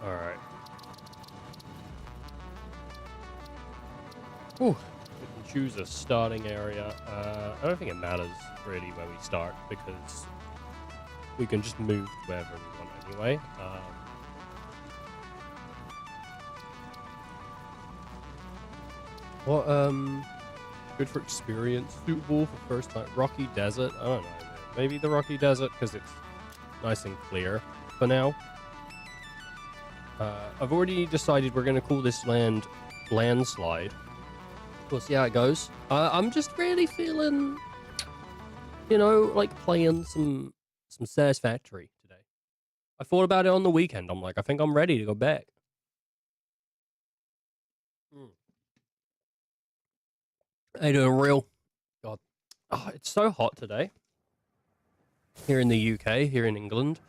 Alright. Whew. We can choose a starting area. I don't think it matters really where we start because we can just move to wherever we want anyway. Good for experience, suitable for first time. Rocky Desert? I don't know. Maybe the Rocky Desert because it's nice and clear for now. I've already decided we're going to call this land Landslide. We'll see how it goes. I'm just really feeling, you know, like playing some Satisfactory today. I thought about it on the weekend. I'm like, I think I'm ready to go back. How you doing, real? God. Oh, it's so hot today. Here in the UK, here in England.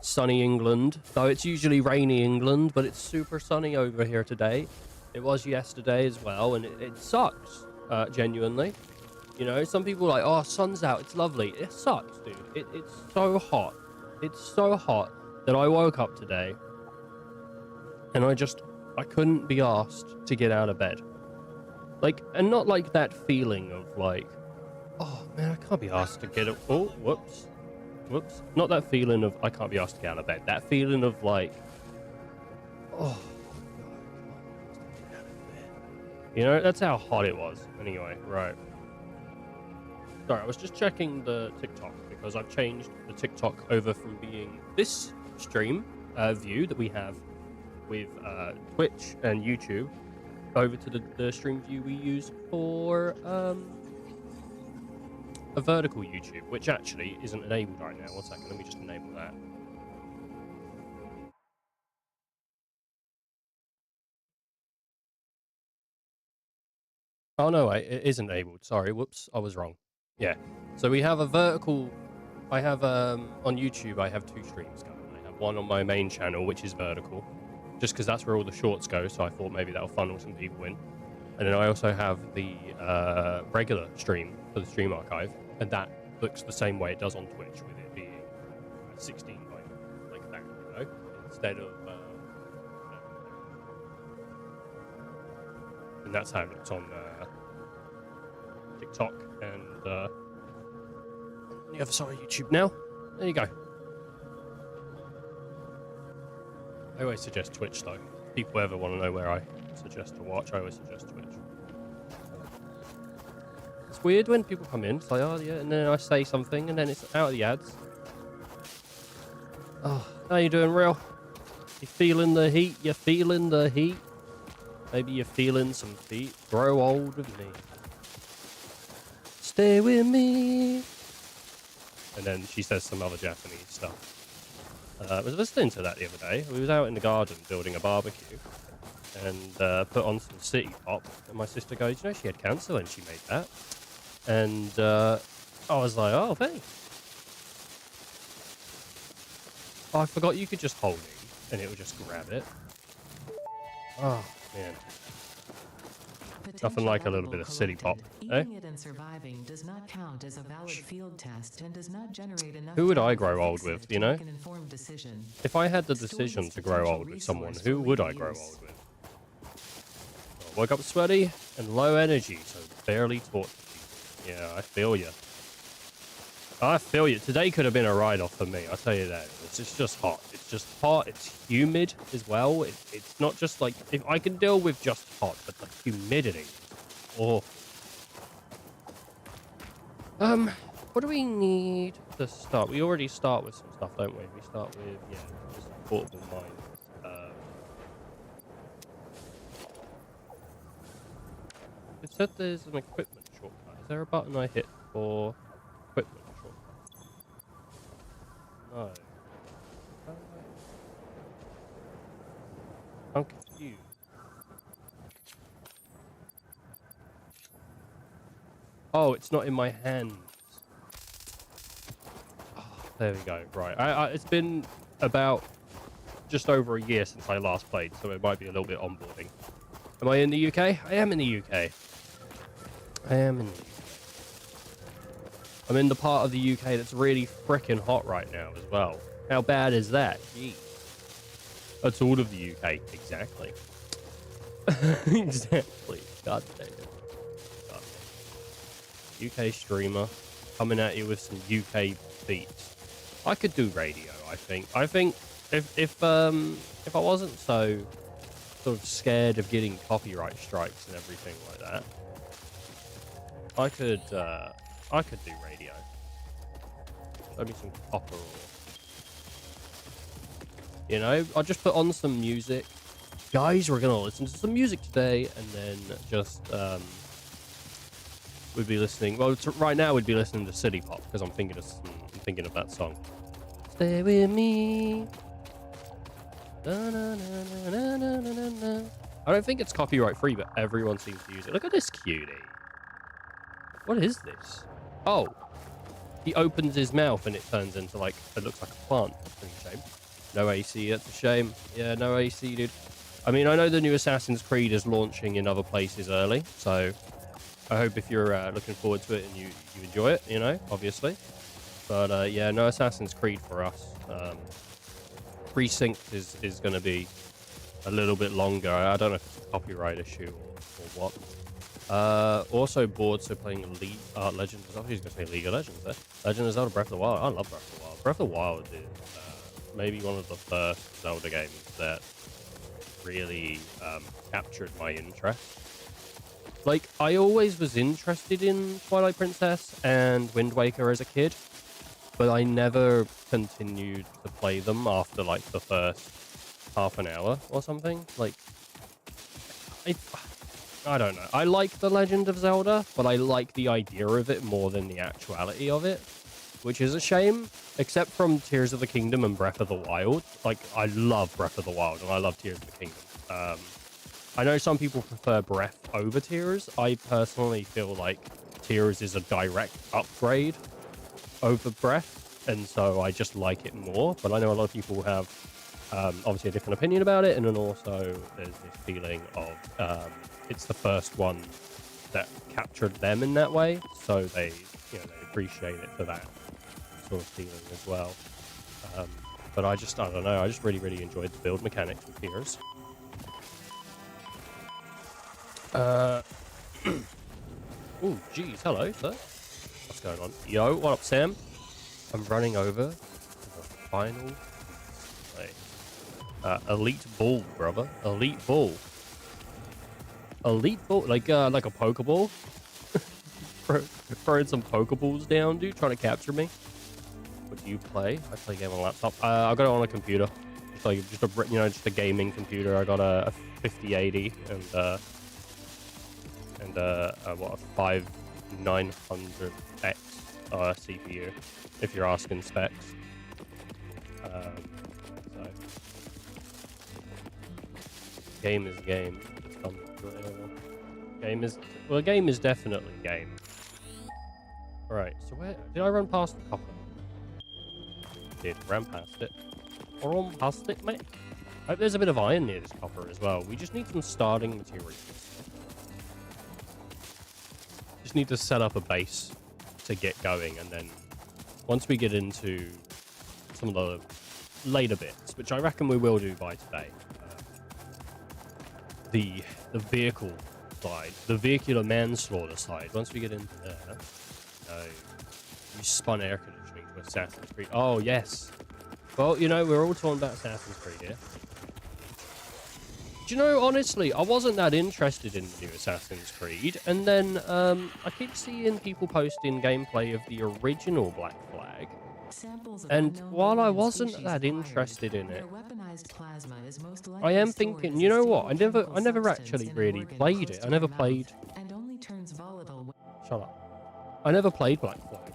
Sunny England. Though it's usually rainy England, but it's super sunny over here today. It was yesterday as well, and it sucks, genuinely. You know, some people are like, oh, sun's out, it's lovely. It sucks, dude. It's so hot. It's so hot that I woke up today, and I couldn't be asked to get out of bed. Like, and not like that feeling of like, oh, man, I can't be asked to get up. Oh, whoops. Whoops. Not that feeling of I can't be asked to get out of bed. That feeling of like, oh, you know, that's how hot it was. Anyway, right. Sorry, I was just checking the TikTok because I've changed the TikTok over from being this stream view that we have with Twitch and YouTube over to the stream view we use for a vertical YouTube, which actually isn't enabled right now. 1 second, let me just enable that. Oh no, wait, it is enabled. Sorry, whoops, I was wrong. Yeah, so we have a vertical. I have on YouTube. I have 2 streams going. I have one on my main channel, which is vertical, just because that's where all the shorts go. So I thought maybe that'll funnel some people in. And then I also have the regular stream for the stream archive, and that looks the same way it does on Twitch, with it being 16 by like that, you know, instead of. And that's how it looks on TikTok and the other side of YouTube now. There you go. I always suggest Twitch though. If people ever want to know where I suggest to watch, I always suggest Twitch. It's weird when people come in, it's like, oh yeah, and then I say something and then it's out of the ads. Oh, how you doing, real? You feeling the heat? You feeling the heat? Maybe you're feeling some feet. Grow old with me. Stay with me. And then she says some other Japanese stuff. I was listening to that the other day. We was out in the garden building a barbecue and put on some City Pop. And my sister goes, you know, she had cancer when she made that. And I was like, oh, thanks. Oh, I forgot you could just hold it and it would just grab it. Oh, man. Nothing like a little bit of City Pop, eh? Eating it and surviving does not count as a valid field test and does not generate enough. Who would I grow old with, you know? An informed decision. If I had the decision to grow old with someone, who would I grow old with? I woke up sweaty and low energy, so barely talked to people. Yeah, I feel you. I feel you. Today could have been a write-off for me, I'll tell you that. It's just hot. It's just hot. It's humid as well. It's not just like... If I can deal with just hot, but the humidity. Oh. What do we need to start? We already start with some stuff, don't we? We start with, yeah, just portable mines. It said there's an equipment shortcut. Is there a button I hit for equipment shortcut? No. I'm confused. Oh, it's not in my hands. Oh, there we go. Right. It's been about just over a year since I last played, so it might be a little bit onboarding. Am I in the UK? I am in the UK. I am in the UK. I'm in the part of the UK that's really frickin' hot right now as well. How bad is that? Jeez. That's all of the UK. Exactly. Exactly. God damn it. God damn it. UK streamer coming at you with some UK beats. I could do radio, I think. I think if I wasn't so sort of scared of getting copyright strikes and everything like that, I could do radio. Show me some copper ore. You know, I'll just put on some music. Guys, we're gonna listen to some music today, and then just we'd be listening. Well, right now we'd be listening to City Pop because I'm thinking of that song. Stay with me. Na, na, na, na, na, na, na. I don't think it's copyright free, but everyone seems to use it. Look at this cutie. What is this? Oh, he opens his mouth and it turns into like it looks like a plant. That's pretty shame. No AC. That's a shame. Yeah, no AC, dude. I mean, I know the new Assassin's Creed is launching in other places early, so I hope if you're looking forward to it and you enjoy it, you know, obviously. But yeah, no Assassin's Creed for us. Precinct is going to be a little bit longer. I don't know if it's a copyright issue or what. Also bored, so playing Legend. I was going to say League of Legends there. Legend of Zelda Breath of the Wild. I love Breath of the Wild. Breath of the Wild is maybe one of the first Zelda games that really captured my interest. Like, I always was interested in Twilight Princess and Wind Waker as a kid, but I never continued to play them after, like, the first half an hour or something. Like, I don't know. I like The Legend of Zelda, but I like the idea of it more than the actuality of it, which is a shame, except from Tears of the Kingdom and Breath of the Wild. Like, I love Breath of the Wild, and I love Tears of the Kingdom. I know some people prefer Breath over Tears. I personally feel like Tears is a direct upgrade over Breath, and so I just like it more. But I know a lot of people have obviously a different opinion about it, and then also there's this feeling of it's the first one that captured them in that way, so they appreciate it for that sort of feeling as well. But I don't know. I just really enjoyed the build mechanics with Tears. Oh, geez. Hello, sir. What's going on? Yo, what up, Sam? I'm running over to the final Elite Ball, brother. Elite Ball. Elite Ball? Like a Pokeball? Throwing some Pokeballs down, dude, trying to capture me. What do you play? I play a game on a laptop. I got it on a computer. Just a gaming computer. I got a 5080 and a 5900X CPU, if you're asking specs. So game is game. Game is definitely game. Alright, so where did I run past the copper? Ran past it. Run past it, mate. I hope there's a bit of iron near this copper as well. We just need some starting materials. Just need to set up a base to get going, and then once we get into some of the later bits, which I reckon we will do by today, the vehicle side, the vehicular manslaughter side, once we get into there, we spun air conditioning to Assassin's Creed. Oh, yes. Well, we're all talking about Assassin's Creed here. Do you know, honestly, I wasn't that interested in the new Assassin's Creed, and then I keep seeing people posting gameplay of the original Black Flag, and while I wasn't that interested in it, I am thinking, you know what? I never actually really played it. I never played. Shut up. I never played Black Flag.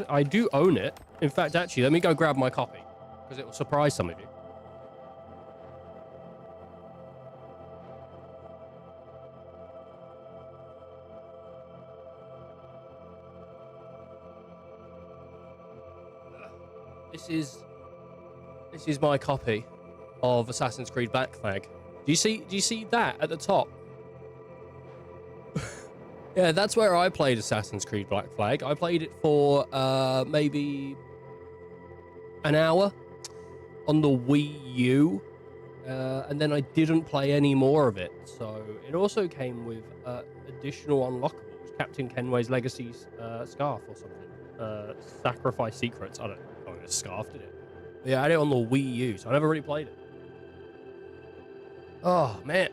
I do own it. In fact, actually, let me go grab my copy because it will surprise some of you. This is my copy of Assassin's Creed Black Flag. Do you see that at the top? Yeah, that's where I played Assassin's Creed Black Flag. I played it for maybe an hour on the Wii U. And then I didn't play any more of it. So it also came with additional unlockables. Captain Kenway's Legacy scarf or something. Sacrifice Secrets. I don't know if it's scarf, did it? But yeah, I had it on the Wii U, so I never really played it. Oh, man.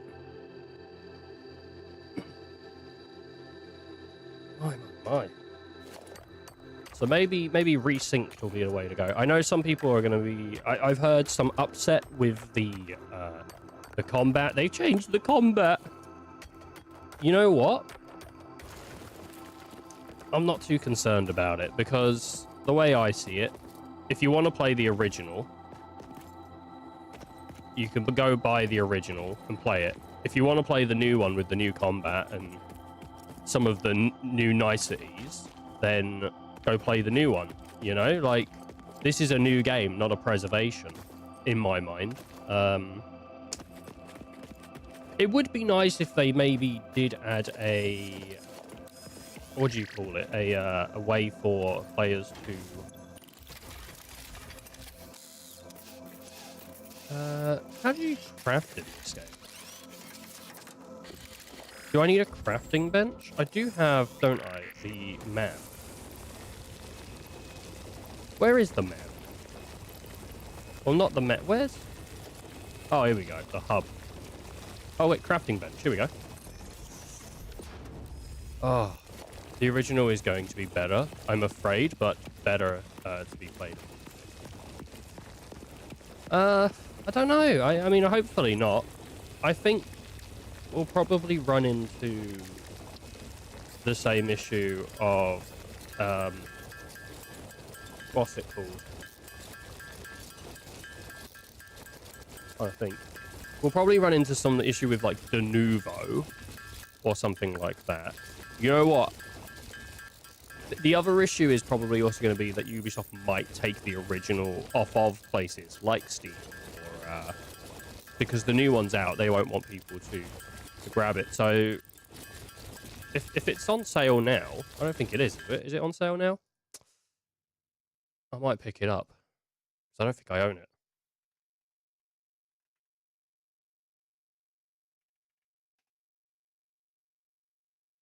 My. So maybe resynced will be the way to go. I know some people are going to be... I've heard some upset with the combat. They changed the combat. You know what? I'm not too concerned about it because the way I see it, if you want to play the original, you can go buy the original and play it. If you want to play the new one with the new combat and some of the new niceties, then go play the new one. You know, like, this is a new game, not a preservation, in my mind. It would be nice if they maybe did add a... what do you call it? A way for players to... how do you craft in this game? Do I need a crafting bench? I do have, don't I, the map. Where is the map? Well, not the map. Where's... oh, here we go. The hub. Oh, wait. Crafting bench. Here we go. Oh. The original is going to be better, I'm afraid, but better to be played. I don't know. I mean, hopefully not. I think we'll probably run into the same issue of... what's it called? I think. We'll probably run into some issue with, like, de novo or something like that. You know what? The other issue is probably also going to be that Ubisoft might take the original off of places like Steam, or because the new one's out, they won't want people to grab it. So if it's on sale now, I don't think it is. Is it on sale now? I might pick it up because I don't think I own it.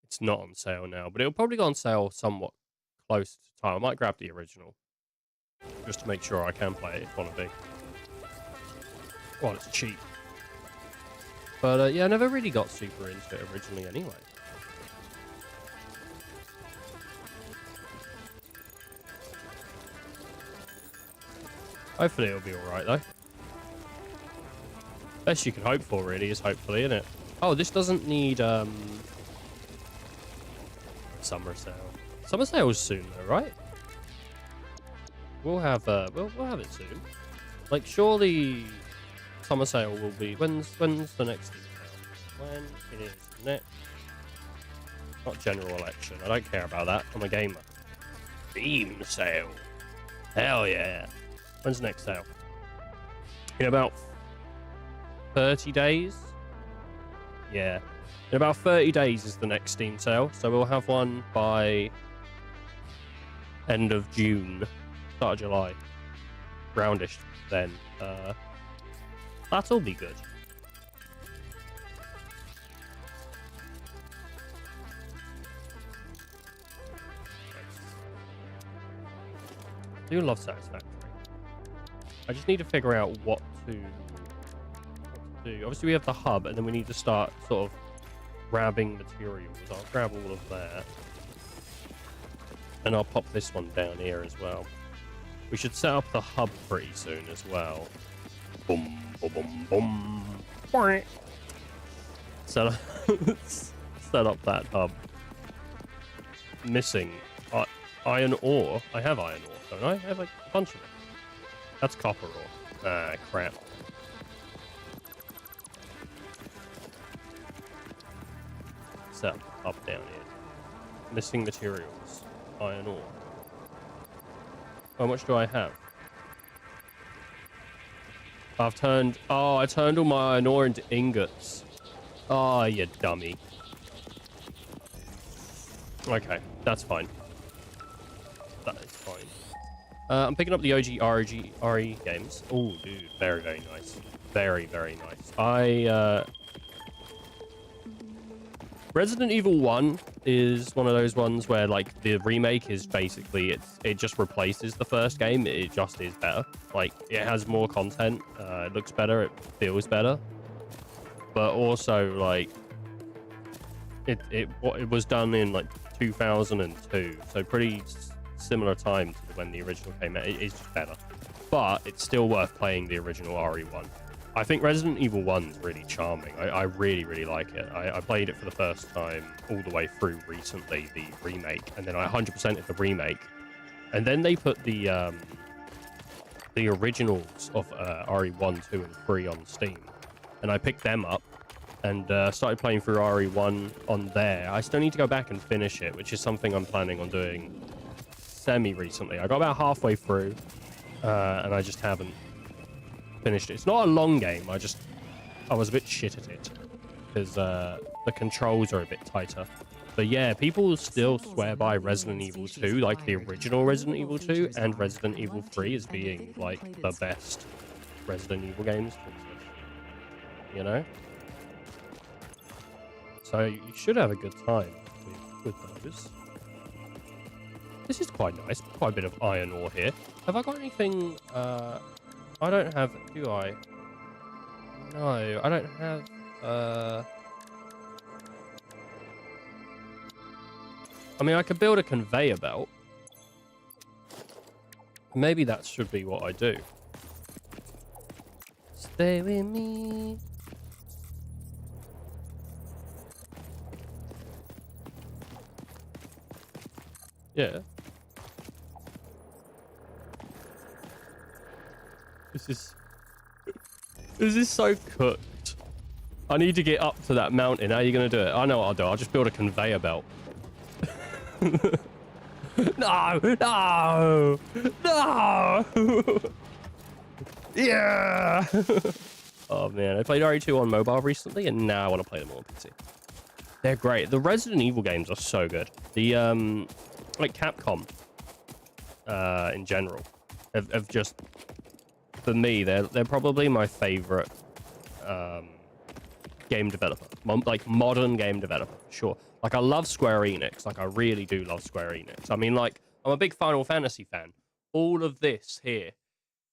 It's not on sale now, but it'll probably go on sale somewhat close to time. I might grab the original just to make sure I can play it if I want to be. Well, it's cheap. But yeah, I never really got super into it originally anyway. Hopefully it'll be alright though. Best you can hope for really is hopefully, isn't it? Oh, this doesn't need summer sale. Summer sale's soon though, right? We'll have we'll have it soon. Like surely summer sale will be when's the next Steam sale? When it is next, not general election. I don't care about that. I'm a gamer. Steam sale. Hell yeah. When's the next sale? In about 30 days? Yeah. In about 30 days is the next Steam sale. So we'll have one by end of June, start of July. Roundish then. That'll be good. I do love Satisfactory. I just need to figure out what to do. Obviously, we have the hub, and then we need to start sort of grabbing materials. I'll grab all of that. And I'll pop this one down here as well. We should set up the hub pretty soon as well. Boom, boom, boom, boom. Set up that hub. Missing iron ore. I have iron ore, don't I? I have like a bunch of it. That's copper ore. Ah, crap. Set up down here. Missing materials. Iron ore. How much do I have? I turned all my iron ore into ingots. Oh, you dummy. Okay, that's fine. That is fine. I'm picking up the OG RE games. Oh, dude, very, very nice. Very, very nice. Resident Evil 1 is one of those ones where, like, the remake is basically, it just replaces the first game. It just is better. Like, it has more content. It looks better. It feels better. But also, like, it was done in, like, 2002. So pretty similar time to when the original came out. It is just better. But it's still worth playing the original RE1. I think Resident Evil 1's really charming. I really, really like it. I played it for the first time all the way through recently, the remake, and then I 100%ed the remake. And then they put the originals of RE1, 2, and 3 on Steam. And I picked them up and started playing through RE1 on there. I still need to go back and finish it, which is something I'm planning on doing semi-recently. I got about halfway through, and I just haven't finished it. It's not a long game. I was a bit shit at it because the controls are a bit tighter. But yeah, people still swear by Resident Evil 2, like the original Resident Evil 2 and Resident Evil 3 as being like the best Resident Evil games. You know? So you should have a good time with those. This is quite nice. Quite a bit of iron ore here. Have I got anything? I don't have. Do I? No, I don't have. I mean, I could build a conveyor belt. Maybe that should be what I do. Stay with me. Yeah. This is so cooked. I need to get up to that mountain. How are you going to do it? I know what I'll do. I'll just build a conveyor belt. No! No! No! Yeah! Oh, man. I played RE2 on mobile recently, and now I want to play them on PC. They're great. The Resident Evil games are so good. The, like, Capcom, in general, have just... For me, they're probably my favorite game developer, like modern game developer, sure. Like I love Square Enix, like I really do love Square Enix. I mean, like I'm a big Final Fantasy fan. All of this here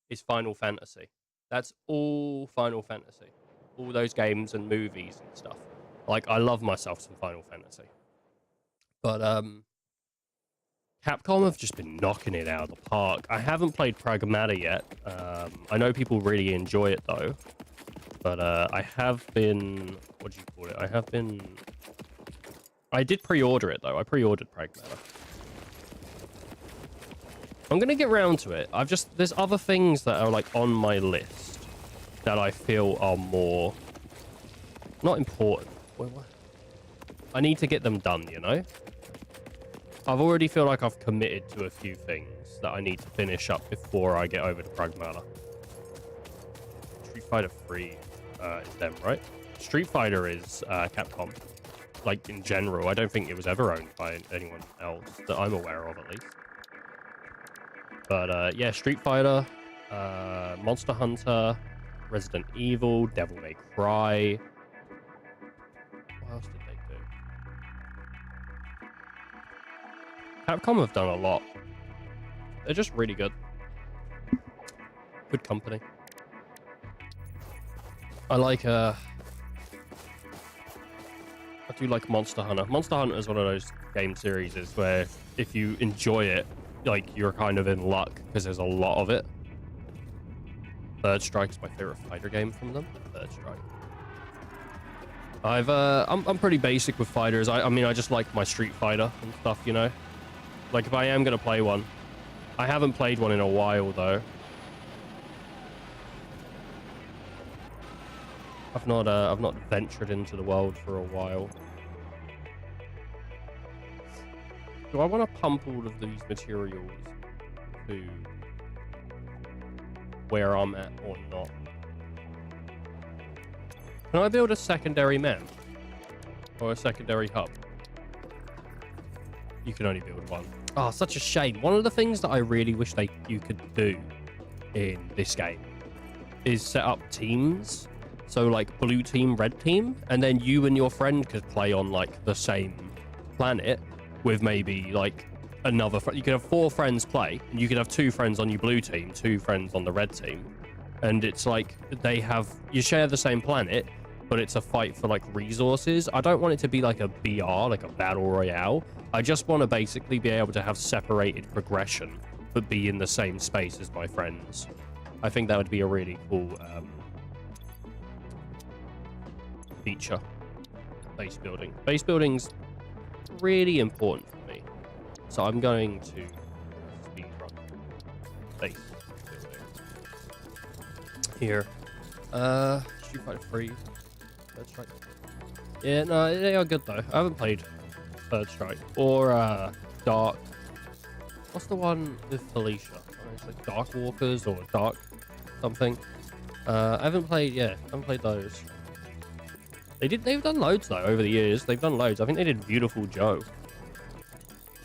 is Final Fantasy. That's all Final Fantasy. All those games and movies and stuff. Like I love myself some Final Fantasy. But Capcom have just been knocking it out of the park. I haven't played Pragmata yet. I know people really enjoy it though. But I have been... What do you call it? I did pre-order it though. I pre-ordered Pragmata. I'm going to get round to it. There's other things that are like on my list that I feel are more... Not important. What? I need to get them done, you know? I've already feel like I've committed to a few things that I need to finish up before I get over to Pragmata. Street Fighter 3 is them, right? Street Fighter is Capcom. Like, in general, I don't think it was ever owned by anyone else that I'm aware of, at least. But, yeah, Street Fighter, Monster Hunter, Resident Evil, Devil May Cry. What else did they do? Capcom have done a lot. They're just really good. Good company. I like, I do like Monster Hunter. Monster Hunter is one of those game series where if you enjoy it, like, you're kind of in luck because there's a lot of it. Third Strike's my favorite fighter game from them. Third Strike. I'm pretty basic with fighters. I mean, I just like my Street Fighter and stuff, you know? Like, if I am going to play one. I haven't played one in a while, though. I've not ventured into the world for a while. Do I want to pump all of these materials to where I'm at or not? Can I build a secondary map? Or a secondary hub? You can only build one. Oh, such a shame. One of the things that I really wish you could do in this game is set up teams. So like blue team, red team, and then you and your friend could play on like the same planet with maybe like another you could have 4 friends play, and you could have 2 friends on your blue team, 2 friends on the red team, and it's like you share the same planet, but it's a fight for like resources. I don't want it to be like a BR, like a battle royale. I just want to basically be able to have separated progression but be in the same space as my friends. I think that would be a really cool feature. Base building. Base building's really important for me, so I'm going to speed run base building here. Street Fighter 3, Third Strike. Yeah, no, they are good though. I haven't played Third Strike or Dark. What's the one with Felicia? It's like Dark Walkers or Dark something. I haven't played. Yeah, I haven't played those. They've done loads though over the years. They've done loads. I think they did Beautiful Joe,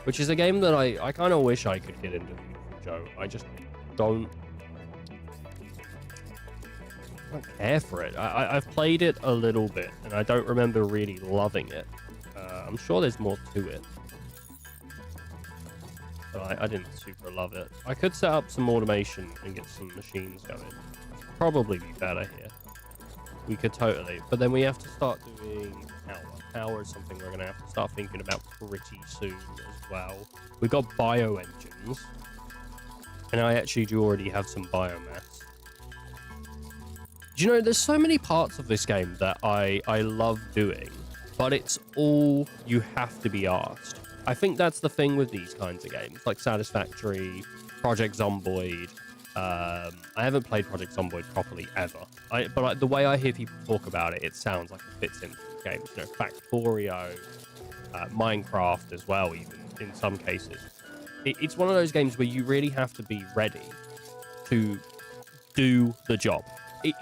which is a game that I kind of wish I could get into. Beautiful Joe. I just don't care for it. I've played it a little bit, and I don't remember really loving it. I'm sure there's more to it, but I didn't super love it. I could set up some automation and get some machines going. Probably be better here. We could totally, but then we have to start doing power. Power is something we're going to have to start thinking about pretty soon as well. We've got bio engines, and I actually do already have some biomass. Do you know, there's so many parts of this game that I love doing, but it's all you have to be asked. I think that's the thing with these kinds of games, like Satisfactory, Project Zomboid. I haven't played Project Zomboid properly ever, but like, the way I hear people talk about it, it sounds like it fits into the games. You know, Factorio, Minecraft as well, even in some cases. It's one of those games where you really have to be ready to do the job. You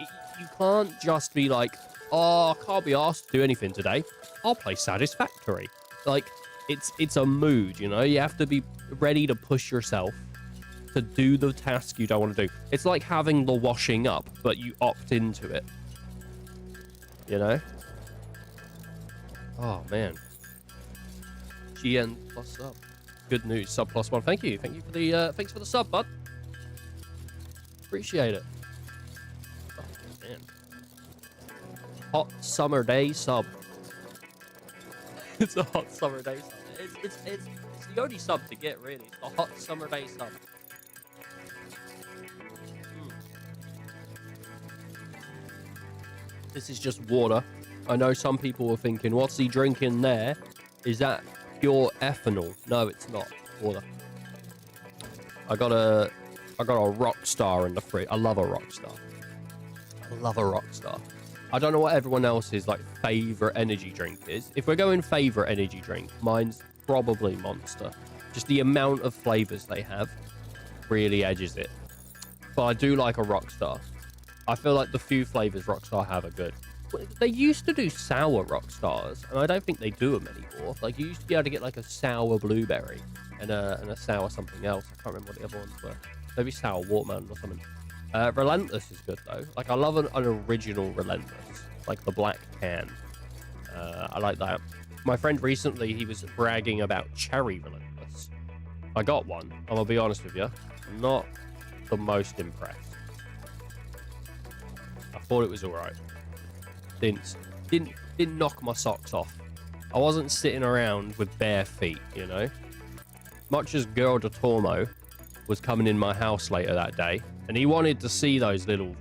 can't just be like, oh, I can't be asked to do anything today. I'll play Satisfactory. Like, it's a mood, you know? You have to be ready to push yourself to do the task you don't want to do. It's like having the washing up, but you opt into it. You know? Oh, man. GN plus sub. Good news, sub +1. Thank you. Thank you for the, thanks for the sub, bud. Appreciate it. Oh, man. Hot summer day sub. It's a hot summer day sub. It's the only sub to get, really. It's a hot summer day sub. This is just water. I know some people were thinking, what's he drinking there? Is that pure ethanol? No, it's not. Water. I got a Rockstar in the fridge. I love a Rockstar. I love a Rockstar. I don't know what everyone else's like favorite energy drink is. If we're going favorite energy drink, mine's probably Monster. Just the amount of flavors they have really edges it. But I do like a Rockstar. I feel like the few flavors Rockstar have are good. They used to do sour Rockstars, and I don't think they do them anymore. Like, you used to be able to get like a sour blueberry and a sour something else. I can't remember what the other ones were. Maybe sour watermelon or something. Relentless is good though. Like, I love an original Relentless, like the black can. I like that. My friend recently, he was bragging about cherry Relentless. I got one. I'm gonna be honest with you, not the most impressed. I thought it was all right. Didn't knock my socks off. I wasn't sitting around with bare feet, you know. Much as Girl de Tormo was coming in my house later that day, and he wanted to see those little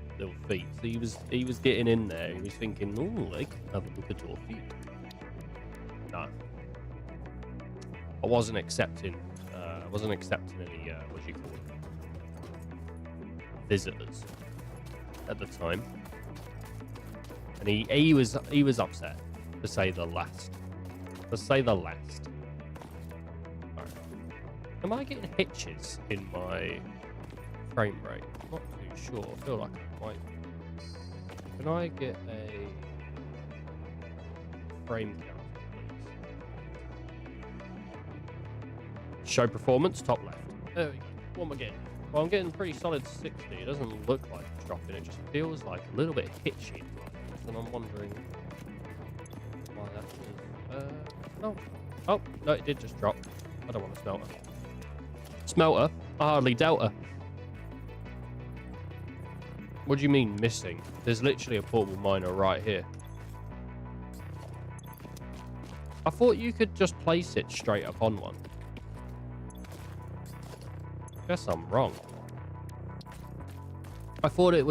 feet. So he was getting in there. He was thinking, "Oh, I can have a look at your feet." No, I wasn't accepting. I wasn't accepting any what do you call it? Visitors at the time. And he was upset, to say the last. To say the last. All right. Am I getting hitches in my frame rate? I'm not too sure. I feel like I might be. Can I get a frame count, please? Show performance, top left. There we go. What am I getting? Well, I'm getting pretty solid 60. It doesn't look like it's dropping. It just feels like a little bit hitchy. And I'm wondering why that is. No. Oh, no, it did just drop. I don't want a smelter. Smelter? I hardly dealt her. What do you mean missing? There's literally a portable miner right here. I thought you could just place it straight up on one. Guess I'm wrong. I thought it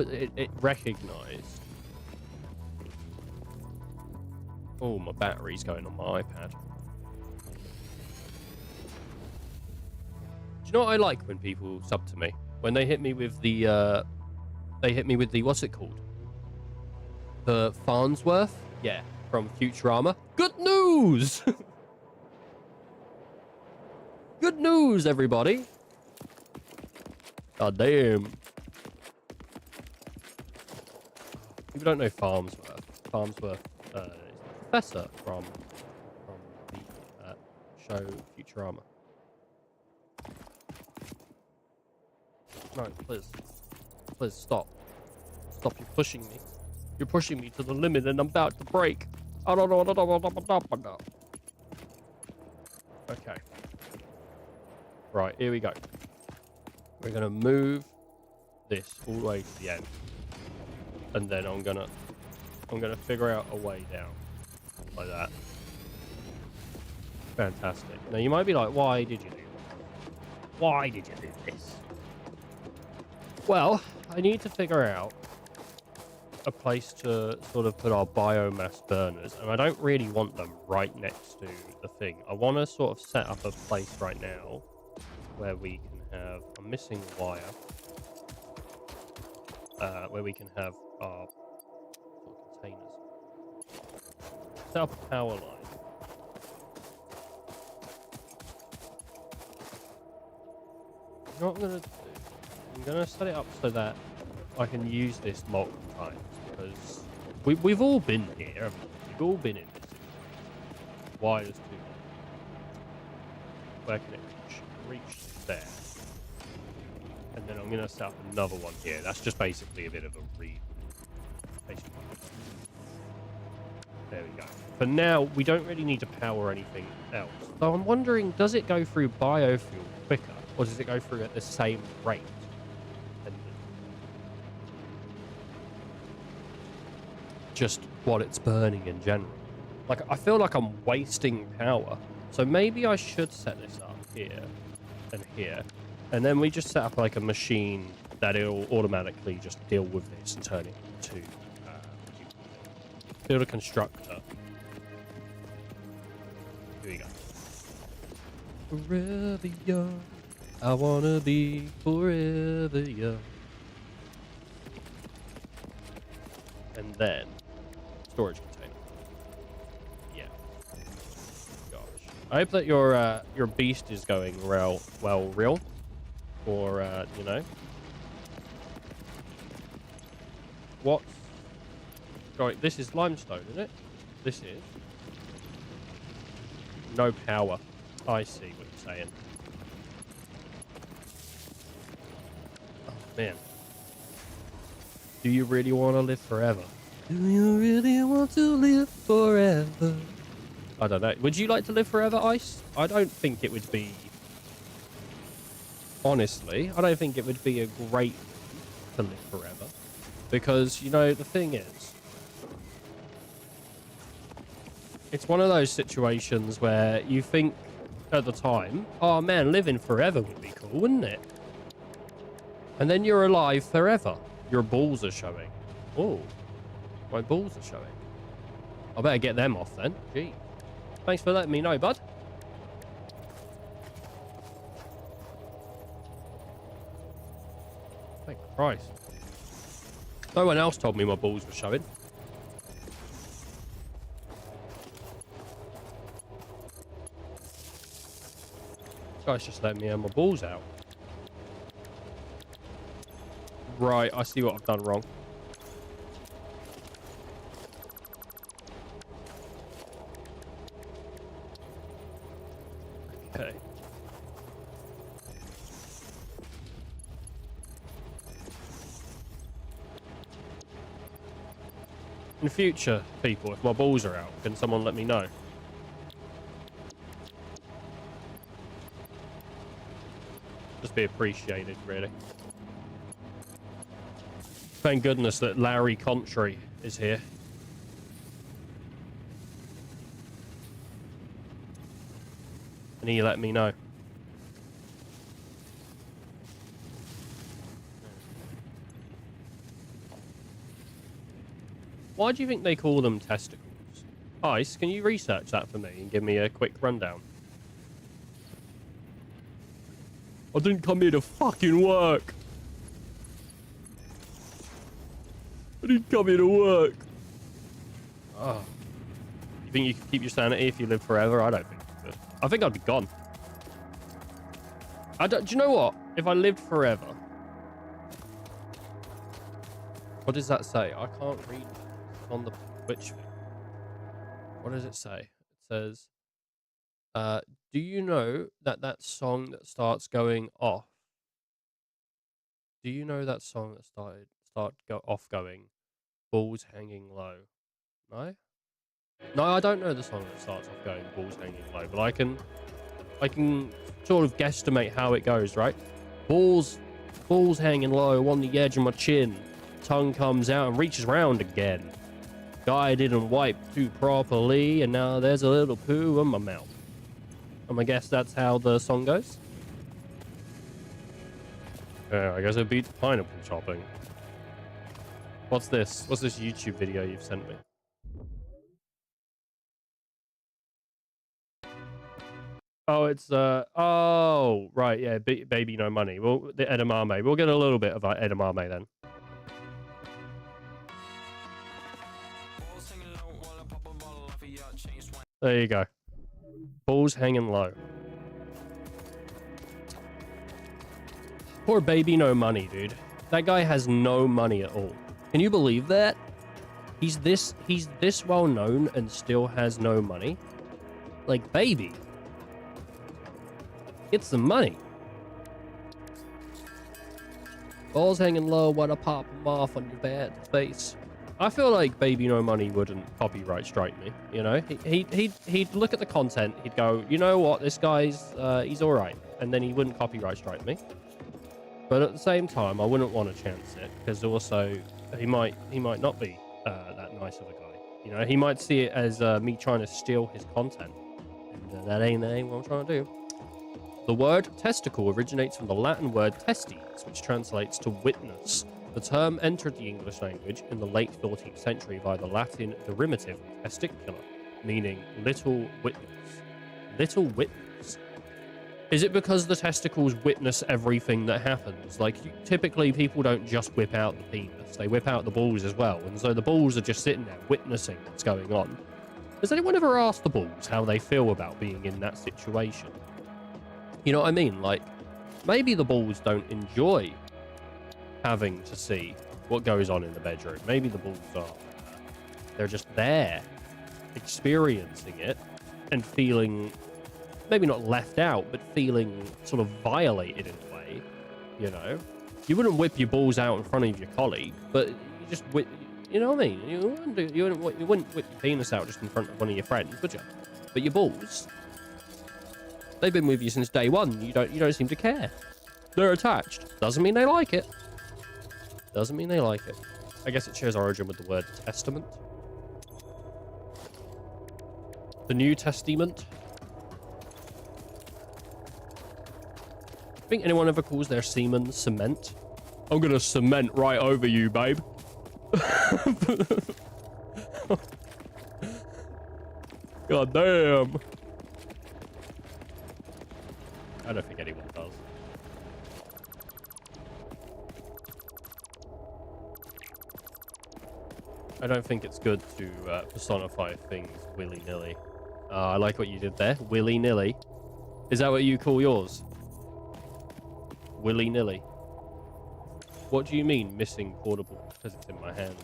recognized. Oh, my battery's going on my iPad. Do you know what I like when people sub to me? When they hit me with the what's it called? The Farnsworth? Yeah, from Futurama. Good news! Good news, everybody! God damn. People don't know Farnsworth. Farnsworth is the professor from the show Futurama. No, please. Please stop. Stop, you're pushing me. You're pushing me to the limit and I'm about to break. Okay. Right, here we go. We're gonna move this all the way to the end. And then I'm gonna figure out a way down. Like that. Fantastic. Now you might be like, why did you do that? Why did you do this? Well, I need to figure out a place to sort of put our biomass burners, and I don't really want them right next to the thing. I want to sort of set up a place right now where we can have a missing wire, where we can have our sort of containers. Set up a power line. You know what I'm going to do? I'm going to set it up so that I can use this multiple times, because we've all been here, haven't we? We've all been in this situation. Why does too long? Where can it reach? Reach there. And then I'm going to set up another one here. That's just basically a bit of a read. There we go. For now, we don't really need to power anything else. So I'm wondering, does it go through biofuel quicker, or does it go through at the same rate? Just what it's burning in general. Like, I feel like I'm wasting power. So maybe I should set this up here and here. And then we just set up like a machine that it'll automatically just deal with this and turn it into build a constructor. Here we go. Forever young. I wanna be forever young. And then storage container. Yeah. Gosh. I hope that your beast is going real. Or you know. What? Right, this is limestone, isn't it? This is. No power. I see what you're saying. Oh man. Do you really want to live forever? Do you really want to live forever? I don't know. Would you like to live forever, Ice? I don't think it would be... Honestly, I don't think it would be a great thing to live forever. Because, you know, the thing is... It's one of those situations where you think at the time, oh man, living forever would be cool, wouldn't it? And then you're alive forever. Your balls are showing. Oh, my balls are showing. I better get them off then. Gee. Thanks for letting me know, bud. Thank Christ. No one else told me my balls were showing. This guy's just letting me have my balls out. Right, I see what I've done wrong. Okay. In future, people, if my balls are out, can someone let me know? Just be appreciated, really. Thank goodness that Larry Contry is here. And he let me know. Why do you think they call them testicles? Ice, can you research that for me and give me a quick rundown? I didn't come here to fucking work. I didn't come here to work. Oh. You think you could keep your sanity if you live forever? I don't think you could. I think I'd be gone. Do you know what? If I lived forever... What does that say? I can't read on the Twitch thing. What does it say? It says, do you know that song that starts going off? Do you know that song that off going, balls hanging low? No? No, I don't know the song that starts off going, balls hanging low, but I can sort of guesstimate how it goes, right? Balls hanging low on the edge of my chin. Tongue comes out and reaches round again. Guy didn't wipe too properly, and now there's a little poo in my mouth. I guess that's how the song goes. Yeah, I guess it beats pineapple chopping. What's this? What's this YouTube video you've sent me? Oh, it's oh right, yeah, baby no money. Well, the edamame. We'll get a little bit of edamame then. There you go. Balls hanging low. Poor baby no money, dude. That guy has no money at all. Can you believe that? He's this well known and still has no money. Like, baby, get some money. Balls hanging low, wanna pop them off on your bad face. I feel like Baby No Money wouldn't copyright strike me, you know? He'd look at the content, he'd go, you know what, this guy's, he's alright. And then he wouldn't copyright strike me. But at the same time, I wouldn't want to chance it, because also, he might not be that nice of a guy. You know, he might see it as me trying to steal his content. And that ain't what I'm trying to do. The word testicle originates from the Latin word testes, which translates to witness. The term entered the English language in the late 14th century via the Latin derivative testicular, meaning little witness. Little witness? Is it because the testicles witness everything that happens? Like, typically people don't just whip out the penis, they whip out the balls as well, and so the balls are just sitting there witnessing what's going on. Has anyone ever asked the balls how they feel about being in that situation? You know what I mean? Like, maybe the balls don't enjoy having to see what goes on in the bedroom. Maybe the balls they're just there, experiencing it, and feeling, maybe not left out, but feeling sort of violated in a way, you know? You wouldn't whip your balls out in front of your colleague, but you just whip, you know what I mean? You wouldn't whip your penis out just in front of one of your friends, would you? But your balls, they've been with you since day one. You don't seem to care. They're attached. Doesn't mean they like it. Doesn't mean they like it. I guess it shares origin with the word testament. The New Testament. Think anyone ever calls their semen cement? I'm gonna cement right over you, babe. God damn. I don't think anyone does. I don't think it's good to personify things willy-nilly. I like what you did there. Willy-nilly. Is that what you call yours? Willy-nilly. What do you mean, missing portable? Because it's in my hands.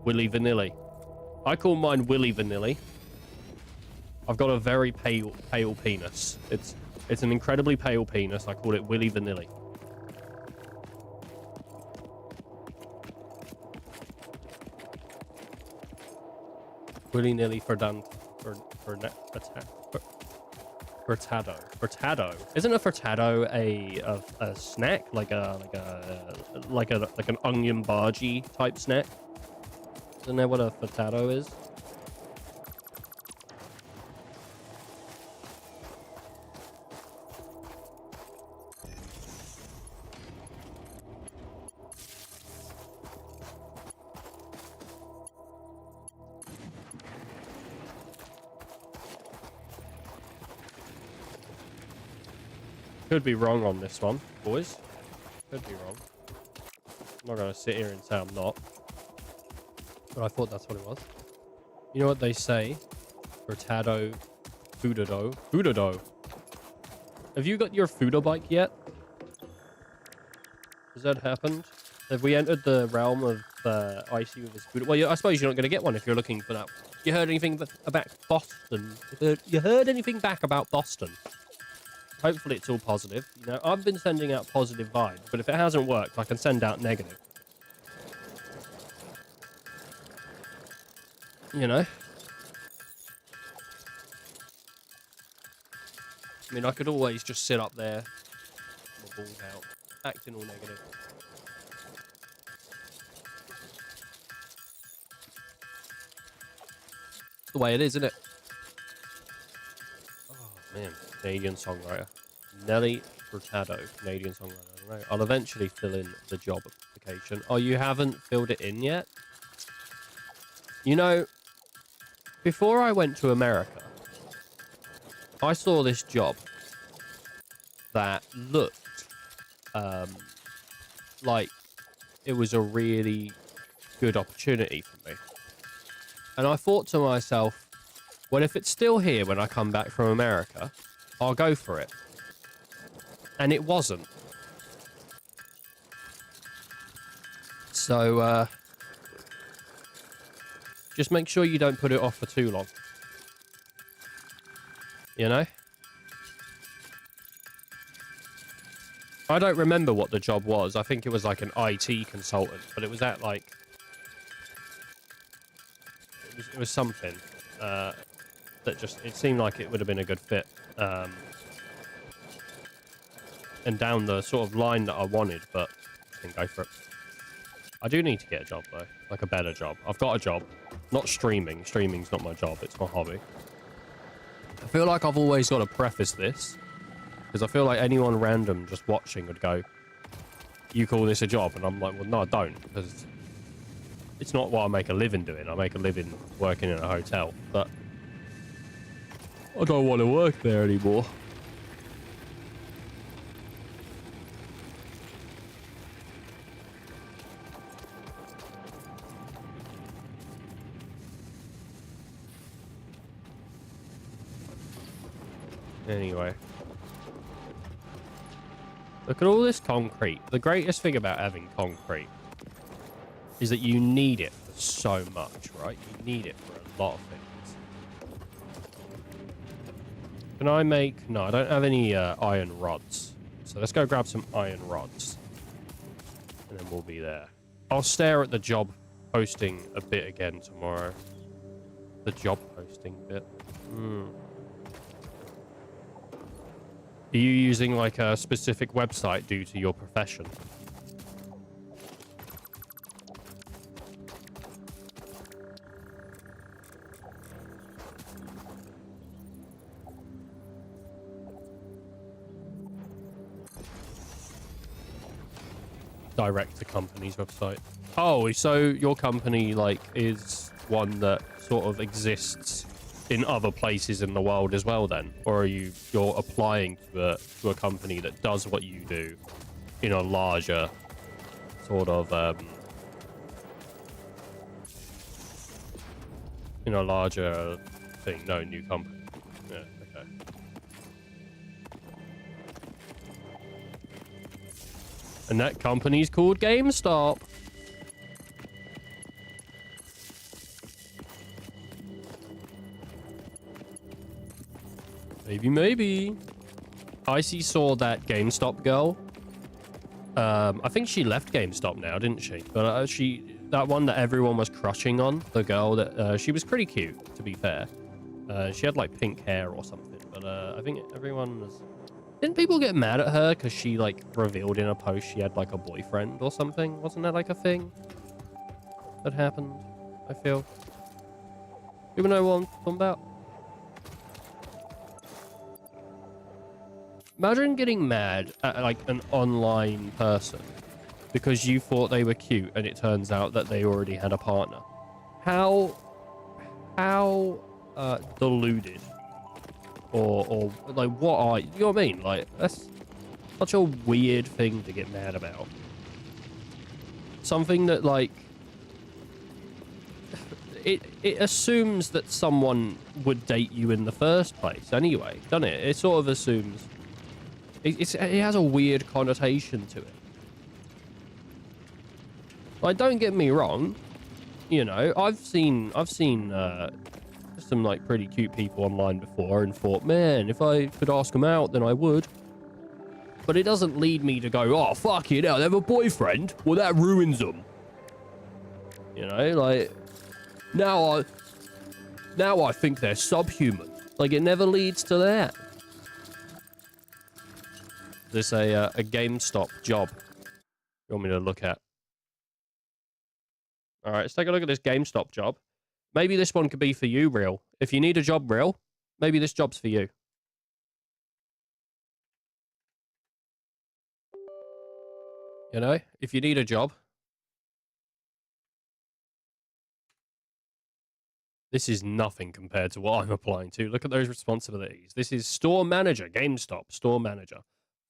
Willy Vanilli. I call mine Willy Vanilli. I've got a very pale penis. It's an incredibly pale penis. I call it Willy Vanilli. Willy-nilly for Furtado. Isn't a furtado a snack like an onion bhaji type snack? Isn't that what a furtado is? Could be wrong on this one, boys. Could be wrong. I'm not going to sit here and say I'm not. But I thought that's what it was. You know what they say? Furtado, Foodado. Have you got your Fooda bike yet? Has that happened? Have we entered the realm of Icy with his Fooda? Well, I suppose you're not going to get one if you're looking for that. You heard anything about Boston? You heard anything back about Boston? Hopefully it's all positive. You know, I've been sending out positive vibes, but if it hasn't worked, I can send out negative. You know? I mean, I could always just sit up there, my balls out, acting all negative. It's the way it is, isn't it? Oh, man. Canadian songwriter. Nelly Furtado, Canadian songwriter. I don't know. I'll eventually fill in the job application. Oh, you haven't filled it in yet? You know, before I went to America, I saw this job that looked like it was a really good opportunity for me. And I thought to myself, well, if it's still here when I come back from America, I'll go for it. And it wasn't. So, just make sure you don't put it off for too long. You know? I don't remember what the job was. I think it was like an IT consultant, but it was at like... It was something that just... It seemed like it would have been a good fit. And down the sort of line that I wanted, but I didn't go for it. I do need to get a job, though. Like a better job. I've got a job. Not streaming. Streaming's not my job. It's my hobby. I feel like I've always got to preface this. Because I feel like anyone random just watching would go, you call this a job? And I'm like, well, no, I don't. Because it's not what I make a living doing. I make a living working in a hotel. But I don't want to work there anymore. Anyway. Look at all this concrete. The greatest thing about having concrete is that you need it for so much, right? You need it for a lot of things. Can I make... No, I don't have any iron rods. So let's go grab some iron rods. And then we'll be there. I'll stare at the job posting a bit again tomorrow. The job posting bit. Are you using like a specific website due to your profession? Direct to company's website. Oh, so your company like is one that sort of exists in other places in the world as well then? Or are you're applying to a company that does what you do in a larger sort of in a larger thing? No, new company. Yeah, okay. And that company's called GameStop. Maybe. Icy saw that GameStop girl. I think she left GameStop now, didn't she? But that one that everyone was crushing on, the girl that she was pretty cute, to be fair. She had like pink hair or something, but I think everyone was. Didn't people get mad at her because she like revealed in a post she had like a boyfriend or something? Wasn't that like a thing that happened? I feel. People know what I'm talking about. Imagine getting mad at like an online person because you thought they were cute and it turns out that they already had a partner. How deluded or like what are you know what I mean? Like that's such a weird thing to get mad about. Something that like it assumes that someone would date you in the first place anyway, doesn't it? It sort of assumes it has a weird connotation to it. Like, don't get me wrong, you know, I've seen some like pretty cute people online before and thought, man, if I could ask them out, then I would. But it doesn't lead me to go, oh, fuck it, they have a boyfriend. Well, that ruins them. You know, like, now I think they're subhuman. Like, it never leads to that. There's a GameStop job you want me to look at. All right, let's take a look at this GameStop job. Maybe this one could be for you, Real. If you need a job, Real, maybe this job's for you. You know, if you need a job. This is nothing compared to what I'm applying to. Look at those responsibilities. This is store manager, GameStop, store manager.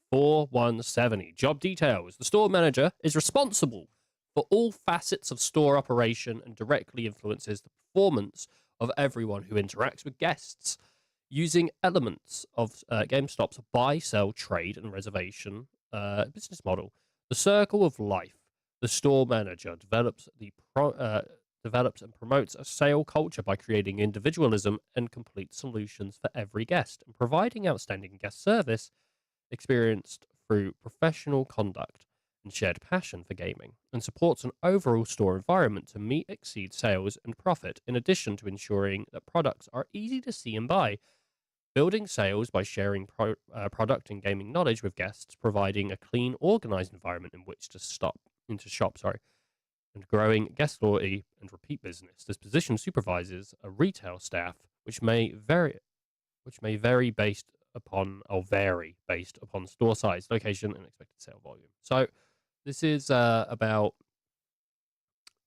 4170. Job details. The store manager is responsible for all facets of store operation and directly influences the performance of everyone who interacts with guests. Using elements of GameStop's buy, sell, trade, and reservation business model. The circle of life. The store manager develops and promotes a sale culture by creating individualism and complete solutions for every guest and providing outstanding guest service experienced through professional conduct and shared passion for gaming, and supports an overall store environment to meet, exceed sales and profit, in addition to ensuring that products are easy to see and buy, building sales by sharing product and gaming knowledge with guests, providing a clean, organized environment in which to shop, and growing guest loyalty and repeat business. This position supervises a retail staff, which may vary based upon store size, location, and expected sale volume. So this is about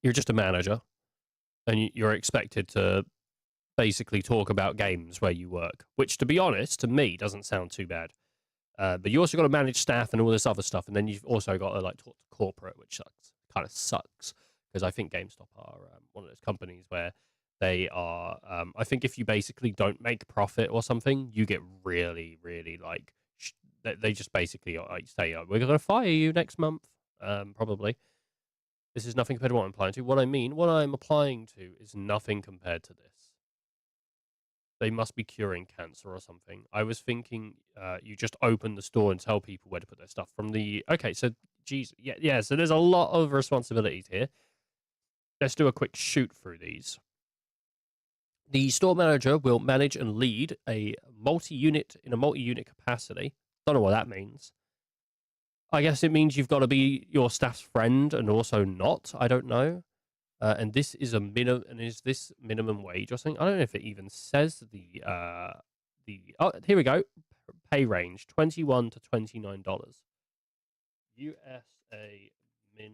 you're just a manager, and you're expected to basically talk about games where you work, which, to be honest, to me doesn't sound too bad. But you also got to manage staff and all this other stuff, and then you've also got to like talk to corporate, which kind of sucks because I think GameStop are one of those companies where they are. I think if you basically don't make profit or something, you get really, really like they just basically like say, "We're going to fire you next month." Probably. This is nothing compared to what I'm applying to. What I'm applying to is nothing compared to this. They must be curing cancer or something. I was thinking you just open the store and tell people where to put their stuff from the... Okay, so, geez, yeah, so there's a lot of responsibilities here. Let's do a quick shoot through these. The store manager will manage and lead a multi-unit capacity. Don't know what that means. I guess it means you've got to be your staff's friend and also not. I don't know. And this is a minimum. And is this minimum wage or something? I don't know if it even says the. Oh, here we go. Pay range $21 to $29. USA min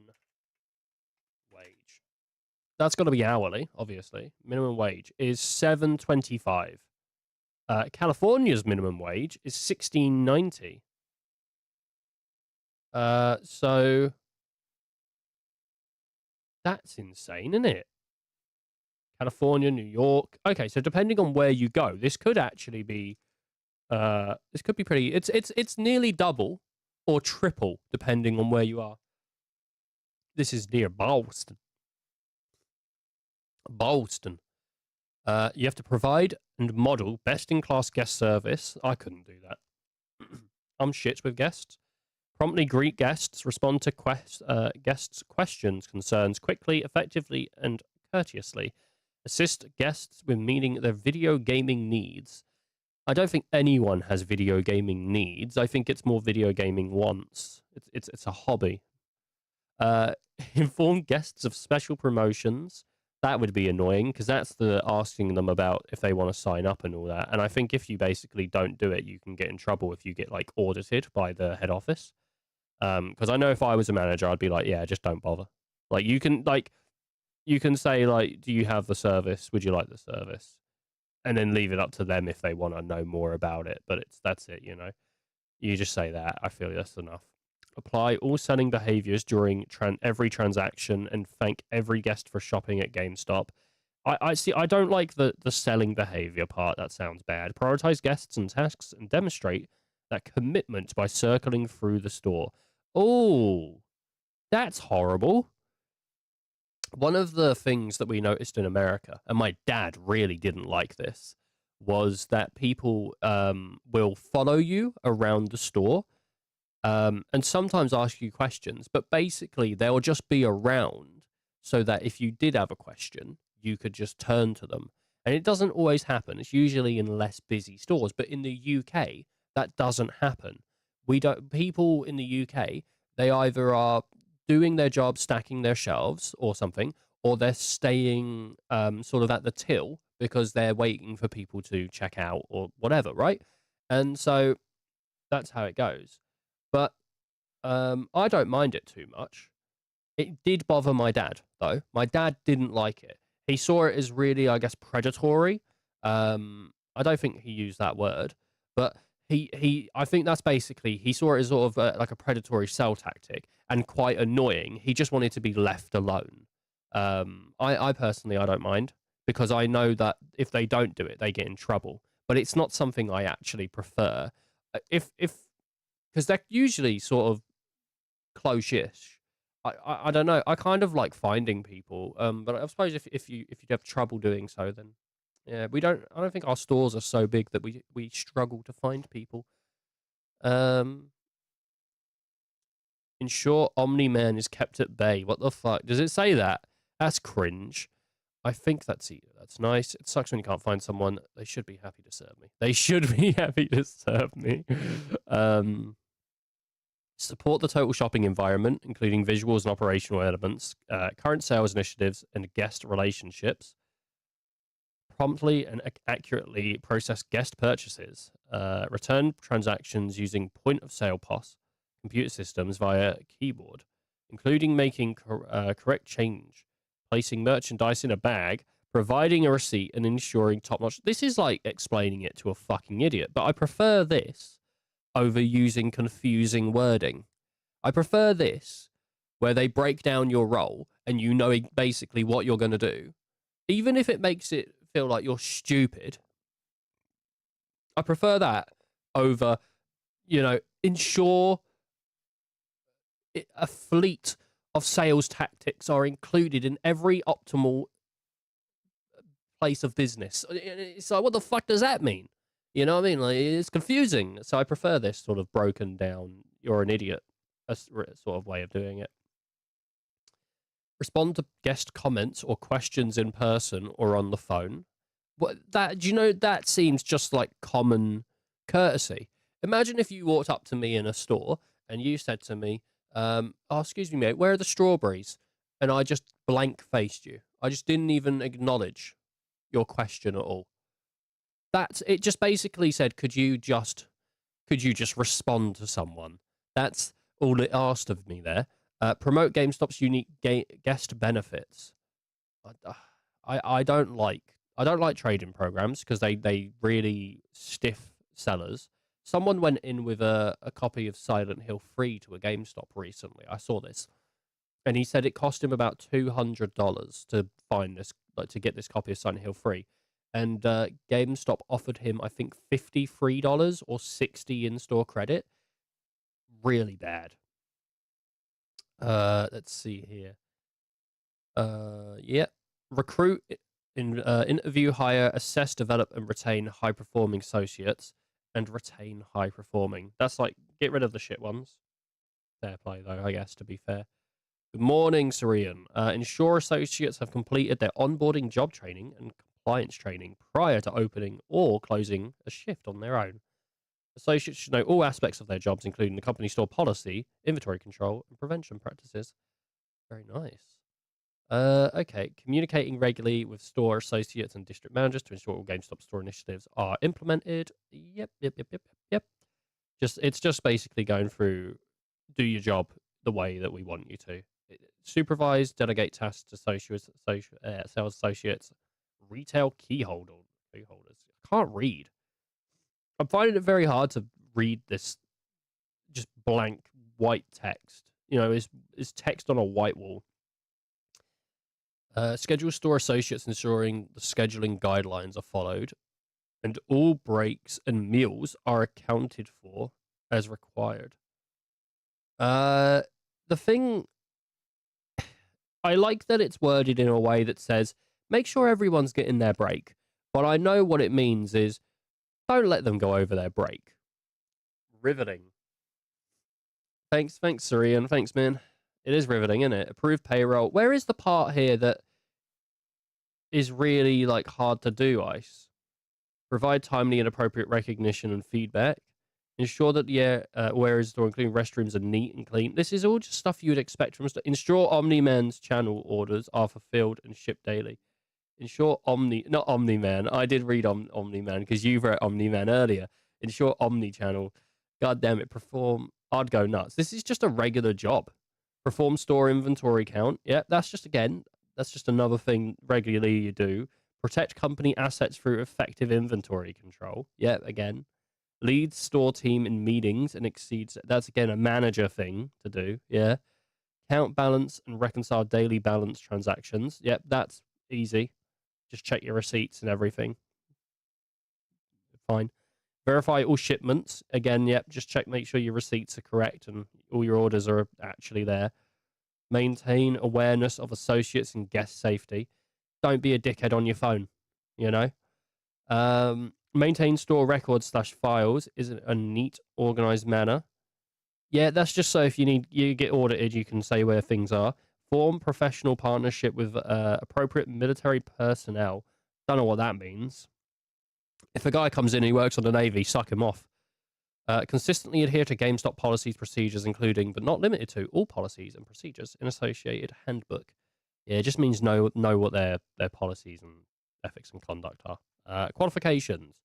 wage. That's got to be hourly, obviously. Minimum wage is $7.25. California's minimum wage is $16.90. So that's insane, isn't it? California, New York. Okay, so depending on where you go, this could actually be this could be pretty it's nearly double or triple depending on where you are. This is near Boston. You have to provide and model best-in-class guest service. I couldn't do that. I'm shit with guests. Promptly greet guests, respond to guests' questions, concerns quickly, effectively, and courteously. Assist guests with meeting their video gaming needs. I don't think anyone has video gaming needs. I think it's more video gaming wants. It's a hobby. Uh, Inform guests of special promotions. That would be annoying because that's the asking them about if they want to sign up and all that. And I think if you basically don't do it, you can get in trouble if you get like audited by the head office. Because I know if I was a manager, I'd be like, yeah, just don't bother. Like you can say like, do you have the service? Would you like the service? And then leave it up to them if they want to know more about it. But that's it, you know. You just say that. I feel that's enough. Apply all selling behaviors during every transaction and thank every guest for shopping at GameStop. I see. I don't like the selling behavior part. That sounds bad. Prioritize guests and tasks and demonstrate that commitment by circling through the store. Oh, that's horrible. One of the things that we noticed in America, and my dad really didn't like this, was that people will follow you around the store and sometimes ask you questions, but basically they'll just be around so that if you did have a question, you could just turn to them. And it doesn't always happen. It's usually in less busy stores, but in the UK, that doesn't happen. People in the UK, they either are doing their job, stacking their shelves or something, or they're staying sort of at the till because they're waiting for people to check out or whatever, right? And so that's how it goes. But I don't mind it too much. It did bother my dad, though. My dad didn't like it. He saw it as really, I guess, predatory. I don't think he used that word, but I think that's basically, he saw it as sort of like a predatory sell tactic and quite annoying. He just wanted to be left alone. I personally, I don't mind because I know that if they don't do it, they get in trouble. But it's not something I actually prefer. If because they're usually sort of close-ish. I don't know. I kind of like finding people. But I suppose if you have trouble doing so, then yeah, we don't. I don't think our stores are so big that we struggle to find people. Um, Ensure Omni-Man is kept at bay. What the fuck does it say that? That's cringe. I think that's nice. It sucks when you can't find someone. They should be happy to serve me. They should be happy to serve me. Support the total shopping environment, including visuals and operational elements, current sales initiatives, and guest relationships. Promptly and accurately process guest purchases. Return transactions using point of sale POS computer systems via keyboard, including making correct change, placing merchandise in a bag, providing a receipt, and ensuring top notch. This is like explaining it to a fucking idiot, but I prefer this over using confusing wording. I prefer this, where they break down your role and you know basically what you're going to do, even if it makes it feel like you're stupid. I prefer that over, ensure a fleet of sales tactics are included in every optimal place of business. It's like, what the fuck does that mean? You know what I mean? Like, it's confusing. So I prefer this sort of broken down, you're an idiot, sort of way of doing it. Respond to guest comments or questions in person or on the phone. That seems just like common courtesy. Imagine if you walked up to me in a store and you said to me, oh, excuse me, mate, where are the strawberries? And I just blank faced you. I just didn't even acknowledge your question at all. It just basically said, could you just respond to someone? That's all it asked of me there. Promote GameStop's unique guest benefits. I don't like trading programs because they really stiff sellers. Someone went in with a copy of Silent Hill 3 to a GameStop recently. I saw this, and he said it cost him about $200 to find this, like to get this copy of Silent Hill 3. And GameStop offered him, I think, $53 or $60 in-store credit. Really bad. Let's see here. Yeah. Recruit, interview, hire, assess, develop, and retain high-performing associates, and retain high-performing. That's like, get rid of the shit ones. Fair play, though, I guess, to be fair. Good morning, Syrian. Ensure associates have completed their onboarding job training and compliance training prior to opening or closing a shift on their own. Associates should know all aspects of their jobs, including the company store policy, inventory control, and prevention practices. Very nice. Okay. Communicating regularly with store associates and district managers to ensure all GameStop store initiatives are implemented. Yep. It's just basically going through, do your job the way that we want you to. Supervise, delegate tasks to sales associates, retail key holders. I can't read. I'm finding it very hard to read this just blank white text. It's text on a white wall. Schedule store associates ensuring the scheduling guidelines are followed and all breaks and meals are accounted for as required. The thing, I like that it's worded in a way that says, make sure everyone's getting their break. But I know what it means is, don't let them go over their break. Riveting. Thanks, Syrian. Thanks, man. It is riveting, isn't it? Approved payroll. Where is the part here that is really, like, hard to do, Ice? Provide timely and appropriate recognition and feedback. Ensure that the areas store, including restrooms, are neat and clean. This is all just stuff you would expect from us. Ensure Omni-Man's channel orders are fulfilled and shipped daily. Ensure not Omni-Man. I did read Omni-Man because you wrote Omni-Man earlier. Ensure Omni-channel. God damn it, I'd go nuts. This is just a regular job. Perform store inventory count. Yeah, that's just another thing regularly you do. Protect company assets through effective inventory control. Yeah, again. Leads store team in meetings and exceeds. That's, again, a manager thing to do. Yeah. Count balance and reconcile daily balance transactions. Yep, that's easy. Just check your receipts and everything. Fine. Verify all shipments. Again, yep, just check, make sure your receipts are correct and all your orders are actually there. Maintain awareness of associates and guest safety. Don't be a dickhead on your phone, Maintain store records / files in a neat, organized manner. Yeah, that's just so if you get audited, you can say where things are. Form professional partnership with appropriate military personnel. Don't know what that means. If a guy comes in and he works on the Navy, suck him off. Consistently adhere to GameStop policies, procedures, including but not limited to all policies and procedures in associated handbook. Yeah, it just means know what their policies and ethics and conduct are. Qualifications.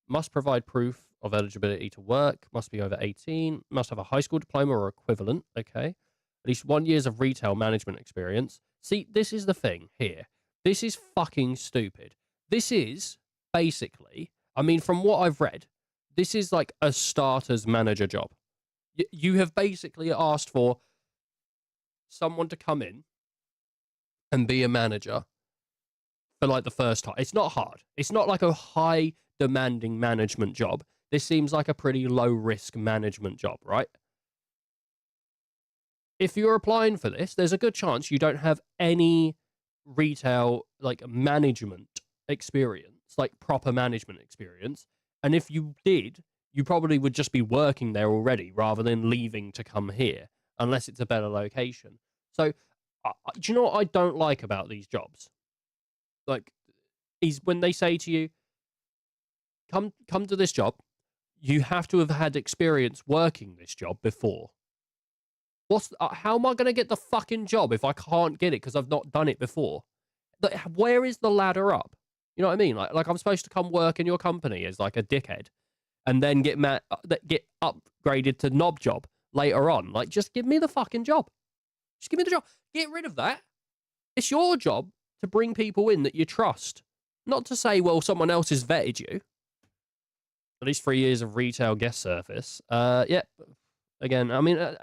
Must provide proof of eligibility to work. Must be over 18. Must have a high school diploma or equivalent. Okay. At least 1 year of retail management experience. See, this is the thing here. This is fucking stupid. This is basically, I mean, from what I've read, this is like a starter's manager job. You have basically asked for someone to come in and be a manager for like the first time. It's not hard. It's not like a high demanding management job. This seems like a pretty low risk management job, right? If you're applying for this, there's a good chance you don't have any retail like management experience, like proper management experience. And if you did, you probably would just be working there already rather than leaving to come here, unless it's a better location. So, do you know what I don't like about these jobs? Like, is when they say to you, come to this job, you have to have had experience working this job before. How am I going to get the fucking job if I can't get it because I've not done it before? Like, where is the ladder up? You know what I mean? Like I'm supposed to come work in your company as like a dickhead and then get upgraded to knob job later on. Like, just give me the fucking job. Just give me the job. Get rid of that. It's your job to bring people in that you trust. Not to say, well, someone else has vetted you. At least 3 years of retail guest service. Yeah. Again, I mean,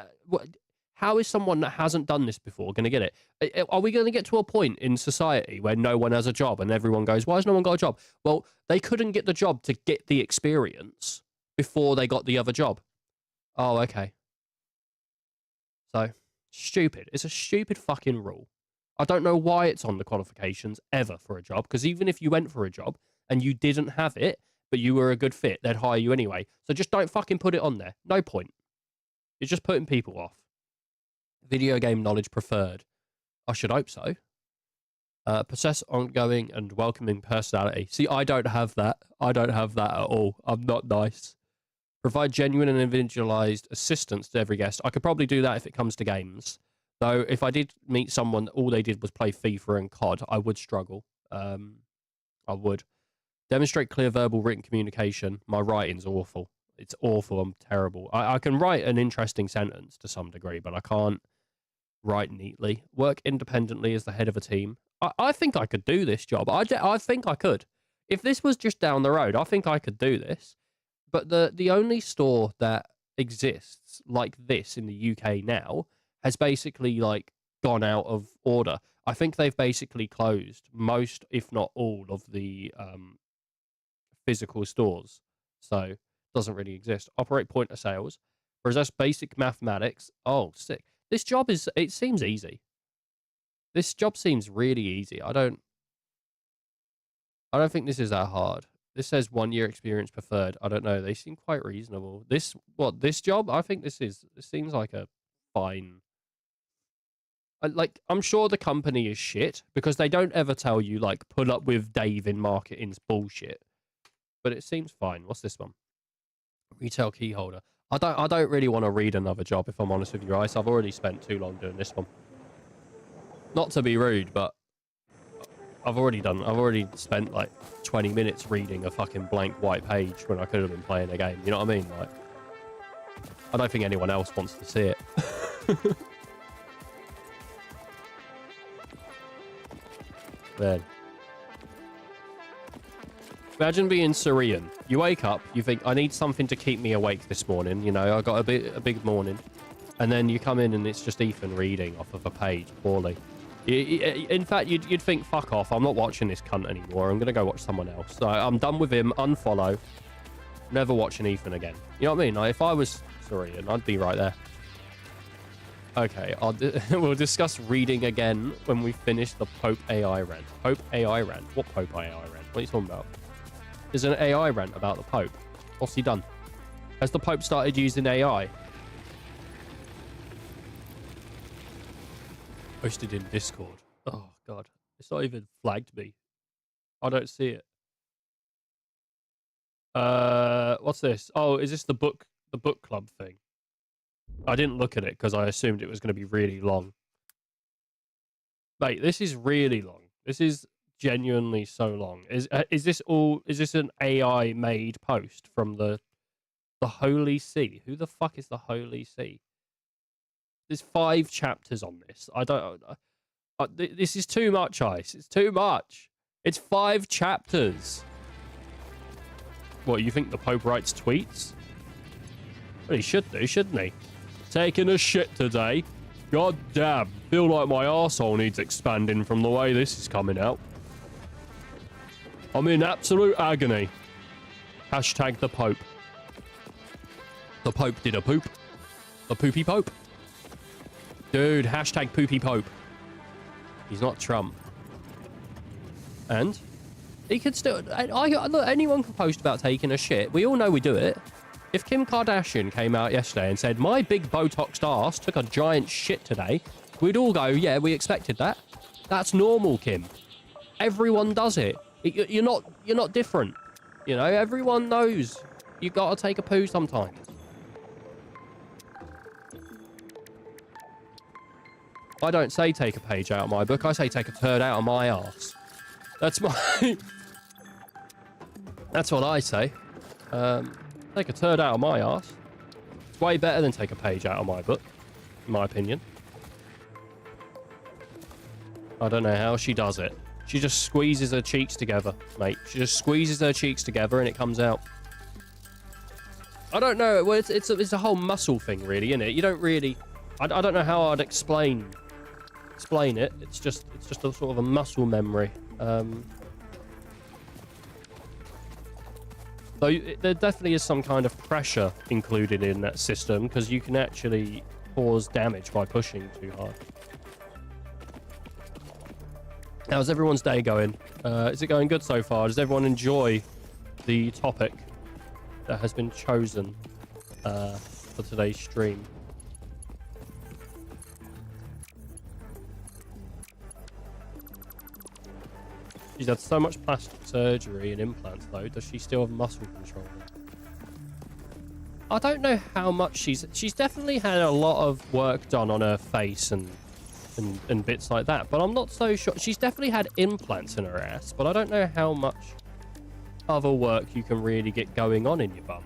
how is someone that hasn't done this before going to get it? Are we going to get to a point in society where no one has a job and everyone goes, why has no one got a job? Well, they couldn't get the job to get the experience before they got the other job. Oh, okay. So, stupid. It's a stupid fucking rule. I don't know why it's on the qualifications ever for a job, because even if you went for a job and you didn't have it, but you were a good fit, they'd hire you anyway. So just don't fucking put it on there. No point. You're just putting people off. Video game knowledge preferred. I should hope so. Possess ongoing and welcoming personality. See, I don't have that. I don't have that at all. I'm not nice. Provide genuine and individualized assistance to every guest. I could probably do that if it comes to games. Though, if I did meet someone that all they did was play FIFA and COD, I would struggle. I would. Demonstrate clear verbal written communication. My writing's awful. It's awful. I'm terrible. I can write an interesting sentence to some degree, but I can't write neatly. Work independently as the head of a team. I think I could do this job. I think I could. If this was just down the road, I think I could do this. But the only store that exists like this in the UK now has basically like gone out of order. I think they've basically closed most, if not all, of the physical stores. So it doesn't really exist. Operate point of sales. Possess basic mathematics. Oh, sick. This job it seems easy. This job seems really easy. I don't think this is that hard. This says 1 year experience preferred. I don't know. They seem quite reasonable. This job? I think this seems like a fine. Like, I'm sure the company is shit because they don't ever tell you, like, put up with Dave in marketing's bullshit. But it seems fine. What's this one? Retail key holder. I don't really want to read another job, if I'm honest with you, Ice. I've already spent too long doing this one. Not to be rude, but I've already spent like 20 minutes reading a fucking blank white page when I could have been playing a game. You know what I mean? Like, I don't think anyone else wants to see it. Then. Imagine being Syrian. You wake up, you think, I need something to keep me awake this morning. You know, I got a big morning. And then you come in and it's just Ethan reading off of a page poorly. In fact, you'd think, fuck off. I'm not watching this cunt anymore. I'm going to go watch someone else. So I'm done with him. Unfollow. Never watching Ethan again. You know what I mean? Like, if I was Syrian, I'd be right there. Okay, we'll discuss reading again when we finish the Pope AI rant. Pope AI rant? What Pope AI rant? What are you talking about? There's an AI rant about the Pope. What's he done? Has the Pope started using AI? Posted in Discord. Oh, God. It's not even flagged me. I don't see it. What's this? Oh, is this the book club thing? I didn't look at it because I assumed it was going to be really long. Mate, this is really long. This is genuinely so long. Is this an AI made post from the Holy See? Who the fuck is the Holy See? There's 5 chapters on this. This is too much, Ice. It's too much. It's 5 chapters. What, you think the Pope writes tweets? Well, he should do, shouldn't he? Taking a shit today. God damn. Feel like my arsehole needs expanding from the way this is coming out. I'm in absolute agony. Hashtag the Pope. The Pope did a poop. The poopy Pope. Dude, hashtag poopy Pope. He's not Trump. And he could still... look, anyone can post about taking a shit. We all know we do it. If Kim Kardashian came out yesterday and said, my big Botoxed arse took a giant shit today, we'd all go, yeah, we expected that. That's normal, Kim. Everyone does it. You're not different. You know, everyone knows you gotta take a poo sometimes. I don't say take a page out of my book. I say take a turd out of my arse. That's my... That's what I say. Take a turd out of my arse. It's way better than take a page out of my book, in my opinion. I don't know how she does it. She just squeezes her cheeks together, mate. She just squeezes her cheeks together and it comes out. I don't know. Well, it's a whole muscle thing, really, isn't it? You don't really... I don't know how I'd explain it. It's just a sort of a muscle memory. Though there definitely is some kind of pressure included in that system because you can actually cause damage by pushing too hard. How's everyone's day going? Is it going good so far? Does everyone enjoy the topic that has been chosen for today's stream? She's had so much plastic surgery and implants, though. Does she still have muscle control? I don't know how much she's definitely had a lot of work done on her face and bits like that, but I'm not so sure. She's definitely had implants in her ass, but I don't know how much other work you can really get going on in your bum.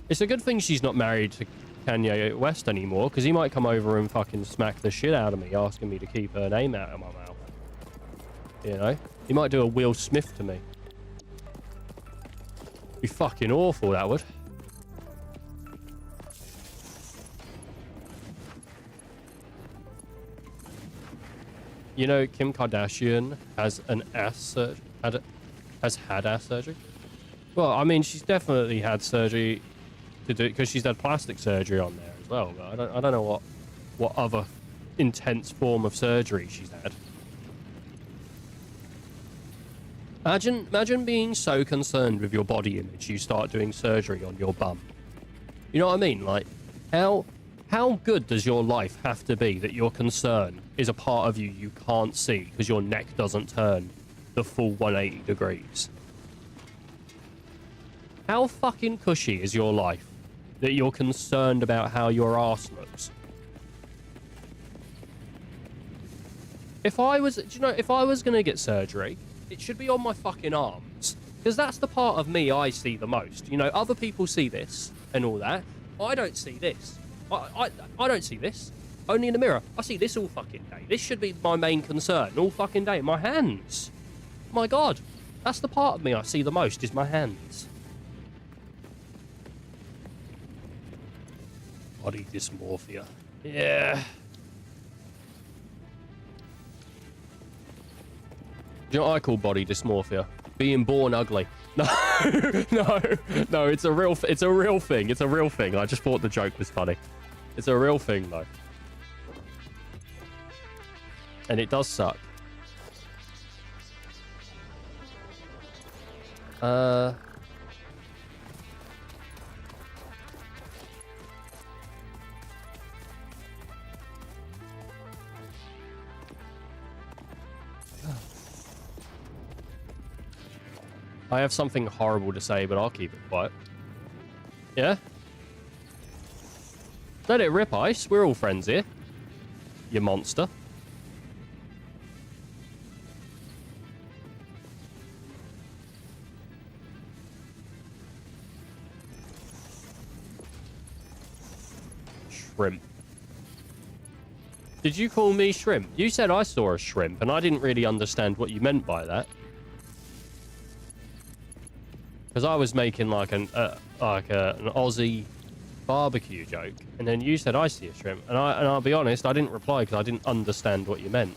It's a good thing she's not married to Kanye West anymore, because he might come over and fucking smack the shit out of me, asking me to keep her name out of my mouth. You know? He might do a Will Smith to me. Be fucking awful, that would. You know, Kim Kardashian has an has had ass surgery. Well, I mean, she's definitely had surgery to do, because she's had plastic surgery on there as well. But I don't know what other intense form of surgery she's had. Imagine being so concerned with your body image you start doing surgery on your bum. You know what I mean? Like, how good does your life have to be that your concern is a part of you can't see because your neck doesn't turn the full 180 degrees? How fucking cushy is your life that you're concerned about how your arse looks? If I was going to get surgery, it should be on my fucking arms, because that's the part of me I see the most. You know, other people see this and all that. I don't see this. I don't see this. Only in the mirror. I see this all fucking day. This should be my main concern all fucking day. My hands. My God. That's the part of me I see the most, is my hands. Body dysmorphia. Yeah. Do you know what I call body dysmorphia? Being born ugly. No, no, it's a real thing. It's a real thing. I just thought the joke was funny. It's a real thing, though. And it does suck. I have something horrible to say, but I'll keep it quiet. Yeah? Let it rip, Ice. We're all friends here. You monster. Shrimp. Did you call me shrimp? You said I saw a shrimp, and I didn't really understand what you meant by that. Because I was making like an Aussie barbecue joke, and then you said I see a shrimp, and I'll be honest, I didn't reply because I didn't understand what you meant.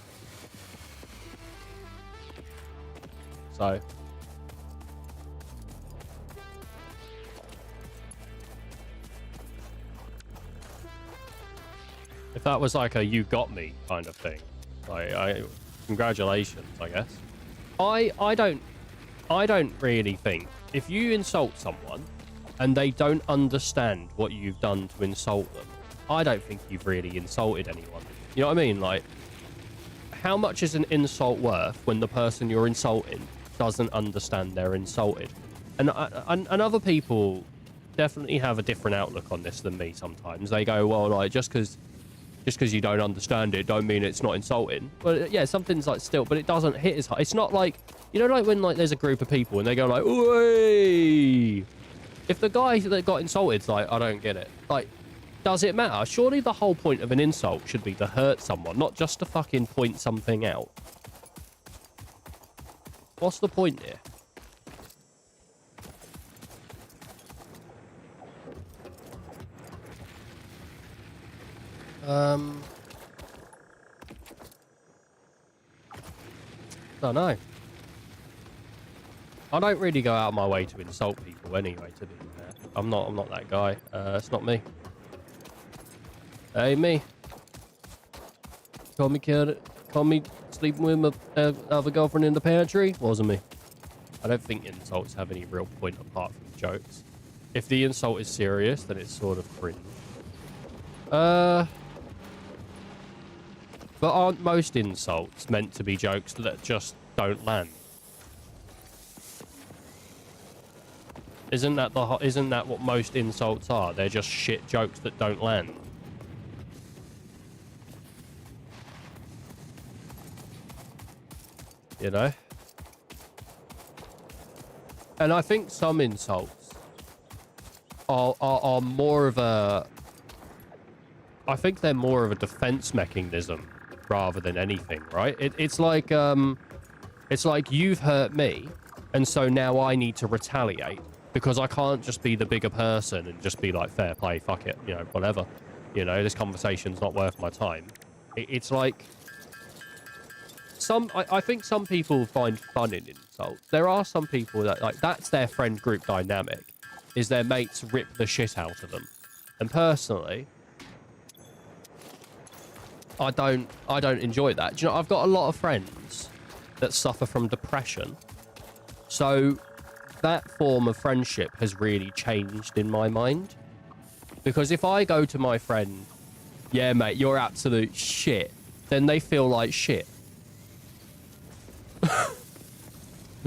So if that was like a "you got me" kind of thing, like congratulations, I guess. I don't really think, if you insult someone and they don't understand what you've done to insult them, I don't think you've really insulted anyone. You know what I mean? Like, how much is an insult worth when the person you're insulting doesn't understand they're insulted? And other people definitely have a different outlook on this than me sometimes. They go, well, like, just because you don't understand it don't mean it's not insulting. But yeah, something's like still, but it doesn't hit as hard. It's not like, you know, like when like there's a group of people and they go like, "Oi!" If the guy that got insulted's like, I don't get it. Like, does it matter? Surely the whole point of an insult should be to hurt someone, not just to fucking point something out. What's the point here? Don't know. I don't really go out of my way to insult people anyway, to be fair. I'm not that guy. It's not me. Hey, me. Call me sleeping with my other girlfriend in the pantry? Wasn't me. I don't think insults have any real point apart from jokes. If the insult is serious, then it's sort of cringe. But aren't most insults meant to be jokes that just don't land? Isn't that what most insults are? They're just shit jokes that don't land. You know? And I think some insults are more of a... I think they're more of a defense mechanism rather than anything, right? It's like you've hurt me, and so now I need to retaliate because I can't just be the bigger person and just be like, fair play, fuck it, you know, whatever. You know, this conversation's not worth my time. It's like... I think some people find fun in insults. There are some people that, like, that's their friend group dynamic, is their mates rip the shit out of them. And personally... I don't enjoy that. Do you know, I've got a lot of friends that suffer from depression. So that form of friendship has really changed in my mind. Because if I go to my friend, yeah, mate, you're absolute shit, then they feel like shit.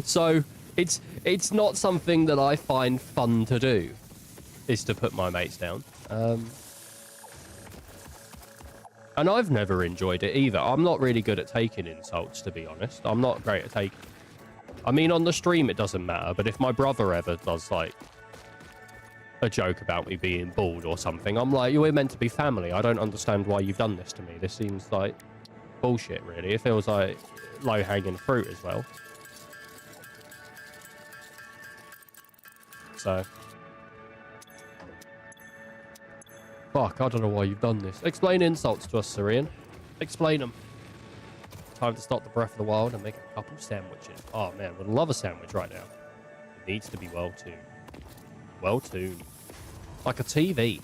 So it's not something that I find fun to do, is to put my mates down. And I've never enjoyed it either. I'm not really good at taking insults, to be honest. I'm not great at taking... I mean, on the stream, it doesn't matter. But if my brother ever does, like, a joke about me being bald or something, I'm like, we're meant to be family. I don't understand why you've done this to me. This seems like bullshit, really. It feels like low-hanging fruit as well. So... Fuck, I don't know why you've done this. Explain insults to us, Syrian. Explain them. Time to stop the Breath of the Wild and make a couple sandwiches. Oh, man, would love a sandwich right now. It needs to be well-tuned. Well-tuned. Like a TV.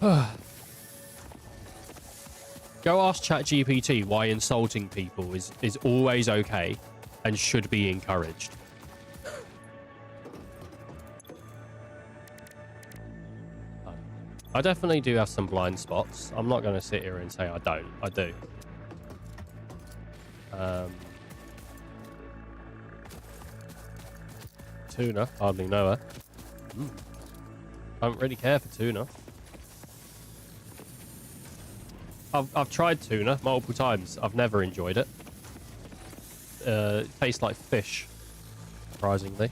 Go ask ChatGPT why insulting people is always okay and should be encouraged. I definitely do have some blind spots. I'm not going to sit here and say I don't. I do. Tuna. Hardly know her. I don't really care for tuna. I've tried tuna multiple times. I've never enjoyed it. It tastes like fish, surprisingly.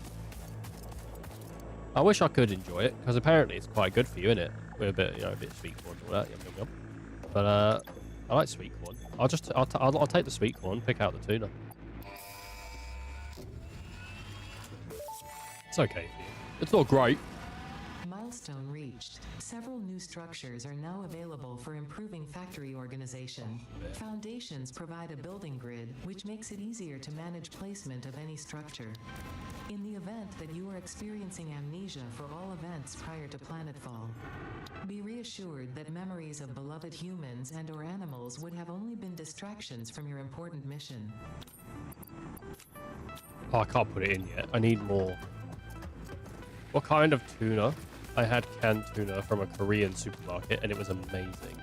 I wish I could enjoy it, because apparently it's quite good for you, isn't it? With a bit, you know, a bit of sweet corn and all that. Yum, yum, yum. But I like sweet corn. I'll take the sweet corn, pick out the tuna. It's okay for you. It's not great. Milestone reached. Several new structures are now available for improving factory organization. Foundations provide a building grid, which makes it easier to manage placement of any structure. In the event that you are experiencing amnesia for all events prior to planetfall, be reassured that memories of beloved humans and/or animals would have only been distractions from your important mission. Oh, I can't put it in yet. I need more. What kind of tuna? I had canned tuna from a Korean supermarket, and it was amazing.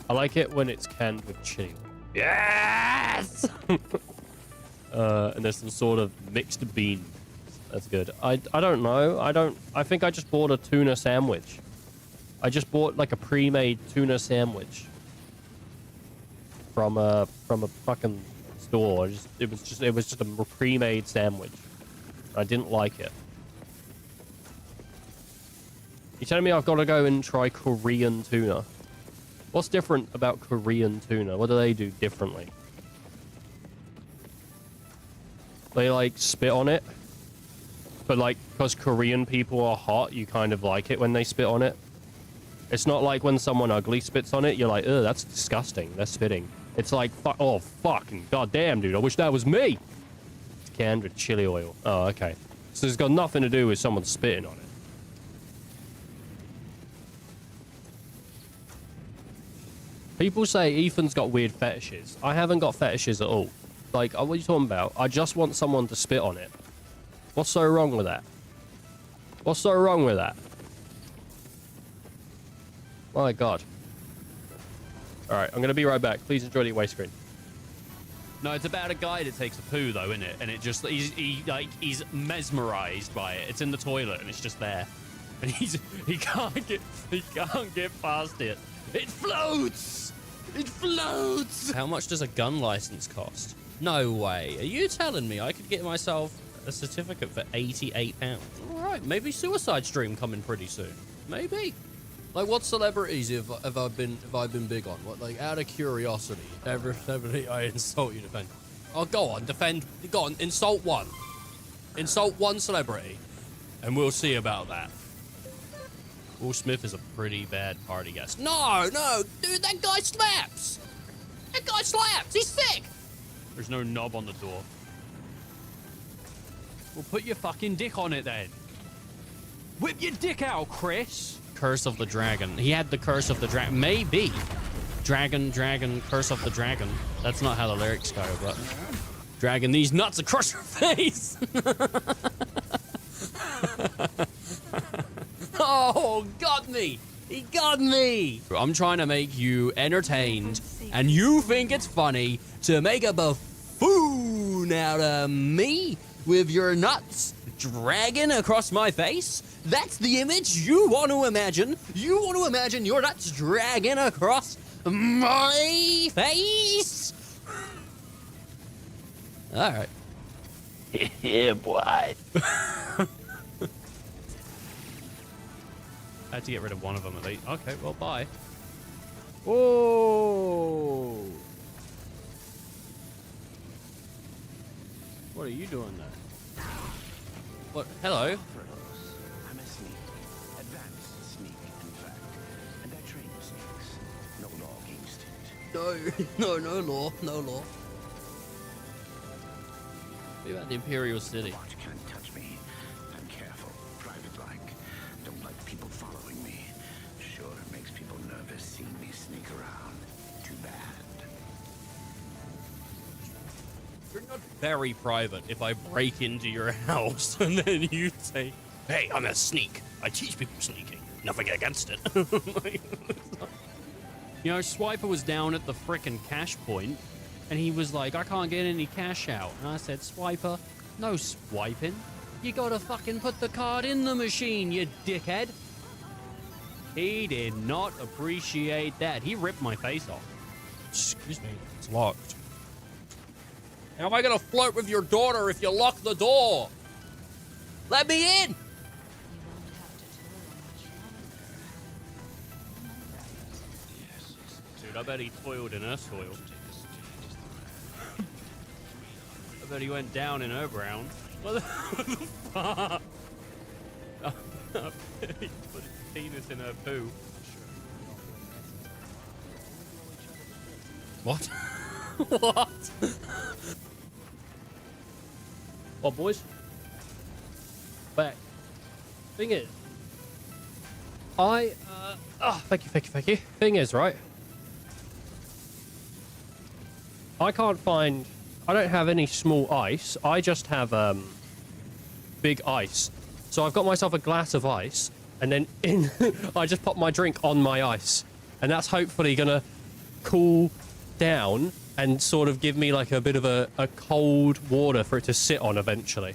I like it when it's canned with chili. Yes! And there's some sort of mixed bean. That's good. I don't know. I think I just bought a tuna sandwich. I just bought like a pre-made tuna sandwich from a fucking store. It was just a pre-made sandwich. I didn't like it. You telling me I've got to go and try Korean tuna? What's different about Korean tuna? What do they do differently? They like spit on it? But like, because Korean people are hot, you kind of like it when they spit on it? It's not like when someone ugly spits on it, you're like, ugh, that's disgusting. They're spitting. It's like, oh, fucking goddamn, dude, I wish that was me. It's canned with chili oil. Oh, okay. So it's got nothing to do with someone spitting on it. People say Ethan's got weird fetishes. I haven't got fetishes at all. Like, what are you talking about? I just want someone to spit on it. What's so wrong with that? What's so wrong with that? My God. All right, I'm going to be right back. Please enjoy the away screen. No, it's about a guy that takes a poo though, isn't it? And it just he's mesmerized by it. It's in the toilet and it's just there, and he can't get past it. It floats. It floats. How much does a gun license cost? No way. Are you telling me I could get myself a certificate for £88? All right, maybe Suicide Stream coming pretty soon. Maybe. Like, what celebrities have I been big on? What, like, out of curiosity, everybody I insult you defend. Oh, go on, defend. Go on, insult one. Insult one celebrity, and we'll see about that. Will Smith is a pretty bad party guest. No, dude, that guy slaps. That guy slaps. He's sick. There's no knob on the door. Well, put your fucking dick on it then. Whip your dick out, Chris. Curse of the Dragon. He had the Curse of the Dragon. Maybe. Dragon, Curse of the Dragon. That's not how the lyrics go, but... Dragon these nuts across your face! Oh, got me! He got me! I'm trying to make you entertained, and you think it's funny to make a buffoon out of me with your nuts dragging across my face? That's the image you want to imagine. You want to imagine your nuts dragging across my face? All right. Yeah, boy. I had to get rid of one of them at least. Okay, well, bye. Whoa! What are you doing there? What? Hello? I'm a sneak. Advanced sneak, in fact. And I train sneaks. No law against it. No law. What about the Imperial City? Watch can't touch me. I'm careful. Private-like. Don't like people following me. Sure, it makes people nervous seeing me sneak around. Too bad. You're not very private if I break into your house and then you say, hey, I'm a sneak. I teach people sneaking. Nothing against it. You know, Swiper was down at the frickin' cash point and he was like, I can't get any cash out. And I said, Swiper, no swiping. You gotta fucking put the card in the machine, you dickhead. He did not appreciate that. He ripped my face off. Excuse me, it's locked. How am I gonna flirt with your daughter if you lock the door? Let me in! Dude, I bet he toiled in her soil. I bet he went down in her brown. What the fuck? I bet he put his penis in her poo. What? What? Well, boys, back. Thing is, Thank you. Thing is, right? I can't find. I don't have any small ice. I just have big ice. So I've got myself a glass of ice, and then I just pop my drink on my ice, and that's hopefully gonna cool down and sort of give me like a bit of a cold water for it to sit on eventually.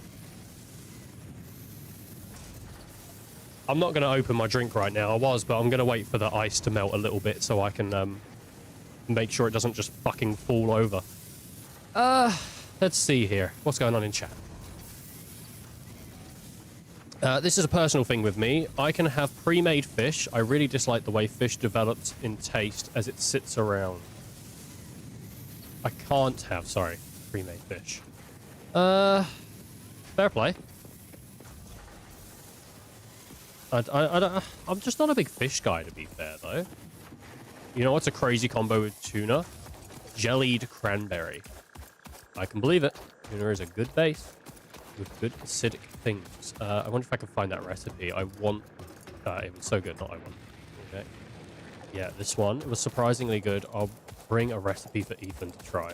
I'm not going to open my drink right now. I was, but I'm going to wait for the ice to melt a little bit so I can make sure it doesn't just fucking fall over. Let's see here. What's going on in chat? This is a personal thing with me. I can have pre-made fish. I really dislike the way fish develops in taste as it sits around. I can't have, sorry, pre-made fish. Fair play. I'm just not a big fish guy, to be fair, though. You know what's a crazy combo with tuna? Jellied cranberry. I can believe it. Tuna is a good base with good acidic things. I wonder if I can find that recipe. I want... it was so good, not I want. Okay. Yeah, this one. It was surprisingly good. I'll bring a recipe for Ethan to try.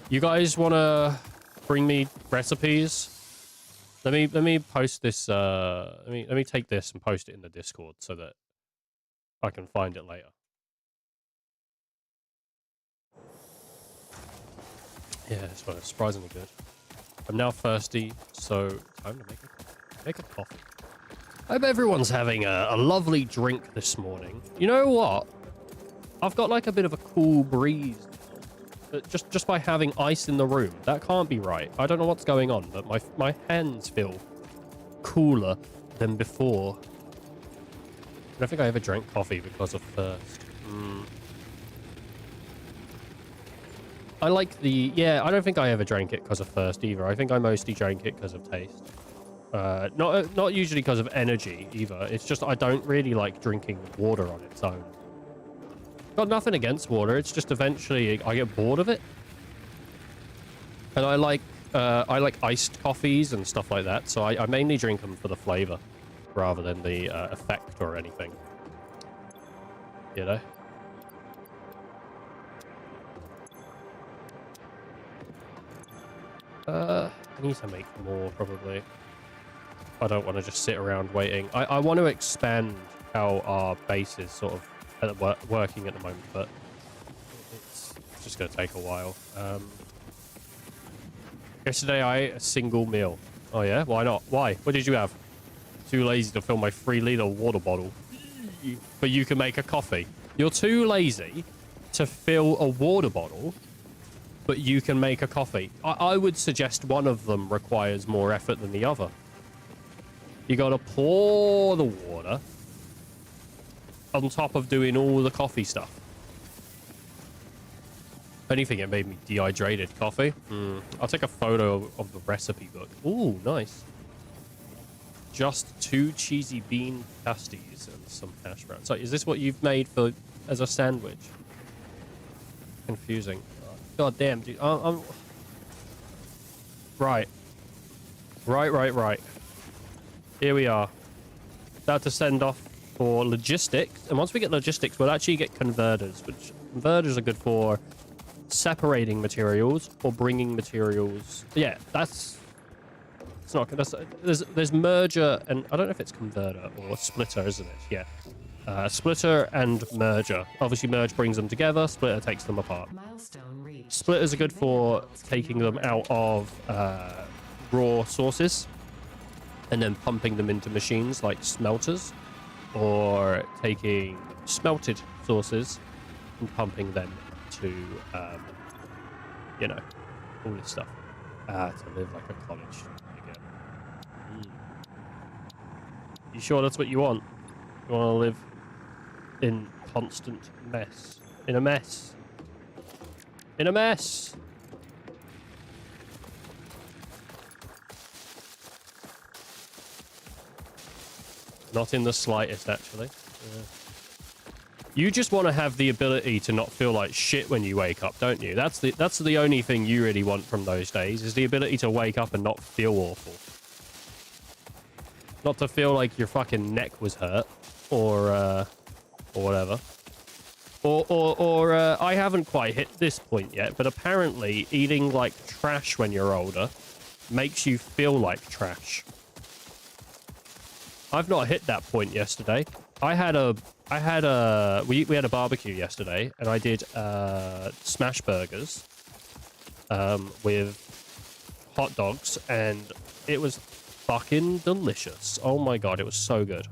You guys want to bring me recipes? Let me post this. Let me take this and post it in the Discord so that I can find it later. Yeah, it's surprisingly good. I'm now thirsty, so time to make a coffee. I hope everyone's having a lovely drink this morning. You know what? I've got like a bit of a cool breeze. Just by having ice in the room. That can't be right. I don't know what's going on, but my hands feel cooler than before. I don't think I ever drank coffee because of thirst. I like the... Yeah, I don't think I ever drank it because of thirst either. I think I mostly drank it because of taste. Not usually because of energy either. It's just I don't really like drinking water on its own. Got nothing against water. It's just eventually I get bored of it. And I like iced coffees and stuff like that. So I mainly drink them for the flavor rather than the effect or anything. You know? I need to make more, probably. I don't want to just sit around waiting. I want to expand how our base is sort of working at the moment, but it's just going to take a while. Yesterday, I ate a single meal. Oh, yeah? Why not? Why? What did you have? Too lazy to fill my 3-liter water bottle. But you can make a coffee. You're too lazy to fill a water bottle, but you can make a coffee. I would suggest one of them requires more effort than the other. You gotta pour the water on top of doing all the coffee stuff. If anything, it made me dehydrated coffee. I'll take a photo of the recipe book. Ooh, nice. Just 2 cheesy bean pasties and some hash browns. So is this what you've made for as a sandwich? Confusing. God damn, dude. Right. Here we are. About to send off for logistics. And once we get logistics, we'll actually get converters, which converters are good for separating materials or bringing materials. Yeah, that's... It's not good. There's merger, and I don't know if it's converter or splitter, isn't it? Yeah. Splitter and merger. Obviously, merge brings them together. Splitter takes them apart. Splitters are good for taking them out of raw sources and then pumping them into machines like smelters, or taking smelted sources and pumping them to, you know, all this stuff. To live like a college again. You sure that's what you want? You want to live in constant mess? In a mess? In a mess! Not in the slightest, actually. Yeah. You just want to have the ability to not feel like shit when you wake up, don't you? That's the only thing you really want from those days, is the ability to wake up and not feel awful. Not to feel like your fucking neck was hurt, or whatever. Or I haven't quite hit this point yet, but apparently eating like trash when you're older makes you feel like trash. I've not hit that point yesterday. We had a barbecue yesterday, and I did smash burgers with hot dogs, and it was fucking delicious. Oh my god, it was so good.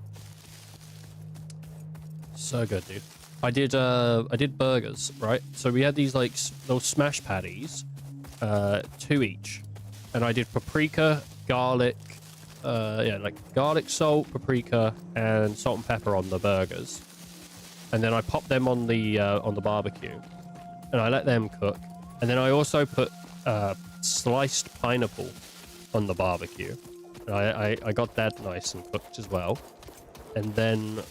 So good, dude. I did burgers, right? So we had these like little smash patties, 2 each, and I did paprika, garlic, like garlic, salt, paprika, and salt and pepper on the burgers, and then I popped them on the barbecue, and I let them cook, and then I also put sliced pineapple on the barbecue, and I got that nice and cooked as well, and then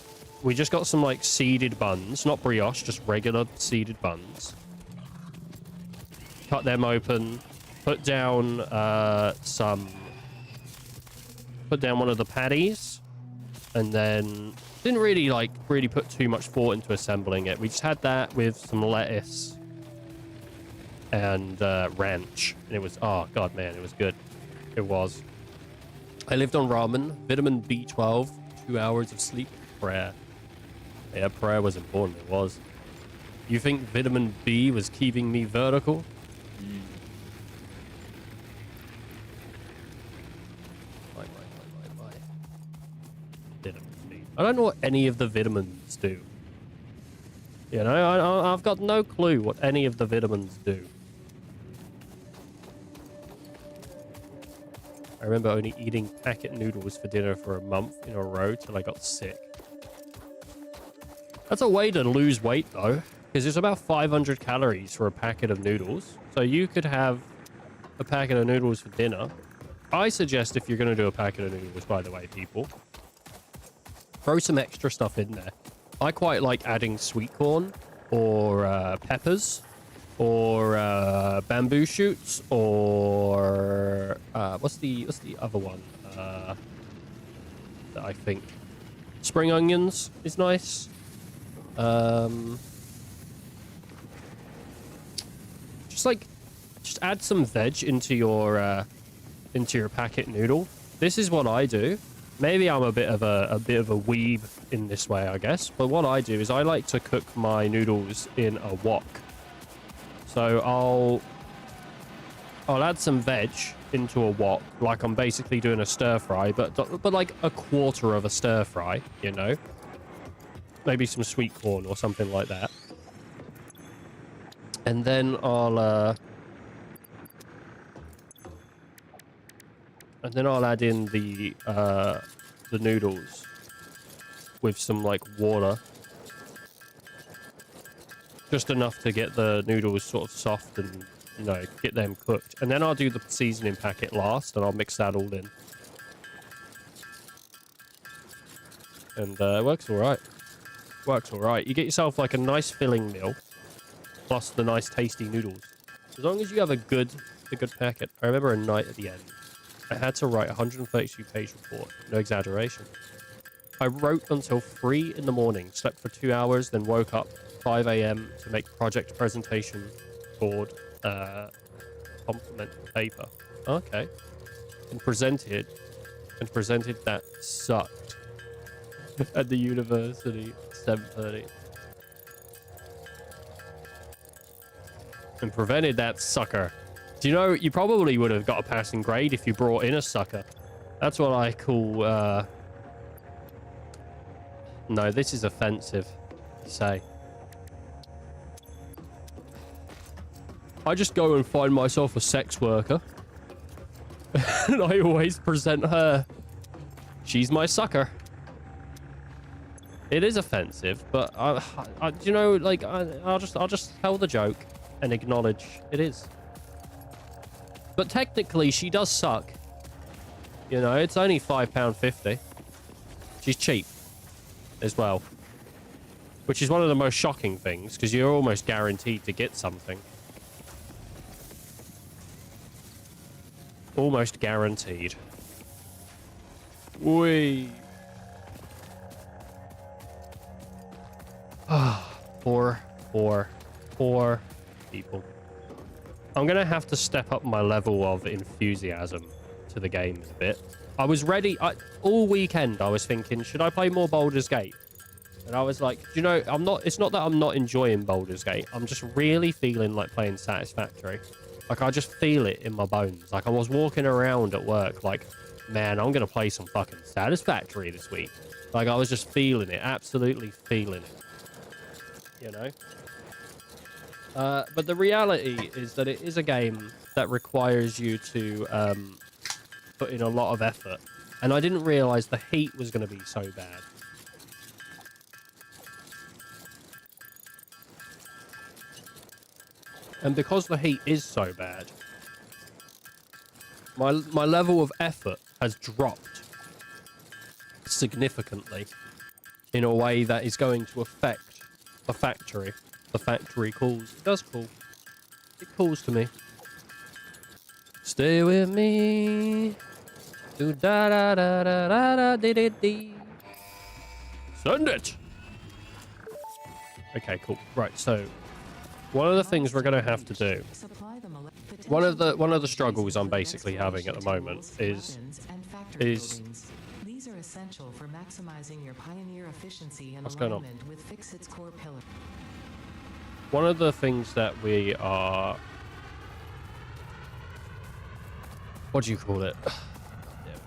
we just got some like seeded buns, not brioche, just regular seeded buns. Cut them open, put down one of the patties, and then didn't really put too much thought into assembling it. We just had that with some lettuce and ranch, and it was, oh god man, it was good. It was. I lived on ramen, vitamin B12, 2 hours of sleep, prayer. Yeah, prayer was important. It was. You think vitamin B was keeping me vertical? Bye. Vitamin B. I don't know what any of the vitamins do. You know, I've got no clue what any of the vitamins do. I remember only eating packet noodles for dinner for a month in a row till I got sick. That's a way to lose weight, though, because it's about 500 calories for a packet of noodles. So you could have a packet of noodles for dinner. I suggest if you're going to do a packet of noodles, by the way, people, throw some extra stuff in there. I quite like adding sweet corn or peppers or bamboo shoots or what's the other one that I think spring onions is nice. Just add some veg into your packet noodle. This is what I do. Maybe I'm a bit of a weeb in this way, I guess. But what I do is I like to cook my noodles in a wok. So I'll add some veg into a wok, like I'm basically doing a stir fry, but like a quarter of a stir fry, you know. Maybe some sweet corn or something like that. And then I'll add in the noodles with some like water. Just enough to get the noodles sort of soft and, you know, get them cooked. And then I'll do the seasoning packet last and I'll mix that all in. And it works all right. Works all right. You get yourself like a nice filling meal plus the nice tasty noodles. As long as you have a good packet. I remember a night at the end. I had to write a 132-page report. No exaggeration. I wrote until 3 in the morning, slept for 2 hours, then woke up 5 a.m. to make project presentation board compliment paper. Okay. And presented that sucked at the university 7:30. And prevented that sucker. Do you know, you probably would have got a passing grade if you brought in a sucker. That's what I call, no, this is offensive to say. I just go and find myself a sex worker. And I always present her. She's my sucker. It is offensive, but you know, like I'll just tell the joke and acknowledge it is. But technically, she does suck. You know, it's only £5.50. She's cheap as well, which is one of the most shocking things because you're almost guaranteed to get something. Almost guaranteed. Whee. Poor people. I'm gonna have to step up my level of enthusiasm to the game a bit. I was ready all weekend. I was thinking, should I play more Baldur's Gate? And I was like, you know, it's not that I'm not enjoying Baldur's Gate. I'm just really feeling like playing Satisfactory. Like, I just feel it in my bones. Like, I was walking around at work like, man, I'm gonna play some fucking Satisfactory this week. Like, I was just feeling it, absolutely feeling it. You know? But the reality is that it is a game that requires you to put in a lot of effort. And I didn't realize the heat was going to be so bad. And because the heat is so bad, my level of effort has dropped significantly in a way that is going to affect the factory. The factory calls. It does call. It calls to me. Stay with me. Do da da da da da da dee dee dee. Send it. Okay, cool. Right, so one of the things we're gonna have to do. One of the struggles I'm basically having at the moment is essential for maximizing your Pioneer efficiency and What's going on? alignment with Fixit's core pillar. One of the things that we are... What do you call it?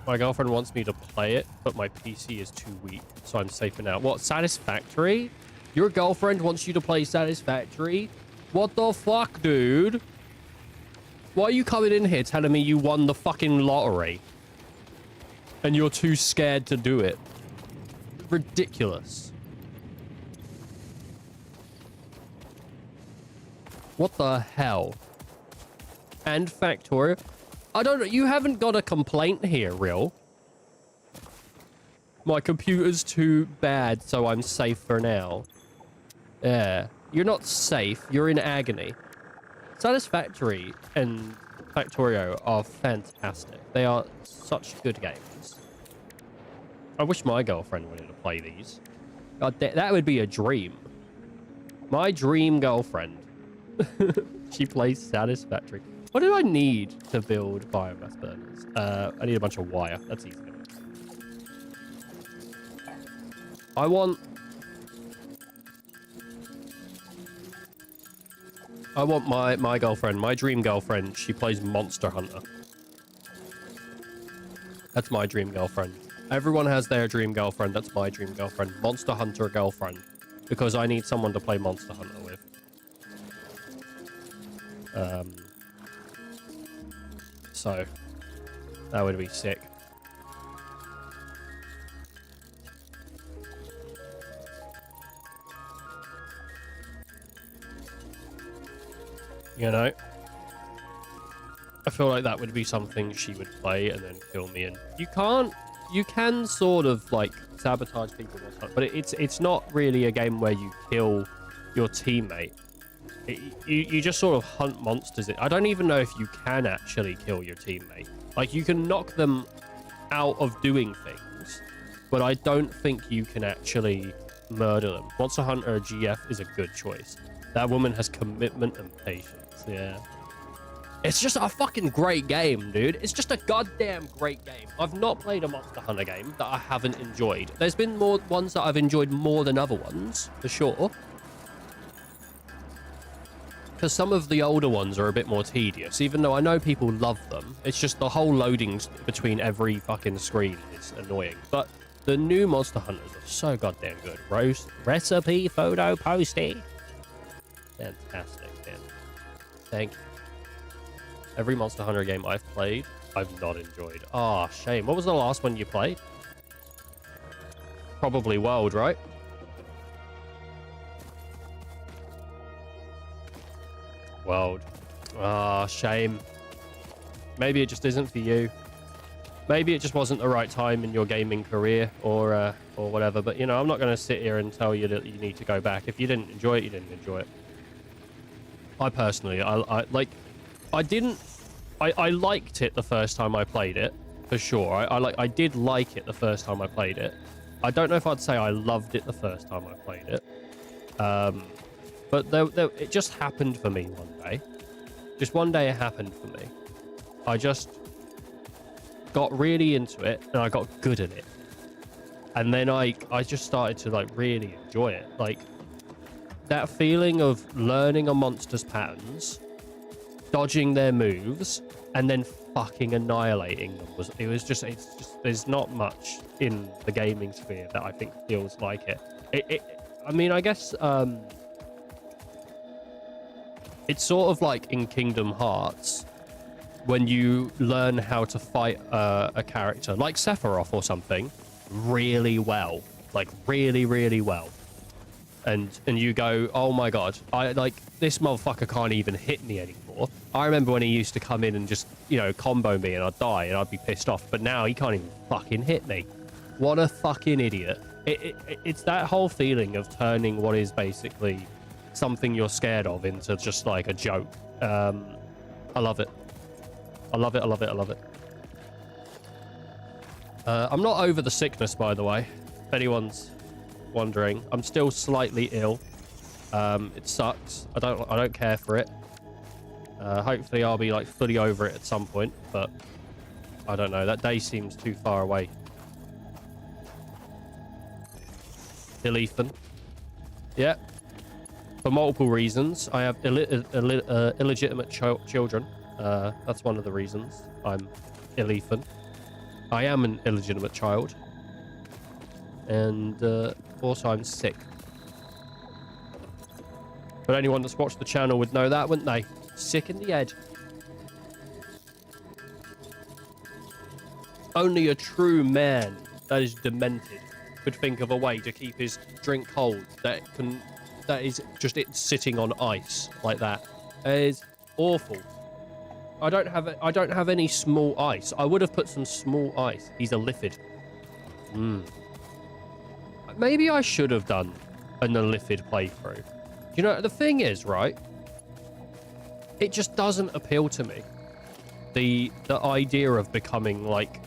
My girlfriend wants me to play it, but my PC is too weak, so I'm safe for now. What, Satisfactory? Your girlfriend wants you to play Satisfactory? What the fuck, dude? Why are you coming in here telling me you won the fucking lottery? And you're too scared to do it? Ridiculous. What the hell? And Factorio? I don't know. You haven't got a complaint here, real. My computer's too bad, so I'm safe for now. Yeah. You're not safe. You're in agony. Satisfactory and Factorio are fantastic. They are such good games. I wish my girlfriend wanted to play these. God, that would be a dream. My dream girlfriend. She plays Satisfactory. What do I need to build biomass burners? I need a bunch of wire. That's easy. I want my girlfriend, my dream girlfriend. She plays Monster Hunter. That's my dream girlfriend. Everyone has their dream girlfriend. That's my dream girlfriend. Monster Hunter girlfriend. Because I need someone to play Monster Hunter with. So that would be sick. You know, I feel like that would be something she would play and then kill me. And you can sort of like sabotage people, but it's not really a game where you kill your teammate. You just sort of hunt monsters. I don't even know if you can actually kill your teammate. Like, you can knock them out of doing things, but I don't think you can actually murder them. Monster Hunter GF is a good choice. That woman has commitment and patience. Yeah. It's just a fucking great game, dude. It's just a goddamn great game. I've not played a Monster Hunter game that I haven't enjoyed. There's been more ones that I've enjoyed more than other ones, for sure. Because some of the older ones are a bit more tedious, even though I know people love them. It's just the whole loading between every fucking screen is annoying. But the new Monster Hunters are so goddamn good. Recipe photo posting. Fantastic, man. Thank you. Every Monster Hunter game I've played, I've not enjoyed. Ah, oh, shame. What was the last one you played? Probably World, right? World. Ah, oh, shame. Maybe it just isn't for you. Maybe it just wasn't the right time in your gaming career or whatever. But, you know, I'm not going to sit here and tell you that you need to go back. If you didn't enjoy it, you didn't enjoy it. I personally, I liked it the first time I played it, for sure. I did like it the first time I played it. I don't know if I'd say I loved it the first time I played it. But it just happened for me one day. Just one day it happened for me. I just got really into it and I got good at it. And then I just started to like really enjoy it. Like that feeling of learning a monster's patterns, dodging their moves, and then fucking annihilating them it's just there's not much in the gaming sphere that I think feels like it. I mean, I guess it's sort of like in Kingdom Hearts when you learn how to fight a character like Sephiroth or something really well, like really, really well. And you go, oh my god, this motherfucker can't even hit me anymore. I remember when he used to come in and just, you know, combo me and I'd die and I'd be pissed off. But now he can't even fucking hit me. What a fucking idiot. It's that whole feeling of turning what is basically something you're scared of into just like a joke. I love it. I love it, I love it, I love it. I'm not over the sickness, by the way, if anyone's wondering. I'm still slightly ill. It sucks. I don't care for it. Hopefully I'll be like fully over it at some point, but I don't know. That day seems too far away. Illethan. Yeah. For multiple reasons. I have illegitimate children. That's one of the reasons I'm Illethan. I am an illegitimate child. And also I'm sick. But anyone that's watched the channel would know that, wouldn't they? Sick in the head. Only a true man that is demented could think of a way to keep his drink cold that is just it sitting on ice like that. It is awful. I don't have any small ice. I would have put some small ice. He's a Liffid. Maybe I should have done an Liffid playthrough. You know, the thing is, right? It just doesn't appeal to me. The idea of becoming like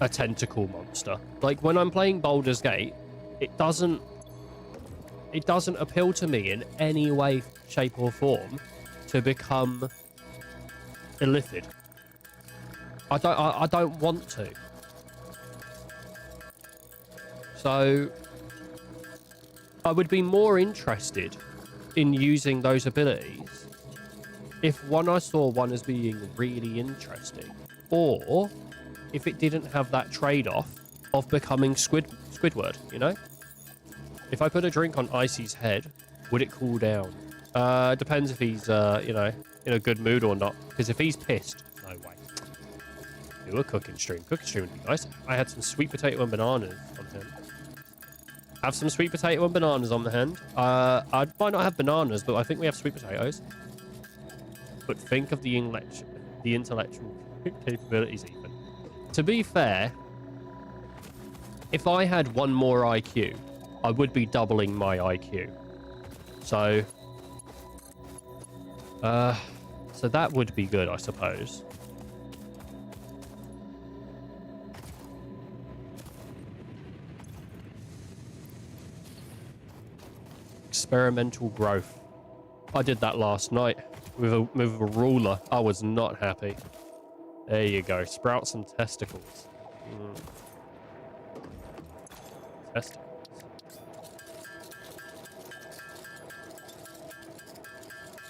a tentacle monster. Like when I'm playing Baldur's Gate, it doesn't appeal to me in any way, shape or form to become a Liffid. I don't want to. So I would be more interested in using those abilities if I saw one as being really interesting, or if it didn't have that trade-off of becoming Squidward, you know? If I put a drink on Icy's head, would it cool down? Depends if he's, you know, in a good mood or not. Because if he's pissed, no way. Do a cooking stream. Cooking stream would be nice. I had some sweet potato and bananas on hand. Have some sweet potato and bananas on the hand. I might not have bananas, but I think we have sweet potatoes. But think of the intellectual capabilities even. To be fair, if I had one more IQ, I would be doubling my IQ. So that would be good, I suppose. Experimental growth. I did that last night with a ruler. I was not happy. There you go. Sprout some testicles. Testicles.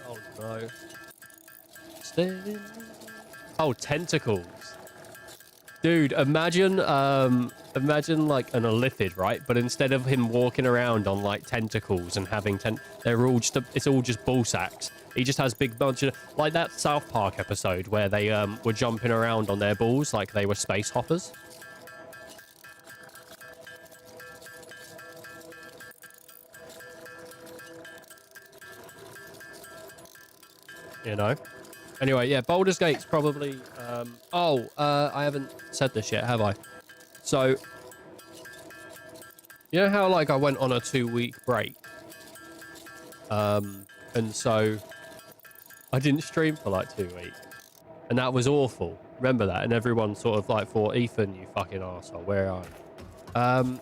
Oh no. Oh, tentacles. Dude, imagine like an Illithid, right? But instead of him walking around on like tentacles and having they're all just it's all just ball sacks. He just has big bunch of like that South Park episode where they were jumping around on their balls like they were space hoppers. You know. Anyway, yeah, Baldur's Gate's probably I haven't said this yet, have I? So you know how like I went on a 2-week break? And so I didn't stream for like 2 weeks. And that was awful. Remember that? And everyone sort of like thought, Ethan, you fucking arsehole, where are you?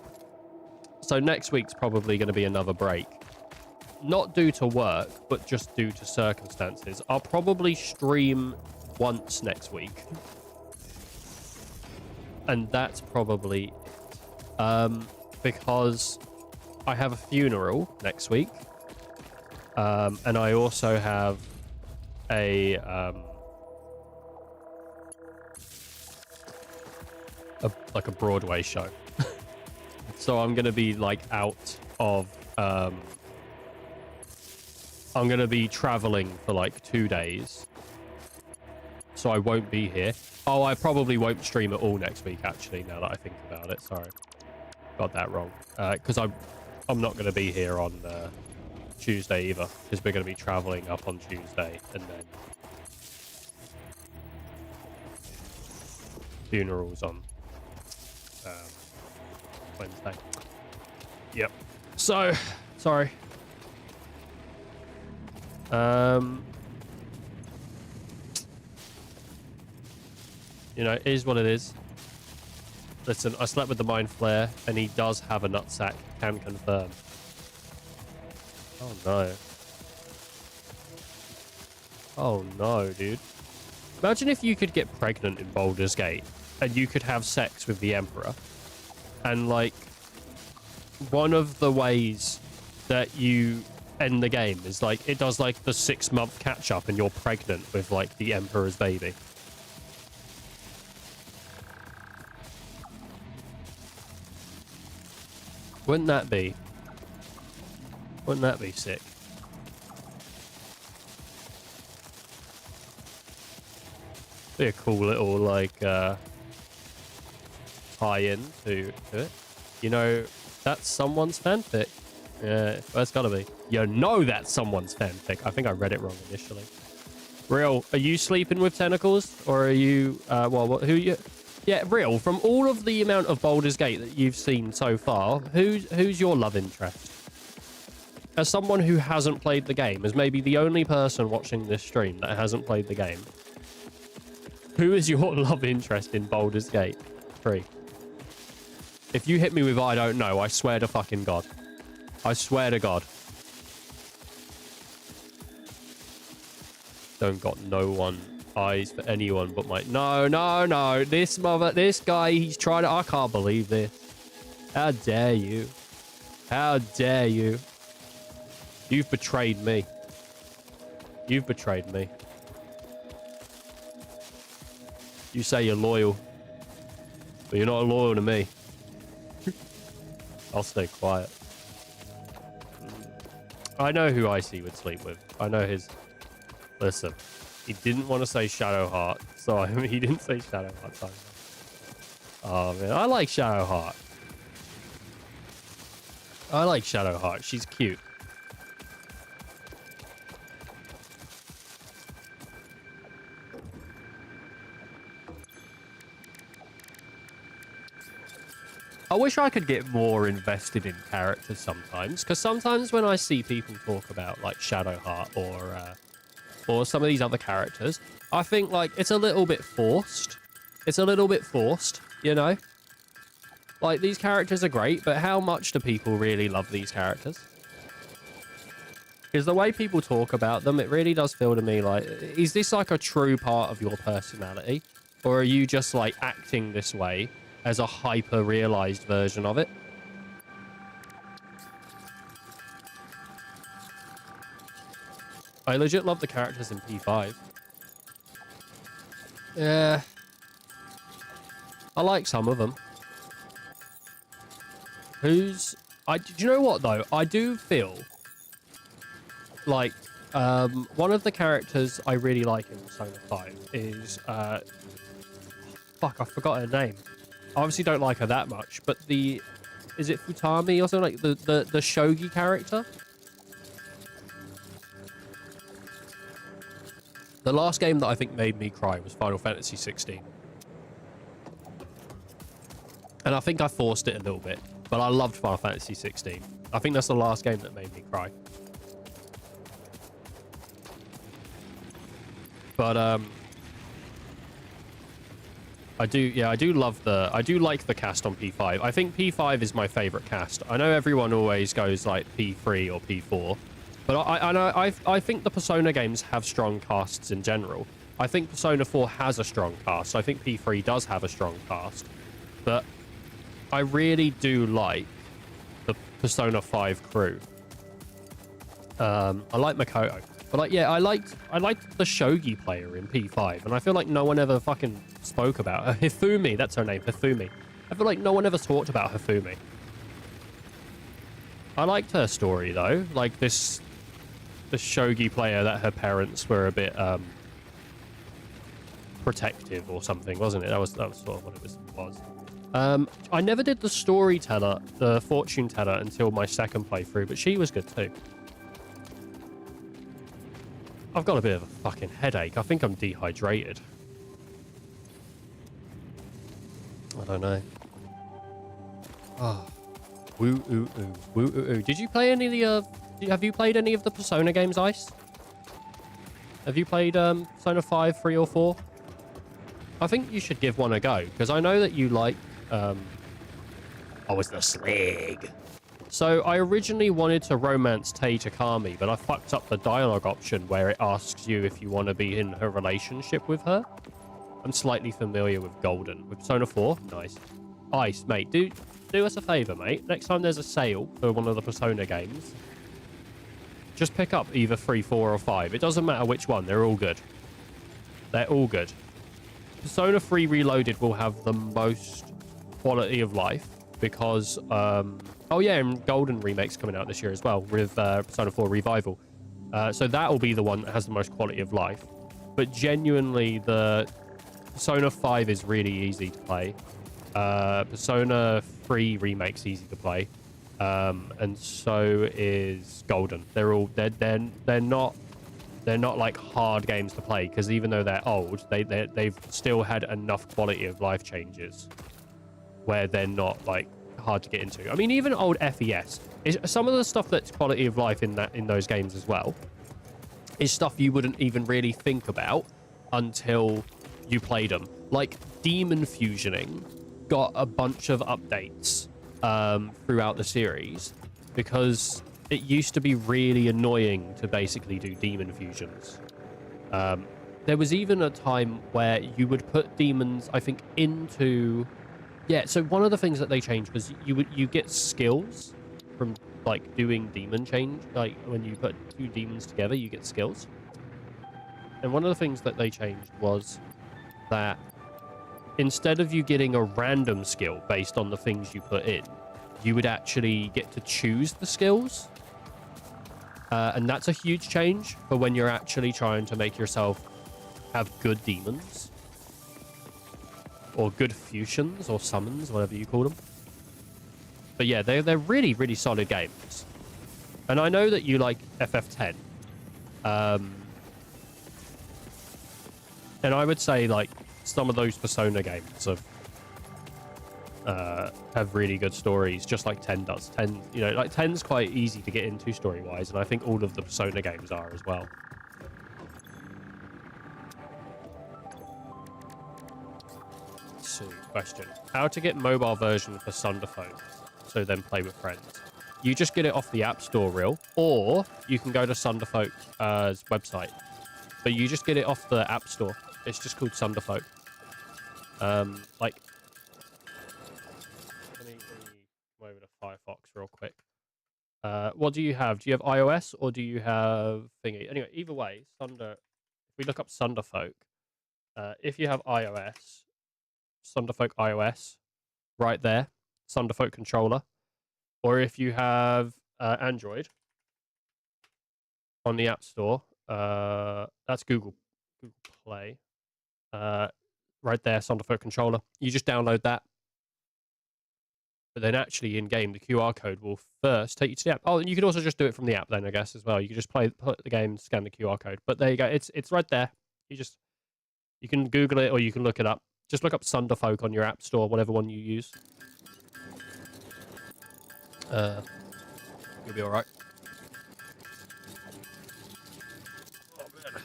So next week's probably going to be another break. Not due to work, but just due to circumstances. I'll probably stream once next week. And that's probably it. Because I have a funeral next week. And I also have a Broadway show. So I'm going to be like out of... I'm going to be traveling for like 2 days. So I won't be here. Oh, I probably won't stream at all next week, actually, now that I think about it. Sorry. Got that wrong. Because I'm not going to be here on Tuesday either. Because we're going to be traveling up on Tuesday. And then funerals on Wednesday. Yep. So, sorry. You know, it is what it is. Listen, I slept with the Mind Flare, and he does have a nutsack. Can confirm. Oh no. Oh no, dude. Imagine if you could get pregnant in Baldur's Gate, and you could have sex with the Emperor, and like one of the ways that you end the game is like it does like the 6-month catch up and you're pregnant with like the Emperor's baby. Wouldn't that be sick? Be a cool little like tie-in to it. You know, that's someone's fanfic. Yeah, that's gotta be. You know that's someone's fanfic. I think I read it wrong initially. Real, are you sleeping with tentacles? Or are you, well, who you... Yeah, Real, from all of the amount of Baldur's Gate that you've seen so far, who's your love interest? As someone who hasn't played the game, as maybe the only person watching this stream that hasn't played the game, who is your love interest in Baldur's Gate 3? If you hit me with I don't know, I swear to fucking God. I swear to God. Don't got no one eyes for anyone but my... No. This guy, he's trying to... I can't believe this. How dare you? How dare you? You've betrayed me. You've betrayed me. You say you're loyal, but you're not loyal to me. I'll stay quiet. I know who Icy would sleep with. I know his... Listen, he didn't want to say Shadowheart, so I mean, he didn't say Shadowheart. So... Oh man, I like Shadowheart. I like Shadowheart. She's cute. I wish I could get more invested in characters sometimes, because sometimes when I see people talk about like Shadowheart or some of these other characters, I think like it's a little bit forced. It's a little bit forced, you know? Like these characters are great, but how much do people really love these characters? Because the way people talk about them, it really does feel to me like, is this like a true part of your personality? Or are you just like acting this way as a hyper-realized version of it? I legit love the characters in P5. Yeah. I like some of them. Do you know what, though? I do feel like one of the characters I really like in Persona 5 is... fuck, I forgot her name. I obviously don't like her that much, but is it Futami or something? Like the shogi character? The last game that I think made me cry was Final Fantasy 16. And I think I forced it a little bit, but I loved Final Fantasy 16. I think that's the last game that made me cry. But I do like the cast on P5. I think P5 is my favorite cast. I know everyone always goes like P3 or P4, but I think the Persona games have strong casts in general. I think Persona 4 has a strong cast. I think P3 does have a strong cast, but I really do like the Persona 5 crew. I like Makoto. But like, yeah, I liked the shogi player in P5, and I feel like no one ever fucking spoke about her. Hifumi, that's her name, Hifumi. I feel like no one ever talked about Hifumi. I liked her story though, like the shogi player that her parents were a bit protective or something, wasn't it? That was sort of what it was. I never did the storyteller, the fortune teller, until my second playthrough, but she was good too. I've got a bit of a fucking headache. I think I'm dehydrated. I don't know. Oh. Woo ooh ooh. Woo ooh ooh. Did you play any of the have you played any of the Persona games, Ice? Have you played Persona 5, 3 or 4? I think you should give one a go, because I know that you like oh, it's the Slag. So I originally wanted to romance Tei Takami, but I fucked up the dialogue option where it asks you if you want to be in a relationship with her. I'm slightly familiar with Golden. With Persona 4, nice. Ice, mate, do us a favour, mate. Next time there's a sale for one of the Persona games, just pick up either 3, 4, or 5. It doesn't matter which one. They're all good. They're all good. Persona 3 Reloaded will have the most quality of life because, oh yeah, and Golden Remake's coming out this year as well with Persona 4 Revival. So that will be the one that has the most quality of life. But genuinely, the Persona 5 is really easy to play. Persona 3 Remake's easy to play. And so is Golden. They're not like hard games to play because even though they're old, they've still had enough quality of life changes where they're not like hard to get into. I mean, even old FES, some of the stuff that's quality of life in those games as well is stuff you wouldn't even really think about until you played them. Like Demon Fusioning got a bunch of updates throughout the series because it used to be really annoying to basically do demon fusions. There was even a time where you would put demons, I think, into... Yeah, so one of the things that they changed was you get skills from, like, doing demon change. Like, when you put 2 demons together, you get skills. And one of the things that they changed was that instead of you getting a random skill based on the things you put in, you would actually get to choose the skills. And that's a huge change for when you're actually trying to make yourself have good demons. Or good fusions or summons, whatever you call them. But yeah, they're really, really solid games. And I know that you like FF10. And I would say, like, some of those Persona games have really good stories, just like 10 does. 10, you know, like 10's quite easy to get into story-wise, and I think all of the Persona games are as well. So, question. How to get mobile version for Sunder phones, so then play with friends? You just get it off the App Store, real, or you can go to Sunderfolk's website. But you just get it off the App Store. It's just called Sunderfolk. Like, let me come over to Firefox real quick. What do you have? Do you have iOS or do you have thingy? Anyway, either way, Sunder. If we look up Sunderfolk, if you have iOS, Sunderfolk iOS, right there, Sunderfolk controller. Or if you have Android on the App Store, that's Google Play. Right there, Sunderfolk controller. You just download that. But then actually in game, the QR code will first take you to the app. Oh, and you can also just do it from the app then, I guess, as well. You can just put the game, scan the QR code. But there you go. It's right there. You can Google it or you can look it up. Just look up Sunderfolk on your App Store, whatever one you use. You'll be all right. Oh, man.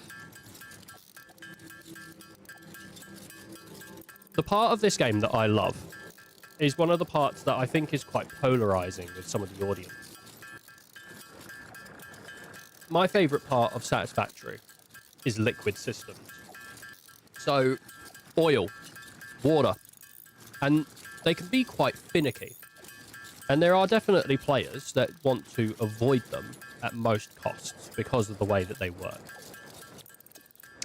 The part of this game that I love is one of the parts that I think is quite polarizing with some of the audience. My favorite part of Satisfactory is liquid systems. So, oil, water, and they can be quite finicky. And there are definitely players that want to avoid them at most costs because of the way that they work.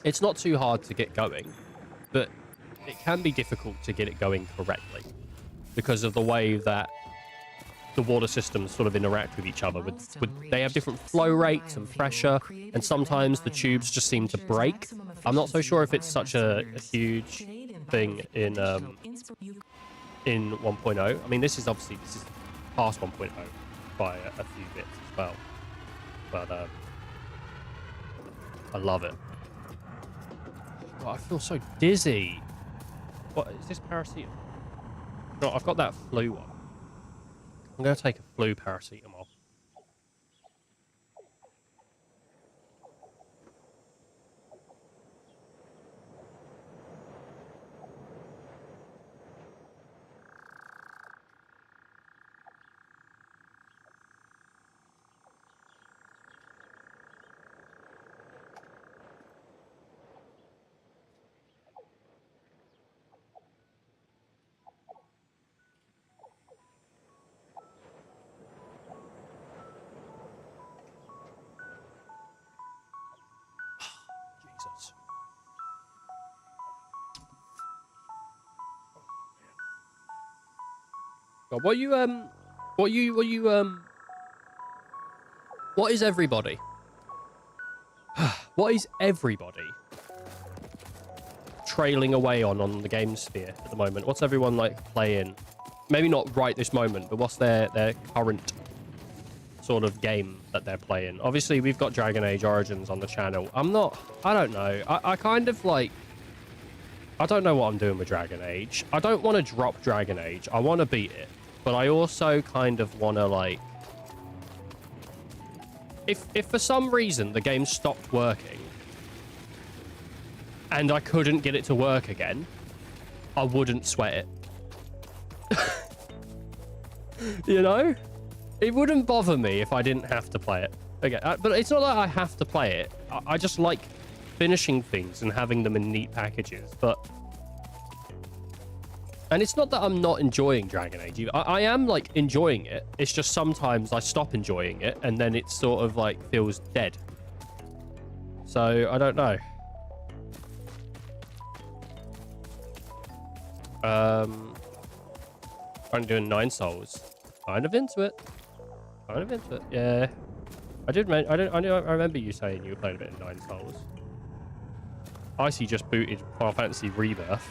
It's not too hard to get going, but it can be difficult to get it going correctly because of the way that the water systems sort of interact with each other. They have different flow rates and pressure, and sometimes the tubes just seem to break. I'm not so sure if it's such a huge thing in 1.0. I mean, this is past 1.0 by a few bits as well. But I love it. Oh, I feel so dizzy. What is this paracetamol? No, I've got that flu one. I'm going to take a flu paracetamol. God, what is everybody? What is everybody trailing away on the game sphere at the moment? What's everyone like playing? Maybe not right this moment, but what's their current sort of game that they're playing? Obviously, we've got Dragon Age Origins on the channel. I don't know. I kind of like, I don't know what I'm doing with Dragon Age. I don't want to drop Dragon Age. I want to beat it, but I also kind of want to like, if for some reason the game stopped working and I couldn't get it to work again, I wouldn't sweat it. You know? It wouldn't bother me if I didn't have to play it. Okay, but it's not that I have to play it. I just like finishing things and having them in neat packages, but... And it's not that I'm not enjoying Dragon Age. I am, like, enjoying it. It's just sometimes I stop enjoying it, and then it sort of, like, feels dead. So, I don't know. I'm doing 9 souls. Kind of into it. Kind of into it. Yeah. I remember you saying you were playing a bit of 9 souls. Icy just booted Final Fantasy Rebirth.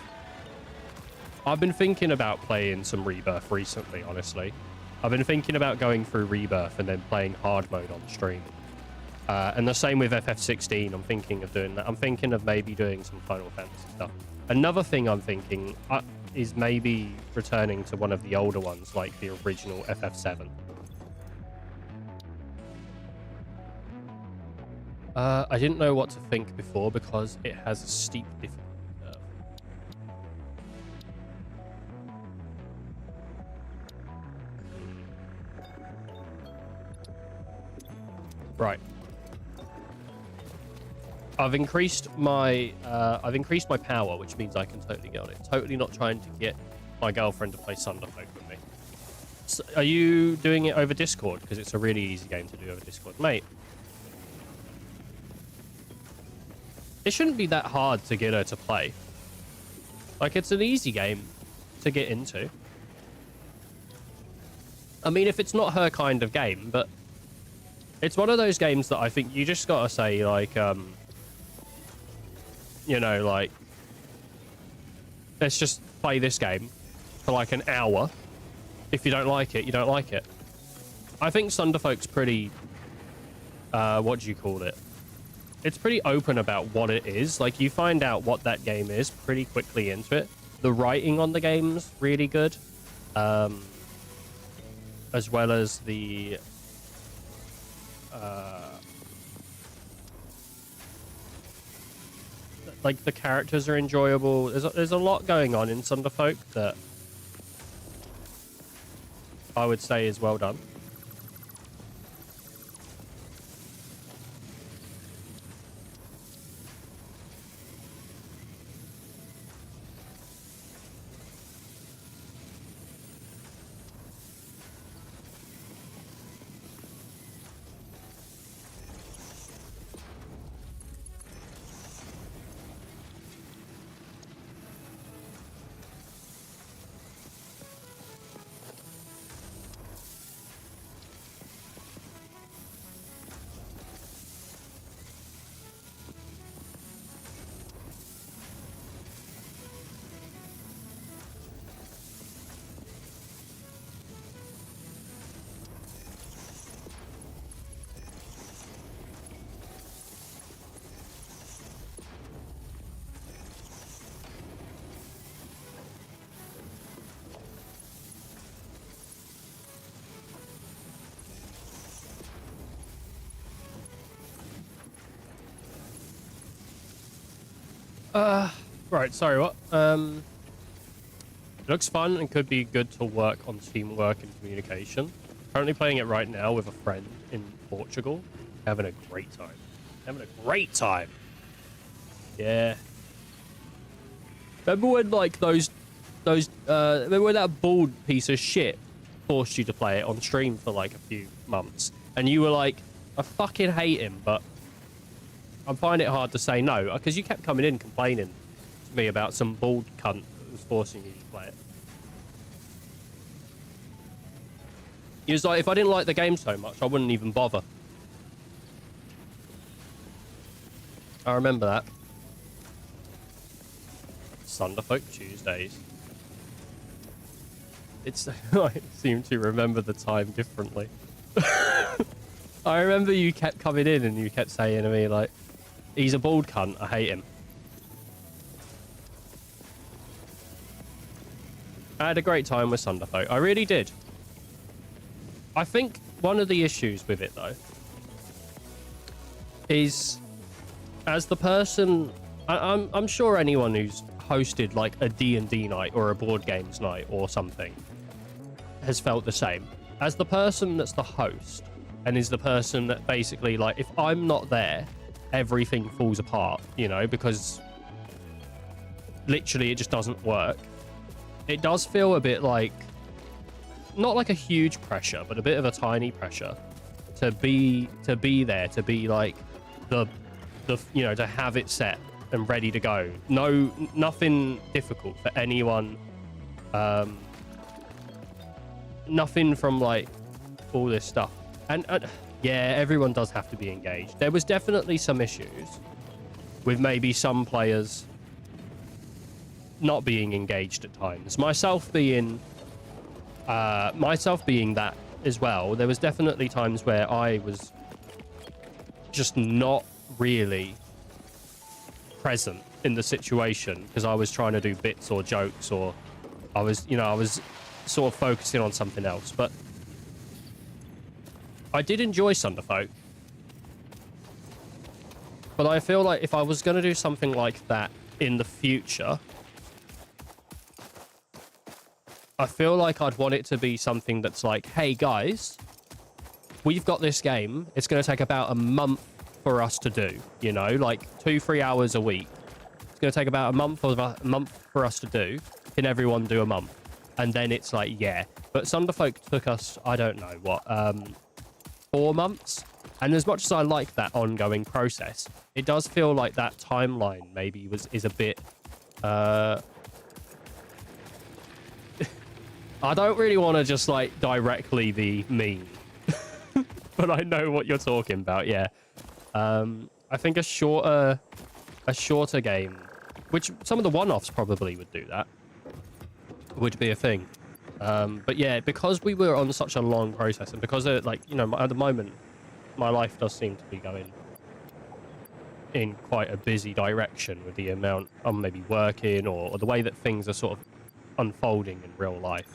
I've been thinking about playing some Rebirth recently, honestly. I've been thinking about going through Rebirth and then playing hard mode on stream. And the same with FF16. I'm thinking of doing that. I'm thinking of maybe doing some Final Fantasy stuff. Another thing I'm thinking is maybe returning to one of the older ones, like the original FF7. I didn't know what to think before because it has a steep difficulty curve. Right. I've increased my power, which means I can totally get on it. Totally not trying to get my girlfriend to play Thunderfolk with me. So, are you doing it over Discord? Because it's a really easy game to do over Discord, mate. It shouldn't be that hard to get her to play. Like, it's an easy game to get into. I mean, if it's not her kind of game, but it's one of those games that I think you just gotta say, like, you know, like, let's just play this game for like an hour. If you don't like it, you don't like it. I think Thunderfolk's pretty, what do you call it? It's pretty open about what it is. Like, you find out what that game is pretty quickly into it. The writing on the game's really good. As well as the... like, the characters are enjoyable. There's a lot going on in Thunderfolk that I would say is well done. Right, sorry, what? It looks fun and could be good to work on teamwork and communication. Currently playing it right now with a friend in Portugal. Having a great time. Having a great time. Yeah. Remember when, like, remember when that bald piece of shit forced you to play it on stream for, like, a few months? And you were like, I fucking hate him, but I find it hard to say no, because you kept coming in complaining to me about some bald cunt that was forcing you to play it. He was like, if I didn't like the game so much, I wouldn't even bother. I remember that. Thunderfolk Tuesdays. It's I seem to remember the time differently. I remember you kept coming in and you kept saying to me like, he's a bald cunt, I hate him. I had a great time with Thunderfolk. I really did. I think one of the issues with it though is, as the person, I'm sure anyone who's hosted like a D&D night or a board games night or something has felt the same. As the person that's the host and is the person that basically, like, if I'm not there, everything falls apart, you know, because literally it just doesn't work. It does feel a bit like, not like a huge pressure, but a bit of a tiny pressure to be there, to be like the you know, to have it set and ready to go. Nothing difficult for anyone. Nothing from like all this stuff. And yeah, everyone does have to be engaged. There was definitely some issues with maybe some players not being engaged at times. Myself being that as well. There was definitely times where I was just not really present in the situation because I was trying to do bits or jokes, or I was sort of focusing on something else. But I did enjoy Thunderfolk. But I feel like if I was going to do something like that in the future, I feel like I'd want it to be something that's like, hey guys, we've got this game. It's going to take about a month for us to do, you know, like 2-3 hours a week. It's going to take about a month for us to do. Can everyone do a month? And then it's like, yeah. But Thunderfolk took us, I don't know what, 4 months. And as much as I like that ongoing process, it does feel like that timeline maybe is a bit, I don't really want to just like directly be mean, but I know what you're talking about. Yeah. I think a shorter game, which some of the one-offs probably would do that, would be a thing. But yeah, because we were on such a long process, and because like, you know, at the moment, my life does seem to be going in quite a busy direction with the amount I'm maybe working or the way that things are sort of unfolding in real life.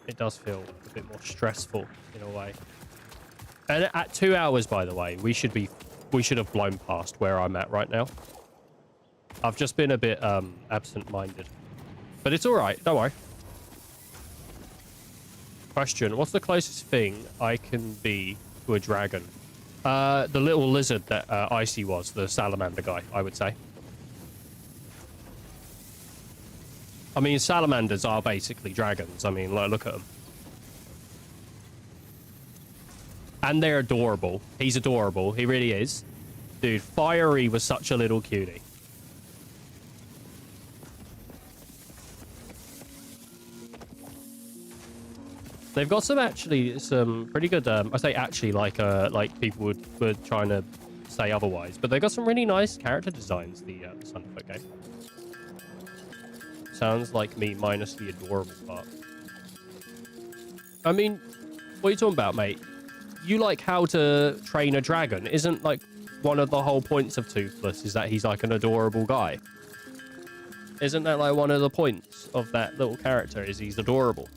It does feel a bit more stressful in a way. And at 2 hours, by the way, we should have blown past where I'm at right now. I've just been a bit absent-minded, but it's all right. Don't worry. Question: what's the closest thing I can be to a dragon? The little lizard that Icy was, the salamander guy, I would say. I mean, salamanders are basically dragons. I mean, look at them. And they're adorable. He's adorable. He really is. Dude, Fiery was such a little cutie. They've got some pretty good, I say actually like people were trying to say otherwise, but they've got some really nice character designs, the Thunderfolk game. Sounds like me minus the adorable part. I mean, what are you talking about, mate? You like How to Train a Dragon? Isn't like one of the whole points of Toothless is that he's like an adorable guy? Isn't that like one of the points of that little character is he's adorable?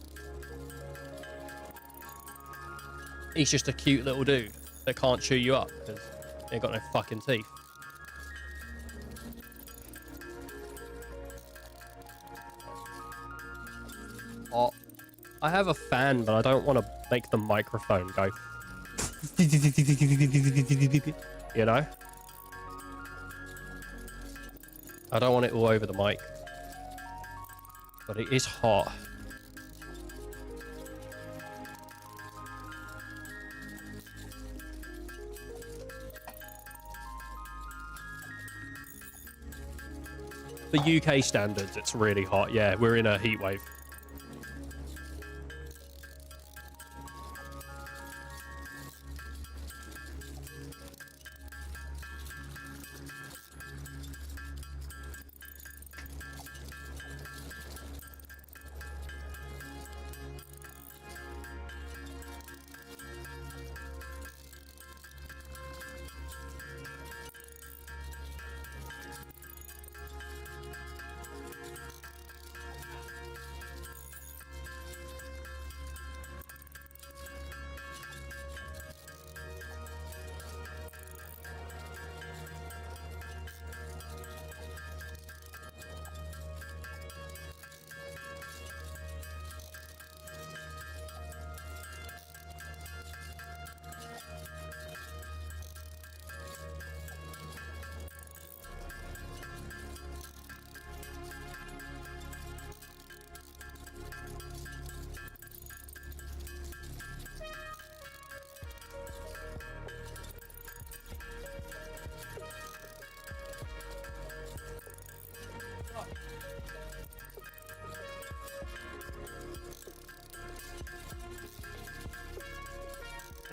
He's just a cute little dude that can't chew you up because he ain't got no fucking teeth. Oh, I have a fan, but I don't want to make the microphone go. You know? I don't want it all over the mic. But it is hot. For UK standards, it's really hot. Yeah, we're in a heat wave.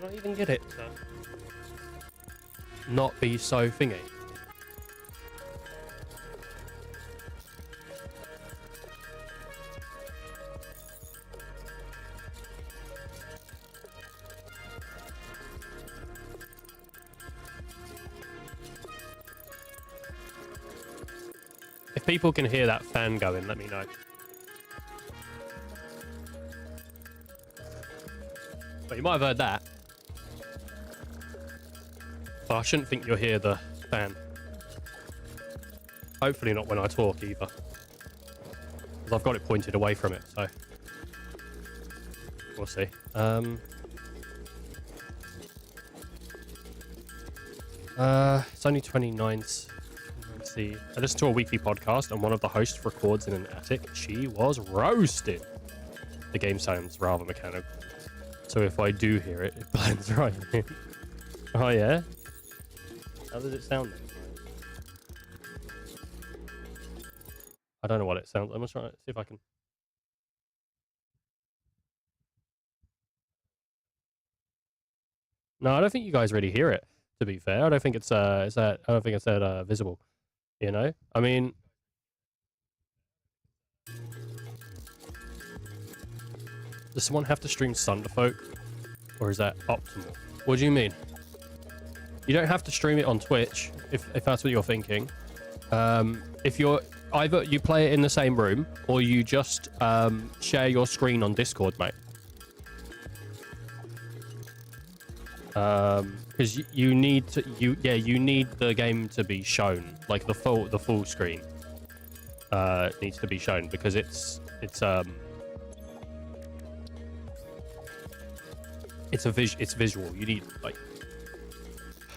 Can I even get it to not be so thingy? If people can hear that fan going, let me know. But you might have heard that. But I shouldn't think you'll hear the fan. Hopefully not when I talk either. Because I've got it pointed away from it, so... We'll see. It's only 29. Let's see. I listened to a weekly podcast and one of the hosts records in an attic. She was roasted. The game sounds rather mechanical. So if I do hear it, it blends right in. Oh yeah? How does it sound then? I don't know what it sounds. I'm gonna try to see if I can. No, I don't think you guys really hear it. To be fair, I don't think it's I don't think it's that visible. You know, I mean, does someone have to stream Thunderfolk, or is that optimal? What do you mean? You don't have to stream it on Twitch if that's what you're thinking. If you're either you play it in the same room or you just share your screen on Discord, mate. Because you need to you need the game to be shown, like the full screen needs to be shown because it's visual. You need like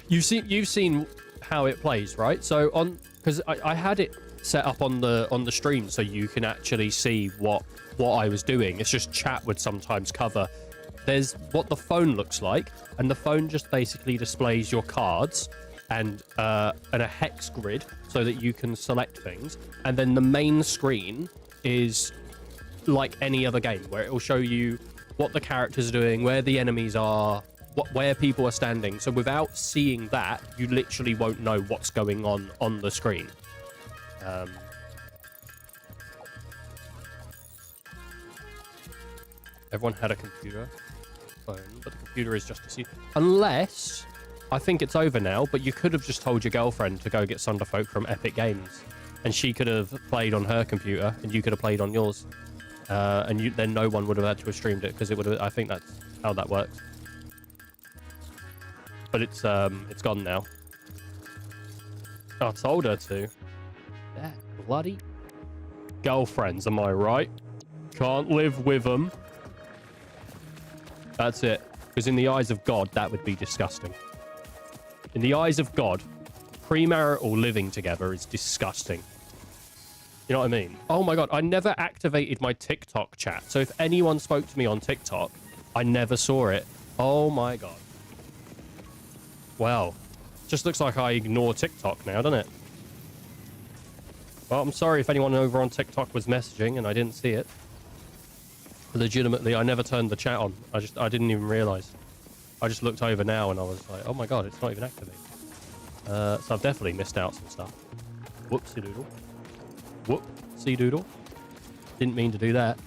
you've seen how it plays, right? So on because I had it set up on the stream so you can actually see what I was doing. It's just chat would sometimes cover. There's what the phone looks like, and the phone just basically displays your cards and a hex grid so that you can select things. And then the main screen is like any other game, where it will show you what the characters are doing, where the enemies are, where people are standing. So without seeing that, you literally won't know what's going on the screen. Everyone had a computer. Phone, but the computer is just to see. Unless, I think it's over now, but you could have just told your girlfriend to go get Thunderfolk from Epic Games, and she could have played on her computer, and you could have played on yours, and then no one would have had to have streamed it because it would have. I think that's how that works. But it's gone now. I told her to. That bloody girlfriends, am I right? Can't live with them. That's it. Because in the eyes of God, that would be disgusting. In the eyes of God, premarital living together is disgusting. You know what I mean? Oh my God, I never activated my TikTok chat. So if anyone spoke to me on TikTok, I never saw it. Oh my God. Wow. Just looks like I ignore TikTok now, doesn't it? Well, I'm sorry if anyone over on TikTok was messaging and I didn't see it. Legitimately, I never turned the chat on. I didn't even realize. I just looked over now and I was like, oh my God, it's not even activated. So I've definitely missed out some stuff. Whoopsie doodle. Whoopsie doodle. Didn't mean to do that.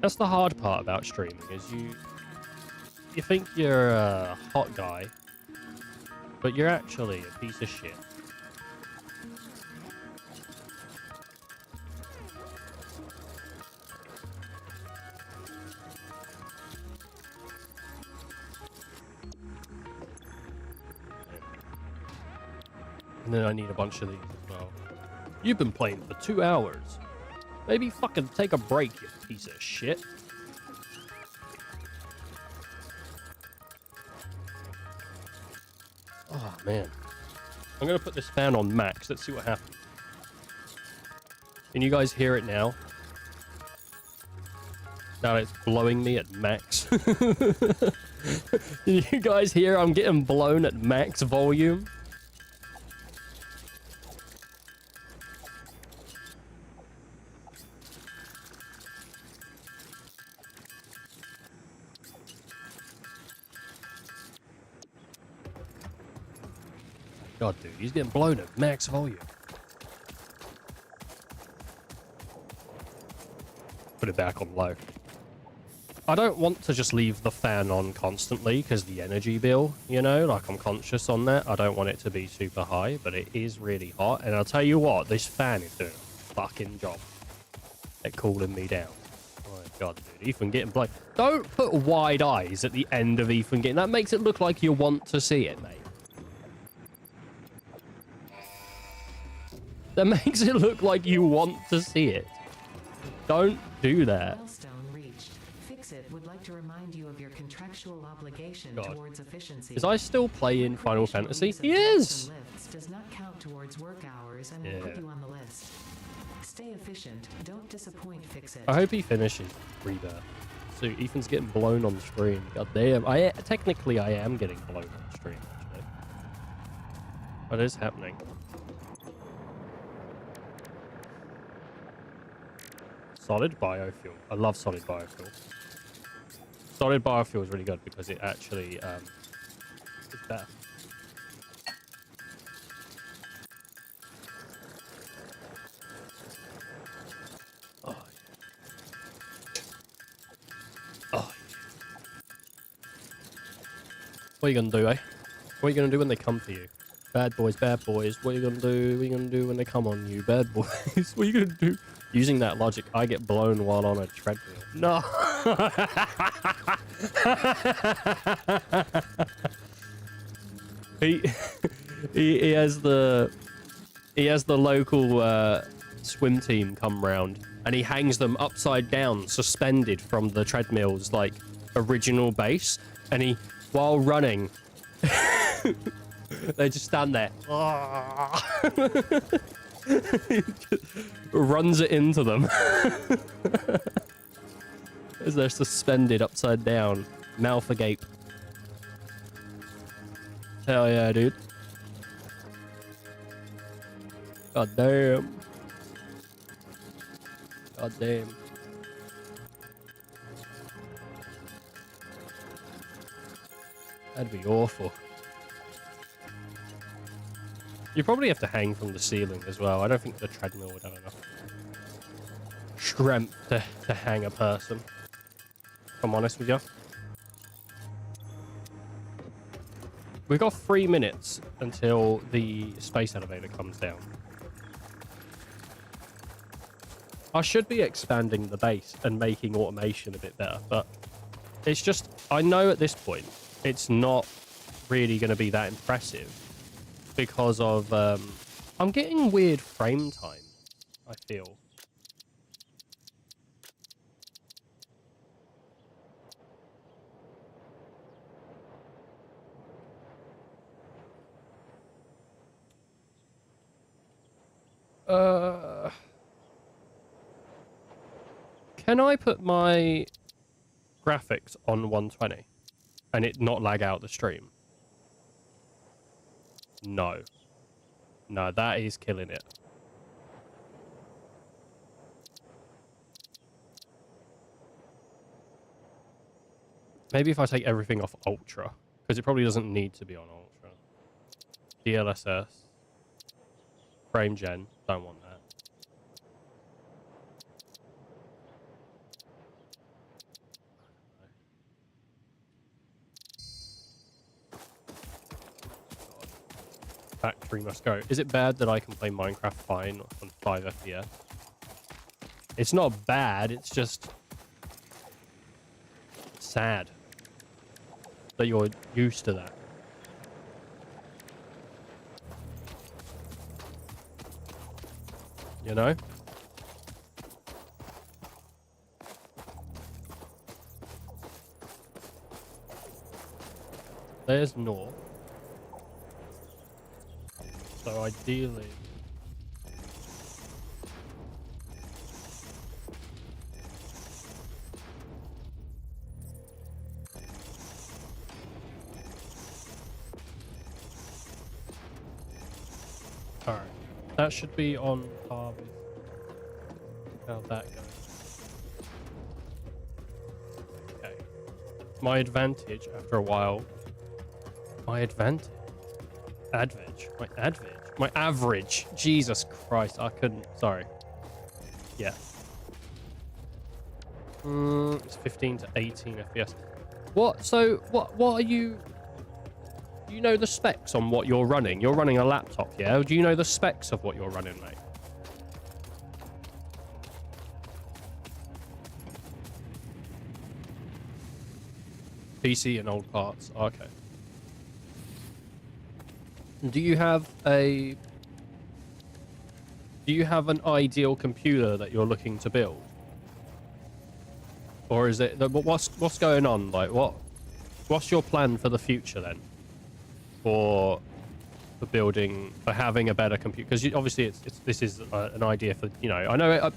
That's the hard part about streaming, is you think you're a hot guy, but you're actually a piece of shit. And then I need a bunch of these as well. You've been playing for 2 hours. Maybe fucking take a break, you piece of shit. Oh, man. I'm going to put this fan on max. Let's see what happens. Can you guys hear it now? Now it's blowing me at max. Can you guys hear I'm getting blown at max volume? God, dude, he's getting blown at max volume. Put it back on low. I don't want to just leave the fan on constantly because the energy bill, you know, like I'm conscious on that. I don't want it to be super high, but it is really hot. And I'll tell you what, this fan is doing a fucking job at cooling me down. Oh my God, dude, Ethan getting blown. Don't put wide eyes at the end of Ethan getting. That makes it look like you want to see it, mate. That makes it look like you want to see it. Don't do that. Milestone reached. Fix-It would like to remind you of your contractual obligation God. towards efficiency. Is I still playing Final Fantasy? Use of He taps is! and lifts does not count towards work hours and will Yeah. put you on the list. Stay efficient. Don't disappoint. Fix-It. I hope he finishes Rebirth. So Ethan's getting blown on stream. God damn. Technically I am getting blown on stream, actually. What is happening? Solid biofuel. I love solid biofuel. Solid biofuel is really good because it actually is better. Oh, yeah. Oh, yeah. What are you gonna do, eh? What are you gonna do when they come for you? Bad boys, what are you gonna do? What are you gonna do when they come on you? Bad boys, what are you gonna do? Using that logic, I get blown while on a treadmill. No! he has the local swim team come round and he hangs them upside down, suspended from the treadmill's like original base, and he, while running, they just stand there. Runs it into them as they're suspended upside down, mouth agape. Hell yeah, dude. God damn. God damn. That'd be awful. You probably have to hang from the ceiling as well. I don't think the treadmill would have enough strength to hang a person, if I'm honest with you. We've got 3 minutes until the space elevator comes down. I should be expanding the base and making automation a bit better, but it's just, I know at this point, it's not really going to be that impressive because of, I'm getting weird frame time, I feel. Can I put my graphics on 120 and it not lag out the stream? No. No, that is killing it. Maybe if I take everything off Ultra, because it probably doesn't need to be on Ultra. DLSS. Frame gen, don't want that. Factory must go. Is it bad that I can play Minecraft fine on 5 FPS? It's not bad, it's just sad that you're used to that. You know? There's North. So ideally... Alright. That should be on par with how that goes. Okay. My advantage after a while... My advantage? Advantage? My average. Jesus Christ, I couldn't. Sorry. Yeah. It's 15 to 18 FPS. What? So what are you? Do you know the specs on what you're running? You're running a laptop, yeah? Or do you know the specs of what you're running, mate? PC and old parts. Okay. Do you have an ideal computer that you're looking to build? Or is it what's going on? Like what's your plan for the future then? For having a better computer, because obviously this is an idea for, you know, I know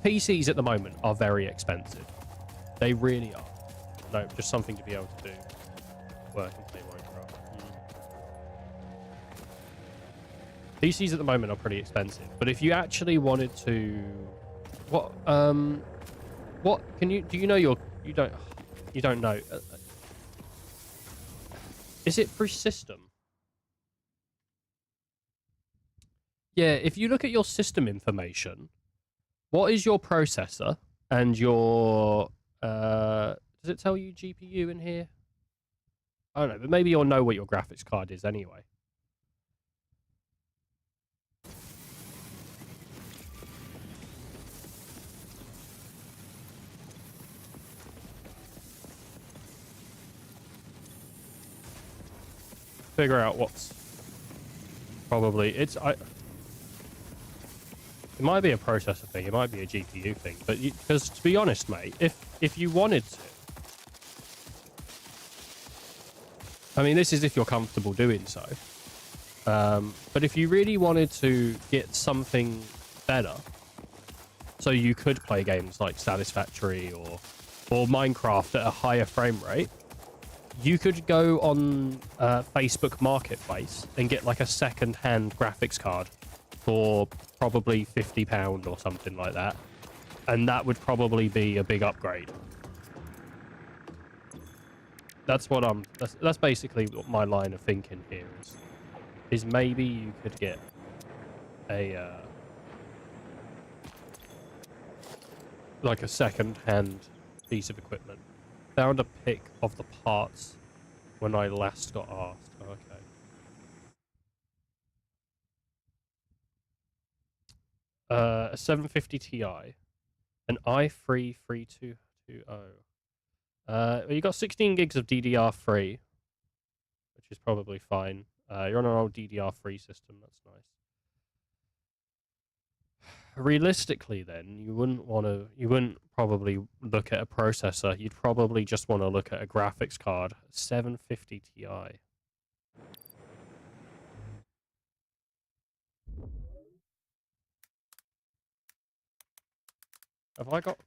PCs at the moment are very expensive. They really are. No, just something to be able to do work and play Minecraft. PCs at the moment are pretty expensive, but if you actually wanted to, what can you know you don't know. Is it through system? Yeah, if you look at your system information, what is your processor and your does it tell you GPU in here? I don't know, but maybe you'll know what your graphics card is anyway. Figure out what's probably it might be a processor thing, it might be a GPU thing, but because to be honest, mate, if you wanted to, I mean, this is if you're comfortable doing so, but if you really wanted to get something better, so you could play games like Satisfactory or Minecraft at a higher frame rate, you could go on Facebook Marketplace and get like a second-hand graphics card for probably £50 or something like that, and that would probably be a big upgrade. That's what that's basically what my line of thinking here is maybe you could get a like a second-hand piece of equipment. Found a pic of the parts when I last got asked. Okay. A 750 Ti, an i3 3220. Well, you got 16 gigs of DDR3, which is probably fine. You're on an old DDR3 system. That's nice. Realistically, then, you wouldn't probably look at a processor. You'd probably just want to look at a graphics card. 750 Ti. Have I got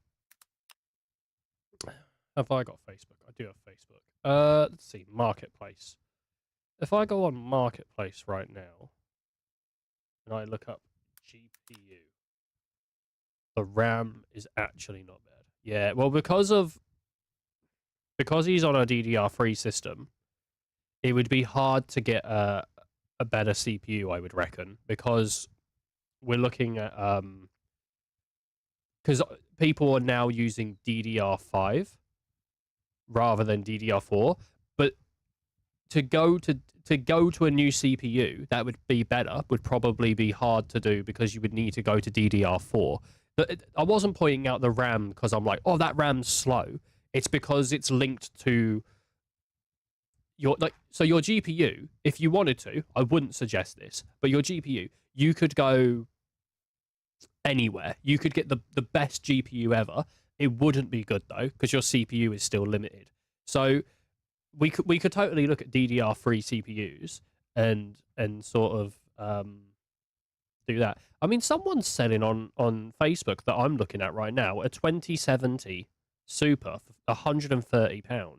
Facebook? I do have Facebook. Let's see, Marketplace. If I go on Marketplace right now and I look up GPU, the RAM is actually not bad. Yeah, well, because he's on a DDR3 system, it would be hard to get a better CPU, I would reckon, because we're looking at because people are now using DDR5 rather than DDR4, but to go to a new CPU that would be better would probably be hard to do because you would need to go to DDR4. But I wasn't pointing out the RAM because I'm like, oh, that RAM's slow. It's because it's linked to your your GPU. If you wanted to, I wouldn't suggest this, but your GPU, you could go anywhere. You could get the best GPU ever. It wouldn't be good though because your CPU is still limited. So we could totally look at DDR3 CPUs and sort of do that. I mean, someone's selling on Facebook that I'm looking at right now a 2070 Super for £130,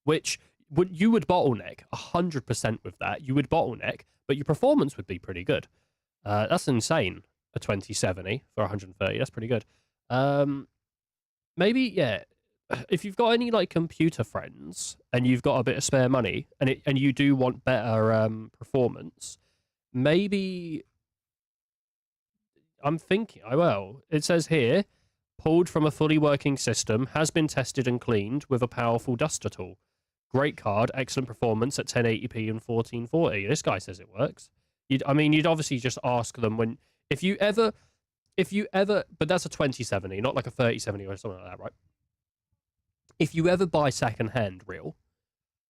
which you would bottleneck 100% with that. You would bottleneck, but your performance would be pretty good. That's insane. A 2070 for 130. That's pretty good. Maybe, yeah. If you've got any like computer friends and you've got a bit of spare money and you do want better performance, maybe I'm thinking, well, it says here, pulled from a fully working system, has been tested and cleaned with a powerful duster tool. Great card, excellent performance at 1080p and 1440. This guy says it works. I mean, you'd obviously just ask them when, if you ever, but that's a 2070, not like a 3070 or something like that, right? If you ever buy secondhand reel,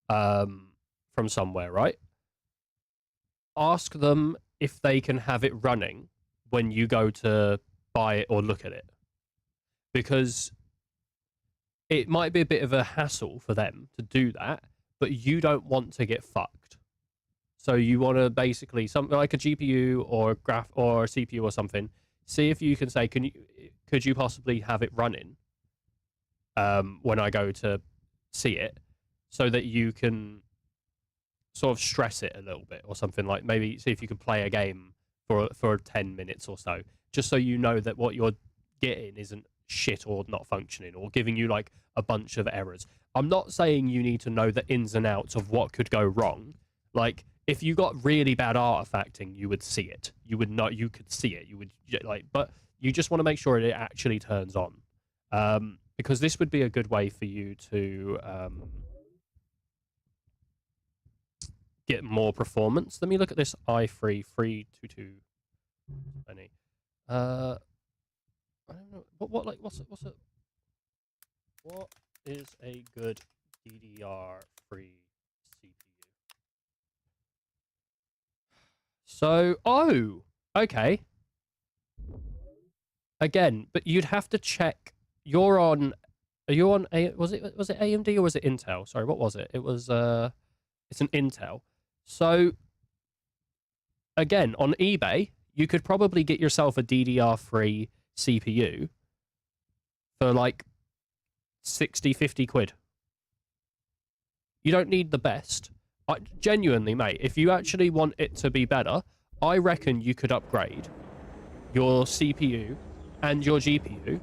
from somewhere, right? Ask them if they can have it running when you go to buy it or look at it, because it might be a bit of a hassle for them to do that, but you don't want to get fucked. So you want to basically, something like a GPU or or a CPU or something, see if you can say, could you possibly have it running when I go to see it, so that you can sort of stress it a little bit or something, like maybe see if you can play a game for 10 minutes or so, just so you know that what you're getting isn't shit or not functioning or giving you like a bunch of errors. I'm not saying you need to know the ins and outs of what could go wrong. Like, if you got really bad artifacting, you would see it. You would not, you could see it. You would like, but you just want to make sure it actually turns on. Because this would be a good way for you to get more performance. Let me look at this i3 32220. I don't know what is a good DDR3 CPU? So, okay. Again, but you'd have to check. Are you on was it AMD or was it Intel? Sorry, what was it? It was it's an Intel. So again, on eBay, you could probably get yourself a DDR3 CPU for like 60, 50 quid. You don't need the best. Genuinely, mate, if you actually want it to be better, I reckon you could upgrade your CPU and your GPU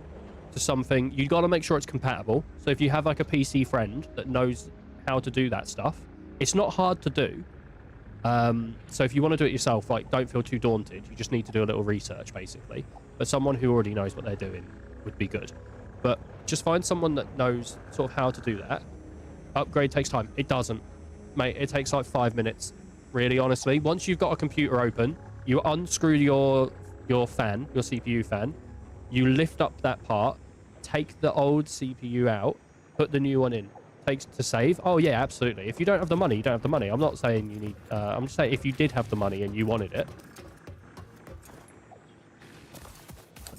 to something. You've got to make sure it's compatible. So if you have like a PC friend that knows how to do that stuff, it's not hard to do. So if you want to do it yourself, like, don't feel too daunted. You just need to do a little research, basically. But someone who already knows what they're doing would be good. But just find someone that knows sort of how to do that. Upgrade takes time. It doesn't. Mate, it takes like 5 minutes, really, honestly. Once you've got a computer open, you unscrew your fan, your CPU fan, you lift up that part, take the old CPU out, put the new one in. Takes to save. Oh yeah, absolutely. If you don't have the money, you don't have the money. I'm not saying you need, I'm just saying if you did have the money and you wanted it.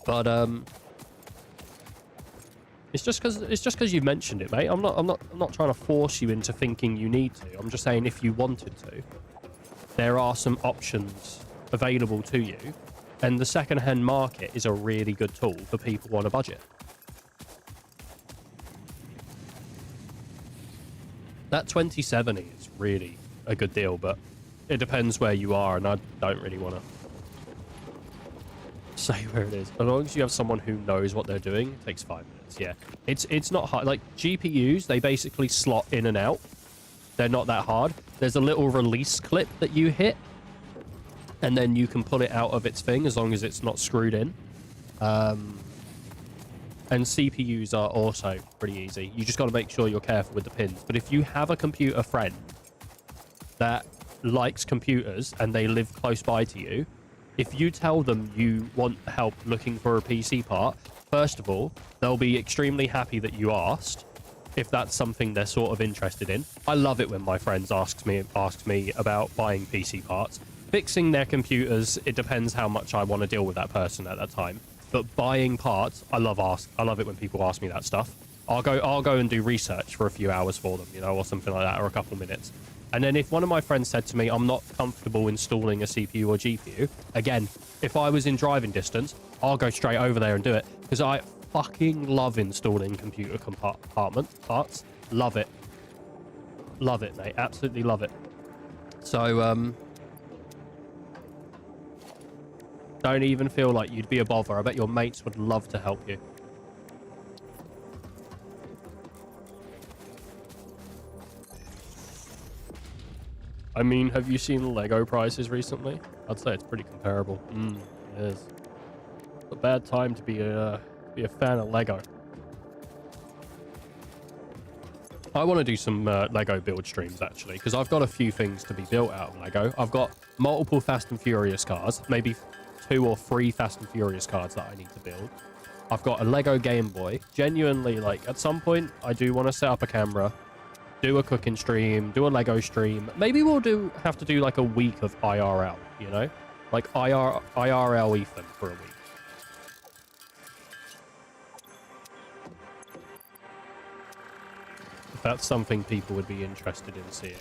But it's just because you mentioned it, mate. I'm not trying to force you into thinking you need to. I'm just saying if you wanted to, there are some options available to you, and the second-hand market is a really good tool for people on a budget. That 2070 is really a good deal, but it depends where you are, and I don't really want to say where it is. As long as you have someone who knows what they're doing, it takes 5 minutes. Yeah, it's not hard. Like GPUs, they basically slot in and out. They're not that hard. There's a little release clip that you hit, and then you can pull it out of its thing as long as it's not screwed in. And CPUs are also pretty easy. You just got to make sure you're careful with the pins. But if you have a computer friend that likes computers and they live close by to you, if you tell them you want help looking for a PC part, first of all, they'll be extremely happy that you asked, if that's something they're sort of interested in. I love it when my friends ask me about buying PC parts. Fixing their computers, it depends how much I want to deal with that person at that time. But buying parts, I love it when people ask me that stuff. I'll go and do research for a few hours for them, you know, or something like that, or a couple of minutes. And then if one of my friends said to me, I'm not comfortable installing a CPU or GPU, again, if I was in driving distance, I'll go straight over there and do it, because I fucking love installing computer compartment parts. Love it. Love it, mate. Absolutely love it. So, don't even feel like you'd be a bother. I bet your mates would love to help you. I mean, have you seen Lego prices recently? I'd say it's pretty comparable. It is. A bad time to be a fan of Lego. I want to do some Lego build streams, actually, because I've got a few things to be built out of Lego. I've got multiple Fast and Furious cars, maybe 2 or 3 Fast and Furious cars that I need to build. I've got a Lego Game Boy. Genuinely, like, at some point, I do want to set up a camera, do a cooking stream, do a Lego stream. Maybe we'll have to do, like, a week of IRL, you know? Like, IRL Ethan for a week. If that's something people would be interested in seeing.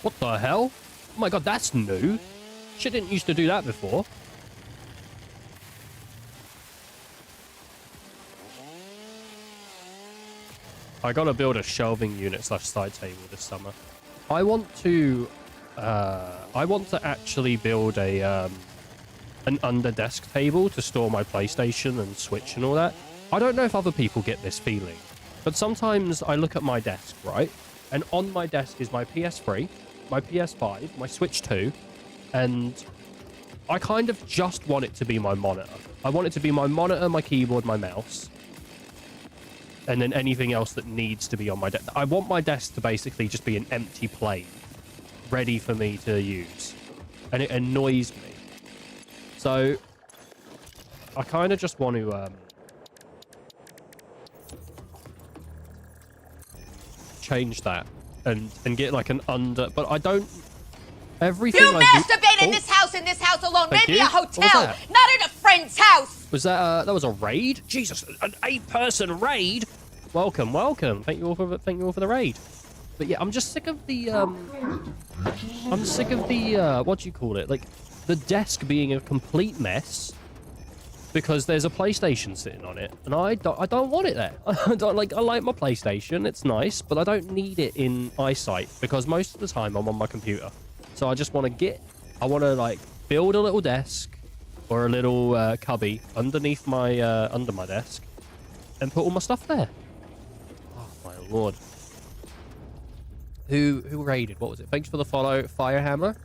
What the hell? Oh my god, that's new. Shit didn't used to do that before. I gotta build a shelving unit / side table this summer. I want to actually build an under desk table to store my PlayStation and Switch and all that. I don't know if other people get this feeling, but sometimes I look at my desk, right? And on my desk is my PS3, my PS5, my Switch 2, and I kind of just want it to be my monitor. I want it to be my monitor, my keyboard, my mouse, and then anything else that needs to be on my desk. I want my desk to basically just be an empty plane, ready for me to use, and it annoys me. So I kind of just want to change that and get like an under, but I don't. Everything You I masturbate do, in this house alone. Thank Maybe you. a What was hotel, that? not in a friend's house. Was that that was a raid? Jesus, an 8-person raid. Welcome. Thank you all for the raid. But yeah, I'm just sick of the I'm sick of the what do you call it? Like the desk being a complete mess because there's a PlayStation sitting on it, and I don't want it there. I like my PlayStation. It's nice, but I don't need it in eyesight because most of the time I'm on my computer. So I just want to like build a little desk or a little cubby underneath my under my desk and put all my stuff there. Oh my lord. Who raided? What was it? Thanks for the follow, Firehammer.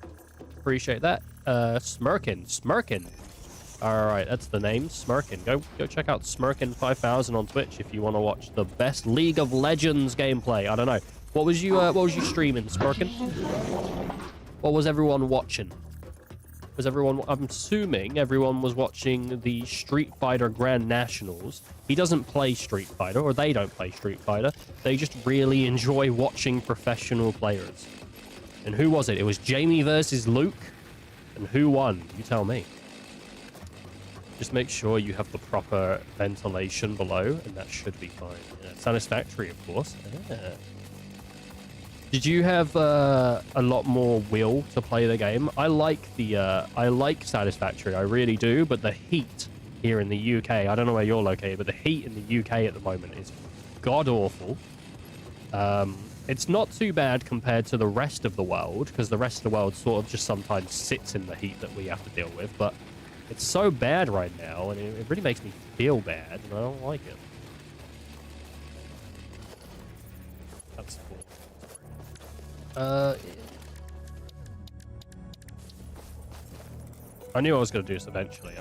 Appreciate that. Smirkin. All right, that's the name, Smirkin. Go check out Smirkin 5000 on Twitch if you want to watch the best League of Legends gameplay. I don't know. What was you streaming, Smirkin? What was everyone watching? I'm assuming everyone was watching the Street Fighter Grand Nationals. He doesn't play Street Fighter, or they don't play Street Fighter. They just really enjoy watching professional players. And who was it? It was Jamie versus Luke. And who won? You tell me. Just make sure you have the proper ventilation below, and that should be fine. Yeah, Satisfactory, of course. Yeah. Did you have a lot more will to play the game? I like Satisfactory, I really do, but the heat here in the UK, I don't know where you're located, but the heat in the UK at the moment is god-awful. It's not too bad compared to the rest of the world, because the rest of the world sort of just sometimes sits in the heat that we have to deal with, but it's so bad right now, and it really makes me feel bad, and I don't like it. That's cool. I knew I was going to do this eventually.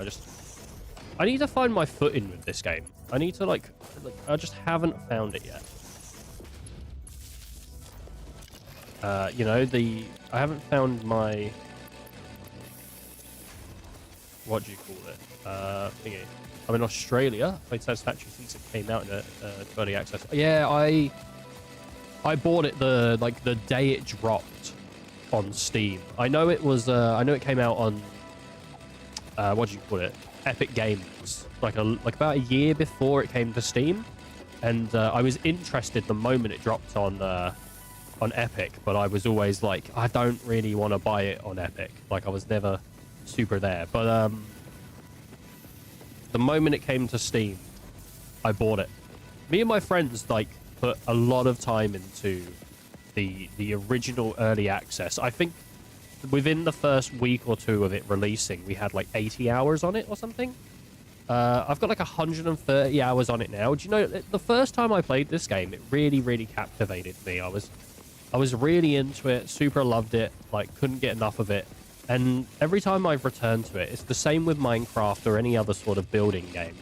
I need to find my footing with this game. I need to, like I just haven't found it yet. You know, I haven't found my... What do you call it? Thingy. I'm in Australia. I played Satisfactory since it came out in early access. Yeah, I bought it the day it dropped on Steam. I know it was I know it came out on what do you call it? Epic Games. Like about a year before it came to Steam, and I was interested the moment it dropped on Epic, but I was always like, I don't really want to buy it on Epic. Like I was never super there. But the moment it came to Steam, I bought it. Me and my friends put a lot of time into the original early access. I think within the first week or two of it releasing, we had like 80 hours on it or something. I've got like 130 hours on it now. Do you know, the first time I played this game, it really, really captivated me. I was really into it, super loved it, like couldn't get enough of it. And every time I've returned to it, it's the same with Minecraft or any other sort of building game.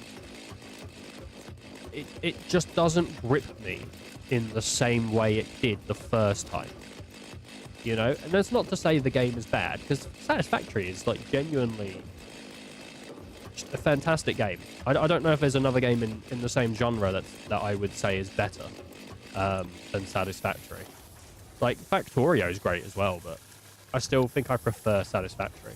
It just doesn't grip me in the same way it did the first time. You know? And that's not to say the game is bad, because Satisfactory is like genuinely just a fantastic game. I don't know if there's another game in the same genre that I would say is better than Satisfactory. Like, Factorio is great as well, but I still think I prefer Satisfactory.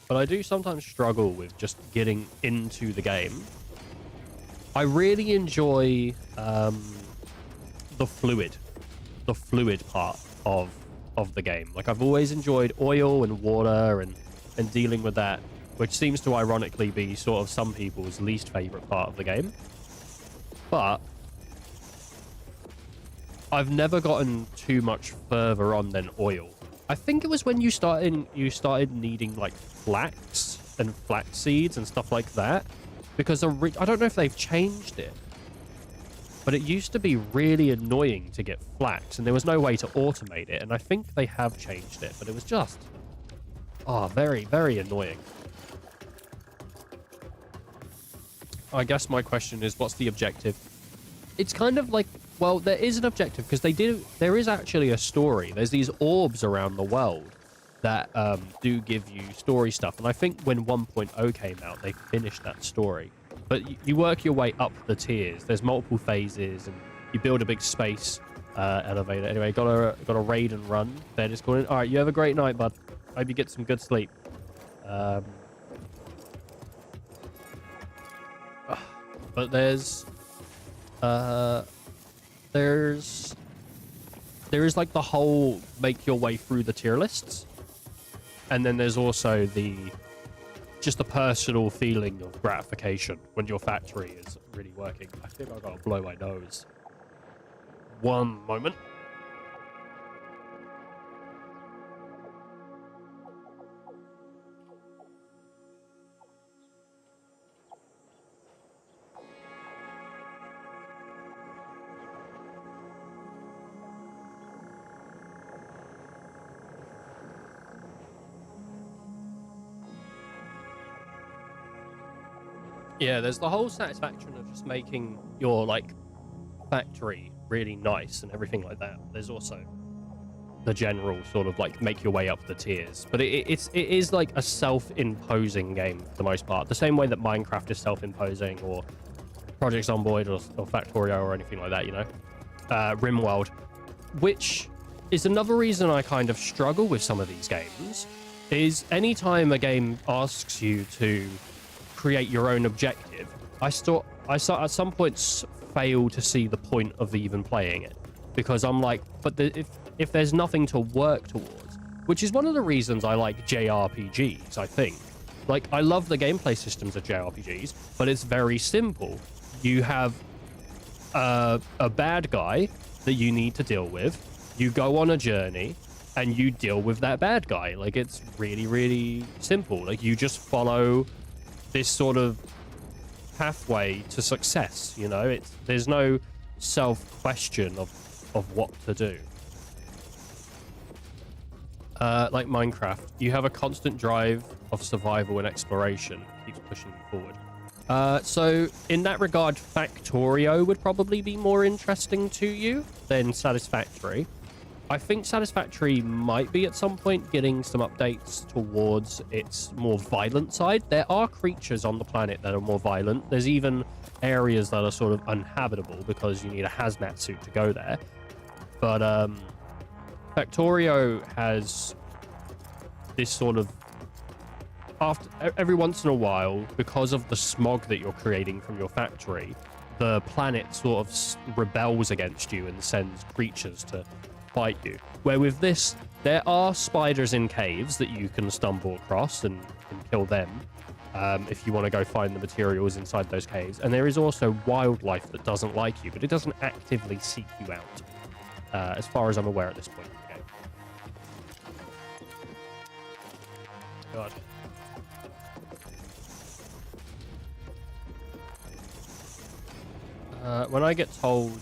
But I do sometimes struggle with just getting into the game. I really enjoy the fluid part of the game. Like, I've always enjoyed oil and water and dealing with that, which seems to ironically be sort of some people's least favorite part of the game. But I've never gotten too much further on than oil. I think it was when you started needing like flax and flax seeds and stuff like that, because I don't know if they've changed it, but it used to be really annoying to get flax and there was no way to automate it, and I think they have changed it, but it was just very, very annoying. I guess my question is, what's the objective? It's kind of like, well, there is an objective, because there is actually a story. There's these orbs around the world that do give you story stuff. And I think when 1.0 came out, they finished that story. But you work your way up the tiers. There's multiple phases, and you build a big space elevator. Anyway, got a raid and run. They're just calling. All right, you have a great night, bud. Hope you get some good sleep. But there is like the whole make your way through the tier lists, and then there's also just the personal feeling of gratification when your factory is really working. I think I gotta blow my nose. One moment. Yeah, there's the whole satisfaction of just making your, like, factory really nice and everything like that. There's also the general sort of, like, make your way up the tiers. But it is, like, a self-imposing game for the most part. The same way that Minecraft is self-imposing, or Project Zomboid or Factorio or anything like that, you know? RimWorld. Which is another reason I kind of struggle with some of these games, is anytime a game asks you to create your own objective, I at some points fail to see the point of even playing it, because I'm like, but if there's nothing to work towards, which is one of the reasons I like JRPGs. I think, like, I love the gameplay systems of JRPGs, but it's very simple. You have a bad guy that you need to deal with, you go on a journey and you deal with that bad guy. Like, it's really, really simple. Like, you just follow this sort of pathway to success, you know? There's no self-question of what to do. Like Minecraft, you have a constant drive of survival and exploration. Keeps pushing you forward. So in that regard, Factorio would probably be more interesting to you than Satisfactory. I think Satisfactory might be at some point getting some updates towards its more violent side. There are creatures on the planet that are more violent. There's even areas that are sort of uninhabitable because you need a hazmat suit to go there. But Factorio has this sort of, every once in a while, because of the smog that you're creating from your factory, the planet sort of rebels against you and sends creatures to fight you. Where with this, there are spiders in caves that you can stumble across and kill them if you want to go find the materials inside those caves. And there is also wildlife that doesn't like you, but it doesn't actively seek you out, as far as I'm aware at this point in the game. God. When I get told,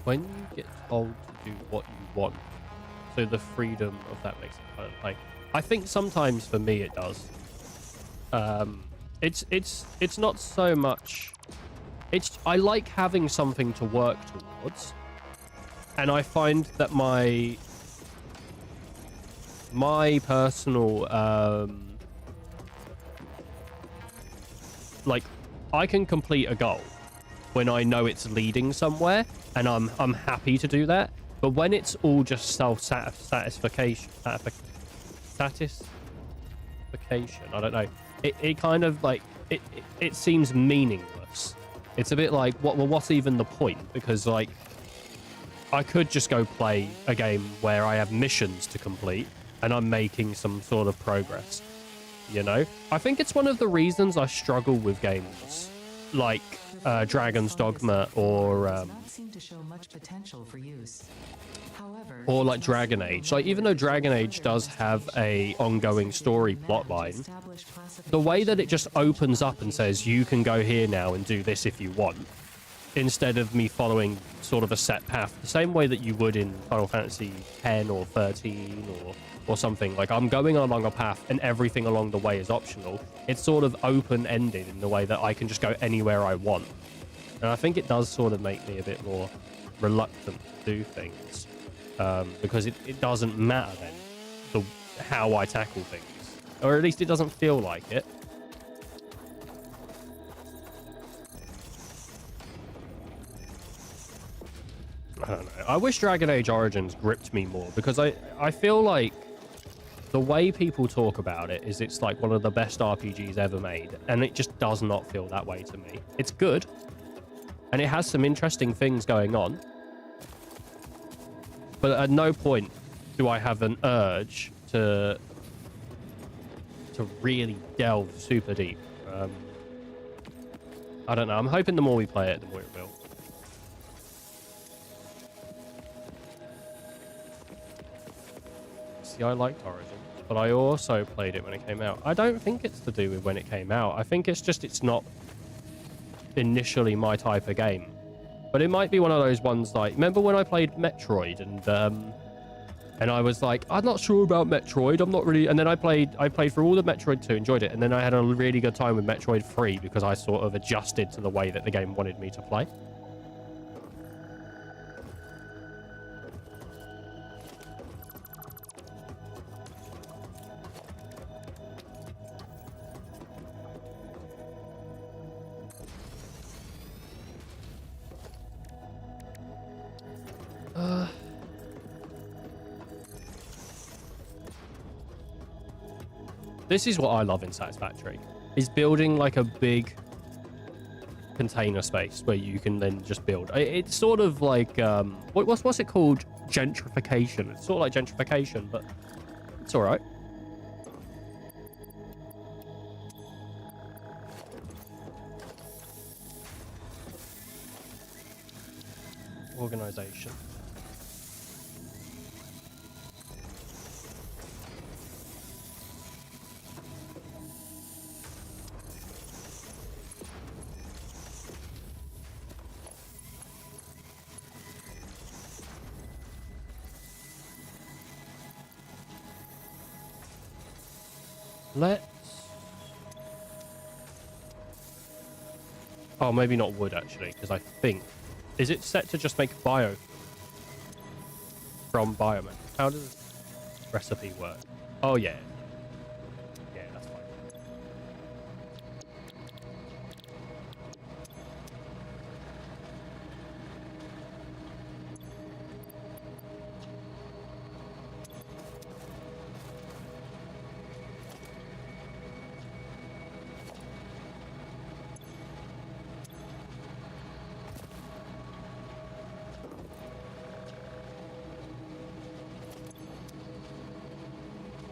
when you get told to do what you want, so the freedom of that makes it kind of like, I think sometimes for me it does. It's not so much. I like having something to work towards, and I find that my personal like, I can complete a goal when I know it's leading somewhere, and I'm happy to do that. But when it's all just satisfaction, I don't know. It kind of like it seems meaningless. It's a bit like, what's even the point? Because like, I could just go play a game where I have missions to complete and I'm making some sort of progress. You know, I think it's one of the reasons I struggle with games like Dragon's Dogma or like Dragon Age. Like, even though Dragon Age does have a ongoing story plotline, the way that it just opens up and says you can go here now and do this if you want, instead of me following sort of a set path, the same way that you would in Final Fantasy 10 or 13 or something. Like, I'm going along a path and everything along the way is optional. It's sort of open-ended in the way that I can just go anywhere I want. And I think it does sort of make me a bit more reluctant to do things, because it doesn't matter then how I tackle things, or at least it doesn't feel like it. I don't know. I wish Dragon Age Origins gripped me more, because I feel like the way people talk about it is it's like one of the best RPGs ever made, and it just does not feel that way to me. It's good, and it has some interesting things going on, but at no point do I have an urge to really delve super deep. I don't know. I'm hoping the more we play it, the more it will. See, I liked Origins, but I also played it when it came out. I don't think it's to do with when it came out. I think it's just it's not initially my type of game. But it might be one of those ones like, remember when I played Metroid and I was like, I'm not sure about Metroid, I'm not really, and then I played through all the Metroid 2, enjoyed it, and then I had a really good time with Metroid 3 because I sort of adjusted to the way that the game wanted me to play. This is what I love in Satisfactory, is building like a big container space where you can then just build. It's sort of like, what's it called? Gentrification. It's sort of like gentrification, but it's all right. Organization. Let's... Oh, maybe not wood, actually, because I think... Is it set to just make bio from biomass? How does recipe work? Oh, yeah. Yeah, that's fine.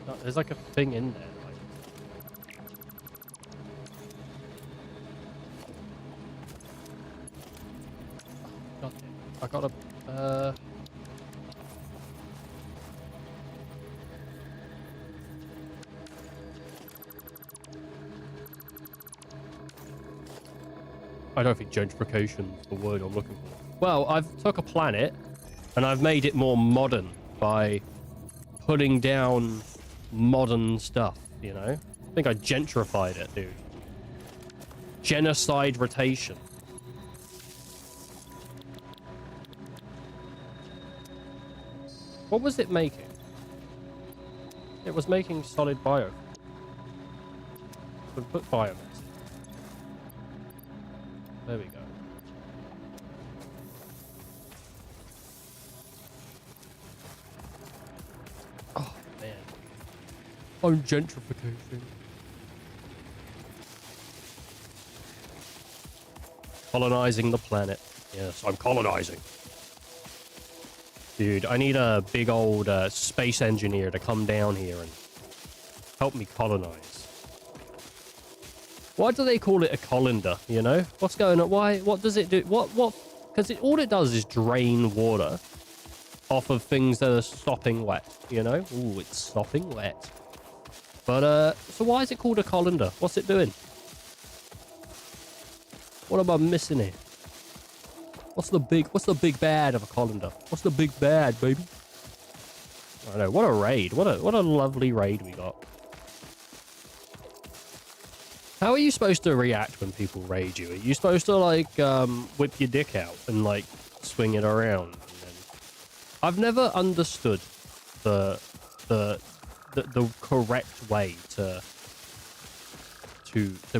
No, there's like a thing in there. Like... God damn. I gotta... I don't think gentrification is the word I'm looking for. Well, I've took a planet and I've made it more modern by putting down modern stuff, you know? I think I gentrified it, dude. Genocide rotation. What was it making? It was making solid biofuel. We'll put biomass. There we go. Oh, man. On gentrification. Colonizing the planet. Yes, I'm colonizing. Dude, I need a big old space engineer to come down here and help me colonize. Why do they call it a colander, you know? What's going on? Why? What does it do? What? Because all it does is drain water off of things that are sopping wet, you know? Ooh, it's sopping wet. But, so why is it called a colander? What's it doing? What am I missing here? What's the big bad of a colander? What's the big bad, baby? I don't know. What a raid. What a lovely raid we got. How are you supposed to react when people raid you? Are you supposed to, like, whip your dick out and, like, swing it around? And then... I've never understood the correct way to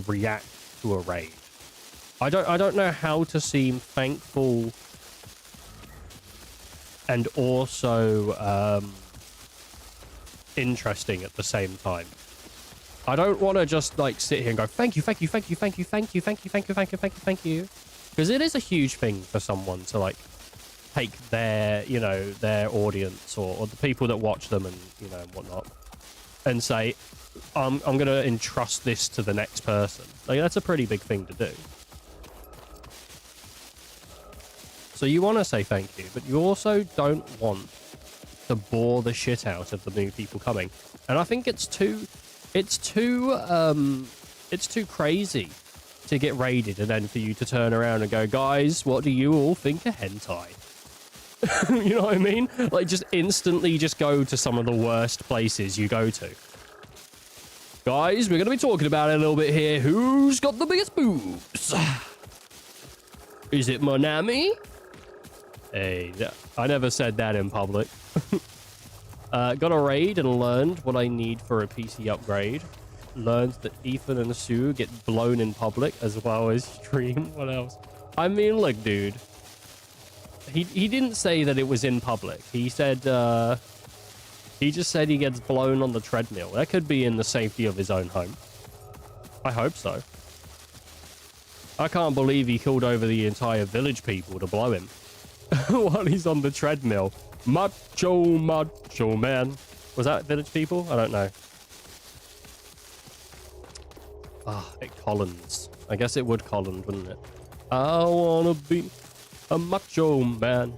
react to a raid. I don't know how to seem thankful and also interesting at the same time. I don't want to just like sit here and go thank you, thank you, thank you, thank you, thank you, thank you, thank you, thank you, thank you, thank you, because it is a huge thing for someone to like take their, you know, their audience or the people that watch them and, you know, and whatnot, and say I'm gonna entrust this to the next person. Like, that's a pretty big thing to do. So you want to say thank you, but you also don't want to bore the shit out of the new people coming. And I think it's too crazy to get raided and then for you to turn around and go, guys, what do you all think of hentai? You know what I mean? Like, just instantly just go to some of the worst places you go to. Guys, we're going to be talking about it a little bit here. Who's got the biggest boobs? Is it Monami? Hey, I never said that in public. Got a raid and learned what I need for a PC upgrade. Learned that Ethan and Sue get blown in public as well as stream. What else? I mean, look, dude. He didn't say that it was in public. He said, he just said he gets blown on the treadmill. That could be in the safety of his own home. I hope so. I can't believe he called over the entire village people to blow him. While he's on the treadmill. Macho man. Was that village people? I don't know. Ah, it Collins. I guess it would Collins, wouldn't it? I wanna be a macho man.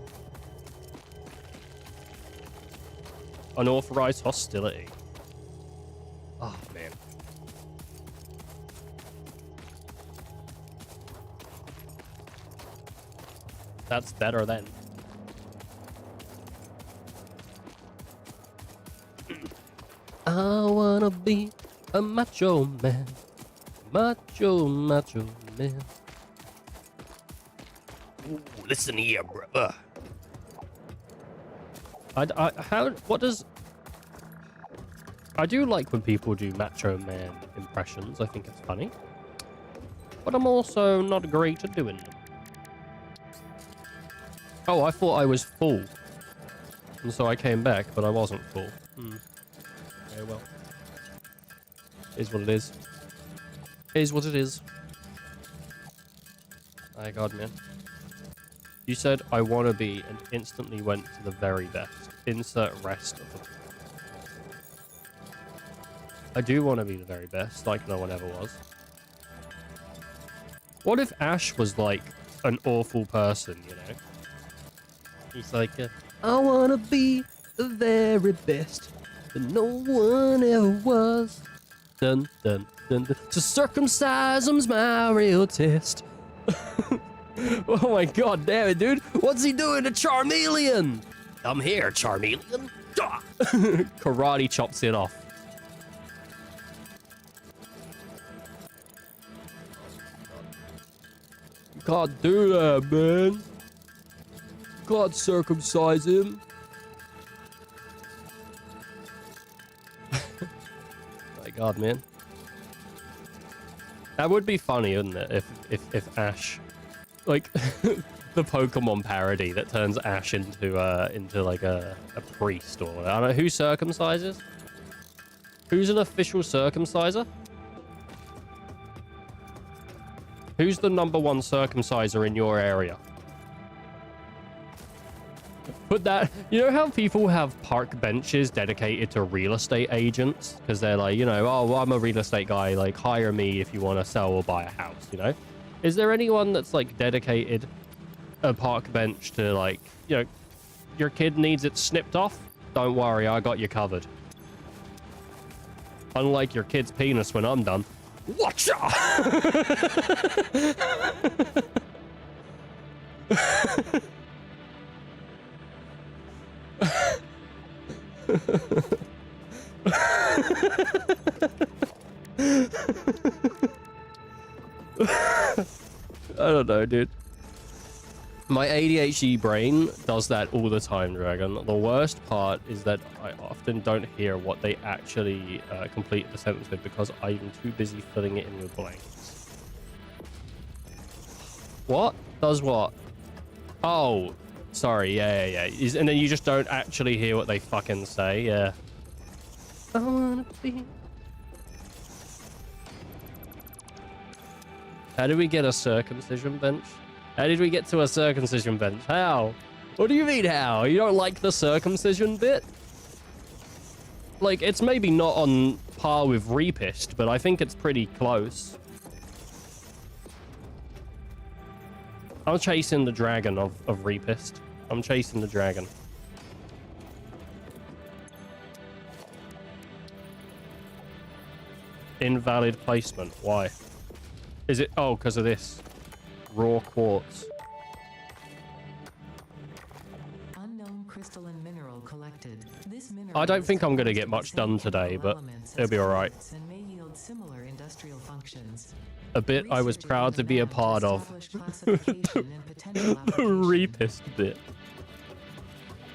Unauthorized hostility. Oh, man. That's better than. I wanna be a macho man. Macho man. Ooh, listen here, bro. I do like when people do macho man impressions. I think it's funny. But I'm also not great at doing them. Oh, I thought I was full. And so I came back, but I wasn't full. Very well. Is what it is. Is what it is. My God, man. You said, I want to be, and instantly went to the very best. Insert rest of the... I do want to be the very best, like no one ever was. What if Ash was, like, an awful person, you know? He's like, I want to be the very best, but no one ever was. Dun, dun, dun, dun. To circumcise them's my real test. Oh my god damn it, dude. What's he doing to Charmeleon? I'm here, Charmeleon. Ah! Karate chops it off. You can't do that, man. You can't circumcise him. My god, man. That would be funny, wouldn't it, if Ash, like, the Pokemon parody that turns Ash into like a priest or whatever. I don't know who circumcises. Who's an official circumciser? Who's the #1 circumciser in your area? But that, you know how people have park benches dedicated to real estate agents? Because they're like, you know, oh, well, I'm a real estate guy, like, hire me if you want to sell or buy a house, you know? Is there anyone that's, like, dedicated a park bench to, like, you know, your kid needs it snipped off? Don't worry, I got you covered. Unlike your kid's penis when I'm done. Watcha! I don't know, dude. My ADHD brain does that all the time, Dragon. The worst part is that I often don't hear what they actually complete the sentence with because I'm too busy filling it in with blanks. What? Does what? Oh, sorry. Yeah. And then you just don't actually hear what they fucking say. Yeah. I wanna be... How did we get a circumcision bench? How did we get to a circumcision bench? How? What do you mean how? You don't like the circumcision bit? Like, it's maybe not on par with Reapist, but I think it's pretty close. I'm chasing the dragon of Reapist. I'm chasing the dragon. Invalid placement. Why? Is it? Oh, because of this. Raw quartz. Unknown crystalline mineral collected. This I don't think I'm going to get much done today, but it'll be alright. And may yield similar industrial functions. A bit I was proud to be a part of. The Reapist bit.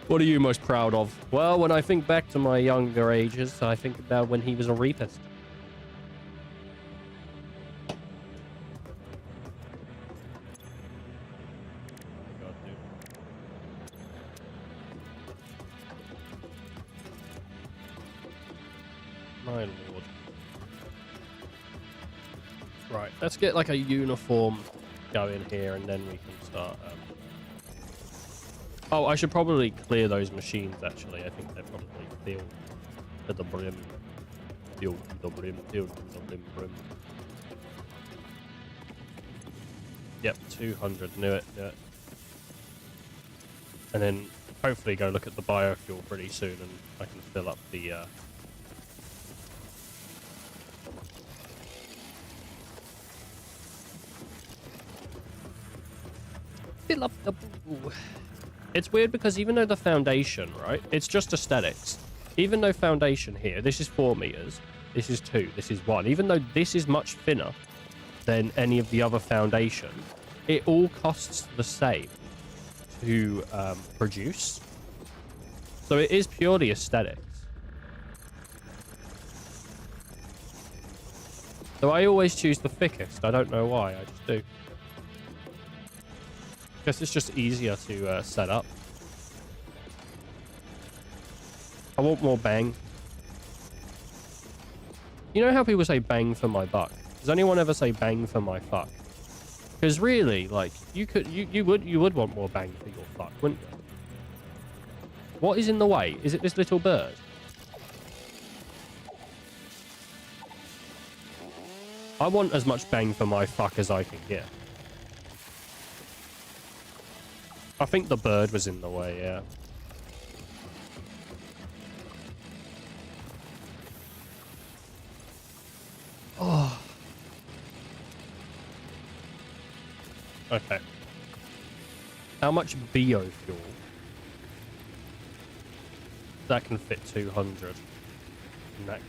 What are you most proud of? Well, when I think back to my younger ages, I think about when he was a Reapist. My lord. Right, let's get like a uniform going here and then we can start. Oh, I should probably clear those machines actually. I think they're probably filled to the brim. Filled to the brim, filled to the brim. Yep, 200. Knew it. And then hopefully go look at the biofuel pretty soon and I can fill up the fill up the boo. It's weird because even though the foundation, right, it's just aesthetics. Even though foundation here, this is 4 meters, this is 2, this is 1. Even though this is much thinner than any of the other foundation, it all costs the same to produce. So it is purely aesthetics. So I always choose the thickest. I don't know why, I just do. Guess it's just easier to set up. I want more bang. You know how people say bang for my buck? Does anyone ever say bang for my fuck? Because really, like, you would want more bang for your fuck, wouldn't you? What is in the way? Is it this little bird? I want as much bang for my fuck as I can get. I think the bird was in the way, yeah. Oh. Okay. How much biofuel? That can fit 200. And that...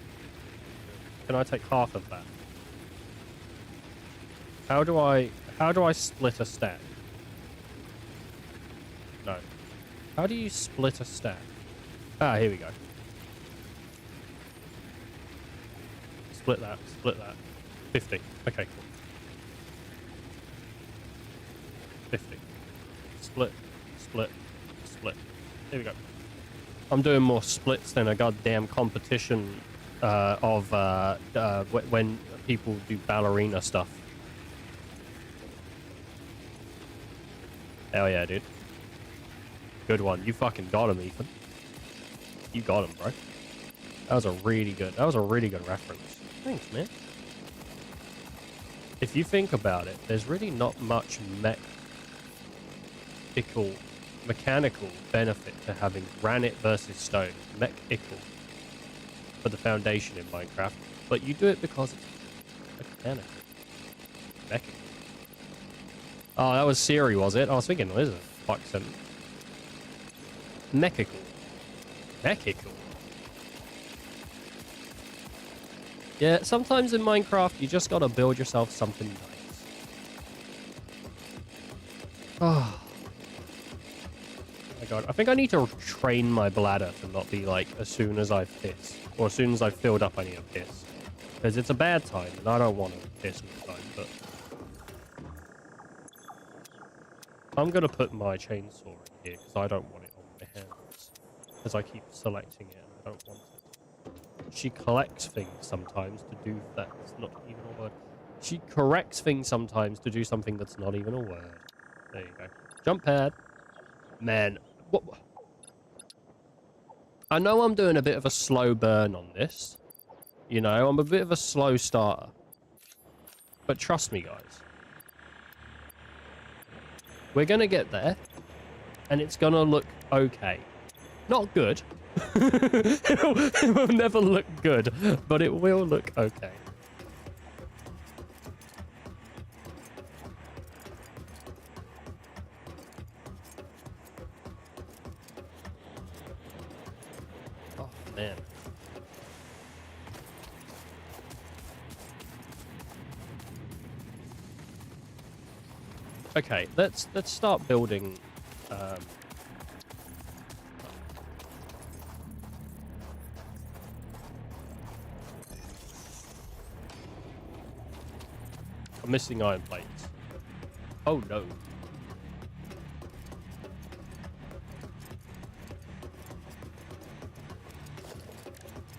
Can I take half of that? How do I split a stack? No. How do you split a stack? Ah, here we go. Split that, split that. 50. Okay, cool. 50. Split, split, split. Here we go. I'm doing more splits than a goddamn competition when people do ballerina stuff. Hell yeah, dude. Good one. You fucking got him, Ethan. You got him, bro. That was a really good reference. Thanks, man. If you think about it, there's really not much mechanical benefit to having granite versus stone. Mechanical for the foundation in Minecraft. But you do it because it's mechanical. Mechanical. Oh, that was Siri, was it? I was thinking, what is it? Fuck's sake. Mechanical. Mechanical. Yeah, sometimes in Minecraft, you just gotta build yourself something nice. Oh. My god, I think I need to train my bladder to not be like, as soon as I piss. Or as soon as I've filled up, I need to piss. Because it's a bad time, and I don't want to piss all the time, but... I'm gonna put my chainsaw in here, because I don't want it on my hands. Because I keep selecting it, and I don't want it. She collects things sometimes to do that. It's not even a word. She corrects things sometimes to do something that's not even a word. There you go. Jump pad. Man. What? I know I'm doing a bit of a slow burn on this. You know, I'm a bit of a slow starter. But trust me, guys. We're going to get there. And it's going to look okay. Not good. It will never look good, but it will look okay. Oh man. Okay, let's start building I'm missing iron plates. Oh no.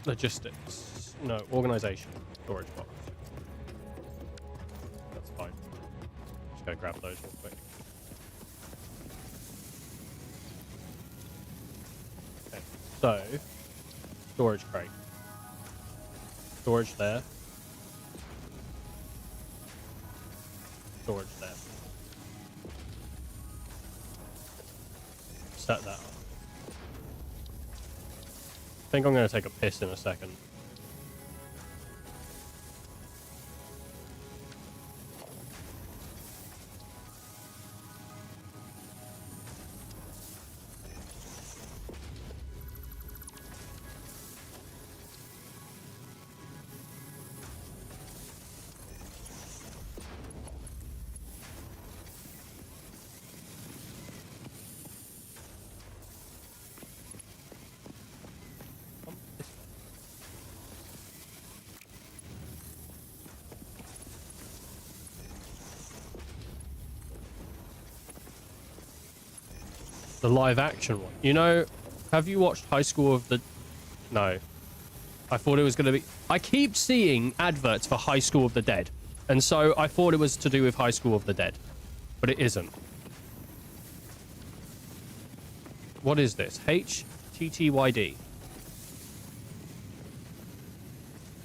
Logistics. No, organization. Storage box. That's fine. Just gotta grab those real quick. Okay, so storage crate. Storage there. Storage there. Set that up. I think I'm going to take a piss in a second. The live action one. You know, have you watched High School of the... No. I thought it was going to be... I keep seeing adverts for High School of the Dead. And so I thought it was to do with High School of the Dead. But it isn't. What is this? HTTYD.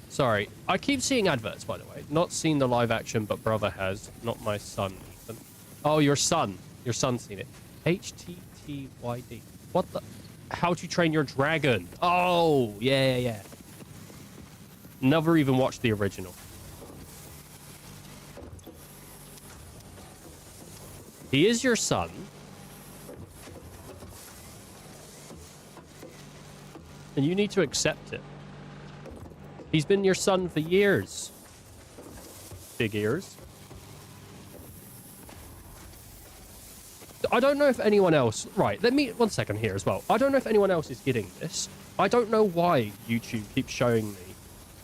Sorry. I keep seeing adverts, by the way. Not seen the live action, but brother has. Not my son, Ethan. Oh, your son. Your son's seen it. HTTYD. What the? How to Train Your Dragon. Oh, yeah. Never even watched the original. He is your son. And you need to accept it. He's been your son for years. Big ears. I don't know if anyone else... Right, let me... One second here as well. I don't know if anyone else is getting this. I don't know why YouTube keeps showing me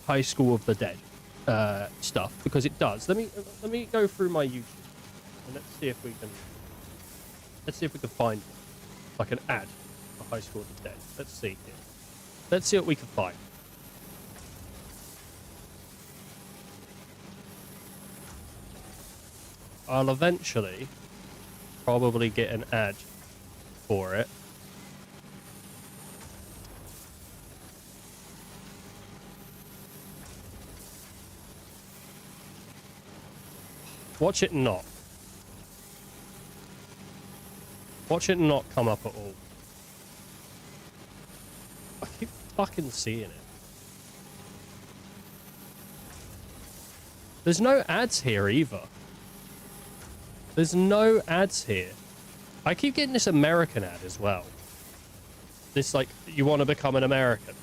High School of the Dead stuff, because it does. Let me go through my YouTube and let's see if we can... Let's see if we can find like an ad for High School of the Dead. Let's see here. Let's see what we can find. I'll eventually probably get an ad for it. Watch it not. Watch it not come up at all. I keep fucking seeing it. There's no ads here either. There's no ads here. I keep getting this American ad as well. This, like, you want to become an American.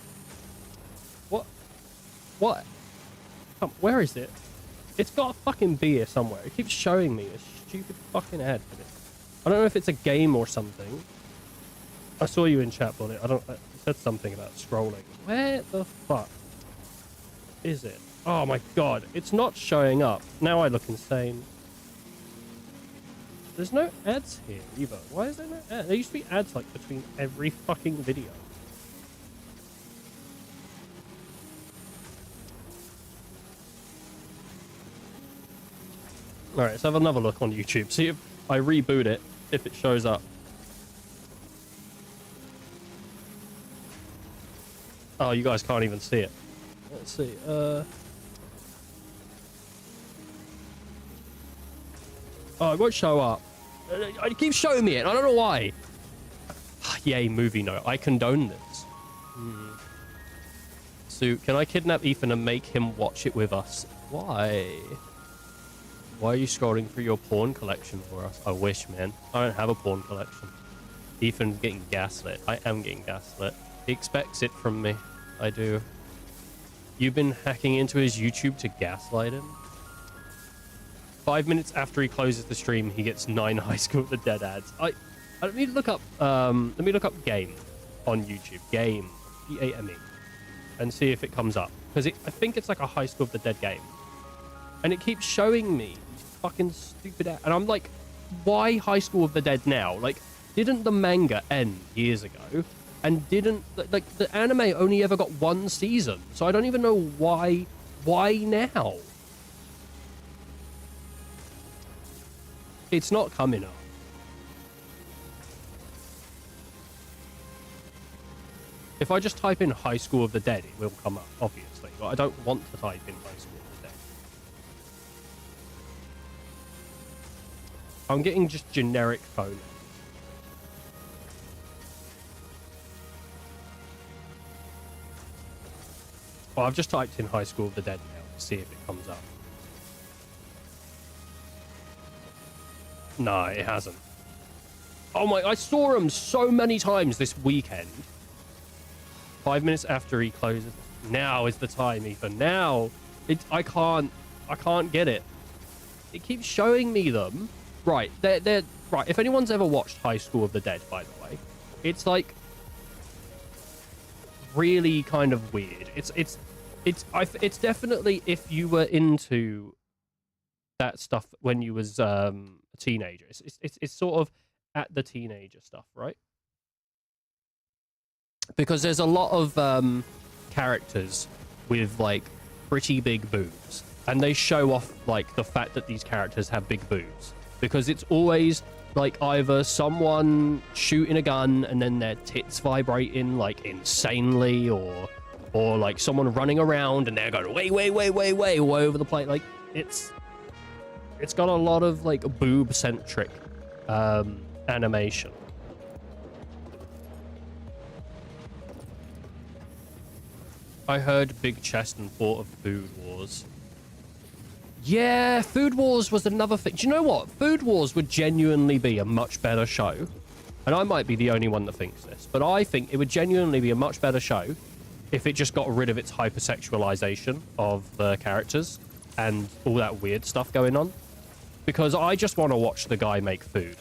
What? What? Where is it? It's got a fucking beer somewhere. It keeps showing me a stupid fucking ad for it. I don't know if it's a game or something. I saw you in chat on it. I said something about scrolling. Where the fuck is it? Oh my god. It's not showing up. Now I look insane. There's no ads here either. Why is there no ads? There used to be ads like between every fucking video. Alright, let's have another look on YouTube. See if I reboot it, if it shows up. Oh, you guys can't even see it. Let's see. Oh, it won't show up. It keeps showing me it. I don't know why. Yay, movie note. I condone this. So, can I kidnap Ethan and make him watch it with us? Why? Why are you scrolling through your porn collection for us? I wish, man. I don't have a porn collection. Ethan's getting gaslit. I am getting gaslit. He expects it from me. I do. You've been hacking into his YouTube to gaslight him? 5 minutes after he closes the stream, he gets 9 High School of the Dead ads. Let me look up game on YouTube. Game. G-A-M-E. And see if it comes up. Because I think it's like a High School of the Dead game. And it keeps showing me these fucking stupid ads. And I'm like, why High School of the Dead now? Like, didn't the manga end years ago? And didn't... Like, the anime only ever got 1 season. So I don't even know why... Why now? It's not coming up. If I just type in High School of the Dead, it will come up, obviously. But I don't want to type in High School of the Dead. I'm getting just generic phone. Well, I've just typed in High School of the Dead now to see if it comes up. No, it hasn't. Oh my, I saw him so many times this weekend. 5 minutes after he closes. Now is the time, Ethan. Now. I can't get it. It keeps showing me them. Right, they're right. If anyone's ever watched High School of the Dead, by the way, it's like really kind of weird. It's definitely, if you were into that stuff when you was a teenager, it's sort of at the teenager stuff, right? Because there's a lot of characters with like pretty big boobs, and they show off like the fact that these characters have big boobs, because it's always like either someone shooting a gun and then their tits vibrating like insanely, or like someone running around and they're going way all over the place. Like it's got a lot of like boob centric animation. I heard big chest and thought of Food Wars. Yeah, Food Wars was another thing. Do you know what? Food Wars would genuinely be a much better show. And I might be the only one that thinks this, but I think it would genuinely be a much better show if it just got rid of its hypersexualization of the characters and all that weird stuff going on. Because I just want to watch the guy make food.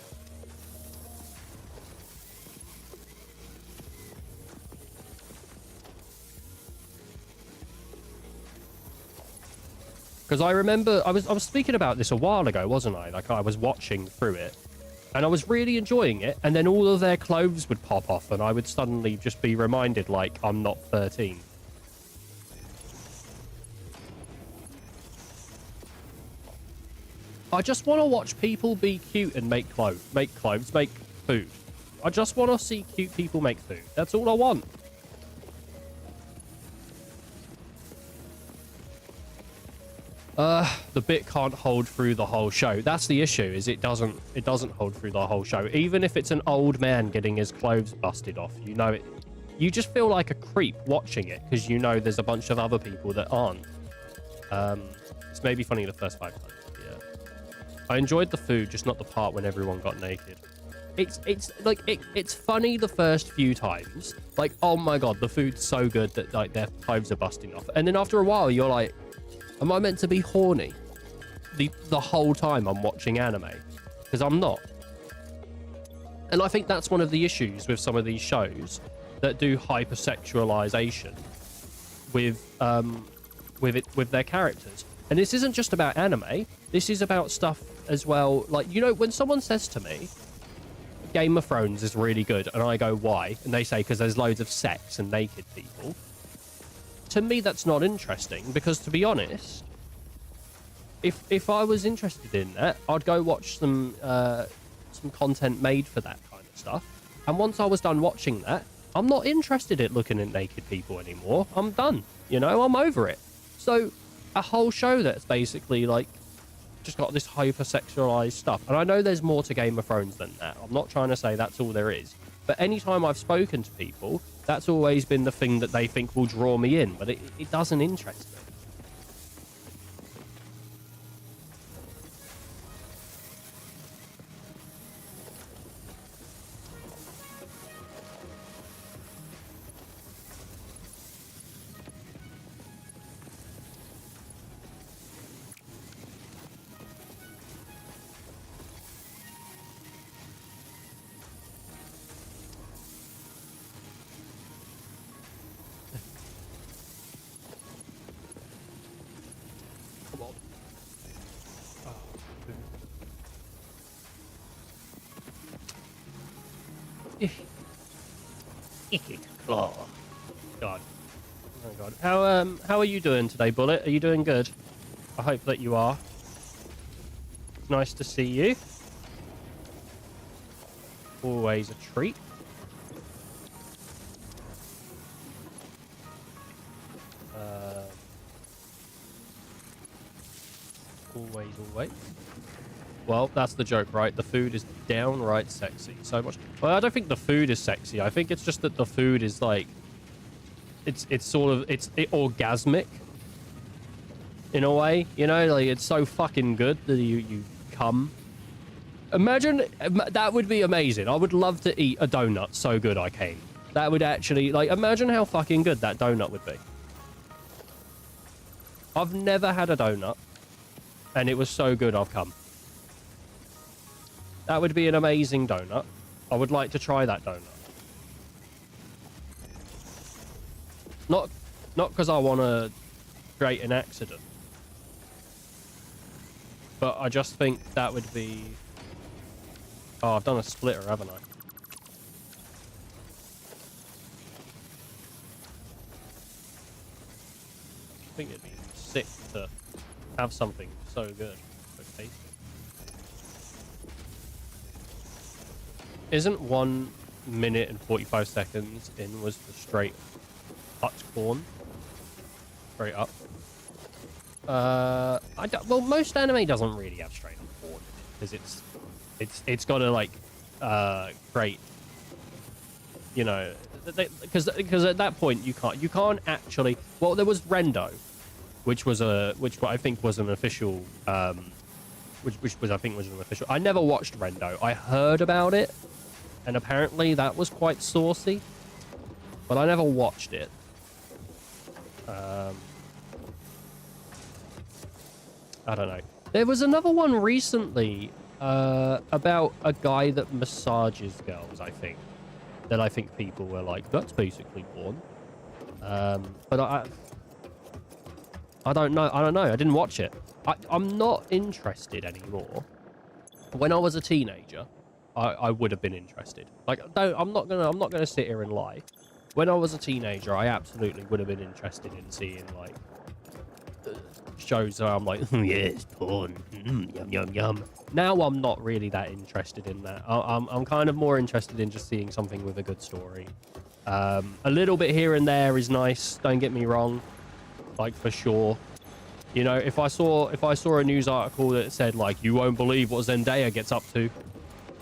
Because I remember I was speaking about this a while ago, wasn't I? Like I was watching through it and I was really enjoying it, and then all of their clothes would pop off and I would suddenly just be reminded like I'm not 13. I just want to watch people be cute and make clothes, make food. I just want to see cute people make food. That's all I want. The bit can't hold through the whole show. That's the issue, is it doesn't hold through the whole show. Even if it's an old man getting his clothes busted off, you know it. You just feel like a creep watching it because you know there's a bunch of other people that aren't. It's maybe funny the first 5 times. Yeah. I enjoyed the food, just not the part when everyone got naked. It's funny the first few times. Like, oh my god, the food's so good that like their clothes are busting off. And then after a while, you're like, am I meant to be horny the whole time I'm watching anime? Because I'm not. And I think that's one of the issues with some of these shows that do hypersexualization with their characters. And this isn't just about anime. This is about stuff as well. Like, you know, when someone says to me, Game of Thrones is really good, and I go, why? And they say, because there's loads of sex and naked people. To me, that's not interesting, because to be honest, if I was interested in that, I'd go watch some content made for that kind of stuff. And once I was done watching that, I'm not interested in looking at naked people anymore. I'm done. You know, I'm over it. So a whole show that's basically like just got this hypersexualized stuff. And I know there's more to Game of Thrones than that. I'm not trying to say that's all there is. But anytime I've spoken to people, that's always been the thing that they think will draw me in. But it doesn't interest me. Oh god. Oh god. How are you doing today, Bullet? Are you doing good? I hope that you are. Nice to see you. Always a treat. Always. Well, that's the joke, right? The food is downright sexy. So much. Well, I don't think the food is sexy. I think it's just that the food is like, it's orgasmic in a way, you know, like it's so fucking good that you come. Imagine, that would be amazing. I would love to eat a donut so good I came. That would actually, like, imagine how fucking good that donut would be. I've never had a donut and it was so good I've come. That would be an amazing donut. I would like to try that donut. Not because I want to create an accident. But I just think that would be... Oh, I've done a splitter, haven't I? I think it'd be sick to have something so good. So tasty. Isn't 1 minute and 45 seconds in was the straight touch corn? Straight up. Well, most anime doesn't really have straight up corn because it's got to like create, you know, because at that point you can't actually. Well, there was Rendo, which I think was an official, which was I think was an official. I never watched Rendo. I heard about it, and apparently that was quite saucy, but I never watched it. I don't know. There was another one recently about a guy that massages girls, I think. That I think people were like, that's basically porn. But I don't know. I don't know. I didn't watch it. I'm not interested anymore. When I was a teenager, I would have been interested. Like, no, I'm not gonna sit here and lie. When I was a teenager, I absolutely would have been interested in seeing like shows where I'm like, yeah, it's porn, yum yum yum. Now I'm not really that interested in that. I'm kind of more interested in just seeing something with a good story. A little bit here and there is nice. Don't get me wrong, like for sure. You know, if I saw a news article that said like, you won't believe what Zendaya gets up to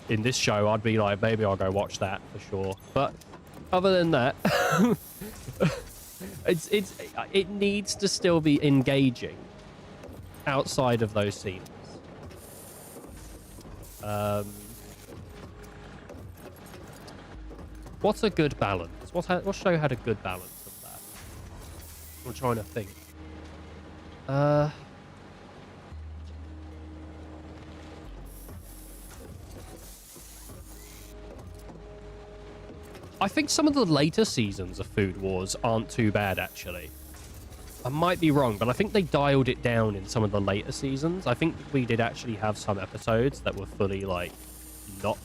in this show, I'd be like, maybe I'll go watch that for sure. But other than that, it needs to still be engaging outside of those scenes. What's a good balance? What show had a good balance of that? I'm trying to think. I think some of the later seasons of Food Wars aren't too bad, actually. I might be wrong, but I think they dialed it down in some of the later seasons. I think we did actually have some episodes that were fully, like, not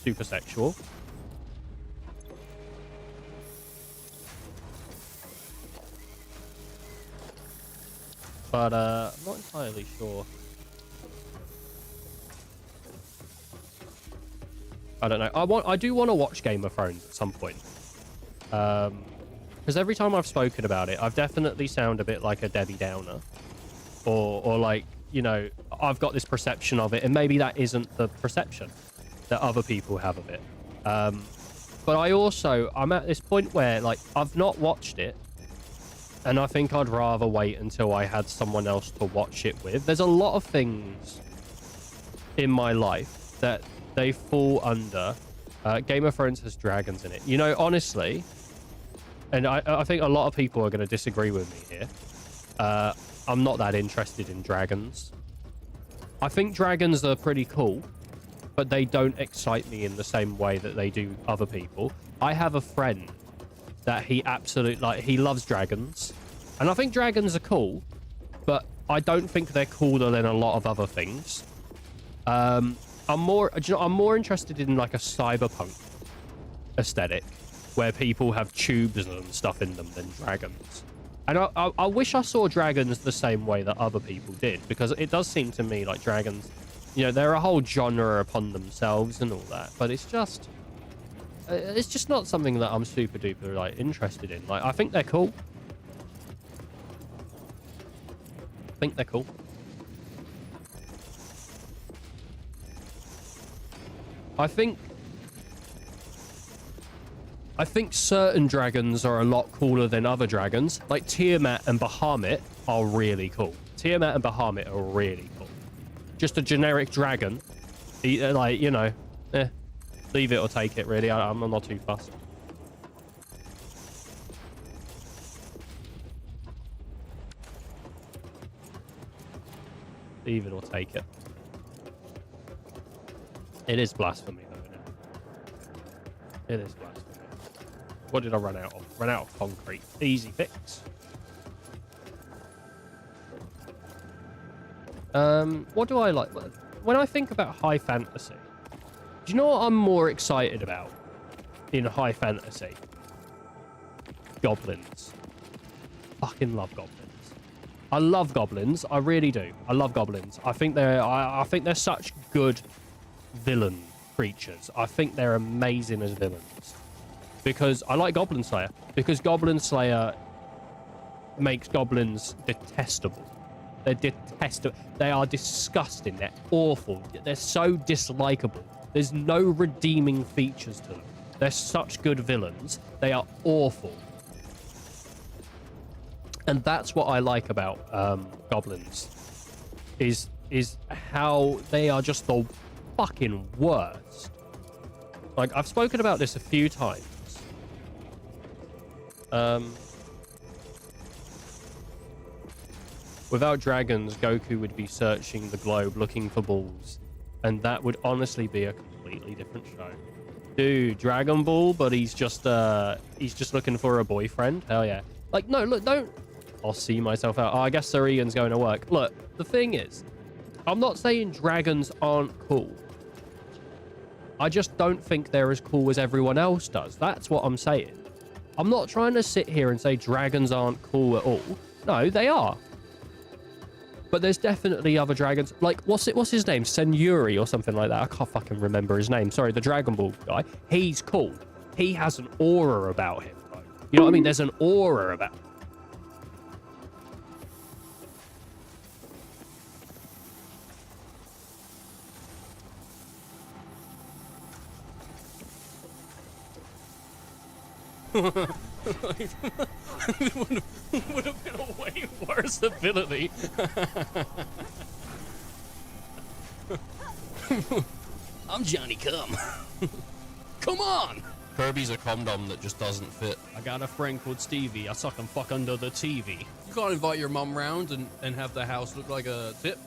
super sexual. But, I'm not entirely sure. I don't know. I do want to watch Game of Thrones at some point. Because every time I've spoken about it, I've definitely sounded a bit like a Debbie Downer. Or like, you know, I've got this perception of it, and maybe that isn't the perception that other people have of it. But I'm at this point where, like, I've not watched it, and I think I'd rather wait until I had someone else to watch it with. There's a lot of things in my life that they fall under. Game of Thrones has dragons in it. You know, honestly, and I think a lot of people are going to disagree with me here. I'm not that interested in dragons. I think dragons are pretty cool, but they don't excite me in the same way that they do other people. I have a friend that he loves dragons, and I think dragons are cool, but I don't think they're cooler than a lot of other things. I'm more interested in like a cyberpunk aesthetic where people have tubes and stuff in them than dragons. And I wish I saw dragons the same way that other people did, because it does seem to me like dragons, you know, they're a whole genre upon themselves and all that, but it's just not something that I'm super duper like interested in. Like, I think they're cool. I think certain dragons are a lot cooler than other dragons. Like Tiamat and Bahamut are really cool. Tiamat and Bahamut are really cool. Just a generic dragon, like, you know, leave it or take it, really. I'm not too fussed. Leave it or take it. It is blasphemy, though, isn't it? It is blasphemy. What did I run out of? Run out of concrete. Easy fix. What do I like? When I think about high fantasy, do you know what I'm more excited about in high fantasy? Goblins. Fucking love goblins. I love goblins. I really do. I love goblins. I think they're such good villain creatures. I think they're amazing as villains. Because I like Goblin Slayer. Because Goblin Slayer makes goblins detestable. They're detestable. They are disgusting. They're awful. They're so dislikable. There's no redeeming features to them. They're such good villains. They are awful. And that's what I like about goblins, is how they are just the fucking worst. Like, I've spoken about this a few times. Without dragons, Goku would be searching the globe looking for balls, and that would honestly be a completely different show. Dude, Dragon Ball, but he's just looking for a boyfriend. Hell yeah. Like, no, look, don't. I'll see myself out. Oh, I guess Sir Ian's going to work. Look, the thing is, I'm not saying dragons aren't cool. I just don't think they're as cool as everyone else does. That's what I'm saying. I'm not trying to sit here and say dragons aren't cool at all. No, they are. But there's definitely other dragons. Like, what's his name? Senuri or something like that. I can't fucking remember his name. Sorry, the Dragon Ball guy. He's cool. He has an aura about him. Bro. You know what I mean? There's an aura about him. It would have been a way worse ability. I'm Johnny Come. Come on! Kirby's a condom that just doesn't fit. I got a friend called Stevie. I suck and fuck under the TV. You can't invite your mum round and have the house look like a tip.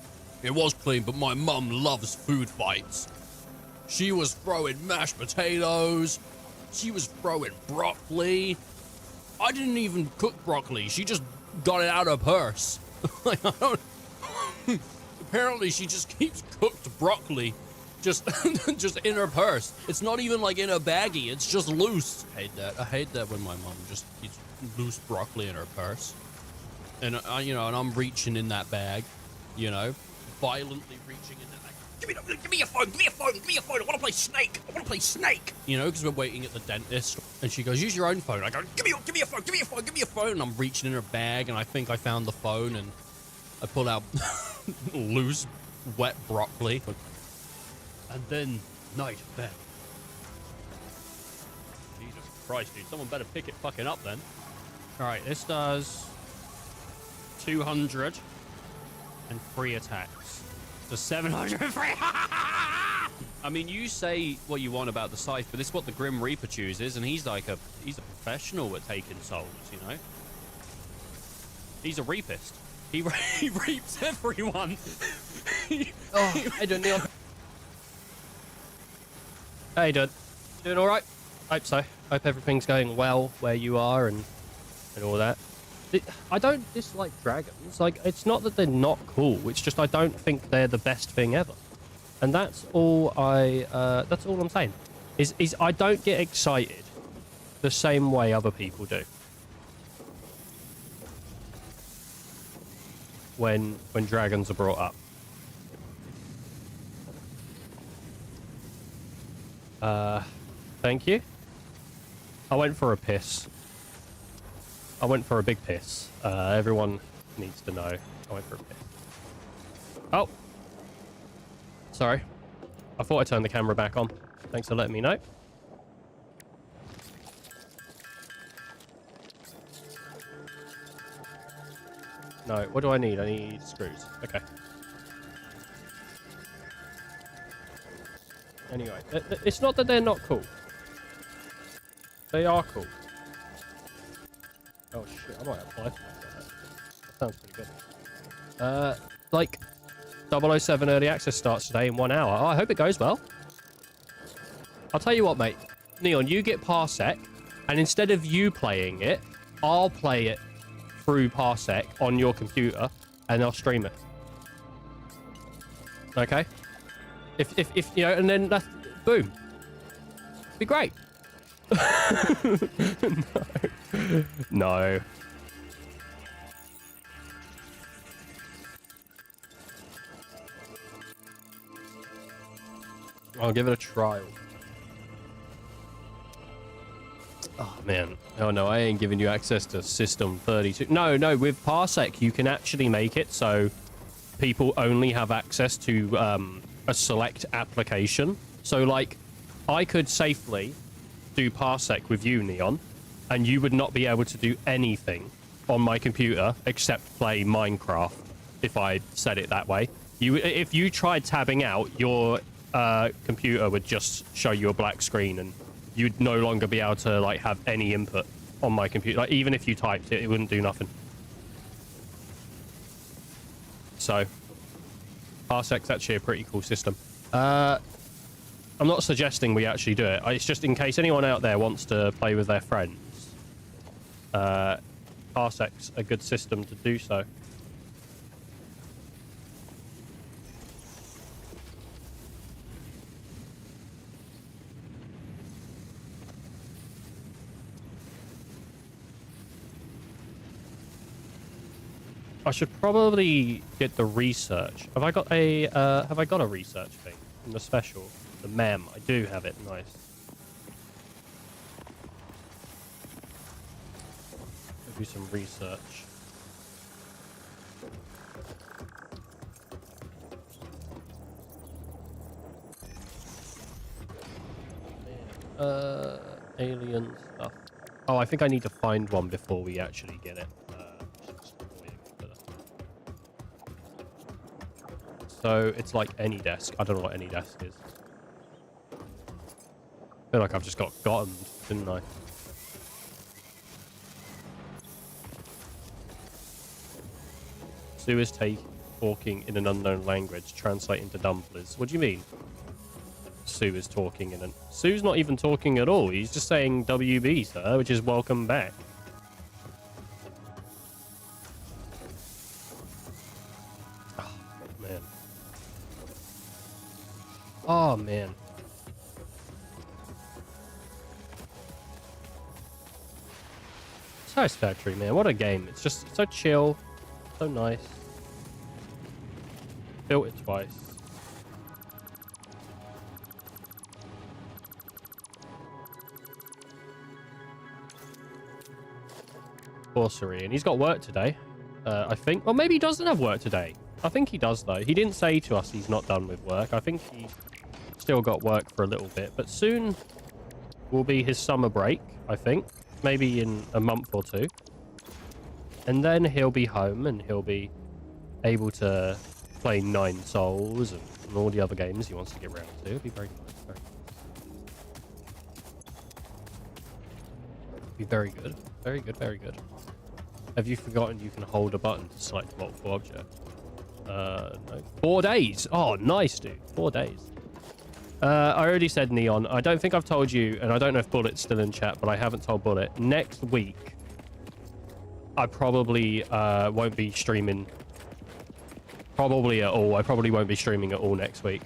It was clean, but my mum loves food fights. She was throwing mashed potatoes. She was throwing broccoli. I didn't even cook broccoli. She just got it out of her purse. Like, I don't... Apparently, she just keeps cooked broccoli just in her purse. It's not even like in a baggie. It's just loose. I hate that. I hate that when my mom just keeps loose broccoli in her purse. And and I'm reaching in that bag, violently reaching in that bag. Give me your phone, give me your phone, give me your phone. I want to play Snake. I want to play Snake. Because we're waiting at the dentist. And she goes, use your own phone. I go, give me your phone, give me your phone, give me your phone. And I'm reaching in her bag, and I think I found the phone, and I pull out loose, wet broccoli. And then night fell. Jesus Christ, dude. Someone better pick it fucking up then. All right, this does 203 attacks. So 703. I mean, you say what you want about the scythe, but this is what the Grim Reaper chooses, and he's a professional at taking souls, He's a reapist. He reaps everyone. I don't know. Hey, dude. Doing all right? Hope so. Hope everything's going well where you are and all that. I don't dislike dragons. Like, it's not that they're not cool. It's just I don't think they're the best thing ever. And that's all that's all I'm saying. Is I don't get excited the same way other people do. When dragons are brought up. Thank you. I went for a piss. I went for a big piss. Everyone needs to know. I went for a piss. Oh. Sorry. I thought I turned the camera back on. Thanks for letting me know. No, what do I need? I need screws. Okay. Anyway, it's not that they're not cool. They are cool. Oh shit, I might apply for that. That sounds pretty good. Like, 007 Early Access starts today in 1 hour. Oh, I hope it goes well. I'll tell you what, mate. Neon, you get Parsec, and instead of you playing it, I'll play it through Parsec on your computer, and I'll stream it. Okay? If and then that's... Boom. Be great. No. I'll give it a trial. Oh, man. Oh, no, I ain't giving you access to System 32. No, with Parsec, you can actually make it so people only have access to a select application. So, like, I could safely do Parsec with you, Neon, and you would not be able to do anything on my computer except play Minecraft, if I said it that way. If you tried tabbing out, your computer would just show you a black screen, and you'd no longer be able to like have any input on my computer. Like, even if you typed it, it wouldn't do nothing. So, Parsec's actually a pretty cool system. I'm not suggesting we actually do it. It's just in case anyone out there wants to play with their friends. Parsec's a good system to do so. I should probably get the research. Have I got a research thing in the special? The mem. I do have it. Nice. I'll do some research. Alien stuff. Oh, I think I need to find one before we actually get it. So it's like any desk. I don't know what any desk is. I feel like I've just got gotten, didn't I? Sue is talking in an unknown language. Translate into dumplers. What do you mean? Sue is talking in an... Sue's not even talking at all. He's just saying WB, sir, which is welcome back. Oh, man. Oh, man. Satisfactory, man. What a game. It's just so chill. So nice. Built it twice. Sorcery. And he's got work today. I think. Well, maybe he doesn't have work today. I think he does, though. He didn't say to us he's not done with work. I think he's still got work for a little bit. But soon will be his summer break, I think. Maybe in a month or two. And then he'll be home and he'll be able to play 9 Souls and all the other games he wants to get around to. It'll be very nice. Very nice. Be very good. Very good, very good. Have you forgotten you can hold a button to select multiple objects? No. 4 days. Oh, nice, dude. 4 days. I already said Neon. I don't think I've told you, and I don't know if Bullet's still in chat, but I haven't told Bullet. Next week, I probably won't be streaming. Probably at all. I probably won't be streaming at all next week.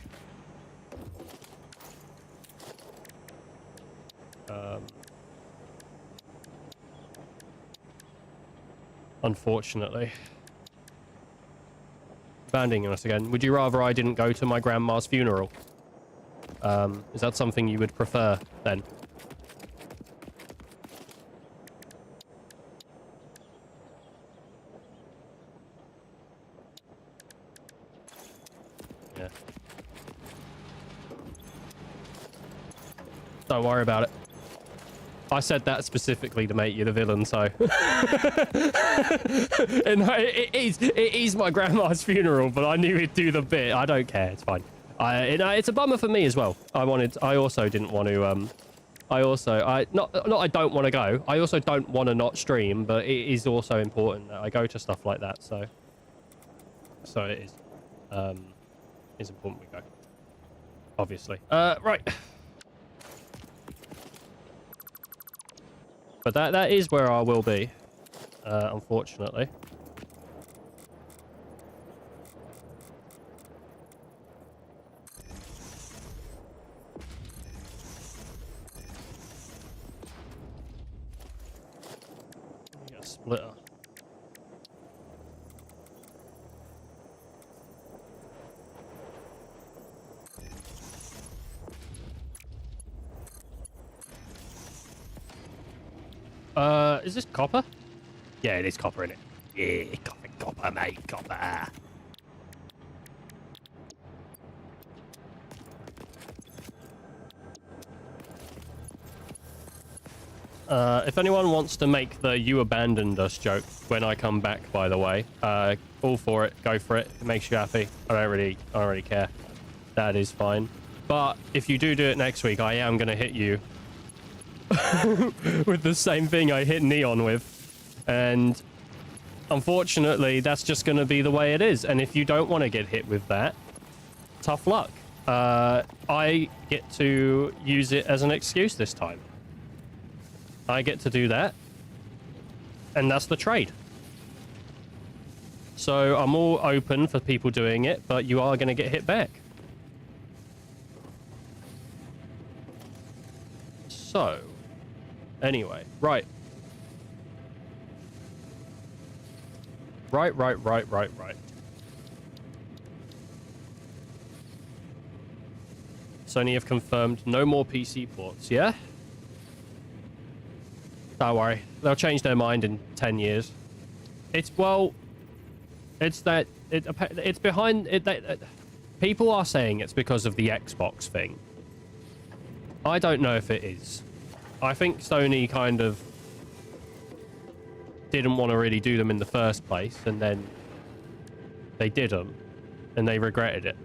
Unfortunately. Abandoning us again. Would you rather I didn't go to my grandma's funeral? Is that something you would prefer then? Yeah. Don't worry about it. I said that specifically to make you the villain, so... And it is my grandma's funeral, but I knew he'd do the bit. I don't care, it's fine. It's a bummer for me as well. I also didn't want to, not I don't want to go. I also don't want to not stream, but it is also important that I go to stuff like that, so it is. It's important we go. Obviously. Right. But that is where I will be, unfortunately. Get a splitter. Is this copper? Yeah, it is copper, isn't it? Yeah, copper, mate, copper. If anyone wants to make the "you abandoned us" joke when I come back, by the way, all for it. Go for it. It makes you happy. I don't really care. That is fine. But if you do it next week, I am gonna hit you with the same thing I hit Neon with, and unfortunately, that's just gonna be the way it is. And if you don't want to get hit with that, tough luck. I get to use it as an excuse this time. I get to do that, and that's the trade. So I'm all open for people doing it, but you are going to get hit back. So, anyway, right. Sony have confirmed no more PC ports, yeah? Don't worry, they'll change their mind in 10 years. It's behind it. People are saying it's because of the Xbox thing. I don't know if it is. I think Sony kind of didn't want to really do them in the first place, and then they did them, and they regretted it.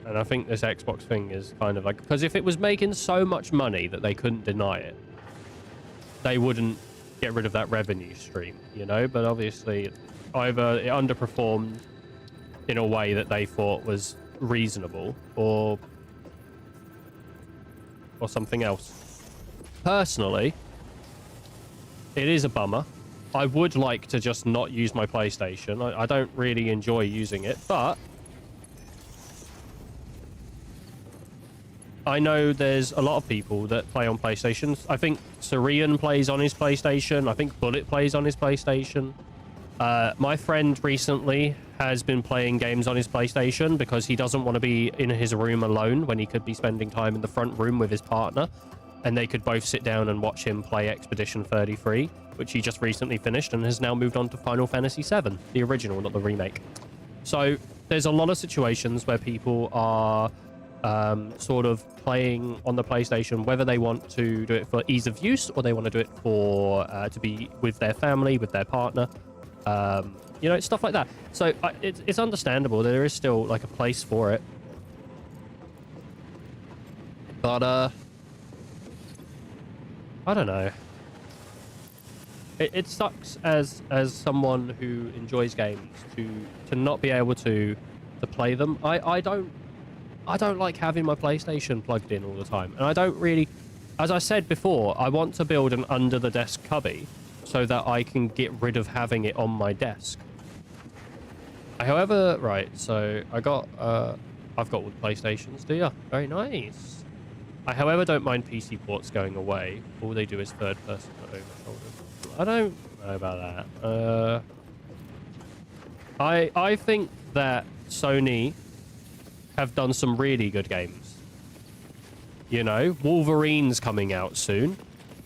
And I think this Xbox thing is kind of like, because if it was making so much money that they couldn't deny it, they wouldn't get rid of that revenue stream, you know? But obviously, either it underperformed in a way that they thought was reasonable, or something else. Personally, it is a bummer. I would like to just not use my PlayStation. I don't really enjoy using it, but I know there's a lot of people that play on PlayStations. I think Syrian plays on his PlayStation. I think Bullet plays on his PlayStation. My friend recently has been playing games on his PlayStation because he doesn't want to be in his room alone when he could be spending time in the front room with his partner, and they could both sit down and watch him play Expedition 33, which he just recently finished and has now moved on to Final Fantasy VII, the original, not the remake. So there's a lot of situations where people are sort of playing on the PlayStation, whether they want to do it for ease of use or they want to do it for to be with their family, with their partner, you know, stuff like that. So it's understandable. There is still like a place for it, but I don't know. It sucks as someone who enjoys games to not be able to play them. I don't like having my PlayStation plugged in all the time. And I don't really, as I said before, I want to build an under the desk cubby so that I can get rid of having it on my desk. However, right, so I've got all the PlayStations, do ya? Very nice. I, however, don't mind PC ports going away. All they do is third person over shoulders. I don't know about that. I think that Sony have done some really good games. You know, Wolverine's coming out soon.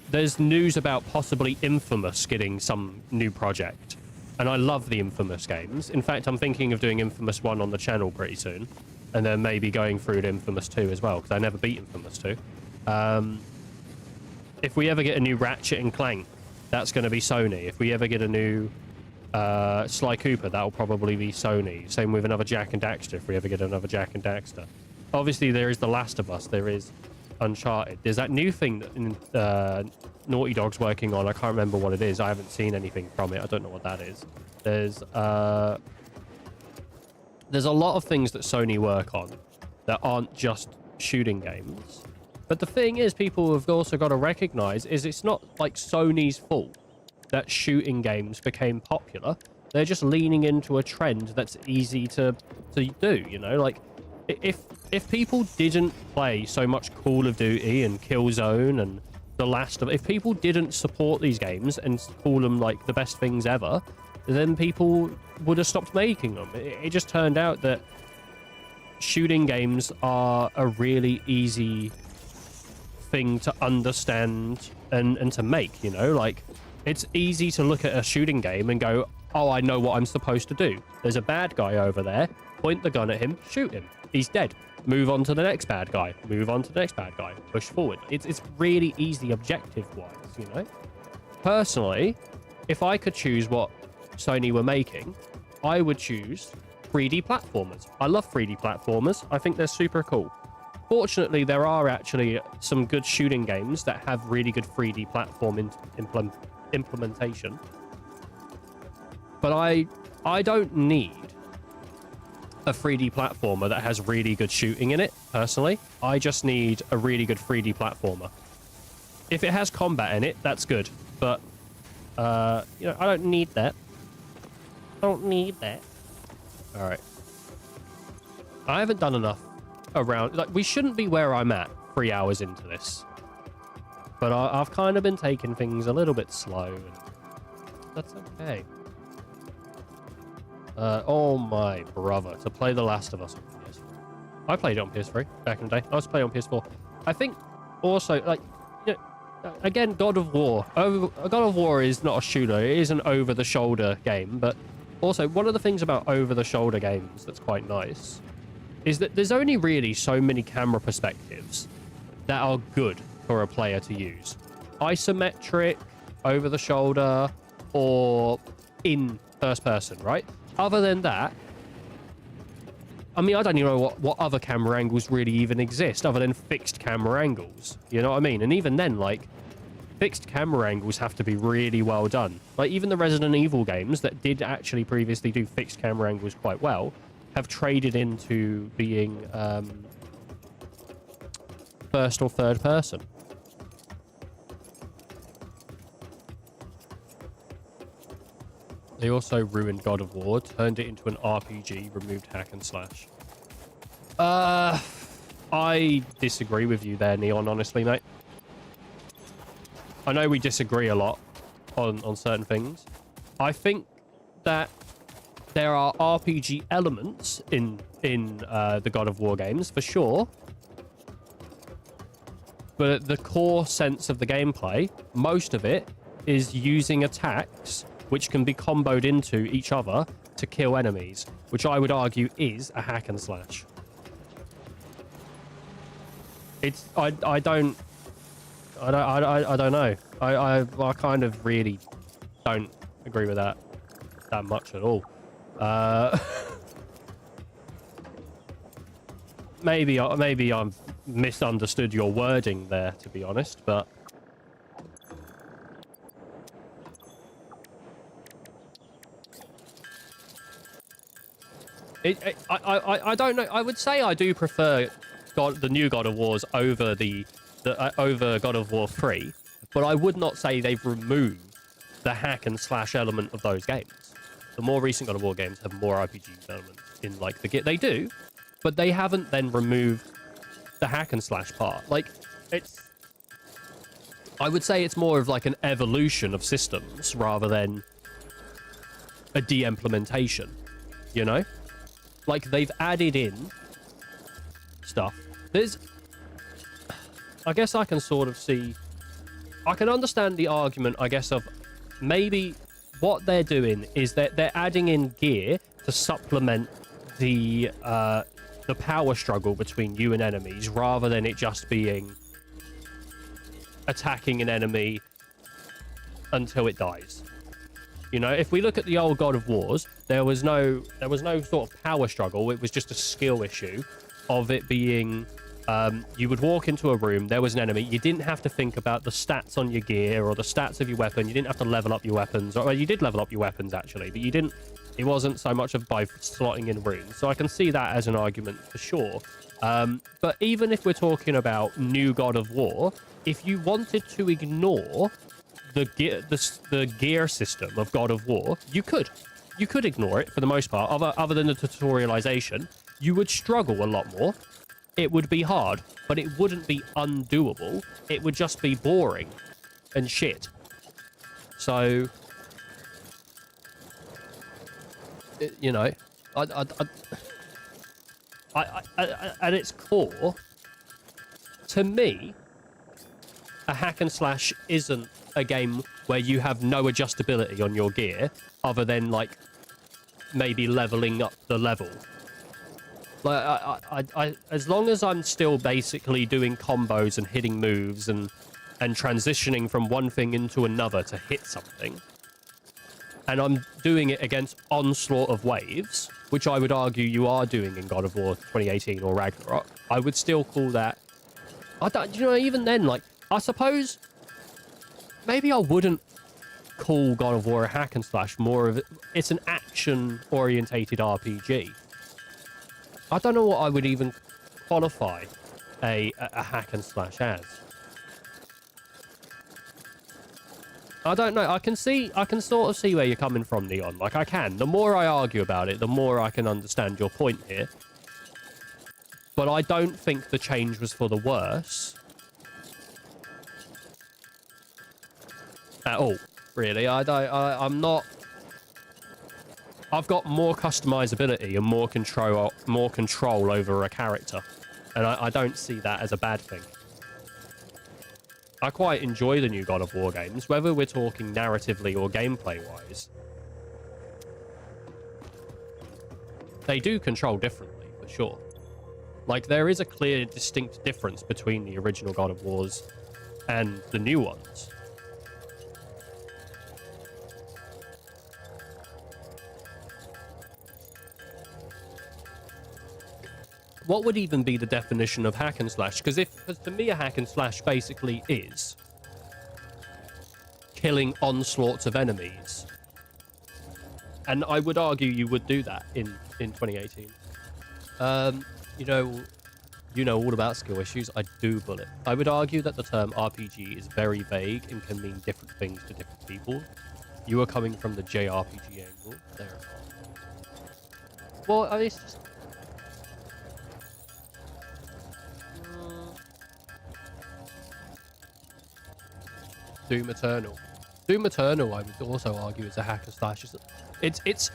There's news about possibly Infamous getting some new project. And I love the Infamous games. In fact, I'm thinking of doing Infamous 1 on the channel pretty soon. And then maybe going through to Infamous 2 as well, because I never beat Infamous 2. If we ever get a new Ratchet and Clank, that's going to be Sony. If we ever get a new Sly Cooper, that'll probably be Sony. Same with another Jak and Daxter, if we ever get another Jak and Daxter. Obviously, there is The Last of Us. There is Uncharted. There's that new thing that Naughty Dog's working on. I can't remember what it is. I haven't seen anything from it. I don't know what that is. There's a lot of things that Sony work on that aren't just shooting games. But the thing is, people have also got to recognize is it's not like Sony's fault that shooting games became popular. They're just leaning into a trend that's easy to do, you know? Like, if people didn't play so much Call of Duty and Killzone and The Last of... If people didn't support these games and call them, like, the best things ever, then people would have stopped making them. It just turned out that shooting games are a really easy thing to understand and to make, you know? Like, it's easy to look at a shooting game and go, oh, I know what I'm supposed to do. There's a bad guy over there. Point the gun at him, shoot him. He's dead. Move on to the next bad guy. Move on to the next bad guy. Push forward. It's really easy objective-wise, you know? personally, if I could choose what Sony were making, I would choose 3D platformers. I love 3D platformers. I think they're super cool. Fortunately, there are actually some good shooting games that have really good 3D platform implementation. But I don't need a 3D platformer that has really good shooting in it, personally. I just need a really good 3D platformer. If it has combat in it, that's good. But, you know, I don't need that. I don't need that. All right. I haven't done enough around... Like, we shouldn't be where I'm at 3 hours into this. But I've kind of been taking things a little bit slow. And that's okay. Oh my brother. To play The Last of Us on PS3. I played it on PS3 back in the day. I was playing on PS4. I think also, like... You know, again, God of War. God of War is not a shooter. It is an over-the-shoulder game. But also, one of the things about over-the-shoulder games that's quite nice is that there's only really so many camera perspectives that are good for a player to use. Isometric, over-the-shoulder, or in first person, right? Other than that, I mean, I don't even know what other camera angles really even exist other than fixed camera angles. You know what I mean? And even then, like, fixed camera angles have to be really well done. Like, even the Resident Evil games that did actually previously do fixed camera angles quite well have traded into being first or third person. They also ruined God of War, turned it into an RPG, removed hack and slash. I disagree with you there, Neon, honestly, mate. I know we disagree a lot on certain things. I think that there are RPG elements in the God of War games, for sure. But the core sense of the gameplay, most of it, is using attacks which can be comboed into each other to kill enemies, which I would argue is a hack and slash. It's I don't know. I kind of really don't agree with that much at all. Maybe I've misunderstood your wording there, to be honest, but I don't know. I would say I do prefer the new God of Wars over over God of War 3, but I would not say they've removed the hack and slash element of those games. The more recent God of War games have more RPG elements in, like, they do, but they haven't then removed the hack and slash part. Like, I would say it's more of like an evolution of systems rather than a de-implementation, you know? Like, they've added in stuff. I guess I can sort of see... I can understand the argument, I guess, of maybe what they're doing is that they're adding in gear to supplement the power struggle between you and enemies, rather than it just being attacking an enemy until it dies. You know, if we look at the old God of Wars, there was no sort of power struggle. It was just a skill issue of it being, you would walk into a room, there was an enemy. You didn't have to think about the stats on your gear or the stats of your weapon. You didn't have to level up your weapons. Or, well, you did level up your weapons, actually, but you didn't. It wasn't so much of by slotting in runes. So I can see that as an argument for sure. But even if we're talking about new God of War, if you wanted to ignore the gear system of God of War, you could ignore it for the most part. Other than the tutorialization, you would struggle a lot more. It would be hard, but it wouldn't be undoable. It would just be boring and shit. So, you know, at its core, to me, a hack and slash isn't a game where you have no adjustability on your gear other than, like, maybe leveling up the level. Like, as long as I'm still basically doing combos and hitting moves and and transitioning from one thing into another to hit something, and I'm doing it against onslaught of waves, which I would argue you are doing in God of War 2018 or Ragnarok, I would still call that... I don't, you know, even then, like, I suppose maybe I wouldn't call God of War a hack and slash. More of it's an action-orientated RPG. I don't know what I would even qualify a hack and slash as. I don't know. I can sort of see where you're coming from, Neon. Like, I can. The more I argue about it, the more I can understand your point here. But I don't think the change was for the worse. At all, really. I'm not... I've got more customizability and more control over a character. And I don't see that as a bad thing. I quite enjoy the new God of War games, whether we're talking narratively or gameplay-wise. They do control differently, for sure. Like, there is a clear, distinct difference between the original God of Wars and the new ones. What would even be the definition of hack and slash? Because to me, a hack and slash basically is killing onslaughts of enemies. And I would argue you would do that in 2018. You know all about skill issues. I do bullet. I would argue that the term RPG is very vague and can mean different things to different people. You are coming from the JRPG angle. There. Well, I mean, it's just... Doom Eternal. Doom Eternal, I would also argue, is a hack and slash. It's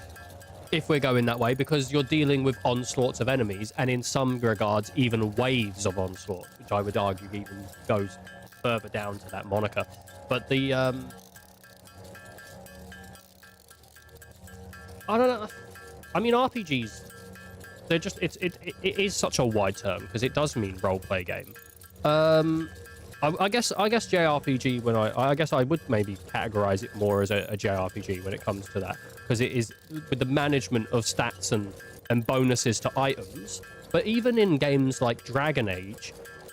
if we're going that way, because you're dealing with onslaughts of enemies, and in some regards, even waves of onslaught, which I would argue even goes further down to that moniker. But the I don't know. I mean, RPGs, they're just it is such a wide term because it does mean role play game. I guess JRPG, when I guess I would maybe categorize it more as a JRPG when it comes to that, because it is with the management of stats and bonuses to items. But even in games like Dragon Age,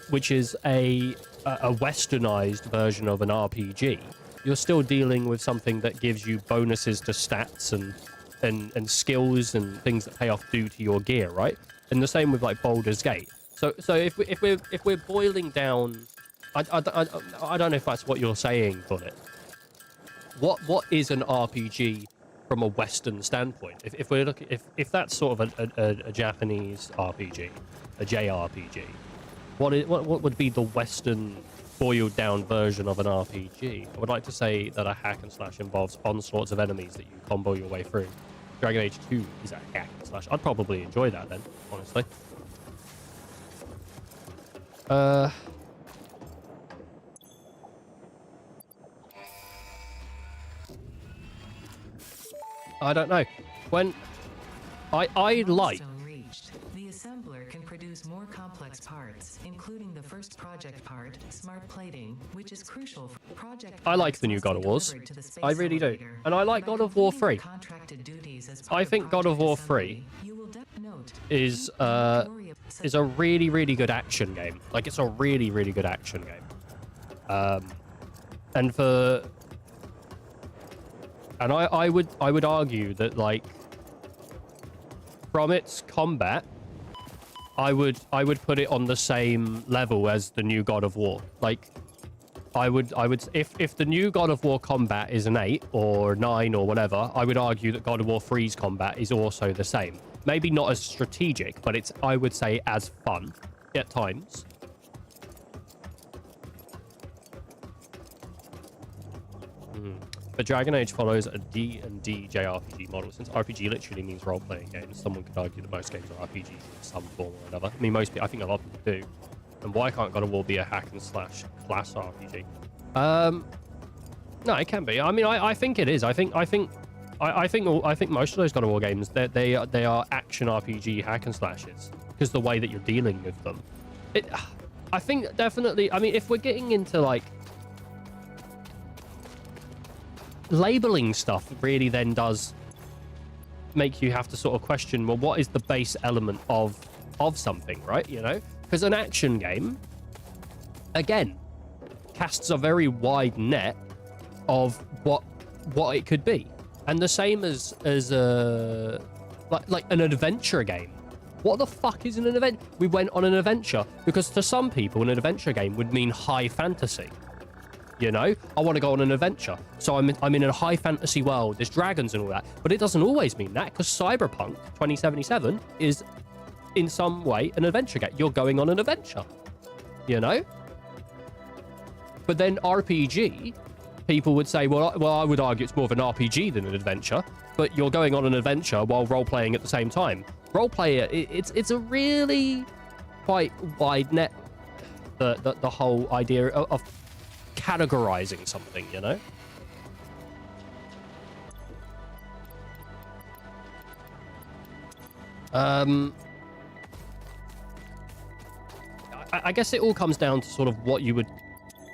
which is a westernized version of an RPG, you're still dealing with something that gives you bonuses to stats and skills and things that pay off due to your gear, right? And the same with like Baldur's Gate. So if we're boiling down, I don't know if that's what you're saying, Bullet. What is an RPG from a Western standpoint? If we're looking, if that's sort of a Japanese RPG, a JRPG, what would be the Western boiled down version of an RPG? I would like to say that a hack and slash involves onslaughts of enemies that you combo your way through. Dragon Age 2 is a hack and slash. I'd probably enjoy that then, honestly. I don't know. When I like... Milestone reached. The assembler can produce more complex parts, including the first project part, smart plating, which is crucial for project. I like the new God of Wars. I really do. And I like God of War 3. I think God of War 3 is a really, really good action game. Like, it's a really, really good action game. And I would argue that, like, from its combat, I would put it on the same level as the new God of War. Like, I would if the new God of War combat is an 8 or 9 or whatever, I would argue that God of War 3's combat is also the same. Maybe not as strategic, but it's, I would say, as fun at times. But Dragon Age follows a D&D JRPG model. Since RPG literally means role-playing games, someone could argue that most games are RPGs in some form or another. I mean, I think a lot of people do. And why can't God of War be a hack and slash class RPG? No, it can be. I mean, I think it is. I think most of those God of War games, they are action RPG hack and slashes because the way that you're dealing with them. I think definitely. I mean, if we're getting into like labeling stuff really then does make you have to sort of question, well, what is the base element of something, right? You know, because an action game, again, casts a very wide net of what it could be, and the same as a like an adventure game. What the fuck is an event? We went on an adventure because to some people, an adventure game would mean high fantasy. You know, I want to go on an adventure, so I'm in a high fantasy world. There's dragons and all that, but it doesn't always mean that, because Cyberpunk 2077 is in some way an adventure game. You're going on an adventure, you know. But then RPG, people would say, well, I would argue it's more of an RPG than an adventure. But you're going on an adventure while role playing at the same time. Role player, it's a really quite wide net. The whole idea of categorizing something, you know. I guess it all comes down to sort of what you would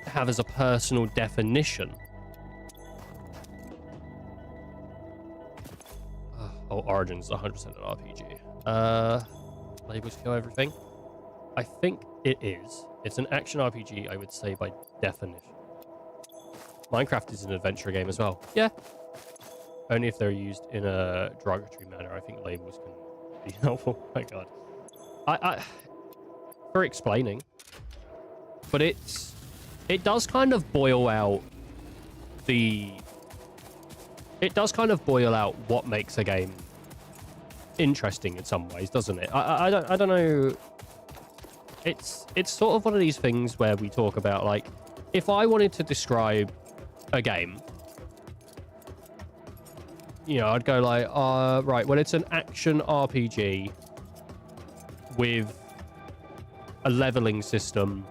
have as a personal definition. Oh, Origin's 100% an RPG. Labels kill everything. I think it is. It's an action RPG, I would say, by definition. Minecraft is an adventure game as well. Yeah. Only if they're used in a derogatory manner. I think labels can be helpful. Oh my god. I for explaining. But it does kind of boil out what makes a game interesting in some ways, doesn't it? I don't know. It's sort of one of these things where we talk about, like, if I wanted to describe a game, you know, I'd go like, right, well, it's an action RPG with a leveling system.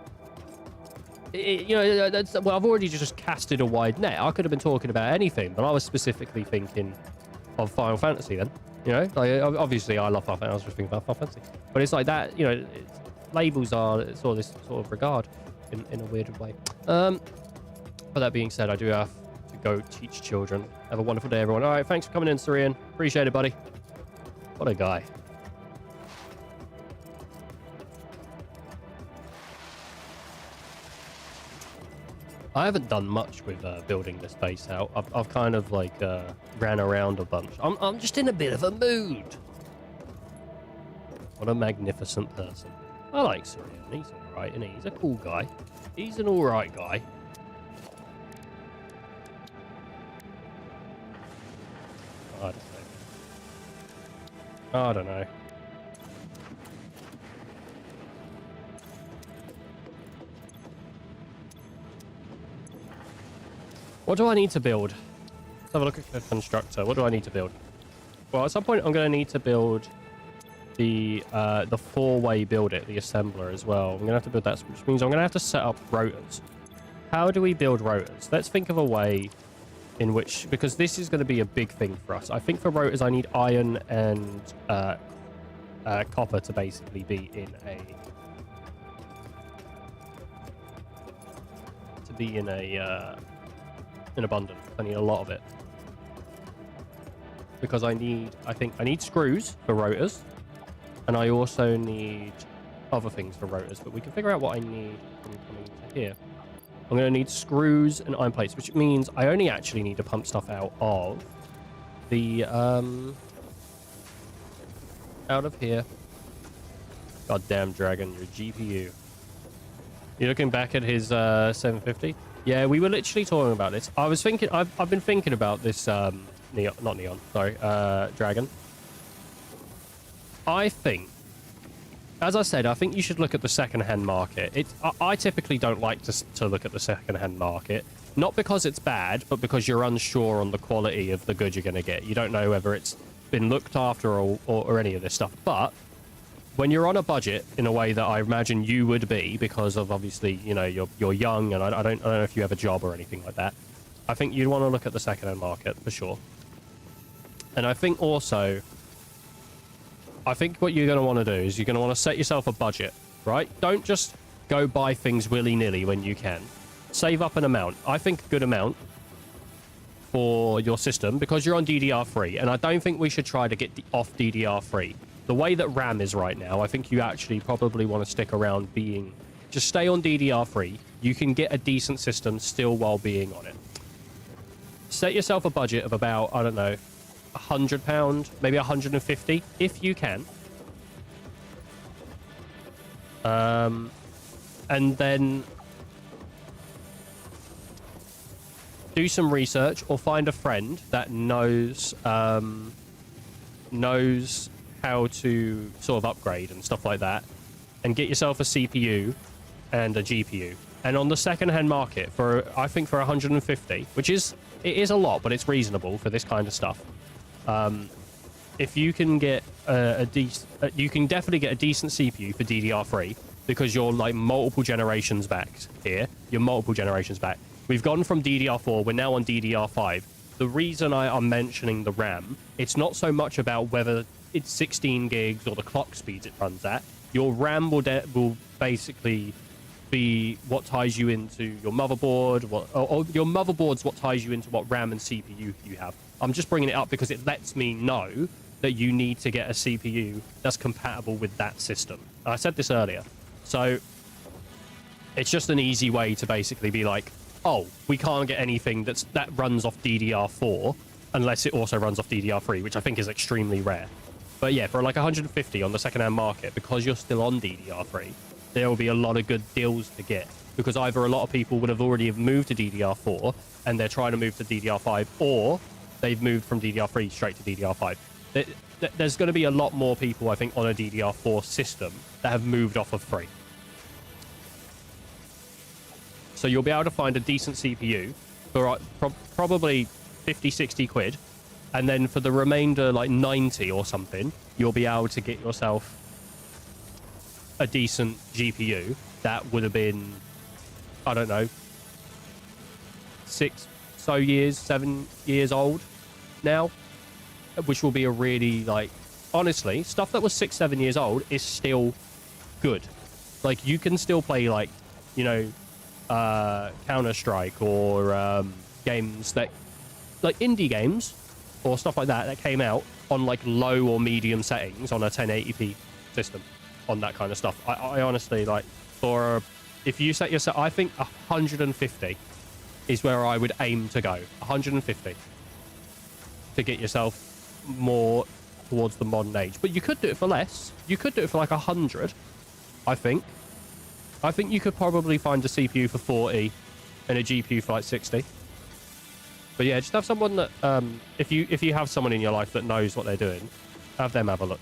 You know, well, I've already just casted a wide net. I could have been talking about anything, but I was specifically thinking of Final Fantasy then. You know, like, obviously I love Final Fantasy. I was just thinking about Final Fantasy. But it's like that, you know, labels are sort of this sort of regard in a weird way. But that being said, I do have to go teach children. Have a wonderful day, everyone. All right, thanks for coming in, Syrian. Appreciate it, buddy. What a guy. I haven't done much with building this base out. I've kind of like ran around a bunch. I'm just in a bit of a mood. What a magnificent person. I like Syrian. He's all right, and he's a cool guy. He's an all right guy. I don't know. What do I need to build? Let's have a look at the constructor. What do I need to build? Well, at some point, I'm going to need to build the four-way build it, the assembler as well. I'm going to have to build that, which means I'm going to have to set up rotors. How do we build rotors? Let's think of a way in which, because this is going to be a big thing for us. I think for rotors, I need iron and copper to basically be in in abundance. I need a lot of it because I think I need screws for rotors, and I also need other things for rotors, but we can figure out what I need from coming to here. I'm going to need screws and iron plates, which means I only actually need to pump stuff out of the out of here. Goddamn dragon, your GPU. You're looking back at his 750. Yeah, we were literally talking about this. I was thinking, I've been thinking about this, dragon. I think, as I said, I think you should look at the second-hand market. I typically don't like to look at the second-hand market, not because it's bad, but because you're unsure on the quality of the goods you're going to get. You don't know whether it's been looked after or any of this stuff. But when you're on a budget, in a way that I imagine you would be, because of obviously, you know, you're young, and I don't know if you have a job or anything like that. I think you'd want to look at the second-hand market for sure. And I think also, what you're going to want to do is you're going to want to set yourself a budget, right? Don't just go buy things willy-nilly when you can. Save up an amount. I think a good amount for your system because you're on DDR3, and I don't think we should try to get off DDR3. The way that RAM is right now, I think you actually probably want to stick around being... Just stay on DDR3. You can get a decent system still while being on it. Set yourself a budget of about, I don't know, £100, maybe 150, if you can. And then do some research or find a friend that knows how to sort of upgrade and stuff like that, and get yourself a CPU and a GPU. And on the second-hand market, for I think for 150, which is a lot, but it's reasonable for this kind of stuff. If you can get you can definitely get a decent CPU for DDR3 because you're like multiple generations back here. You're multiple generations back. We've gone from DDR4. We're now on DDR5. The reason I'm mentioning the RAM, it's not so much about whether it's 16 gigs or the clock speeds it runs at. Your RAM will basically be what ties you into your motherboard. Or your motherboard's what ties you into what RAM and CPU you have. I'm just bringing it up because it lets me know that you need to get a CPU that's compatible with that system. I said this earlier. So it's just an easy way to basically be like, oh, we can't get anything that runs off DDR4 unless it also runs off DDR3, which I think is extremely rare. But yeah, for like 150 on the second-hand market, because you're still on DDR3, there will be a lot of good deals to get. Because either a lot of people would have already moved to DDR4 and they're trying to move to DDR5, or they've moved from DDR3 straight to DDR5. There's going to be a lot more people, I think, on a DDR4 system that have moved off of 3. So you'll be able to find a decent CPU for probably 50, 60 quid. And then for the remainder, like 90 or something, you'll be able to get yourself a decent GPU that would have been, I don't know, 7 years old now, which will be a really, like, honestly, stuff that was 6, 7 years old is still good. Like, you can still play, like, you know, Counter-Strike or games that, like indie games or stuff like that came out on like low or medium settings on a 1080p system on that kind of stuff. I honestly, like, for if you set yourself, I think 150 is where I would aim to go. 150 to get yourself more towards the modern age. But you could do it for less. You could do it for like 100, I think. I think you could probably find a CPU for 40 and a GPU for like 60. But yeah, just have someone that, if you have someone in your life that knows what they're doing, have them have a look.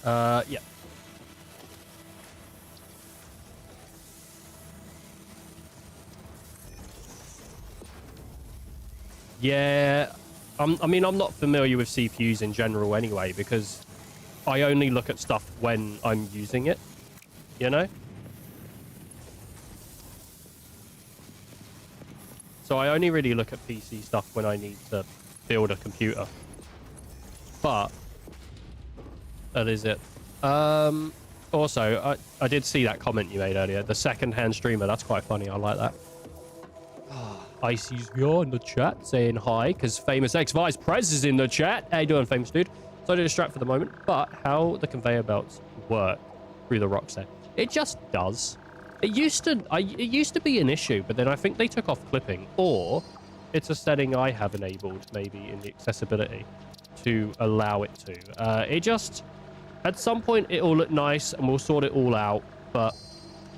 Yeah. Yeah, I mean, I'm not familiar with CPUs in general anyway, because I only look at stuff when I'm using it, you know? So I only really look at PC stuff when I need to build a computer. But that is it. Also, I did see that comment you made earlier. The second-hand streamer, that's quite funny. I like that. Icy's here in the chat saying hi, because Famous X Vice Prez is in the chat. How you doing, Famous Dude? So to distract for the moment, but how the conveyor belts work through the rocks there. It just does. It used to be an issue, but then I think they took off clipping, or it's a setting I have enabled maybe in the accessibility to allow it to. It just, at some point it'll look nice and we'll sort it all out, but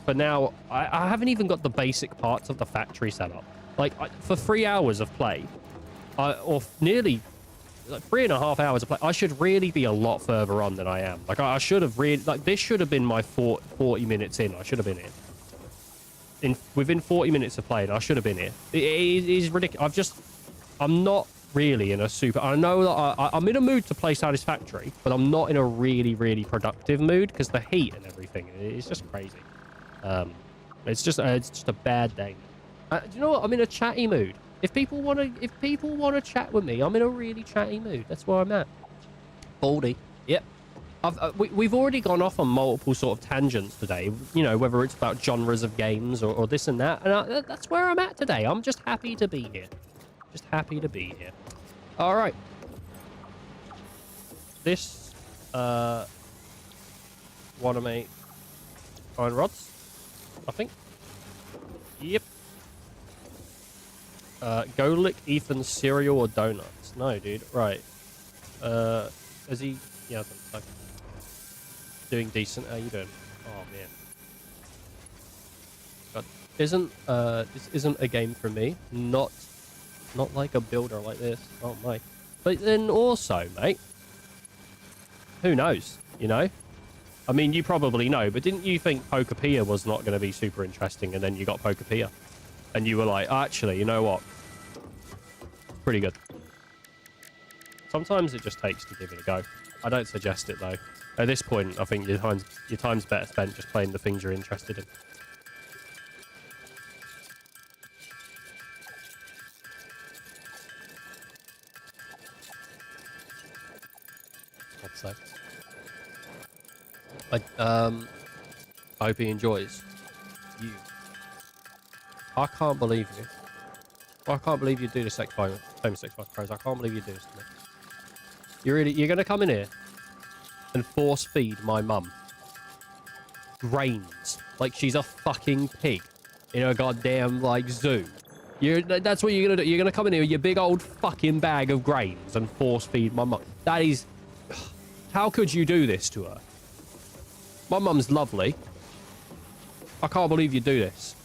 for now, I haven't even got the basic parts of the factory set up. Like, for 3 hours of play, or nearly like 3.5 hours of play, I should really be a lot further on than I am. Like, I should have really, like, this should have been my 40 minutes in. I should have been here. Within 40 minutes of playing, I should have been here. It is ridiculous. I'm not really in a super, I know that I'm in a mood to play Satisfactory, but I'm not in a really, really productive mood because the heat and everything, it's just crazy. It's just a bad day. Do you know what? I'm in a chatty mood. If people want to chat with me, I'm in a really chatty mood. That's where I'm at. Baldy. Yep. we've already gone off on multiple sort of tangents today, you know, whether it's about genres of games or this and that. And that's where I'm at today. I'm just happy to be here. Just happy to be here. All right. This, want to make iron rods, I think. Yep. Go lick Ethan's cereal or donuts. No, dude. Right. Is he... Yeah, I think so. Doing decent. How you doing? Oh, man. God. This isn't a game for me. Not like a builder like this. Oh, my. But then also, mate, who knows, you know? I mean, you probably know, but didn't you think Pokopia was not going to be super interesting, and then you got Pokopia? And you were like, actually, you know what? Pretty good. Sometimes it just takes to give it a go. I don't suggest it, though. At this point, I think your time's better spent just playing the things you're interested in. That's so. I hope he enjoys you. I can't believe you. I can't believe you do this famous Xbox Pros. I can't believe you do this to me. You're gonna come in here and force feed my mum grains like she's a fucking pig in a goddamn like zoo. That's what you're gonna do. You're gonna come in here with your big old fucking bag of grains and force feed my mum. That is, how could you do this to her? My mum's lovely. I can't believe you do this.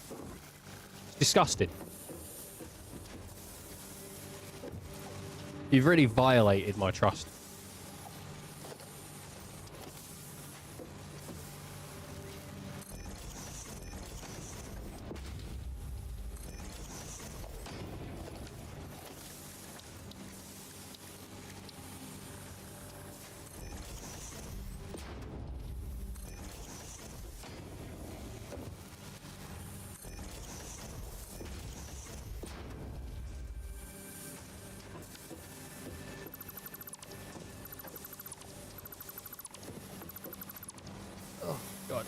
It's disgusting. You've really violated my trust. God.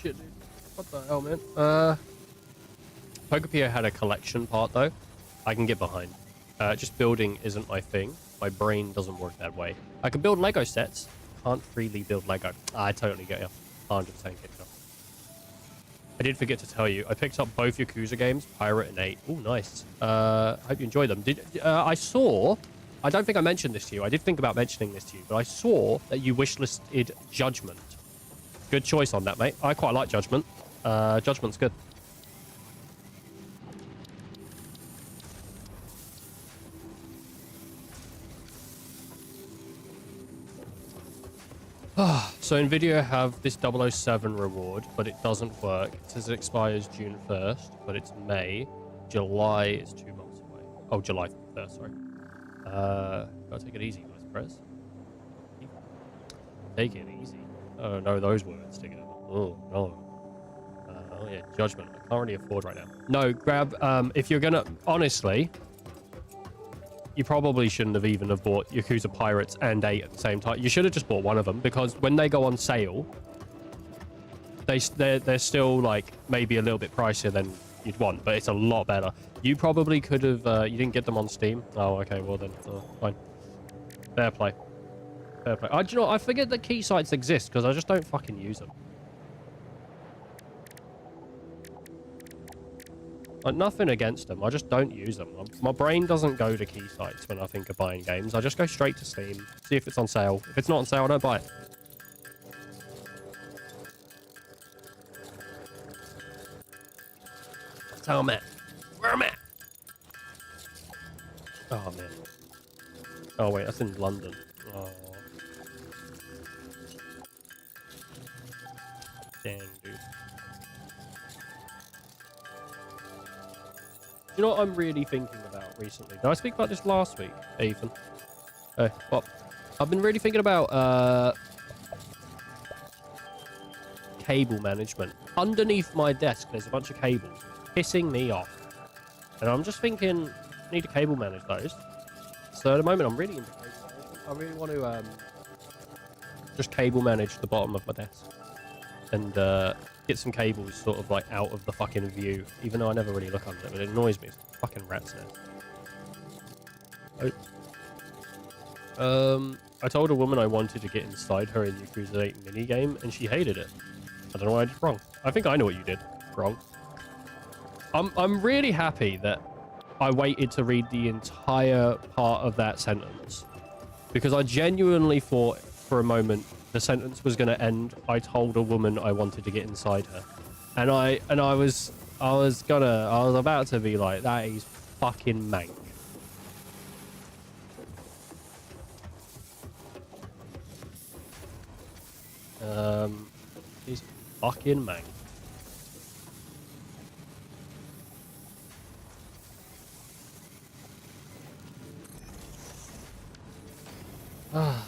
Shit, dude. What the hell, man? Pokopia had a collection part, though. I can get behind. Just building isn't my thing. My brain doesn't work that way. I can build Lego sets. Can't freely build Lego. I totally get you. 100% get you. I did forget to tell you. I picked up both Yakuza games, Pirate and 8. Oh, nice. Hope you enjoyed them. I saw... I don't think I mentioned this to you. I did think about mentioning this to you, but I saw that you wishlisted Judgment. Good choice on that, mate. I quite like Judgment. Judgment's good. So Nvidia have this 007 reward, but it doesn't work. It says it expires June 1st, but it's May. July is 2 months away. Oh, July 1st, sorry. Gotta take it easy, Vice Prez. Take it easy. Oh, no, those words together. Oh, no. Oh, yeah, Judgment. I can't really afford right now. No, grab, if you're gonna, honestly, you probably shouldn't have even have bought Yakuza Pirates and 8 at the same time. You should have just bought one of them, because when they go on sale, they're still, like, maybe a little bit pricier than you'd want, but it's a lot better. You probably could have, you didn't get them on Steam? Oh, okay, well then, fine. Fair play. Fair play. Do you know what? I forget that key sites exist because I just don't fucking use them. Like, nothing against them. I just don't use them. My brain doesn't go to key sites when I think of buying games. I just go straight to Steam, see if it's on sale. If it's not on sale, I don't buy it. That's how I'm at. Oh, man. Oh, wait, that's in London. Oh. Dang, dude. You know what I'm really thinking about recently? Did I speak about this last week, Ethan? Well, I've been really thinking about cable management. Underneath my desk, there's a bunch of cables pissing me off. And I'm just thinking, I need to cable manage those. So at the moment, I'm really into cable management. I really want to just cable manage the bottom of my desk. And get some cables sort of like out of the fucking view, even though I never really look under it, but it annoys me. It's a fucking rat's nest. I told a woman I wanted to get inside her in Yakuza 8 minigame, and she hated it. I don't know what I did wrong. I think I know what you did wrong. I'm really happy that I waited to read the entire part of that sentence, because I genuinely thought for a moment the sentence was going to end. I told a woman I wanted to get inside her, and I was about to be like, that is fucking mank. He's fucking mank. Ah.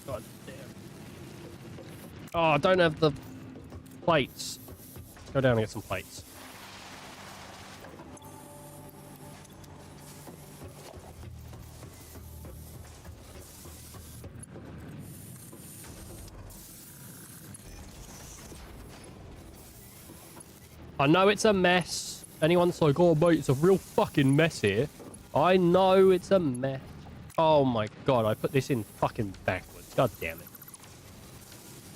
God damn. Oh, I don't have the plates. Let's go down and get some plates. I know it's a mess. Anyone's like, oh, mate, it's a real fucking mess here. I know it's a mess. Oh my god, I put this in fucking backwards. God damn it.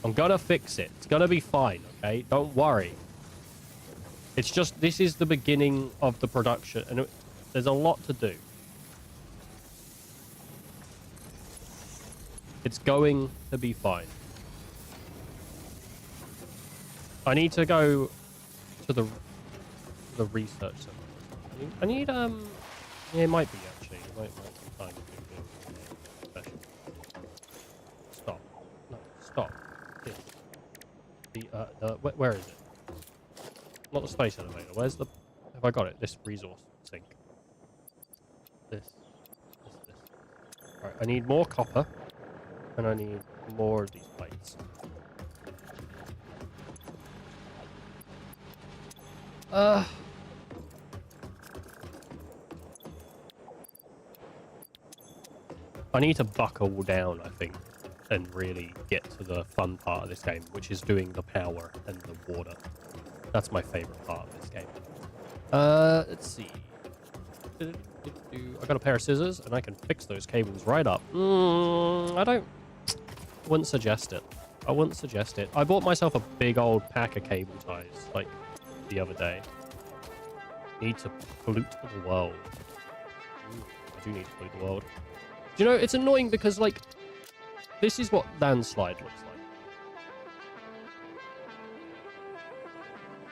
I'm gonna fix it. It's gonna be fine, okay? Don't worry. It's just, this is the beginning of the production, and there's a lot to do. It's going to be fine. I need to go to the research center. I need yeah, it might be actually. It might be time to do special. Stop. No, stop. Here. Where is it? Not the space elevator. Where's the? Have I got it? This resource sink. This. Right. I need more copper, and I need more of these plates. I need to buckle down, I think, and really get to the fun part of this game, which is doing the power and the water. That's my favorite part of this game. Let's see. I got a pair of scissors, and I can fix those cables right up. Wouldn't suggest it. I wouldn't suggest it. I bought myself a big old pack of cable ties, like, the other day. Need to pollute the world. I do need to pollute the world. Do you know, it's annoying because, like, this is what landslide looks like.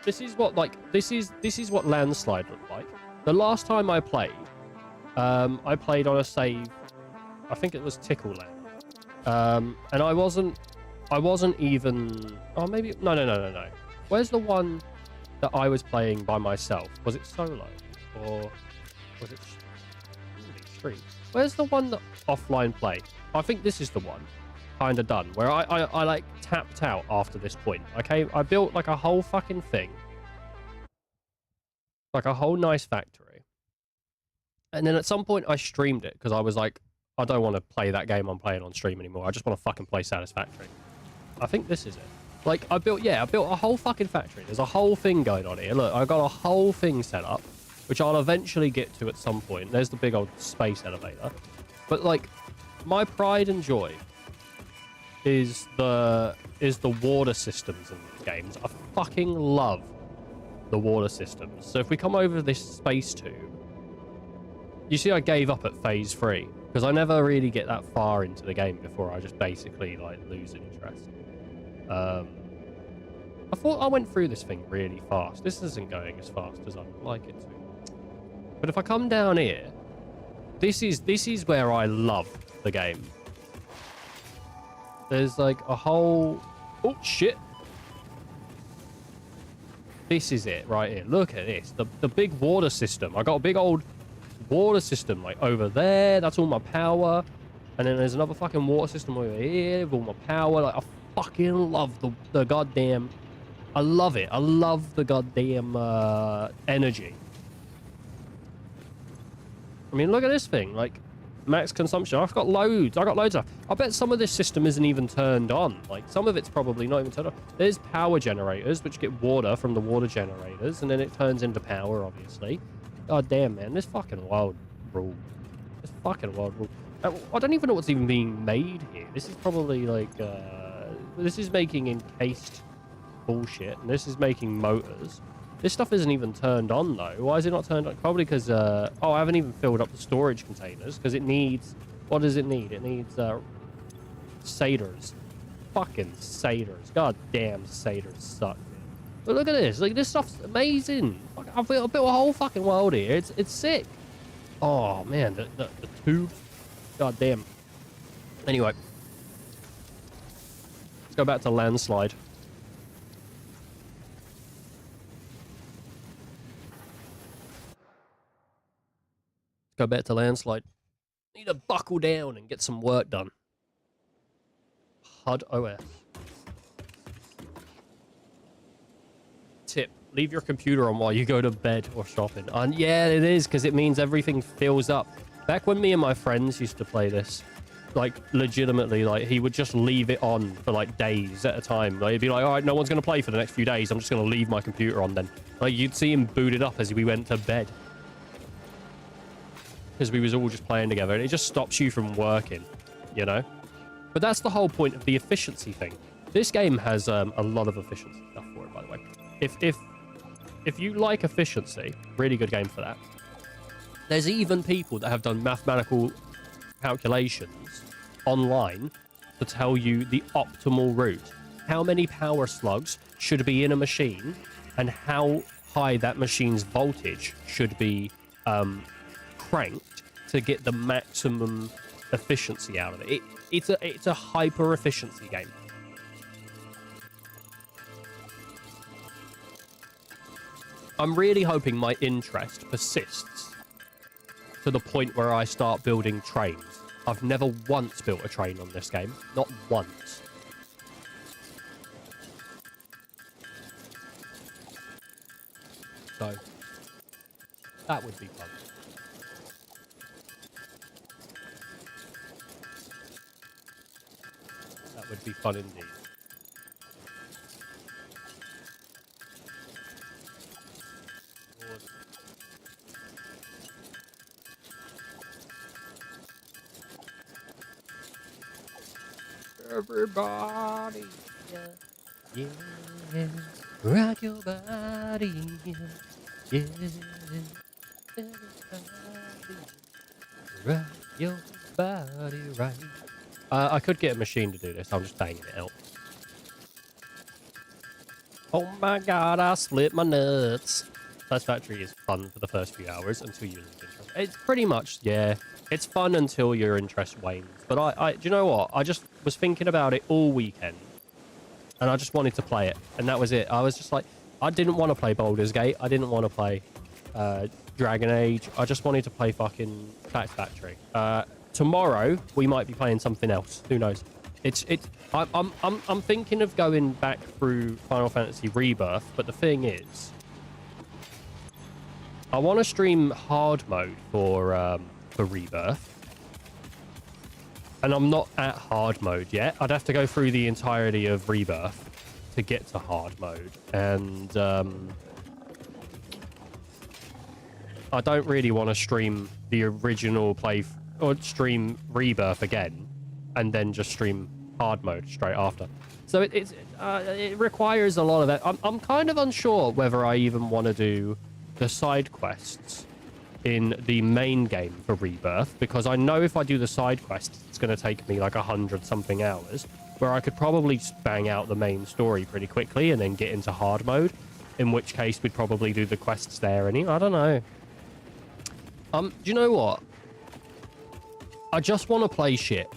This is what, like, this is what landslide looked like. The last time I played on a save, I think it was TickleLand. And I wasn't even, oh, maybe, no. Where's the one that I was playing by myself? Was it solo? Or was it stream? Where's the one that offline play? I think this is the one. Kinda done. Where I like tapped out after this point. Okay, I built like a whole fucking thing. Like a whole nice factory. And then at some point I streamed it because I was like, I don't want to play that game I'm playing on stream anymore. I just want to fucking play Satisfactory. I think this is it. Like, I built a whole fucking factory. There's a whole thing going on here. Look, I got a whole thing set up, which I'll eventually get to at some point. There's the big old space elevator. But, like, my pride and joy is the water systems in these games. I fucking love the water systems. So if we come over this space tube, you see I gave up at phase 3 because I never really get that far into the game before I just basically like lose interest. I thought I went through this thing really fast. This isn't going as fast as I would like it to. But if I come down here, this is where I love the game. There's like a whole... Oh, shit. This is it right here. Look at this. The big water system. I got a big old water system like over there. That's all my power. And then there's another fucking water system over here with all my power. Like, I fucking love the goddamn... I love it. I love the goddamn energy. I mean, look at this thing. Like, max consumption. I've got loads. I got loads of... I bet some of this system isn't even turned on. Like, some of it's probably not even turned on. There's power generators, which get water from the water generators, and then it turns into power, obviously. God damn, man. This fucking wild rule. This fucking wild rule. I don't even know what's even being made here. This is probably, like, this is making encased bullshit, and this is making motors. This stuff isn't even turned on, though. Why is it not turned on? Probably because, oh, I haven't even filled up the storage containers, because it needs... What does it need? It needs, satyrs. Fucking satyrs. God damn, satyrs suck. But look at this. Like, this stuff's amazing. I've built a whole fucking world here. It's sick. Oh, man. The tube. God damn. Anyway. Let's go back to landslide. Go back to landslide. Need to buckle down and get some work done. HUD OS. Tip: leave your computer on while you go to bed or shopping. And yeah, it is, because it means everything fills up. Back when me and my friends used to play this, like legitimately, like he would just leave it on for like days at a time. Like he'd be like, all right, no one's going to play for the next few days. I'm just going to leave my computer on then. Like you'd see him booted up as we went to bed. Because we was all just playing together, and it just stops you from working, you know? But that's the whole point of the efficiency thing. This game has a lot of efficiency stuff for it, by the way. If you like efficiency, really good game for that. There's even people that have done mathematical calculations online to tell you the optimal route. How many power slugs should be in a machine, and how high that machine's voltage should be cranked to get the maximum efficiency out of it. It's a hyper efficiency game. I'm really hoping my interest persists to the point where I start building trains. I've never once built a train on this game. Not once. So, that would be fun. That would be fun indeed. Everybody, yeah, yeah, rock your body, yeah, everybody, rock your body right. I could get a machine to do this. I'm just banging it out. Oh my god, I split my nuts. Satisfactory is fun for the first few hours until you lose interest. It's pretty much, yeah. It's fun until your interest wanes. But do you know what? I just was thinking about it all weekend. And I just wanted to play it. And that was it. I was just like, I didn't want to play Baldur's Gate. I didn't want to play Dragon Age. I just wanted to play fucking Satisfactory. Tomorrow, we might be playing something else. Who knows? I'm thinking of going back through Final Fantasy Rebirth. But the thing is, I want to stream hard mode for Rebirth, and I'm not at hard mode yet. I'd have to go through the entirety of Rebirth to get to hard mode, and I don't really want to stream the original play or stream Rebirth again and then just stream hard mode straight after. So it requires a lot of it. I'm kind of unsure whether I even want to do the side quests in the main game for Rebirth, because I know if I do the side quests, it's going to take me like 100 something hours, where I could probably just bang out the main story pretty quickly and then get into hard mode, in which case we'd probably do the quests there. I don't know. Do you know what? I just want to play shit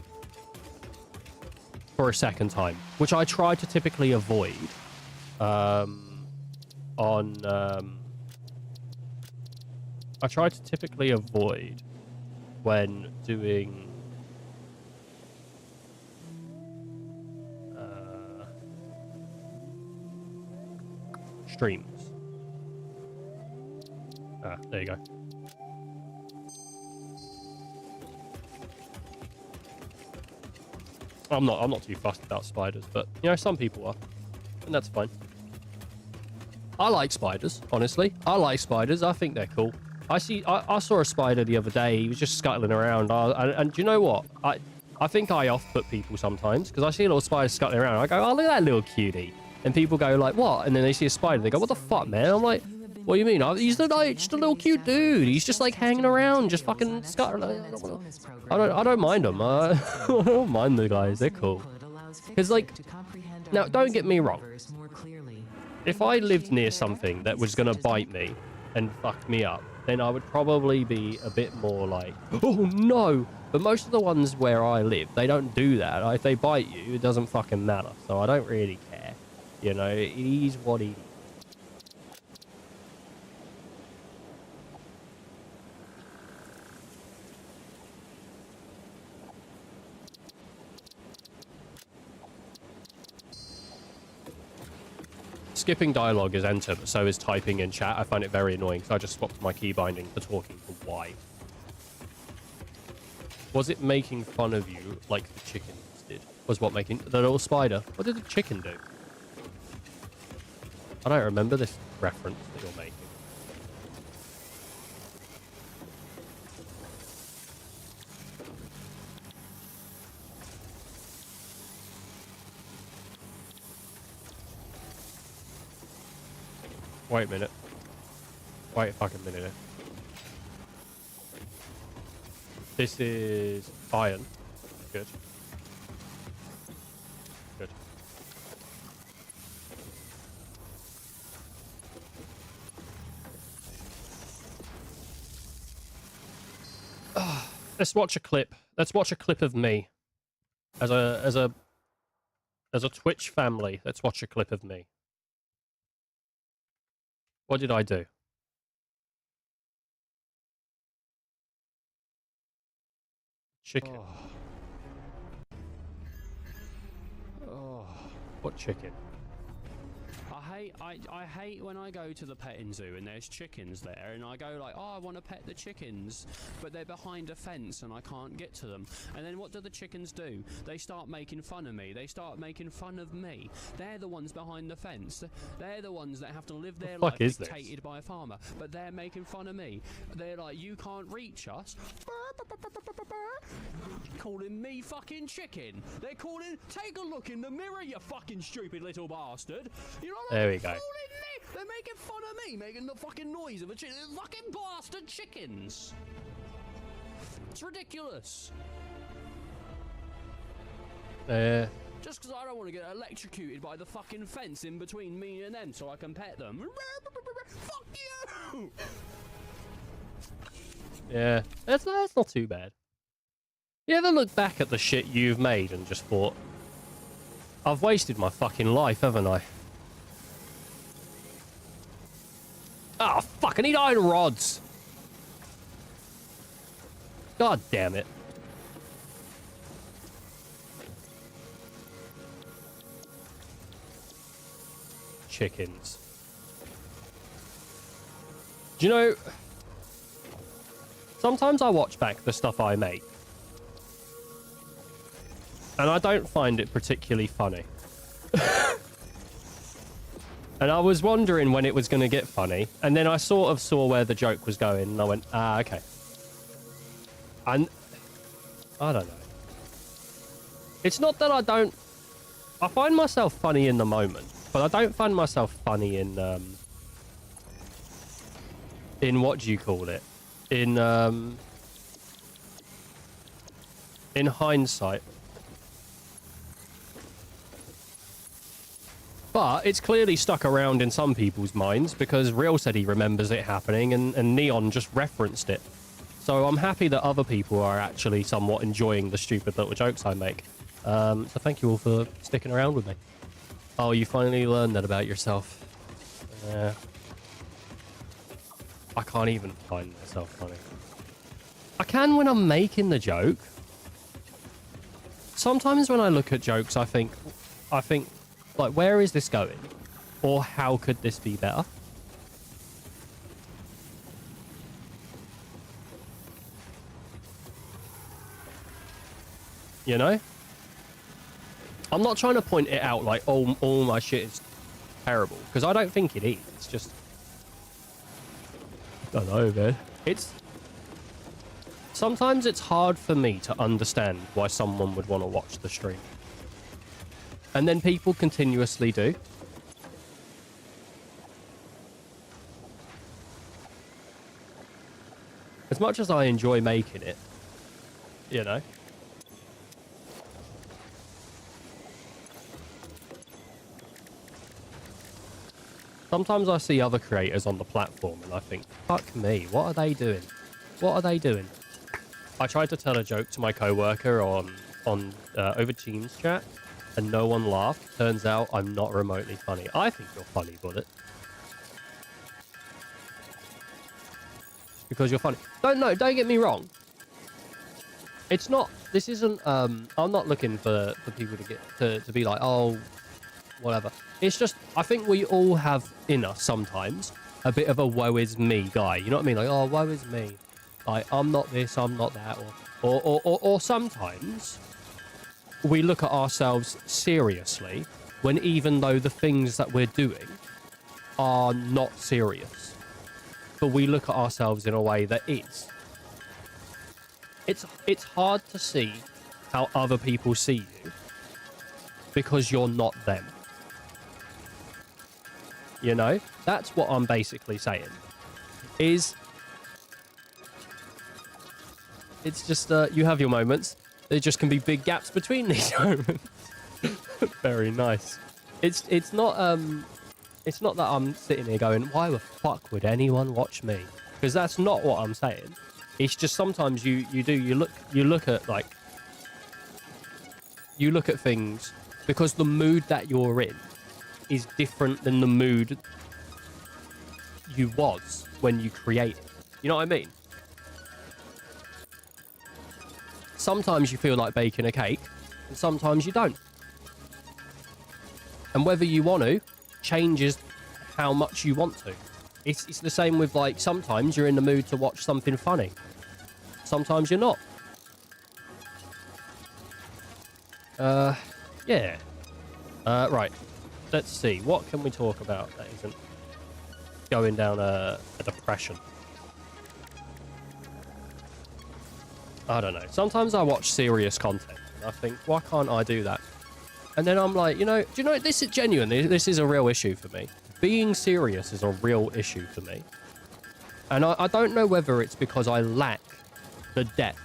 for a second time, which I try to typically avoid I try to typically avoid when doing streams. Ah, there you go. I'm not too fussed about spiders, but you know, some people are, and that's fine. I like spiders, honestly. I like spiders. I think they're cool. I saw a spider the other day. He was just scuttling around. And do you know what? I think I off-put people sometimes, because I see a little spider scuttling around. I go, oh, look at that little cutie. And people go like, what? And then they see a spider. They go, what the fuck, man? I'm like, what do you mean? He's just a little cute dude. He's just like hanging around, just fucking scuttling. I don't mind them. I don't mind the guys. They're cool. Because like, now don't get me wrong. If I lived near something that was going to bite me and fuck me up, then I would probably be a bit more like, oh no. But most of the ones where I live, they don't do that. If they bite you, it doesn't fucking matter. So I don't really care. You know, it is what it is. Skipping dialogue is enter, but so is typing in chat. I find it very annoying, so I just swapped my key binding for talking for Y. Was it making fun of you like the chickens did? Was what making the little spider? What did the chicken do? I don't remember this reference that you're making. Wait a minute. Wait a fucking minute. This is iron. Good. Good. Let's watch a clip. Let's watch a clip of me. As a Twitch family, let's watch a clip of me. What did I do? Chicken. Oh. What chicken? I hate when I go to the petting zoo and there's chickens there and I go like, oh, I want to pet the chickens, but they're behind a fence and I can't get to them. And then what do the chickens do? They start making fun of me. They start making fun of me. They're the ones behind the fence. They're the ones that have to live their life dictated by a farmer, but they're making fun of me. They're like, you can't reach us. Calling me fucking chicken. They're calling, take a look in the mirror, you fucking stupid little bastard. You know what? There we go. They're making fun of me, making the fucking noise of a chicken. Fucking bastard chickens. It's ridiculous. Just because I don't want to get electrocuted by the fucking fence in between me and them so I can pet them. Fuck you! Yeah, that's not too bad. You ever look back at the shit you've made and just thought, I've wasted my fucking life, haven't I? Oh, fuck, I need iron rods. God damn it. Chickens. Do you know, sometimes I watch back the stuff I make, and I don't find it particularly funny. And I was wondering when it was going to get funny, and then I sort of saw where the joke was going, and I went, ah, okay. And I don't know. It's not that I don't... I find myself funny in the moment, but I don't find myself funny in what do you call it? In hindsight. But it's clearly stuck around in some people's minds because Real said he remembers it happening and Neon just referenced it. So I'm happy that other people are actually somewhat enjoying the stupid little jokes I make. So thank you all for sticking around with me. Oh, you finally learned that about yourself. I can't even find myself funny. I can when I'm making the joke. Sometimes when I look at jokes, I think, like, where is this going? Or how could this be better? You know? I'm not trying to point it out like, oh, all my shit is terrible. Because I don't think it is. It's just... I don't know, man. Sometimes it's hard for me to understand why someone would want to watch the stream. And then people continuously do. As much as I enjoy making it, you know. Sometimes I see other creators on the platform and I think, fuck me, what are they doing? What are they doing? I tried to tell a joke to my coworker on over Teams chat, and no one laughed. Turns out I'm not remotely funny. I think you're funny, Bullet. Because you're funny. Don't get me wrong. It's not. This isn't. I'm not looking for people to get to be like, oh, whatever. It's just. I think we all have in us sometimes a bit of a woe is me guy. You know what I mean? Like, oh, woe is me. Like, I'm not this, I'm not that, or sometimes we look at ourselves seriously when even though the things that we're doing are not serious, but we look at ourselves in a way that is. It's hard to see how other people see you because you're not them. You know? That's what I'm basically saying. It's just, you have your moments. There just can be big gaps between these moments. Very nice. It's not that I'm sitting here going, why the fuck would anyone watch me? Because that's not what I'm saying. It's just sometimes you look at things because the mood that you're in is different than the mood you was when you created. You know what I mean? Sometimes you feel like baking a cake, and sometimes you don't. And whether you want to changes how much you want to. It's the same with, like, sometimes you're in the mood to watch something funny. Sometimes you're not. Yeah. Right. Let's see. What can we talk about that isn't going down a depression? I don't know. Sometimes I watch serious content and I think, why can't I do that? And then I'm like, do you know, this is genuinely, this is a real issue for me. Being serious is a real issue for me. And I don't know whether it's because I lack the depth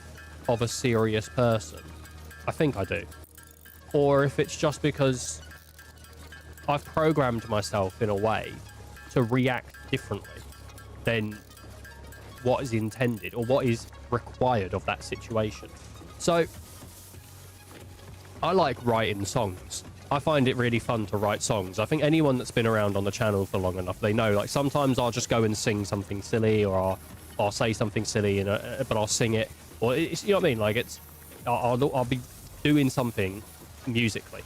of a serious person. I think I do. Or if it's just because I've programmed myself in a way to react differently than what is intended or what is required of that situation. So I like writing songs. I find it really fun to write songs. I think anyone that's been around on the channel for long enough, they know, like, sometimes I'll just go and sing something silly, or I'll say something silly, but I'll sing it, or it's, you know what I mean? Like, it's, I'll be doing something musically,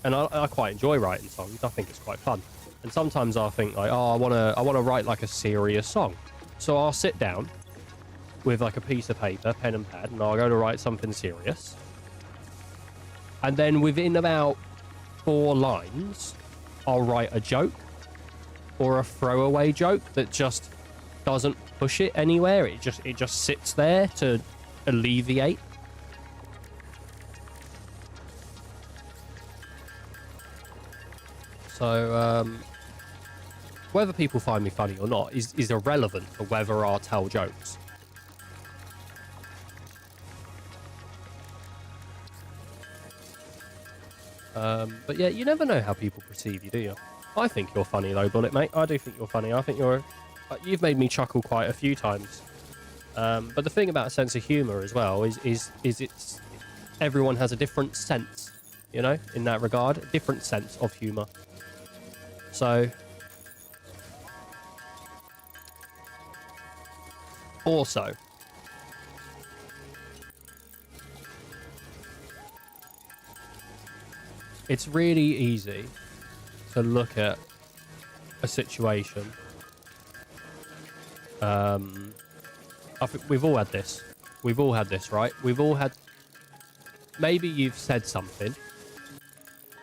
and I quite enjoy writing songs. I think it's quite fun. And sometimes I'll think like, oh, I want to write like a serious song, so I'll sit down with like a piece of paper, pen and pad, and I'll go to write something serious. And then within about 4 lines, I'll write a joke or a throwaway joke that just doesn't push it anywhere. It just sits there to alleviate. So, whether people find me funny or not is irrelevant for whether I'll tell jokes. But yeah, you never know how people perceive you, do you? I think you're funny though, Bullet, mate. I do think you're funny. I think you've made me chuckle quite a few times. But the thing about a sense of humour as well is it's everyone has a different sense, you know, in that regard, a different sense of humour. So also, it's really easy to look at a situation. I think we've all had this. We've all had this, right? We've all had... Maybe you've said something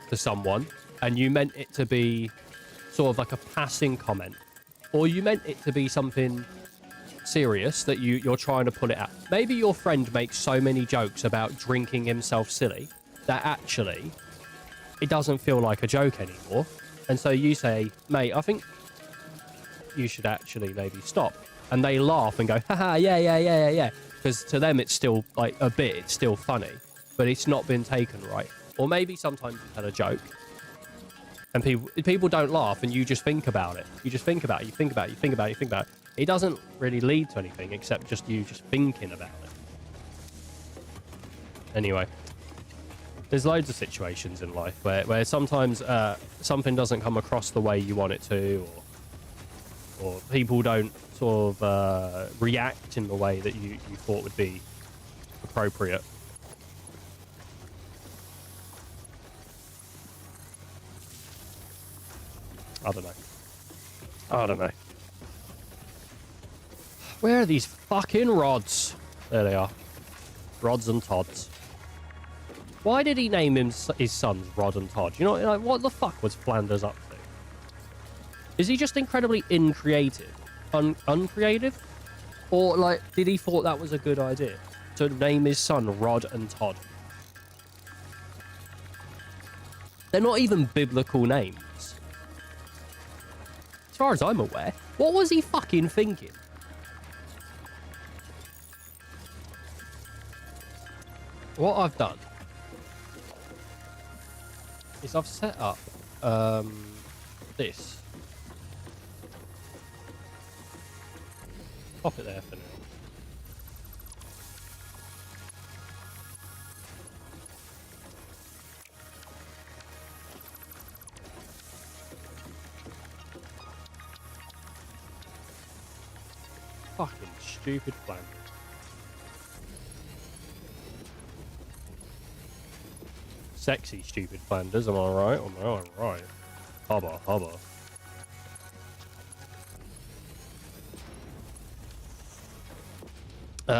to someone and you meant it to be sort of like a passing comment. Or you meant it to be something serious that you're trying to pull it out. Maybe your friend makes so many jokes about drinking himself silly that actually it doesn't feel like a joke anymore. And so you say, mate, I think you should actually maybe stop. And they laugh and go, haha, yeah. Because to them, it's still like a bit, it's still funny, but it's not been taken right. Or maybe sometimes you tell a joke and people don't laugh and you just think about it. You just think about it, you think about it. It doesn't really lead to anything except just you just thinking about it. Anyway, there's loads of situations in life where sometimes something doesn't come across the way you want it to, or people don't sort of react in the way that you thought would be appropriate. I don't know. Where are these fucking rods? There they are. Rods and Tods. Why did he name his sons Rod and Todd? You know, like, what the fuck was Flanders up to? Is he just incredibly uncreative? Uncreative? Or, like, did he thought that was a good idea? To name his son Rod and Todd? They're not even biblical names. As far as I'm aware. What was he fucking thinking? What I've done is I've set up this. Pop it there for now. Fucking stupid Flanders. Sexy stupid Flanders, am I right? Am I right? Hubba.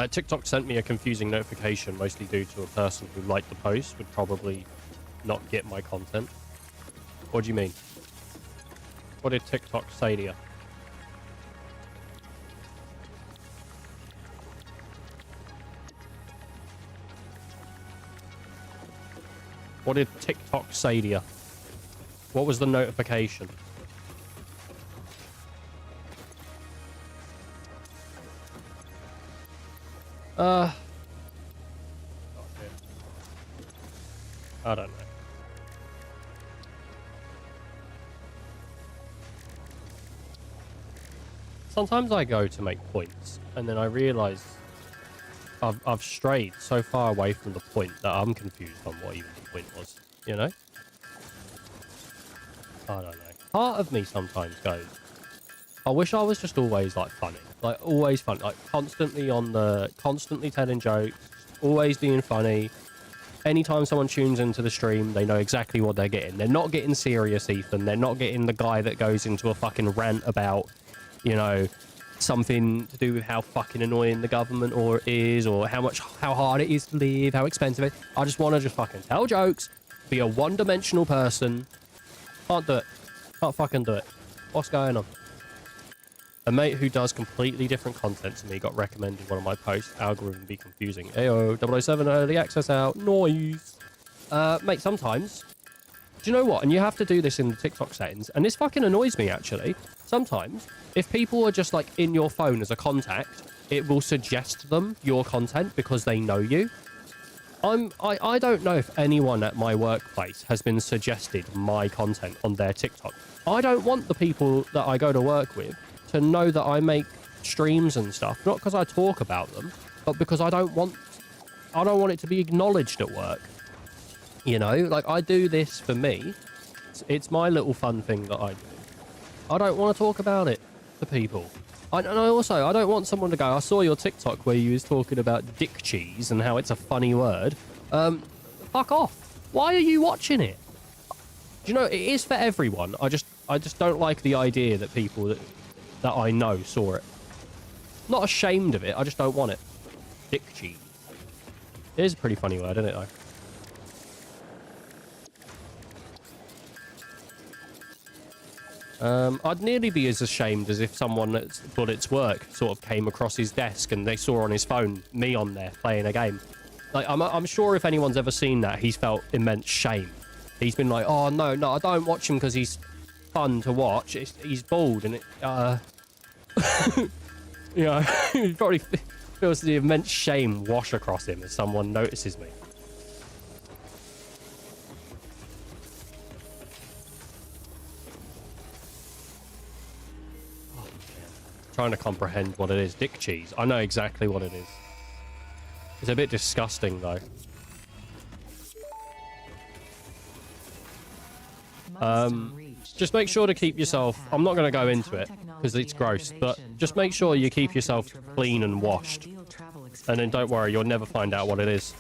TikTok sent me a confusing notification, mostly due to a person who liked the post would probably not get my content. What do you mean? What did TikTok say to you? What did TikTok say to you? What was the notification? I don't know. Sometimes I go to make points and then I realise I've strayed so far away from the point that I'm confused on what even the point was, you know? I don't know. Part of me sometimes goes, I wish I was just always like funny. Like always funny. Like constantly telling jokes, always being funny. Anytime someone tunes into the stream, they know exactly what they're getting. They're not getting serious Ethan. They're not getting the guy that goes into a fucking rant about, you know, something to do with how fucking annoying the government is, or how hard it is to live, how expensive it is. I just want to just fucking tell jokes, be a one-dimensional person. Can't do it. Can't fucking do it. What's going on? A mate who does completely different content to me got recommended one of my posts. Algorithm be confusing. Ayo, 007 early access out. Noise. Mate, sometimes Do you know what? And you have to do this in the TikTok settings. And this fucking annoys me, actually. Sometimes, if people are just, like, in your phone as a contact, it will suggest them your content because they know you. I don't know if anyone at my workplace has been suggested my content on their TikTok. I don't want the people that I go to work with to know that I make streams and stuff. Not because I talk about them, but because I don't want it to be acknowledged at work. You know, like, I do this for me. It's my little fun thing that I do. I don't want to talk about it to people. And I don't want someone to go, I saw your TikTok where you was talking about dick cheese and how it's a funny word. Fuck off. Why are you watching it? Do you know, it is for everyone. I just don't like the idea that people that I know saw it. Not ashamed of it, I just don't want it. Dick cheese. It is a pretty funny word, isn't it, though? I'd nearly be as ashamed as if someone at Bullet's work sort of came across his desk and they saw on his phone me on there playing a game. Like, I'm sure if anyone's ever seen that, he's felt immense shame. He's been like, oh, no, I don't watch him because he's fun to watch. He's bald and you know, he probably feels the immense shame wash across him as someone notices me. Trying to comprehend what it is. Dick cheese. I know exactly what it is. It's a bit disgusting, though. Just make sure to keep yourself... I'm not going to go into it, because it's gross, but just make sure you keep yourself clean and washed. And then don't worry, you'll never find out what it is.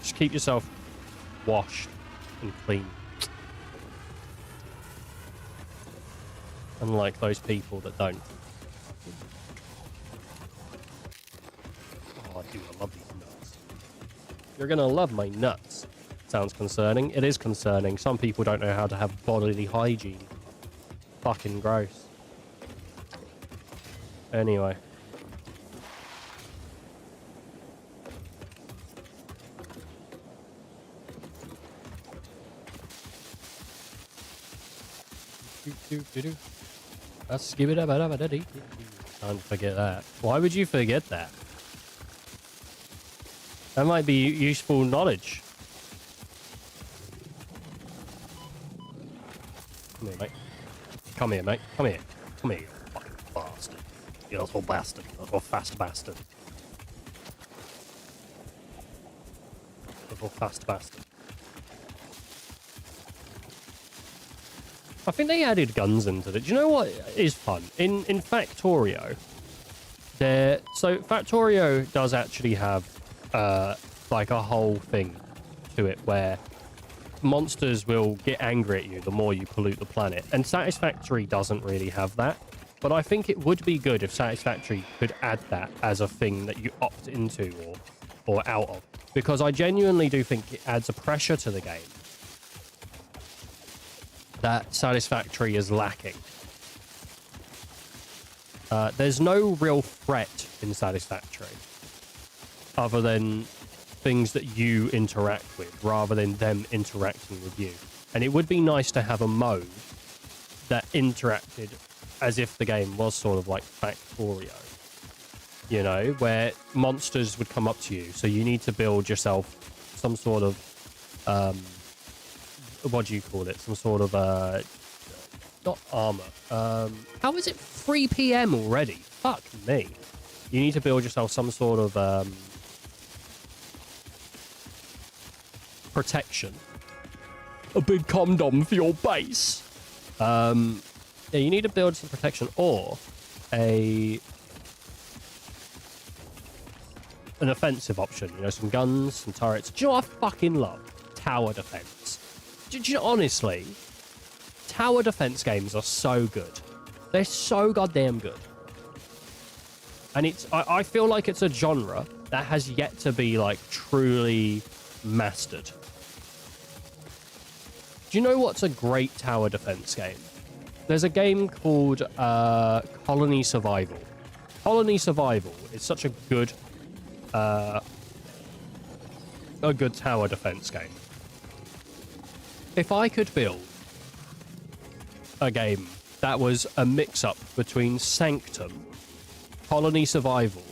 Just keep yourself washed and clean. Unlike those people that don't. Oh, dude, I love these nuts. You're gonna love my nuts. Sounds concerning. It is concerning. Some people don't know how to have bodily hygiene. Fucking gross. Anyway. Can't forget that. Why would you forget that? That might be useful knowledge. Come here, mate. Come here, mate. Come here. Come here, you fucking bastard. You little bastard. Little fast bastard. Little fast bastard. I think they added guns into it. Do you know what is fun? In Factorio, so Factorio does actually have like a whole thing to it where monsters will get angry at you the more you pollute the planet. And Satisfactory doesn't really have that. But I think it would be good if Satisfactory could add that as a thing that you opt into or out of. Because I genuinely do think it adds a pressure to the game that Satisfactory is lacking. There's no real threat in Satisfactory other than things that you interact with rather than them interacting with you. And it would be nice to have a mode that interacted as if the game was sort of like Factorio. You know, where monsters would come up to you. So you need to build yourself some sort of what do you call it? Some sort of, not armor. How is it 3 PM already? Fuck me. You need to build yourself some sort of, protection. A big condom for your base. Yeah, you need to build some protection or an offensive option. You know, some guns, some turrets. Do you know what I fucking love? Tower defense. Do you know, honestly, tower defense games are so good. They're so goddamn good. And I feel like it's a genre that has yet to be, like, truly mastered. Do you know what's a great tower defense game? There's a game called Colony Survival. Colony Survival is such a good tower defense game. If I could build a game that was a mix-up between Sanctum, Colony Survival,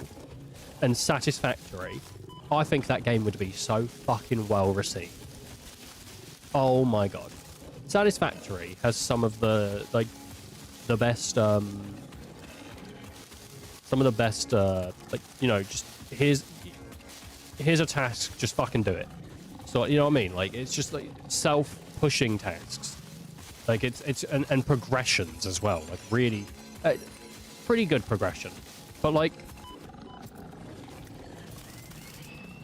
and Satisfactory, I think that game would be so fucking well received. Oh my god. Satisfactory has some of the, like, the best, some of the best, like, you know, just, here's a task, just fucking do it. So, you know what I mean? Like, it's just, like, self-pushing tasks. Like, and progressions as well. Like, really, pretty good progression. But, like,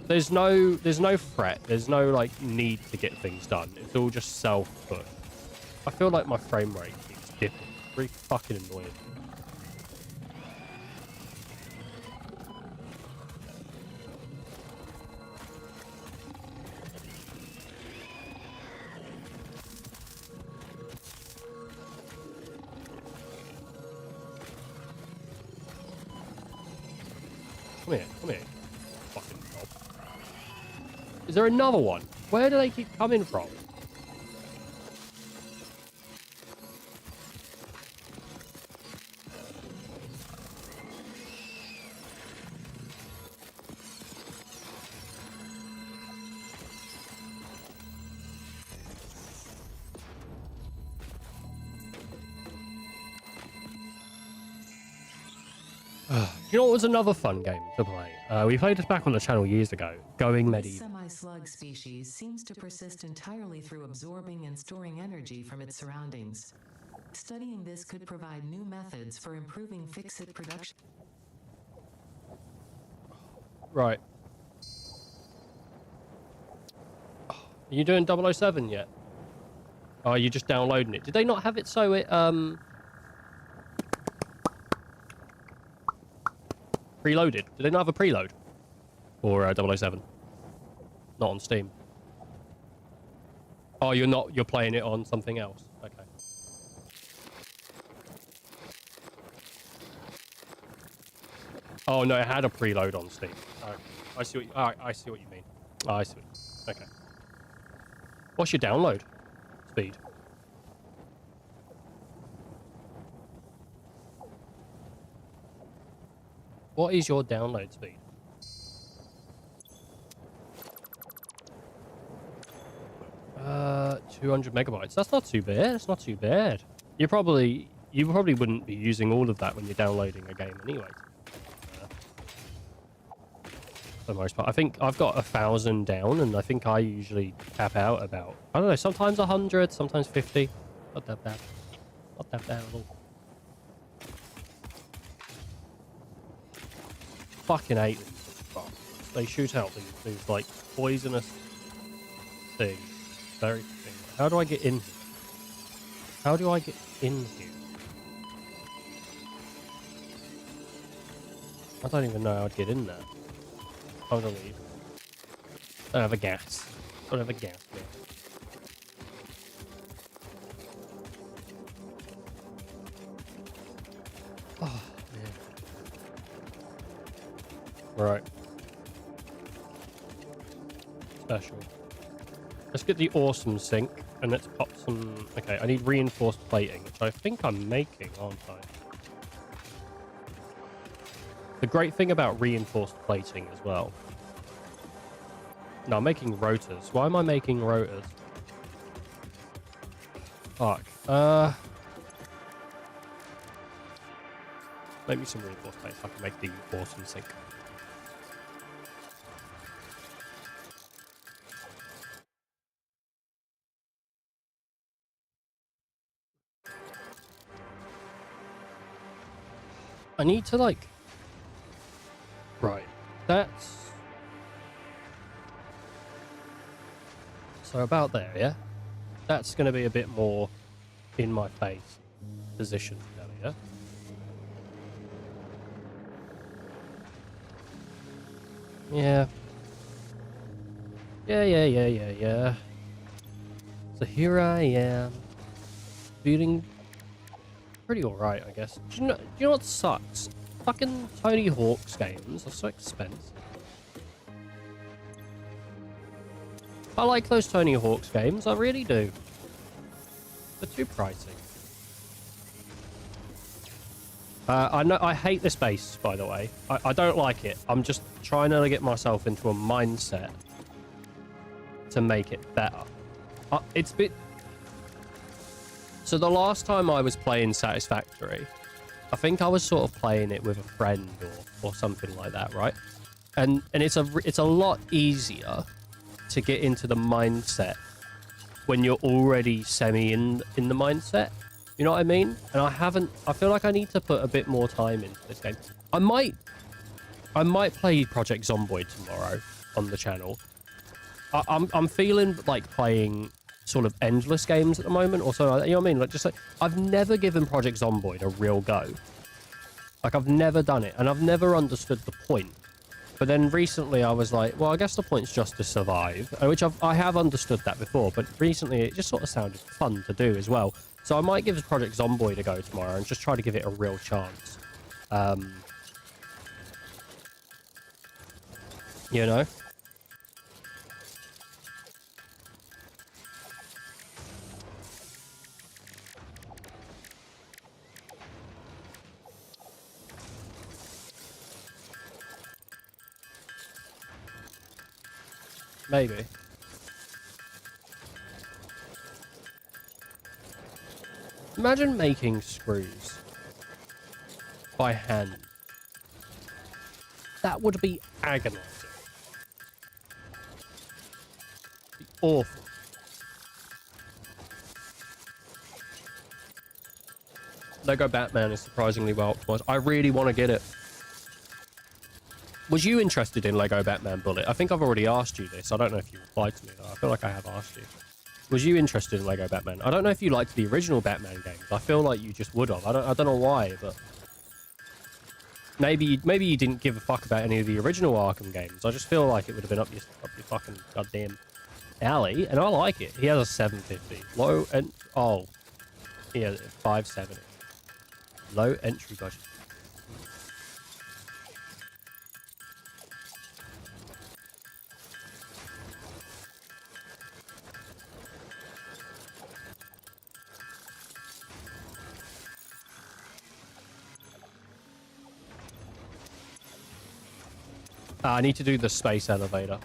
there's no fret. There's no, like, need to get things done. It's all just self-push. I feel like my frame rate keeps dipping. It's really fucking annoying. Come here, come here. Fucking knob. Is there another one? Where do they keep coming from? You know what was another fun game to play? We played this back on the channel years ago. Going This Medieval. semi-slug species seems to persist entirely through absorbing and storing energy from its surroundings. Studying this could provide new methods for improving fix-it production. Right. Are you doing 007 yet? Oh, are you just downloading it? Did they not have it so it, preloaded? Did they not have a preload? For 007? Not on Steam. Oh, you're playing it on something else. Okay. Oh no, it had a preload on Steam. Okay. I see what I see what you mean. Oh, I see. Okay. What's your download speed? What is your download speed? Uh, 200 megabytes. That's not too bad. That's not too bad. You probably wouldn't be using all of that when you're downloading a game anyway. For the most part, I think I've got 1,000 down, and I think I usually cap out about, I don't know, sometimes 100, sometimes 50. Not that bad. Not that bad at all. Fucking hate them. They shoot out these like poisonous things. Very thing. How do I get in here? How do I get in here? I don't even know how to get in there. How do I leave? Don't have a gas. Don't have a gas yet. Oh, man. Right. Special. Let's get the awesome sink and let's pop some... Okay, I need reinforced plating, which I think I'm making, aren't I? The great thing about reinforced plating as well... No, I'm making rotors. Why am I making rotors? Fuck. Make me some reinforced plates so I can make the awesome sink. I need to, like... Right. That's... So about there, yeah? That's going to be a bit more in my face position down here. Yeah. Yeah. So here I am. Feeling pretty alright, I guess. Do you know what sucks? Fucking Tony Hawk's games are so expensive. I like those Tony Hawk's games, I really do. They're too pricey. I know I hate this base, by the way. I don't like it. I'm just trying to get myself into a mindset to make it better. It's a bit... So the last time I was playing Satisfactory, I think I was sort of playing it with a friend or something like that, right? And it's a lot easier to get into the mindset when you're already semi in the mindset. You know what I mean? And I feel like I need to put a bit more time into this game. I might play Project Zomboid tomorrow on the channel. I'm feeling like playing sort of endless games at the moment, or so, you know what I mean? Like, just like, I've never given Project Zomboid a real go. Like, I've never done it, and I've never understood the point. But then recently I was like, well, I guess the point's just to survive, which I have understood that before, but recently it just sort of sounded fun to do as well. So I might give Project Zomboid a go tomorrow and just try to give it a real chance. You know? Maybe. Imagine making screws by hand. That would be agonizing. Be awful. Lego Batman is surprisingly well optimized. I really want to get it. Was you interested in Lego Batman Bullet? I think I've already asked you this. I don't know if you replied to me though. I feel like I have asked you. Was you interested in Lego Batman? I don't know if you liked the original Batman games. I feel like you just would have. I don't know why, but maybe you didn't give a fuck about any of the original Arkham games. I just feel like it would have been up your fucking goddamn alley, and I like it. He has a 750 low and he has 570 low entry budget. I need to do the space elevator.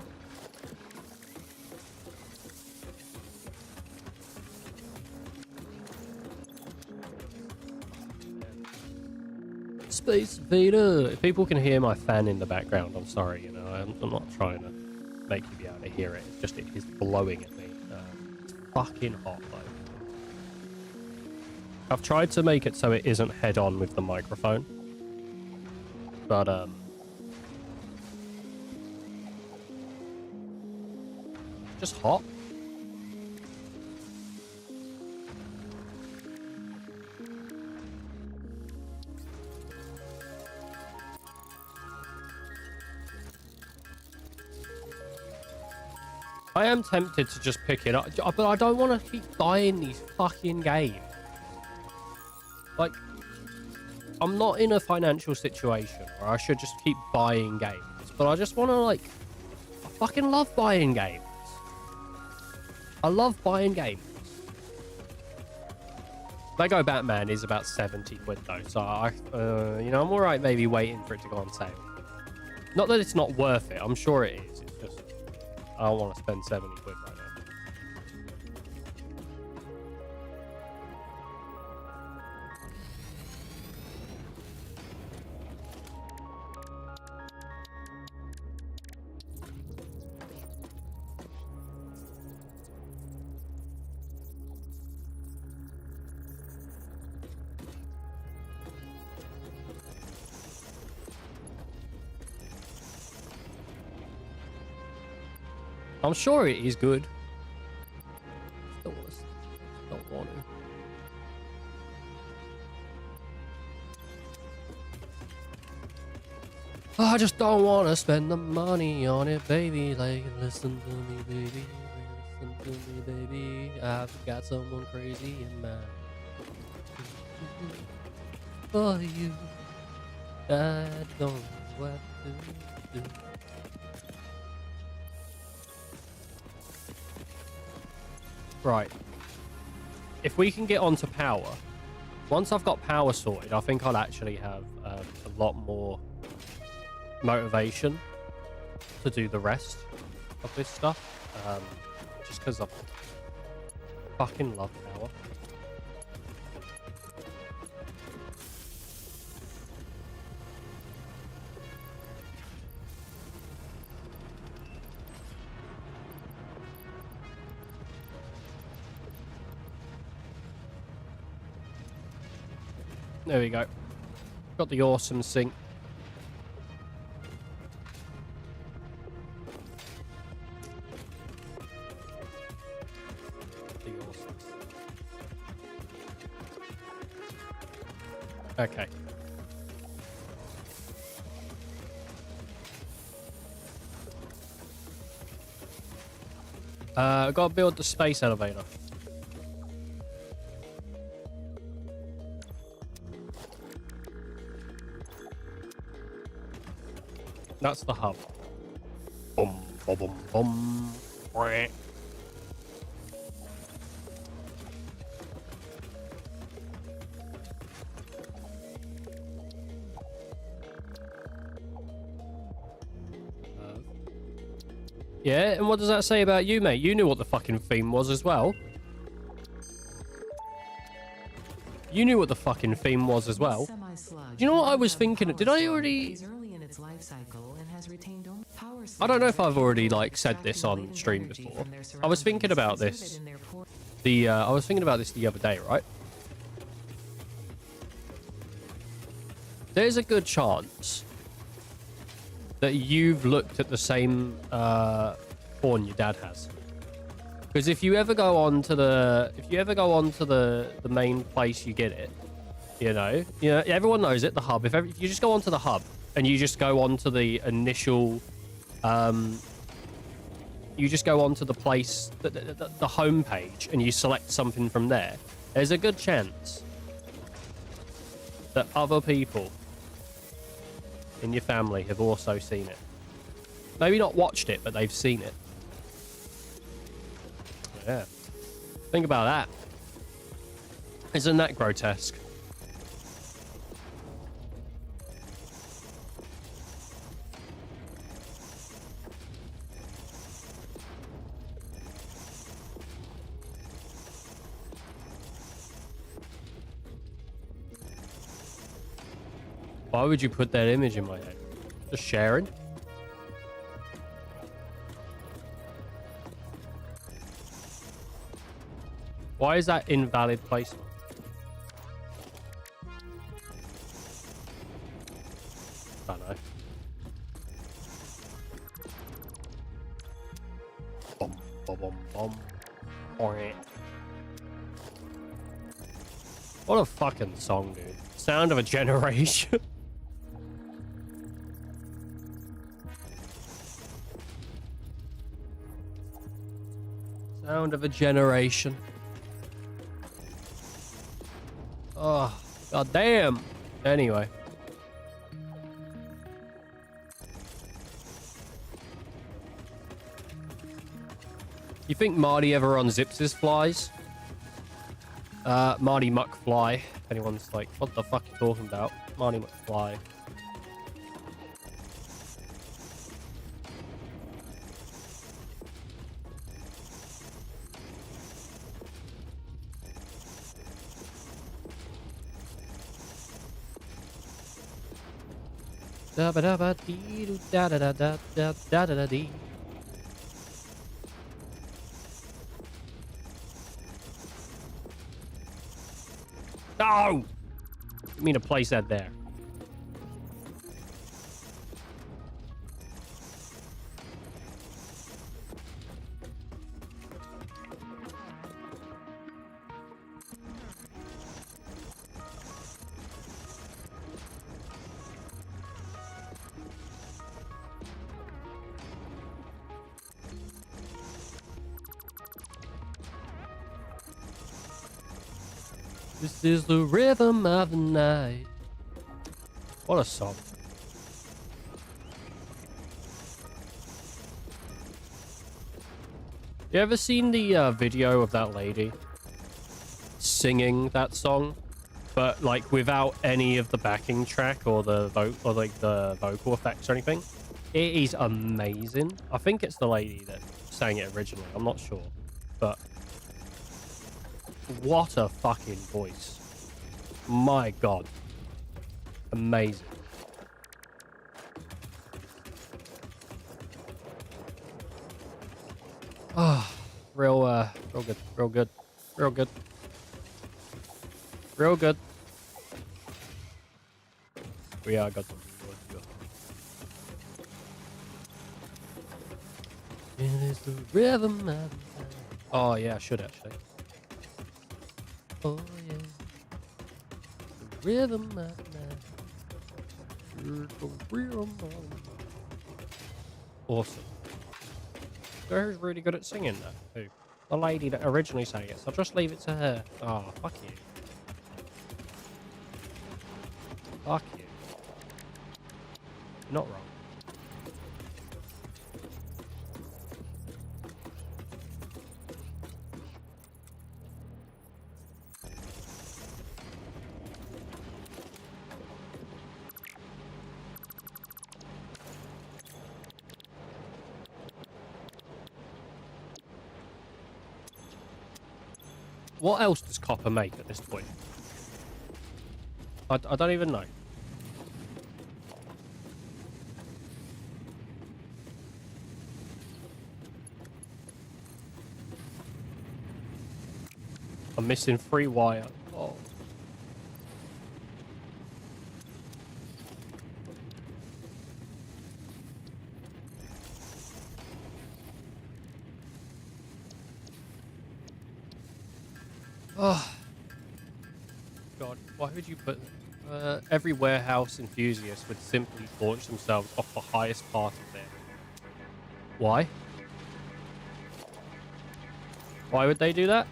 Space Vader. If people can hear my fan in the background, I'm sorry. You know, I'm not trying to make you be able to hear it. It's just it is blowing at me. It's fucking hot though. I've tried to make it so it isn't head on with the microphone, but just hot. I am tempted to just pick it up, but I don't want to keep buying these fucking games. Like, I'm not in a financial situation where I should just keep buying games, but I just want to, like, I fucking love buying games. I love buying games. Lego Batman is about 70 quid though, so you know, I'm alright maybe waiting for it to go on sale. Not that it's not worth it, I'm sure it is. It's just, I don't want to spend 70 quid right now. I'm sure it is good. Don't want to. I just don't want to spend the money on it, baby. Like, listen to me, baby. Listen to me, baby. I've got someone crazy in mind. For you, I don't know what to do. Right. if we can get onto power, once I've got power sorted, I think I'll actually have a lot more motivation to do the rest of this stuff. Just because I fucking love power. There we go. Got the awesome sink. The awesome. Okay. I've got to build the space elevator. That's the hub. Boom, boom, boom, boom. Yeah, and what does that say about you, mate? You knew what the fucking theme was as well. You knew what the fucking theme was as well. Do you know what I was thinking? Did I already... I don't know if I've already, like, said this on stream before. I was thinking about this. I was thinking about this the other day, right? There's a good chance that you've looked at the same porn your dad has. Because if you ever go on to the main place you get it, you know, everyone knows it, the hub. If you just go onto the hub and you just go onto the initial, you just go onto the place, the home page, and you select something from there, there's a good chance that other people in your family have also seen it. Maybe not watched it, but they've seen it. Yeah. Think about that. Isn't that grotesque? Why would you put that image in my head? Just sharing? Why is that invalid placement? I don't know. Bum, bum, bum, bum. What a fucking song, dude. Sound of a generation. Sound of a generation. Oh, god damn. Anyway. You think Marty ever unzips his flies? Marty McFly. If anyone's like, what the fuck are you talking about? Marty McFly. Da ba da ba dee doo da da da da da da da da dee. No! I mean to place that there. This is the rhythm of the night. What a song. You ever seen the video of that lady singing that song, but like without any of the backing track or the vocal effects or anything. It is amazing. I think it's the lady that sang it originally. I'm not sure, but what a fucking voice! My God, amazing. Ah, real good, real good, real good, real good. We are good. It is the rhythm of... Oh yeah, I should actually. Oh yeah, the rhythm of the rhythm of... Awesome. So who's really good at singing that? Who? The lady that originally sang it, so just leave it to her. Oh, fuck you. Fuck you. You're not wrong. What else does copper make at this point? I don't even know. I'm missing 3 wire. Oh. Oh. God, why would you put... every warehouse enthusiast would simply launch themselves off the highest part of there. Why? Why would they do that?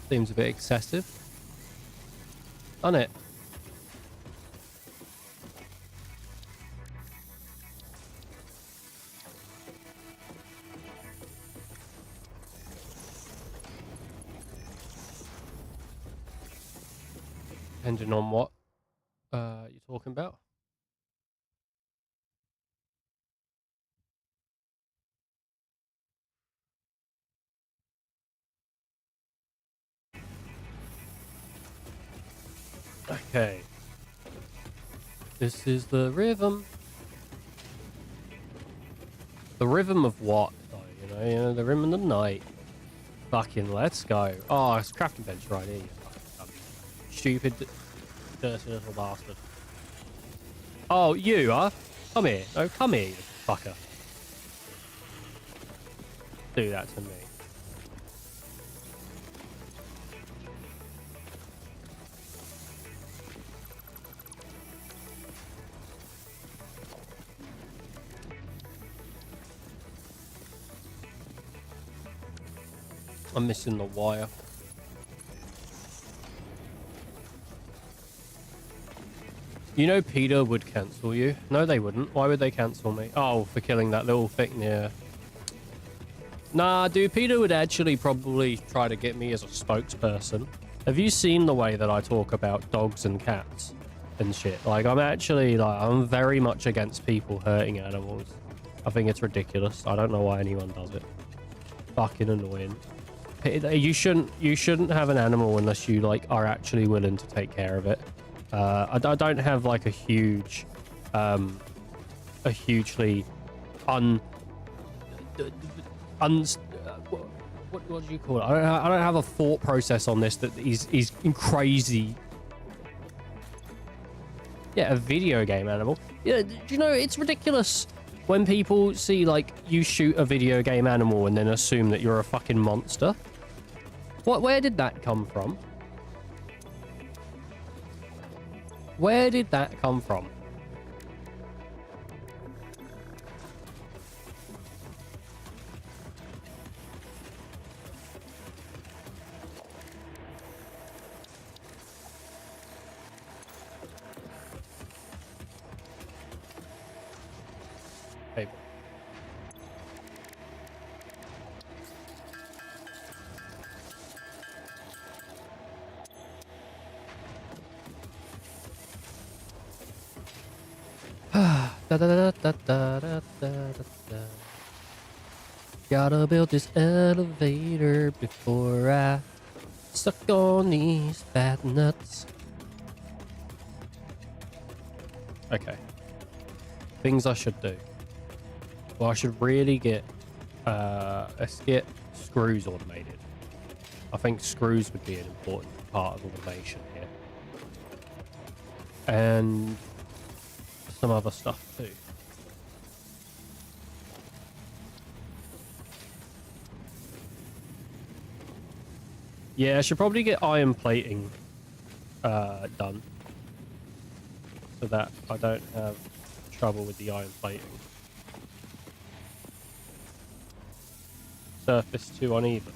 Seems a bit excessive. Doesn't it? Depending on what you're talking about. Okay. This is the rhythm. The rhythm of what? Oh, you know, the rhythm of the night. Fucking let's go. Oh, it's a crafting bench right here. You fucking dummy. Stupid, dirty little bastard. Oh, you, huh? Come here. Oh, come here, you fucker. Do that to me. I'm missing the wire. You know Peter would cancel you. No, they wouldn't. Why would they cancel me? Oh, for killing that little thing. Yeah. Nah, dude, Peter would actually probably try to get me as a spokesperson. Have you seen the way that I talk about dogs and cats and shit? Like, I'm very much against people hurting animals. I think it's ridiculous. I don't know why anyone does it. Fucking annoying. You shouldn't have an animal unless you like are actually willing to take care of it. I don't have like a hugely what do you call it? I don't have a thought process on this that is crazy. Yeah, a video game animal. Yeah, you know, it's ridiculous when people see like you shoot a video game animal and then assume that you're a fucking monster. Where did that come from? Where did that come from? Da, da, da, da, da, da, da, da. Gotta build this elevator before I suck on these fat nuts. Okay. Things I should do. Well, I should really get... let's get screws automated. I think screws would be an important part of automation here. And some other stuff too. Yeah, I should probably get iron plating done. So that I don't have trouble with the iron plating. Surface too uneven.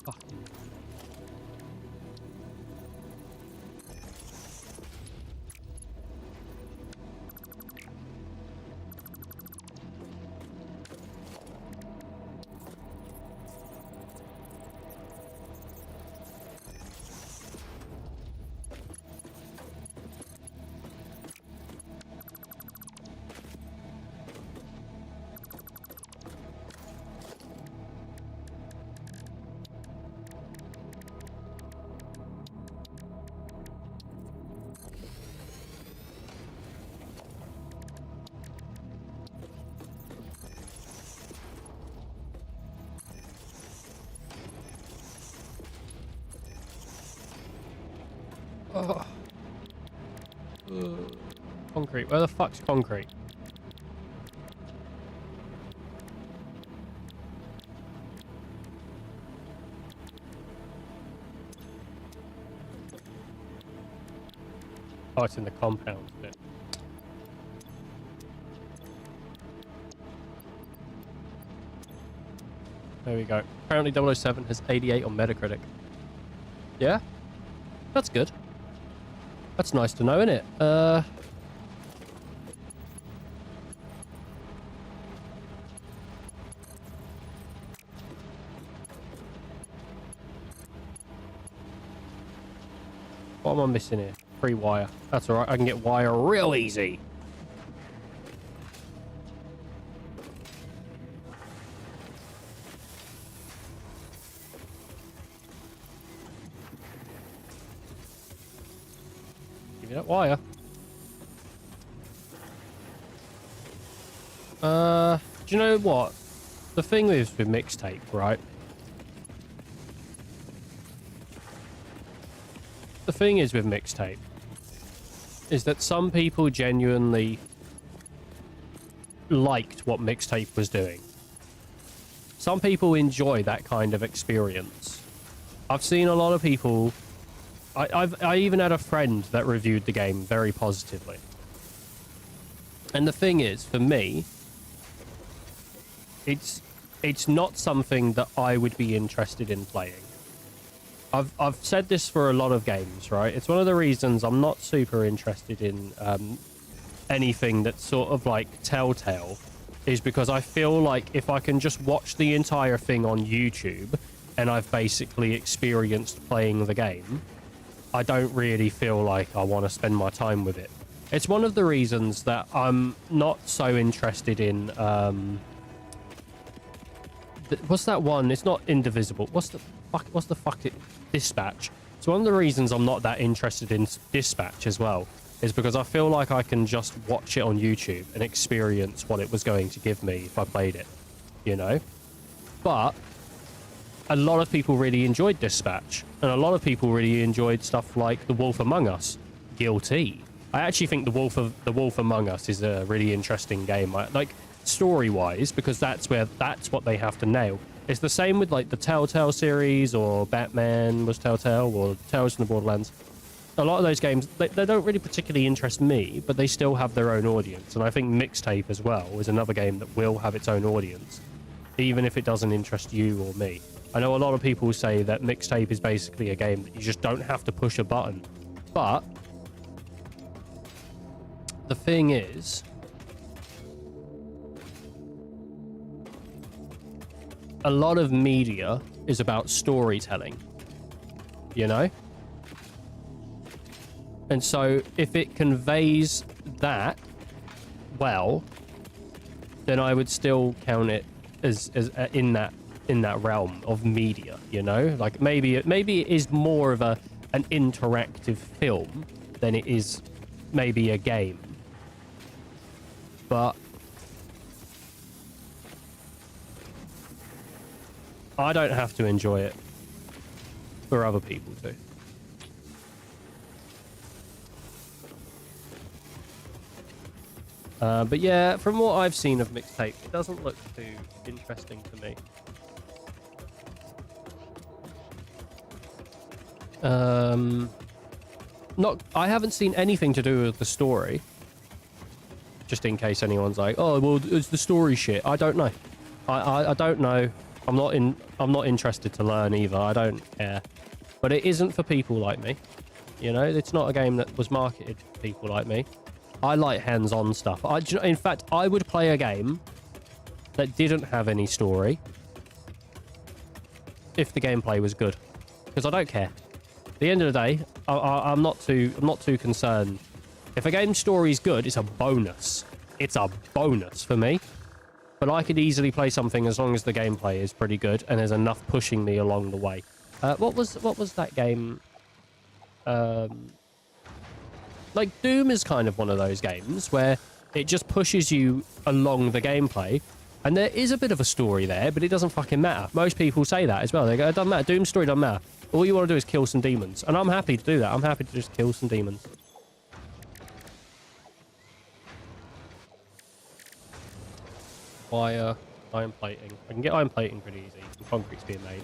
Fucking. Oh. Concrete. Where the fuck's concrete? Oh, it's in the compound bit. There we go. Apparently 007 has 88 on Metacritic. Yeah? That's good. That's nice to know, isn't it? What am I missing here? Free wire. That's alright, I can get wire real easy. Give me that wire. Do you know what? The thing is with mixtape, right? The thing is with mixtape is that some people genuinely liked what mixtape was doing. Some people enjoy that kind of experience. I've seen a lot of people. I even had a friend that reviewed the game very positively. And the thing is, for me, it's not something that I would be interested in playing. I've said this for a lot of games, right? It's one of the reasons I'm not super interested in anything that's sort of like Telltale, is because I feel like if I can just watch the entire thing on YouTube and I've basically experienced playing the game, I don't really feel like I want to spend my time with it. It's one of the reasons that I'm not so interested in what's that one? It's not Indivisible. What's the fuck it? Dispatch. It's one of the reasons I'm not that interested in Dispatch as well, is because I feel like I can just watch it on YouTube and experience what it was going to give me if I played it, you know? But a lot of people really enjoyed Dispatch, and a lot of people really enjoyed stuff like The Wolf Among Us. Guilty. I actually think The Wolf Among Us is a really interesting game. Like, story-wise, because that's what they have to nail. It's the same with like the Telltale series, or Batman was Telltale, or Tales from the Borderlands. A lot of those games, they don't really particularly interest me, but they still have their own audience. And I think Mixtape as well is another game that will have its own audience, even if it doesn't interest you or me. I know a lot of people say that Mixtape is basically a game that you just don't have to push a button. But the thing is, a lot of media is about storytelling, you know? And so if it conveys that well, then I would still count it as in that realm of media, you know? Like maybe it is more of an interactive film than it is maybe a game. But I don't have to enjoy it for other people to. But yeah, from what I've seen of Mixtape, it doesn't look too interesting to me. I haven't seen anything to do with the story. Just in case anyone's like, oh, well, it's the story shit. I don't know. I don't know. I'm not interested to learn either. I don't care. But it isn't for people like me. You know, it's not a game that was marketed for people like me. I like hands-on stuff. In fact, I would play a game that didn't have any story if the gameplay was good, because I don't care. At the end of the day, I'm not too concerned. If a game's story is good, it's a bonus. It's a bonus for me. But I could easily play something as long as the gameplay is pretty good and there's enough pushing me along the way. What was that game? Like Doom is kind of one of those games where it just pushes you along the gameplay, and there is a bit of a story there, but it doesn't fucking matter. Most people say that as well. They go, it doesn't matter. Doom's story doesn't matter. All you want to do is kill some demons, and I'm happy to do that. I'm happy to just kill some demons. Wire, iron plating. I can get iron plating pretty easy. Concrete's being made.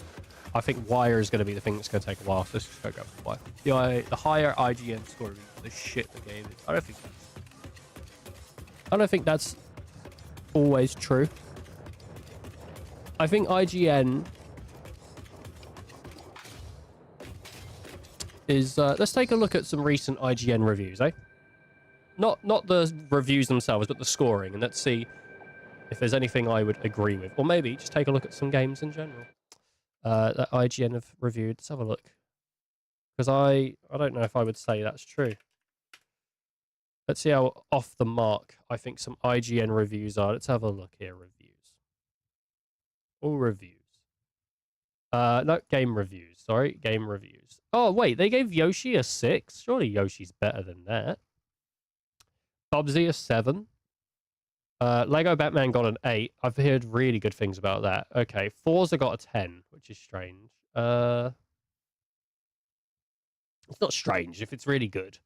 I think wire is going to be the thing that's going to take a while, so let's just go for wire. The higher IGN score, the shit the game is. I don't think that's always true. I think IGN is... let's take a look at some recent IGN reviews, eh? Not the reviews themselves, but the scoring, and let's see if there's anything I would agree with. Or maybe just take a look at some games in general that IGN have reviewed. Let's have a look. Because I don't know if I would say that's true. Let's see how off the mark I think some IGN reviews are. Let's have a look here. Reviews. All reviews. No, game reviews. Sorry, game reviews. Oh, wait, they gave Yoshi a 6? Surely Yoshi's better than that. Bubsy a 7. Lego Batman got an 8. I've heard really good things about that. Okay, Forza got a 10, which is strange. It's not strange if it's really good.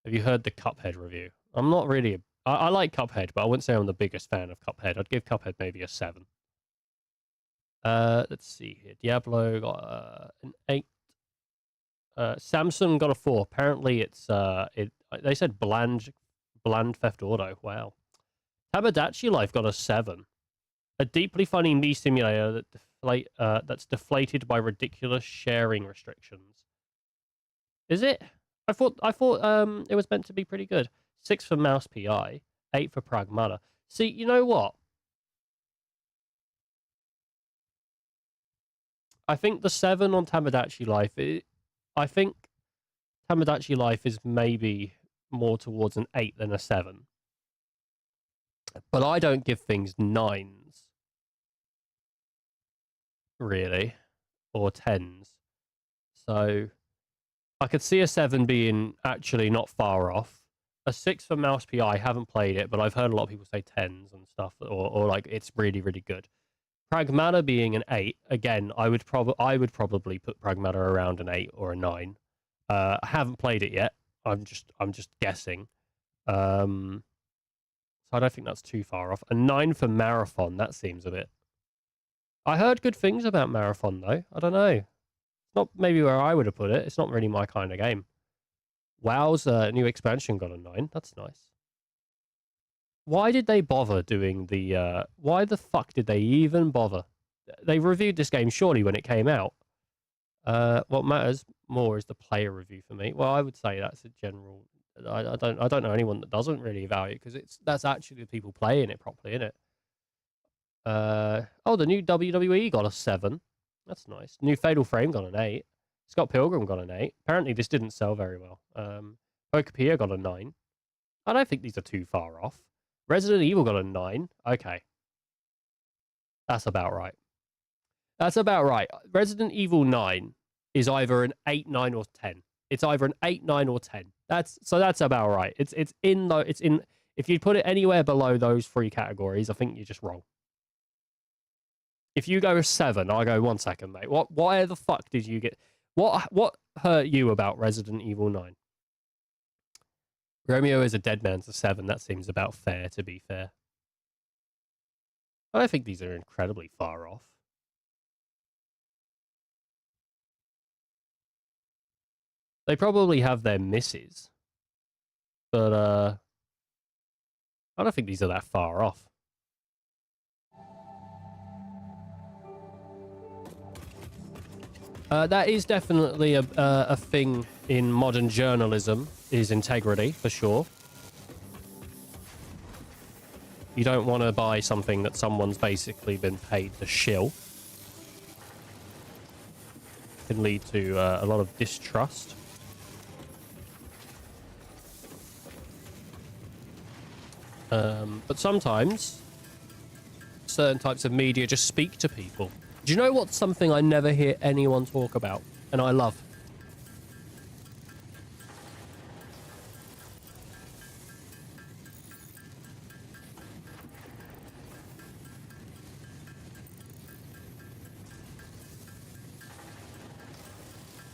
Have you heard the Cuphead review? I'm not really... I like Cuphead, but I wouldn't say I'm the biggest fan of Cuphead. I'd give Cuphead maybe a 7. Let's see here. Diablo got an 8. Samsung got a 4. Apparently it's... they said bland Theft Auto. Wow. Tamagotchi Life got a 7. A deeply funny me simulator that's deflated by ridiculous sharing restrictions. Is it? I thought it was meant to be pretty good. 6 for Mouse PI, 8 for Pragmata. See, you know what? I think the 7 on Tamagotchi Life, I think Tamagotchi Life is maybe more towards an 8 than a 7. But I don't give things 9s, really, or 10s. So I could see a 7 being actually not far off. A 6 for Mouse PI, I haven't played it, but I've heard a lot of people say 10s and stuff, or like it's really, really good. Pragmata being an 8, again, I would probably put Pragmata around an 8 or a 9. I haven't played it yet. I'm just guessing. So I don't think that's too far off. A 9 for Marathon, that seems a bit. I heard good things about Marathon though. I don't know. It's not maybe where I would have put it. It's not really my kind of game. WoW's new expansion got a 9. That's nice. Why did they bother doing the... why the fuck did they even bother? They reviewed this game surely when it came out. What matters more is the player review for me. Well, I would say that's a general... I don't know anyone that doesn't really evaluate because that's actually the people playing it properly, isn't it? Oh, the new WWE got a 7. That's nice. New Fatal Frame got an 8. Scott Pilgrim got an 8. Apparently this didn't sell very well. Pokepia got a 9. I don't think these are too far off. Resident Evil got a 9. Okay. That's about right. That's about right. Resident Evil 9 is either an 8, 9, or 10. It's either an 8, 9, or 10. That's about right. It's in if you put it anywhere below those 3 categories, I think you're just wrong. If you go a 7, I'll go 1 second, mate. Why the fuck did you get what hurt you about Resident Evil 9? Romeo is a dead man's a 7. That seems about fair, to be fair. I don't think these are incredibly far off. They probably have their misses. But, I don't think these are that far off. That is definitely a thing in modern journalism, is integrity, for sure. You don't want to buy something that someone's basically been paid to shill. It can lead to a lot of distrust. But sometimes certain types of media just speak to people. Do you know what's something I never hear anyone talk about and I love?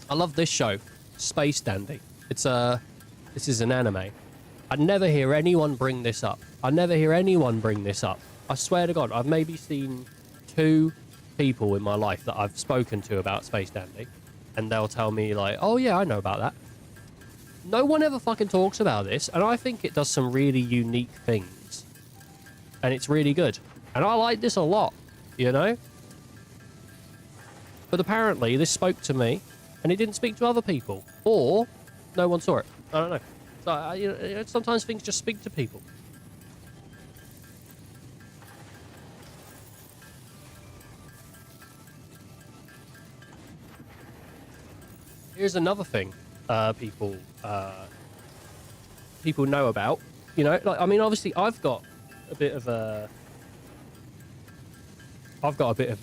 I love this show, Space Dandy. This is an anime. I never hear anyone bring this up. I never hear anyone bring this up. I swear to God, I've maybe seen 2 people in my life that I've spoken to about Space Dandy, and they'll tell me like, oh yeah, I know about that. No one ever fucking talks about this, and I think it does some really unique things. And it's really good. And I like this a lot, you know? But apparently this spoke to me, and it didn't speak to other people. Or no one saw it. I don't know. So, you know, sometimes things just speak to people. Here's another thing people know about. You know, like, I mean, obviously, I've got a bit of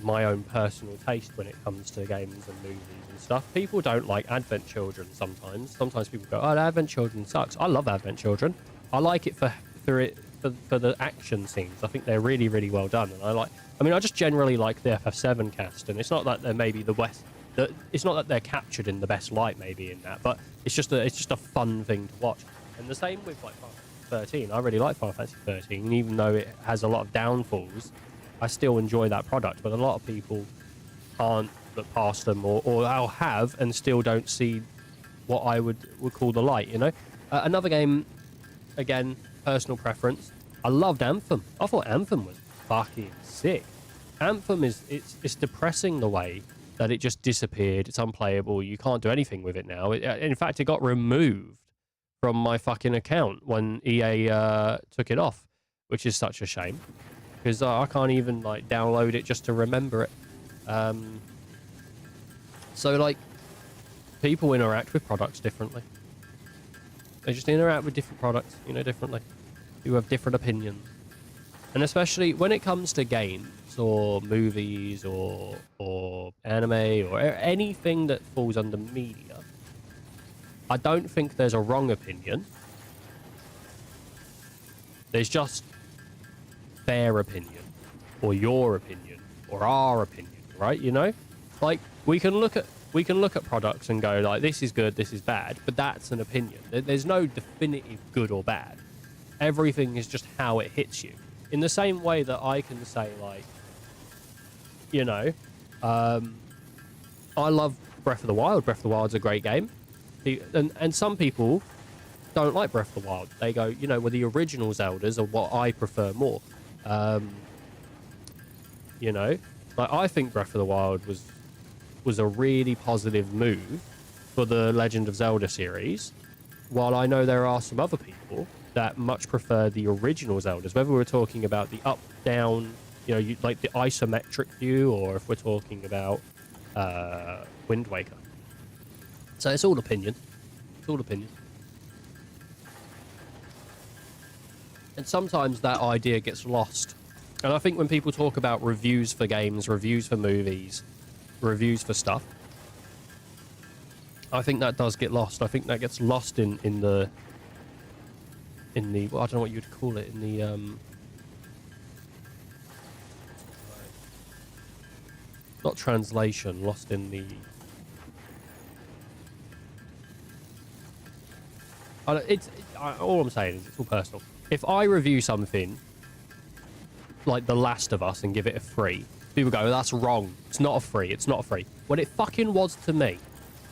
my own personal taste when it comes to games and movies and stuff. People don't like Advent Children sometimes. Sometimes people go, oh, Advent Children sucks. I love Advent Children. I like it for the action scenes. I think they're really, really well done. And I just generally like the FF7 cast. And it's not that they're maybe it's not that they're captured in the best light maybe in that, but it's just a fun thing to watch. And the same with like Final Fantasy 13. I really like Final Fantasy 13, even though it has a lot of downfalls. I still enjoy that product, but a lot of people can't look past them, or I'll have and still don't see what I would call the light, you know? Another game, again, personal preference. I loved Anthem. I thought Anthem was fucking sick. Anthem it's depressing the way that it just disappeared. It's unplayable. You can't do anything with it now. In fact, it got removed from my fucking account when EA took it off, which is such a shame. Because I can't even like download it just to remember it. So like, people interact with products differently. They just interact with different products, you know, differently. You have different opinions. And especially when it comes to games or movies or anime or anything that falls under media, I don't think there's a wrong opinion. There's just their opinion or your opinion or our opinion, right? You know, like we can look at products and go like, this is good, this is bad, but that's an opinion. There's no definitive good or bad. Everything is just how it hits you. In the same way that I can say, like, you know, I love Breath of the Wild. Breath of the Wild's a great game. And some people don't like Breath of the Wild. They go, you know, well, the original Zeldas are what I prefer more. You know, like I think Breath of the Wild was a really positive move for the Legend of Zelda series, while I know there are some other people that much prefer the original Zeldas, whether we're talking about the up-down, you know, like the isometric view, or if we're talking about Wind Waker. So it's all opinion. It's all opinion. And sometimes that idea gets lost. And I think when people talk about reviews for games, reviews for movies, reviews for stuff, I think that does get lost. I think that gets lost in the well, I don't know what you'd call it, in the not translation, lost in the all I'm saying is it's all personal. If I review something like The Last of Us and give it a 3, people go, that's wrong, it's not a 3, it's not a 3. Well, it fucking was to me.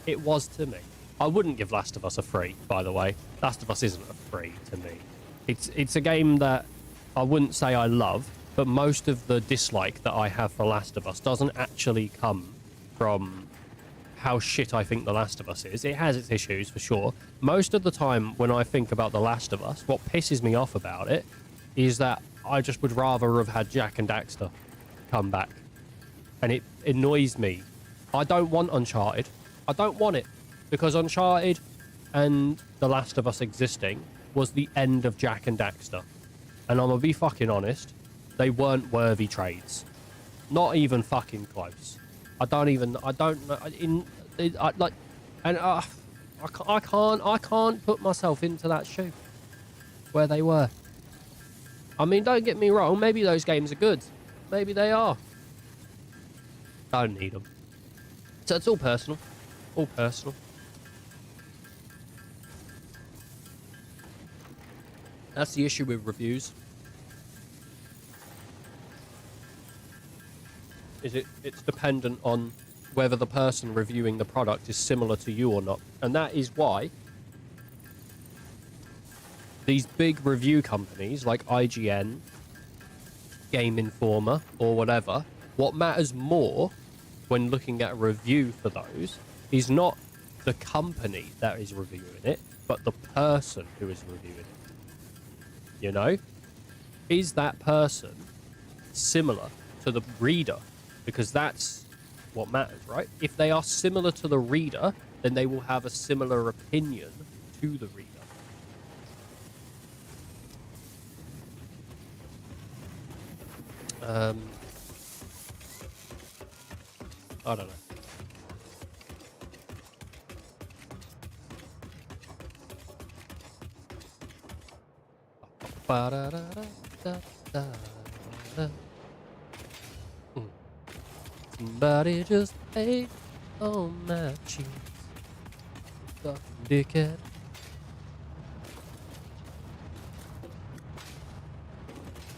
It was to me. I wouldn't give Last of Us a 3, by the way. Last of Us isn't a 3 to me. It's a game that I wouldn't say I love, but most of the dislike that I have for Last of Us doesn't actually come from how shit I think The Last of Us is. It has its issues, for sure. Most of the time when I think about The Last of Us, what pisses me off about it is that I just would rather have had Jack and Daxter come back. And it annoys me. I don't want Uncharted. I don't want it, because Uncharted and The Last of Us existing was the end of Jack and Daxter. And I'm gonna be fucking honest, they weren't worthy trades. Not even fucking close. I don't know. I can't put myself into that shoe where they were. I mean, don't get me wrong, maybe those games are good. Maybe they are. Don't need them. So it's all personal. All personal. That's the issue with reviews. It's dependent on whether the person reviewing the product is similar to you or not. And that is why these big review companies like IGN, Game Informer, or whatever, what matters more when looking at a review for those is not the company that is reviewing it, but the person who is reviewing it. You know? Is that person similar to the reader? Because that's what matters, right? If they are similar to the reader, then they will have a similar opinion to the reader. I don't know. Somebody just ate on my cheese. Fucking dickhead.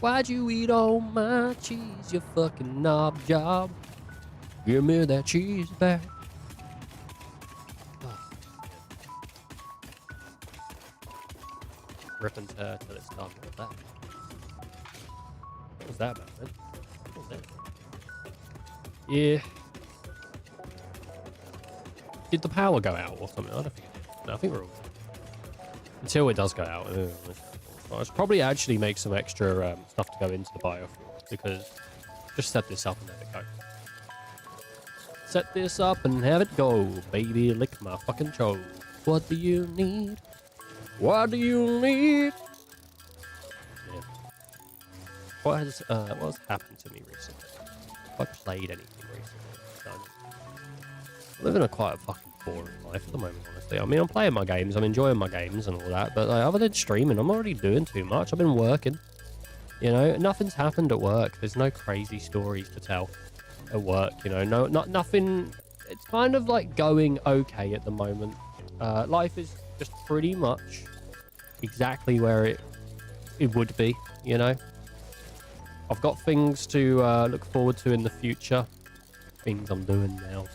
Why'd you eat all my cheese, you fucking knob job? Give me that cheese back. Oh, ripping her till it's done with that. What was that about, man? What was that? Yeah. Did the power go out or something? I don't think it did. No, I think we're all good. Until it does go out. I should probably actually make some extra stuff to go into the biofuel, because just set this up and let it go. Set this up and have it go, baby. Lick my fucking toe. What do you need? What do you need? Yeah. What has happened to me recently? Have I played anything recently? No. I'm living a quite a fucking boring life at the moment, honestly. I mean, I'm playing my games, I'm enjoying my games and all that, but like, other than streaming, I'm already doing too much. I've been working. You know, nothing's happened at work. There's no crazy stories to tell at work. You know, nothing. It's kind of like going okay at the moment. Life is just pretty much exactly where it would be. You know, I've got things to look forward to in the future. Things I'm doing now.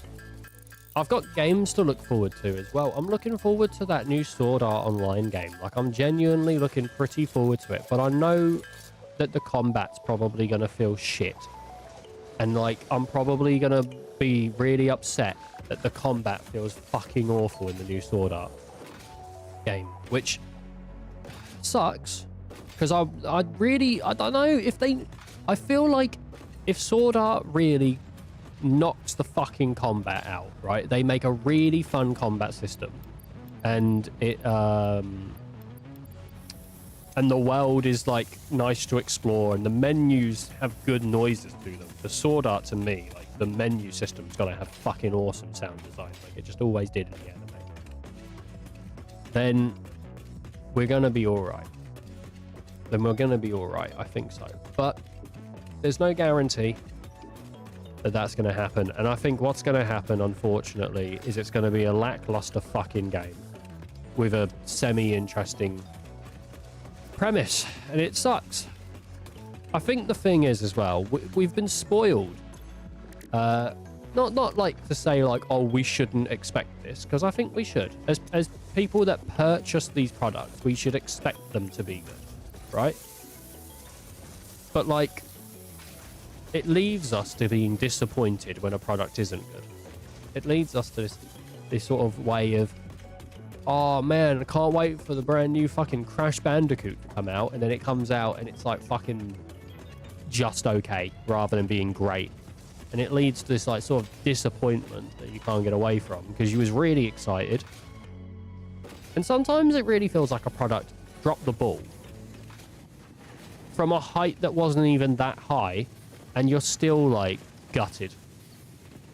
I've got games to look forward to as well. I'm looking forward to that new Sword Art Online game. Like, I'm genuinely looking pretty forward to it. But I know that the combat's probably going to feel shit. And, like, I'm probably going to be really upset that the combat feels fucking awful in the new Sword Art game. Which sucks. Because I don't know if they... I feel like if Sword Art really knocks the fucking combat out, right? They make a really fun combat system. And it... and the world is like nice to explore, and the menus have good noises to them. The Sword Art, to me, like the menu system's got to have fucking awesome sound design, like it just always did in the anime. Then we're gonna be all right. I think so. But there's no guarantee that that's going to happen. And I think what's going to happen, unfortunately, is it's going to be a lackluster fucking game with a semi-interesting premise, and it sucks. I think the thing is as well, we've been spoiled. Not like to say like, oh, we shouldn't expect this, because I think we should. As people that purchase these products, we should expect them to be good, right? But like, it leaves us to being disappointed when a product isn't good. It leads us to this sort of way of, oh man, I can't wait for the brand new fucking Crash Bandicoot to come out, and then it comes out and it's like fucking just okay rather than being great. And it leads to this like sort of disappointment that you can't get away from because you was really excited. And sometimes it really feels like a product dropped the ball from a height that wasn't even that high, and you're still like gutted.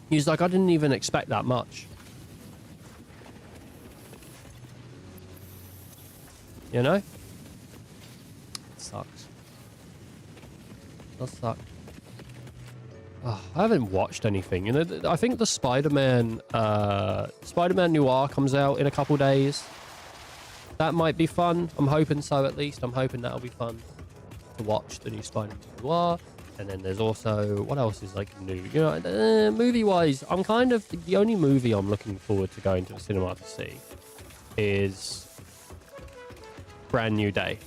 He's like, I didn't even expect that much. You know? It sucks. It does suck. Oh, I haven't watched anything. You know, I think the Spider-Man Noir comes out in a couple days. That might be fun. I'm hoping so, at least. I'm hoping that'll be fun to watch, the new Spider-Man Noir. And then there's also, what else is like new? You know, movie-wise, I'm kind of, the only movie I'm looking forward to going to the cinema to see is Brand New Day.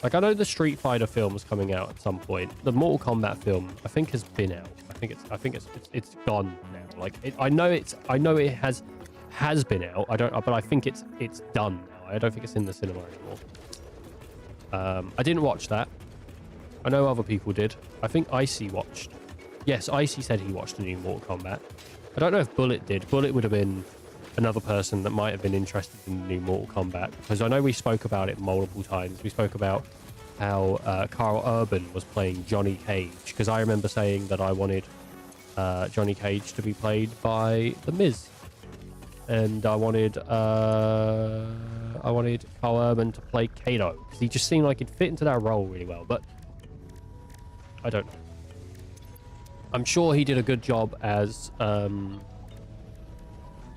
Like, I know the Street Fighter film is coming out at some point. The Mortal Kombat film, I think, has been out. I think it's gone now. Like, I know it has been out. But I think it's done now. I don't think it's in the cinema anymore. I didn't watch that. I know other people did. I think Icy watched. Yes, Icy said he watched the new Mortal Kombat. I don't know if Bullet did. Bullet would have been another person that might have been interested in the new Mortal Kombat, because I know we spoke about it multiple times. We spoke about how Carl Urban was playing Johnny Cage, because I remember saying that I wanted Johnny Cage to be played by The Miz, and I wanted Carl Urban to play Kato, because he just seemed like he'd fit into that role really well. But I don't know. I'm sure he did a good job as Carl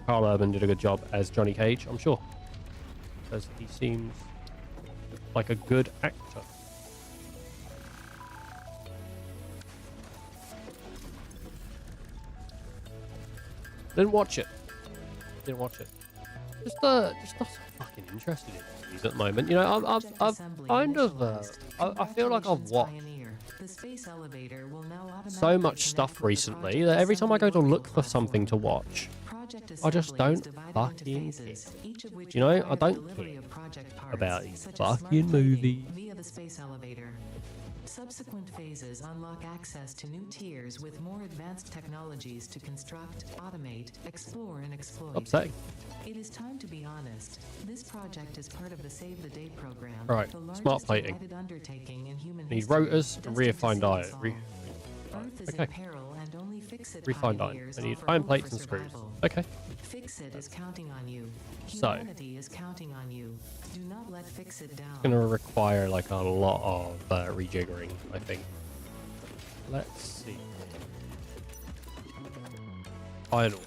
Urban did a good job as Johnny Cage, I'm sure, because he seems like a good actor. Didn't watch it. Just not fucking interested in movies at the moment. You know, I've kind of I feel like I've watched so much stuff recently that every time I go to look for something to watch, I just don't fucking care. You know, I don't care about these fucking movies. Subsequent phases unlock access to new tiers with more advanced technologies to construct, automate, explore, and exploit. Upsetting. It is time to be honest. This project is part of the Save the Day program. Right, The smart largest plating. united undertaking in human Need history, rotors and destined refined to save iron. us all. Earth is Okay. in peril and only Fix-It Refined iron. pioneers I need offer iron hope plates for and screws. survival. Okay. Fix-It is counting on you. So. Humanity is counting on you. Do not let Fix-It down. It's gonna require like a lot of rejiggering, I think. Let's see. Iron ore.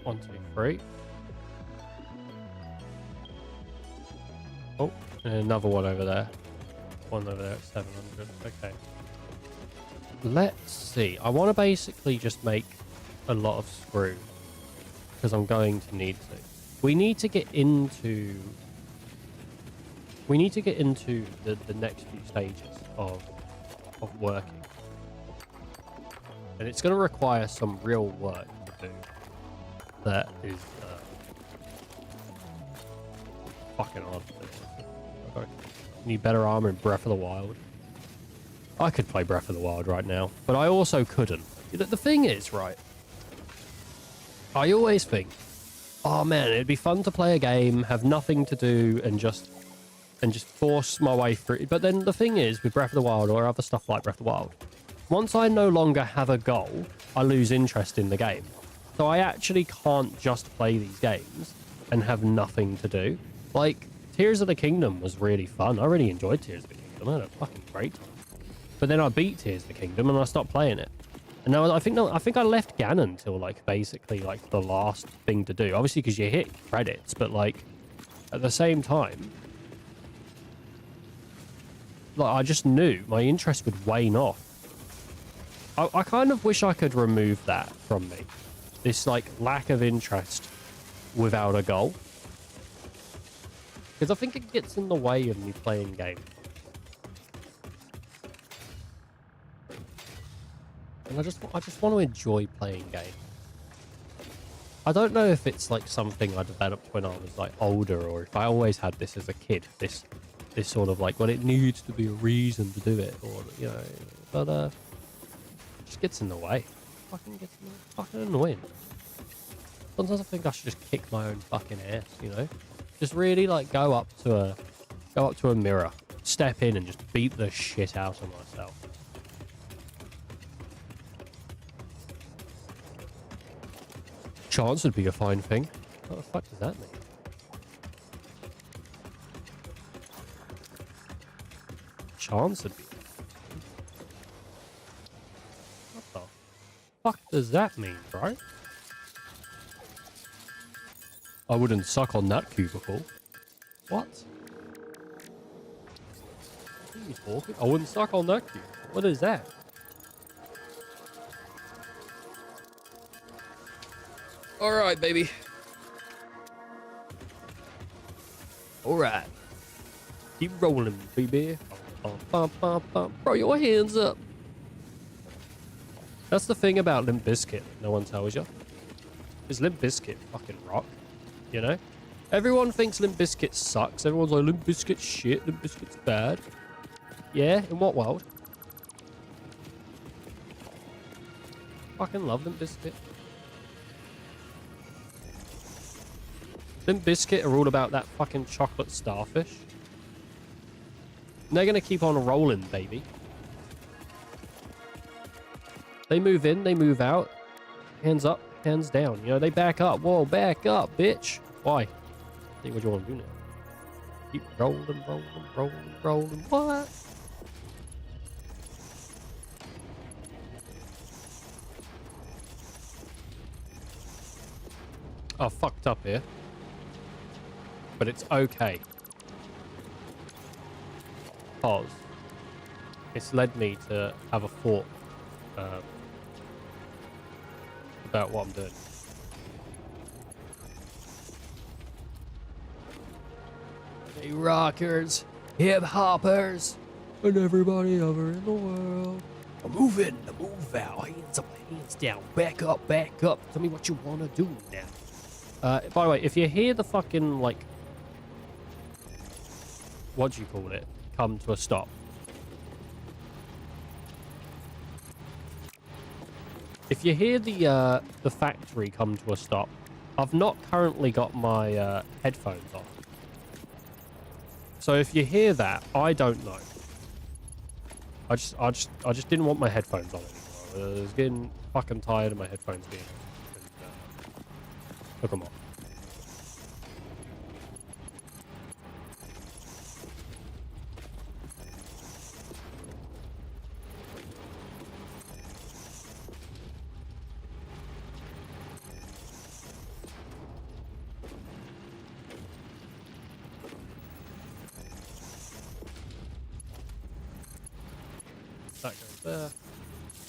1, 2, 3. Oh, and another one over there. One over there at 700. Okay. Let's see. I want to basically just make a lot of screw because I'm going to need to. We need to get into the next few stages of working, and it's going to require some real work to do. That is fucking hard to do. Okay. Need better armor in Breath of the Wild. I could play Breath of the Wild right now, but I also couldn't. The thing is, right, I always think, oh man, it'd be fun to play a game, have nothing to do, and just force my way through. But then the thing is, with Breath of the Wild or other stuff like Breath of the Wild, once I no longer have a goal, I lose interest in the game. So I actually can't just play these games and have nothing to do. Like, Tears of the Kingdom was really fun. I really enjoyed Tears of the Kingdom. I had a fucking great time. But then I beat Tears of the Kingdom and I stopped playing it. And now I think I left Ganon till like basically like the last thing to do. Obviously because you hit credits, but like at the same time, like I just knew my interest would wane off. I kind of wish I could remove that from me. This like lack of interest without a goal. Because I think it gets in the way of me playing games. And I just want to enjoy playing games. I don't know if it's like something I developed when I was like older, or if I always had this as a kid. This sort of like, well, it needs to be a reason to do it, or you know. But it just gets in the way. Fucking gets in the way. Fucking annoying. Sometimes I think I should just kick my own fucking ass. You know, just really like go up to a mirror, step in, and just beat the shit out of myself. Chance would be a fine thing. What the fuck does that mean? Chance would be. What the fuck does that mean, bro? I wouldn't suck on that cubicle. What? What are you talking? I wouldn't suck on that cubicle. What is that? All right, baby. All right. Keep rolling, baby. Bro, your hands up. That's the thing about Limp Bizkit. No one tells you. Is Limp Bizkit fucking rock? You know? Everyone thinks Limp Bizkit sucks. Everyone's like, Limp Bizkit's shit. Limp Bizkit's bad. Yeah? In what world? Fucking love Limp Bizkit. Limp Bizkit are all about that fucking chocolate starfish. And they're gonna keep on rolling, baby. They move in, they move out. Hands up, hands down. You know, they back up. Whoa, back up, bitch. Why? See what you want to do now. Keep rolling, rolling, rolling, rolling. What? I fucked up here. But it's okay. Because it's led me to have a thought about what I'm doing. Hey rockers, hip hoppers, and everybody over in the world. I'm moving, I move out, hands up, hands down, back up, back up. Tell me what you want to do now. By the way, if you hear the fucking, like, what do you call it? come to a stop. If you hear the factory come to a stop, I've not currently got my headphones on. So if you hear that, I don't know. I just didn't want my headphones on anymore. I was getting fucking tired of my headphones being on. And, took them off. That goes there.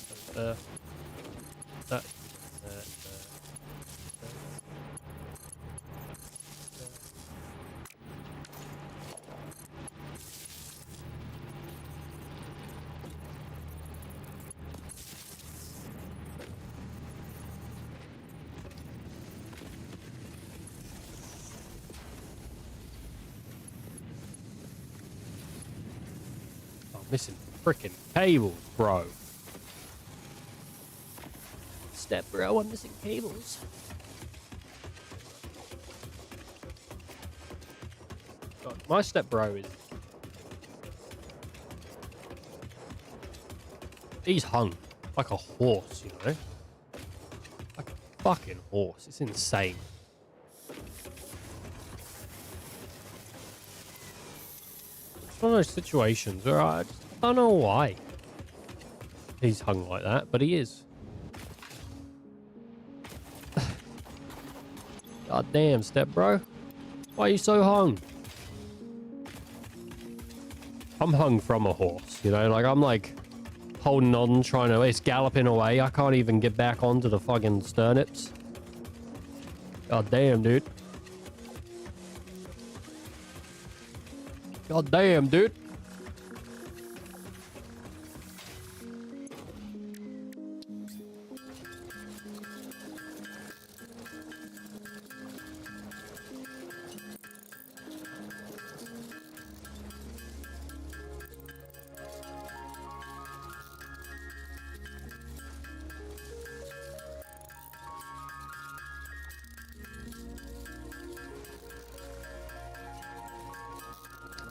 Goes there. That goes there. There. Oh, missing freaking cables, bro. Step, bro, I'm missing cables. God, my step bro is... He's hung like a horse, you know? Like a fucking horse. It's insane. It's one of those situations where I just don't know why he's hung like that, but he is. God damn, step bro. Why are you so hung? I'm hung from a horse, you know? Like, I'm like holding on, trying to... It's galloping away. I can't even get back onto the fucking stirnips. God damn, dude. God damn, dude.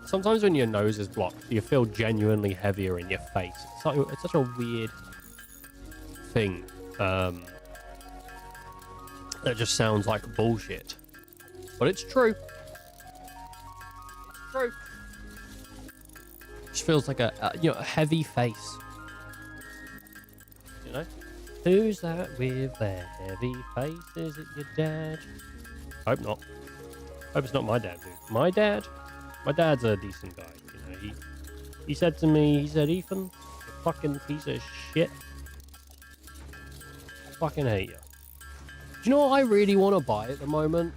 Sometimes when your nose is blocked, you feel genuinely heavier in your face. It's such a weird thing. That just sounds like bullshit. But it's true. It's true. It just feels like a heavy face. You know? Who's that with the heavy face? Is it your dad? Hope not. Hope it's not my dad, dude. My dad? My dad's a decent guy, you know. He said to me, he said, Ethan, you fucking piece of shit. I fucking hate you. Do you know what I really want to buy at the moment?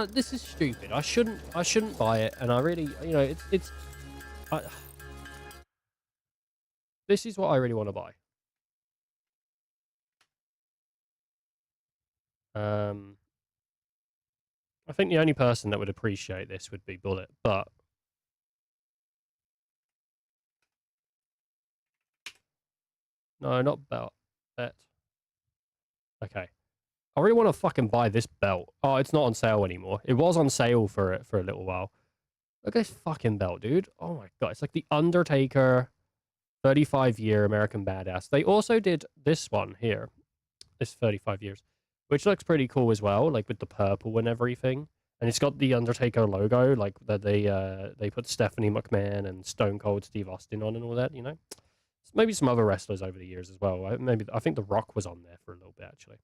This is stupid. I shouldn't buy it, and I really, you know, this is what I really want to buy. I think the only person that would appreciate this would be Bullet, but no, not belt. Bet. Okay. I really want to fucking buy this belt. Oh, it's not on sale anymore. It was on sale for a little while. Look at this fucking belt, dude. Oh my god, it's like the Undertaker 35-year American Badass. They also did this one here. This 35 years. Which looks pretty cool as well, like with the purple and everything. And it's got the Undertaker logo, like that they put Stephanie McMahon and Stone Cold Steve Austin on and all that, you know. Maybe some other wrestlers over the years as well. I think The Rock was on there for a little bit actually.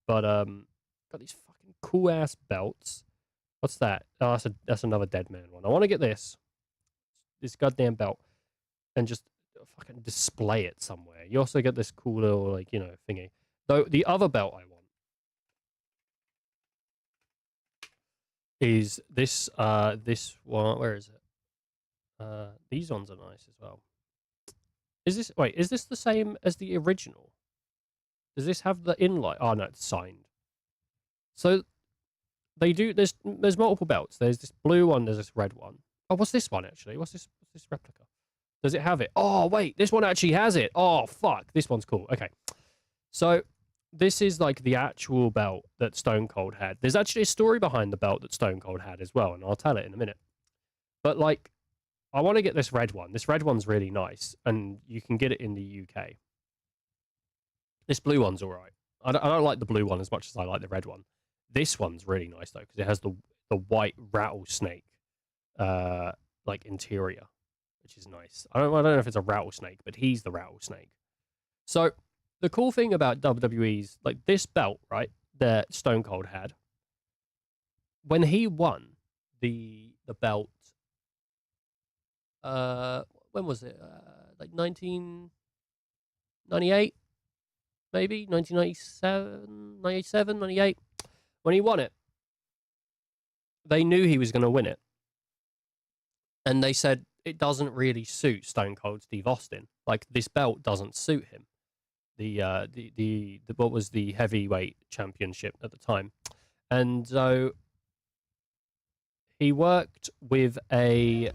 But got these fucking cool ass belts. What's that? Oh, that's another Dead Man one. I want to get this goddamn belt and just fucking display it somewhere. You also get this cool little like, you know, thingy. Though the other belt I want is this one. Where is it? These ones are nice as well. Is this the same as the original? Does this have the inlight? Oh no, it's signed. So they do there's multiple belts. There's this blue one, there's this red one. Oh, what's this one actually? What's this this replica? Does it have it? Oh, wait, this one actually has it. Oh, fuck. This one's cool. Okay. So this is like the actual belt that Stone Cold had. There's actually a story behind the belt that Stone Cold had as well, and I'll tell it in a minute. But like, I want to get this red one. This red one's really nice, and you can get it in the UK. This blue one's all right. I don't like the blue one as much as I like the red one. This one's really nice though, because it has the white rattlesnake like interior, which is nice. I don't know if it's a rattlesnake, but he's the rattlesnake. So the cool thing about WWE's like this belt, right, that Stone Cold had, when he won the belt, when was it? Like 1998, maybe 1997, 97, 98. When he won it, they knew he was going to win it. And they said it doesn't really suit Stone Cold Steve Austin. Like, this belt doesn't suit him. The what was the heavyweight championship at the time. And so he worked with a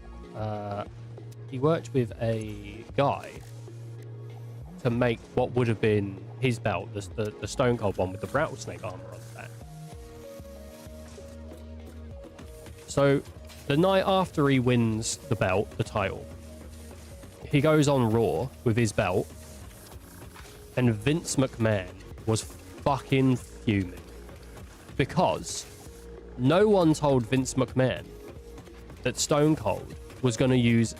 guy to make what would have been his belt, the Stone Cold one with the rattlesnake armor on the back. So the night after he wins the belt, the title, he goes on Raw with his belt, and Vince McMahon was fucking fuming because no one told Vince McMahon that Stone Cold was going to use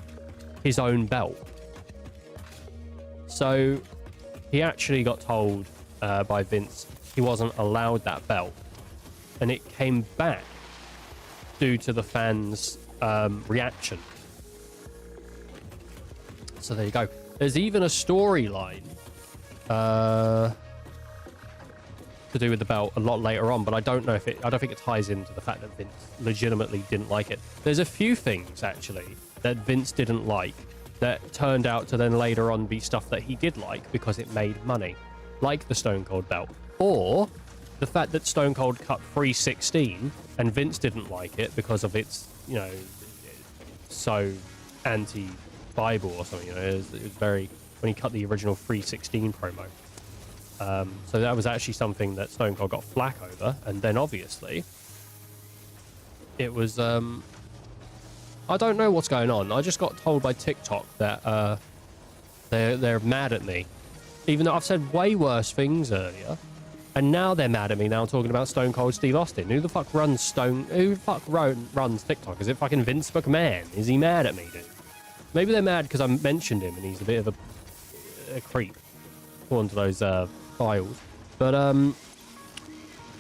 his own belt. So he actually got told by Vince he wasn't allowed that belt, and it came back due to the fans' reaction. So there you go. There's even a storyline to do with the belt a lot later on, but I don't know if I don't think it ties into the fact that Vince legitimately didn't like it. There's a few things actually that Vince didn't like that turned out to then later on be stuff that he did like because it made money, like the Stone Cold belt, or the fact that Stone Cold cut 316 and Vince didn't like it because of its, you know, so anti-Bible or something. You know, it was very, when he cut the original 316 promo. So that was actually something that Stone Cold got flack over, and then obviously it was I don't know what's going on. I just got told by TikTok that they're mad at me, even though I've said way worse things earlier, and now they're mad at me. Now I'm talking about Stone Cold Steve Austin. Who the fuck runs runs TikTok? Is it fucking Vince McMahon? Is he mad at me, dude? Maybe they're mad because I mentioned him and he's a bit of a creep, according to those files. But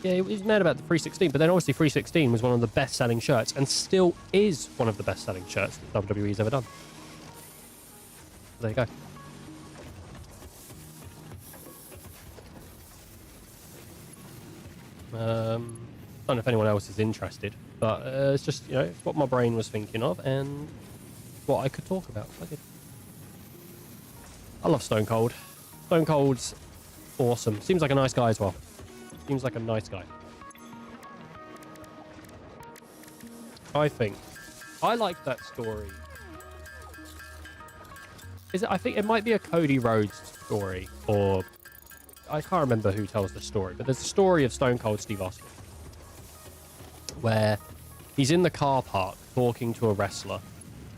yeah, he was mad about the 316, but then obviously 316 was one of the best-selling shirts, and still is one of the best-selling shirts that WWE's ever done. There you go. I don't know if anyone else is interested, but it's just, you know, it's what my brain was thinking of and what I could talk about. I love Stone Cold. Stone Cold's awesome. Seems like a nice guy as well. Seems like a nice guy. I like that story. I think it might be a Cody Rhodes story, or I can't remember who tells the story, but there's a story of Stone Cold Steve Austin where he's in the car park talking to a wrestler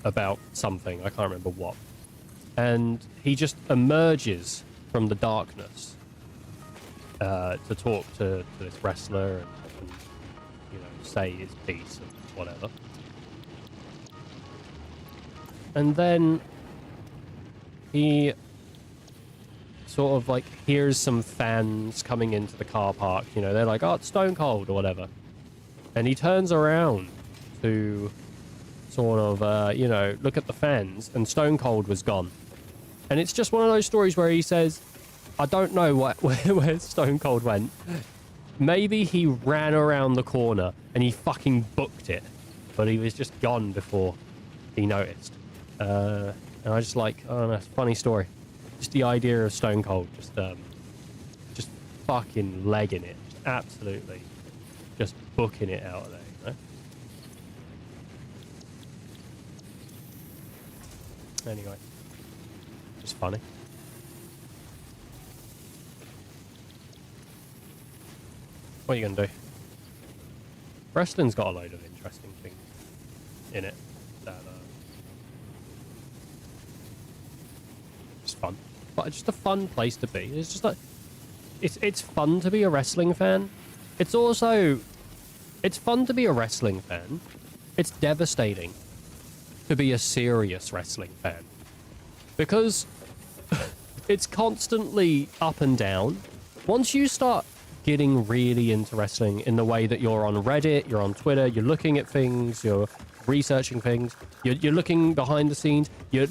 about something. I can't remember what. And he just emerges from the darkness to talk to this wrestler and, you know, say his piece and whatever. And then he sort of like hears some fans coming into the car park. You know, they're like, oh, it's Stone Cold or whatever. And he turns around to sort of, you know, look at the fans, and Stone Cold was gone. And it's just one of those stories where he says, I don't know where Stone Cold went. Maybe he ran around the corner and he fucking booked it, but he was just gone before he noticed. And I just like, I don't know, it's a funny story. Just the idea of Stone Cold just fucking legging it, just absolutely, just booking it out of there, you know? Anyway, just funny. What are you gonna do? Wrestling's got a load of interesting things in it that it's fun, but it's just a fun place to be. It's just like it's fun to be a wrestling fan. It's also fun to be a wrestling fan. It's devastating to be a serious wrestling fan because it's constantly up and down. Once you start getting really into wrestling in the way that you're on Reddit, you're on Twitter, you're looking at things, you're researching things, you're looking behind the scenes, you're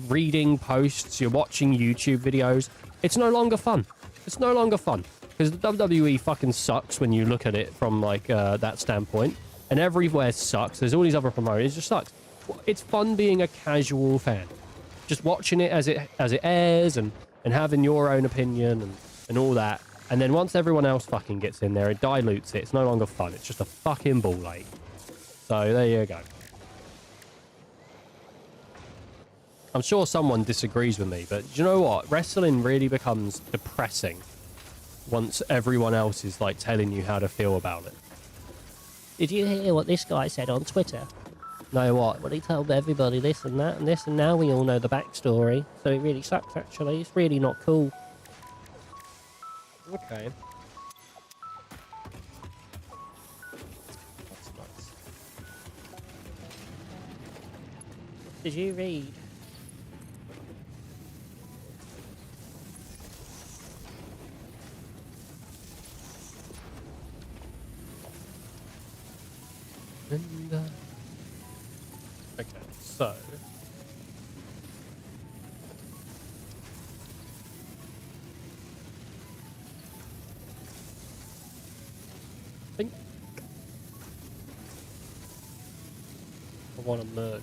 reading posts, you're watching YouTube videos. It's no longer fun. It's no longer fun because the WWE fucking sucks when you look at it from like that standpoint, and everywhere sucks. There's all these other promoters. It just sucks. It's fun being a casual fan, just watching it as it airs and having your own opinion and all that. And then once everyone else fucking gets in there, it dilutes it. It's no longer fun. It's just a fucking ball ache. So there you go. I'm sure someone disagrees with me, but you know what? Wrestling really becomes depressing once everyone else is like telling you how to feel about it. Did you hear what this guy said on Twitter? No, what? Well, he told everybody this and that and this, and now we all know the backstory. So it really sucks, actually. It's really not cool. Okay. That's nice. Did you read? And, okay, so I think I want a merger.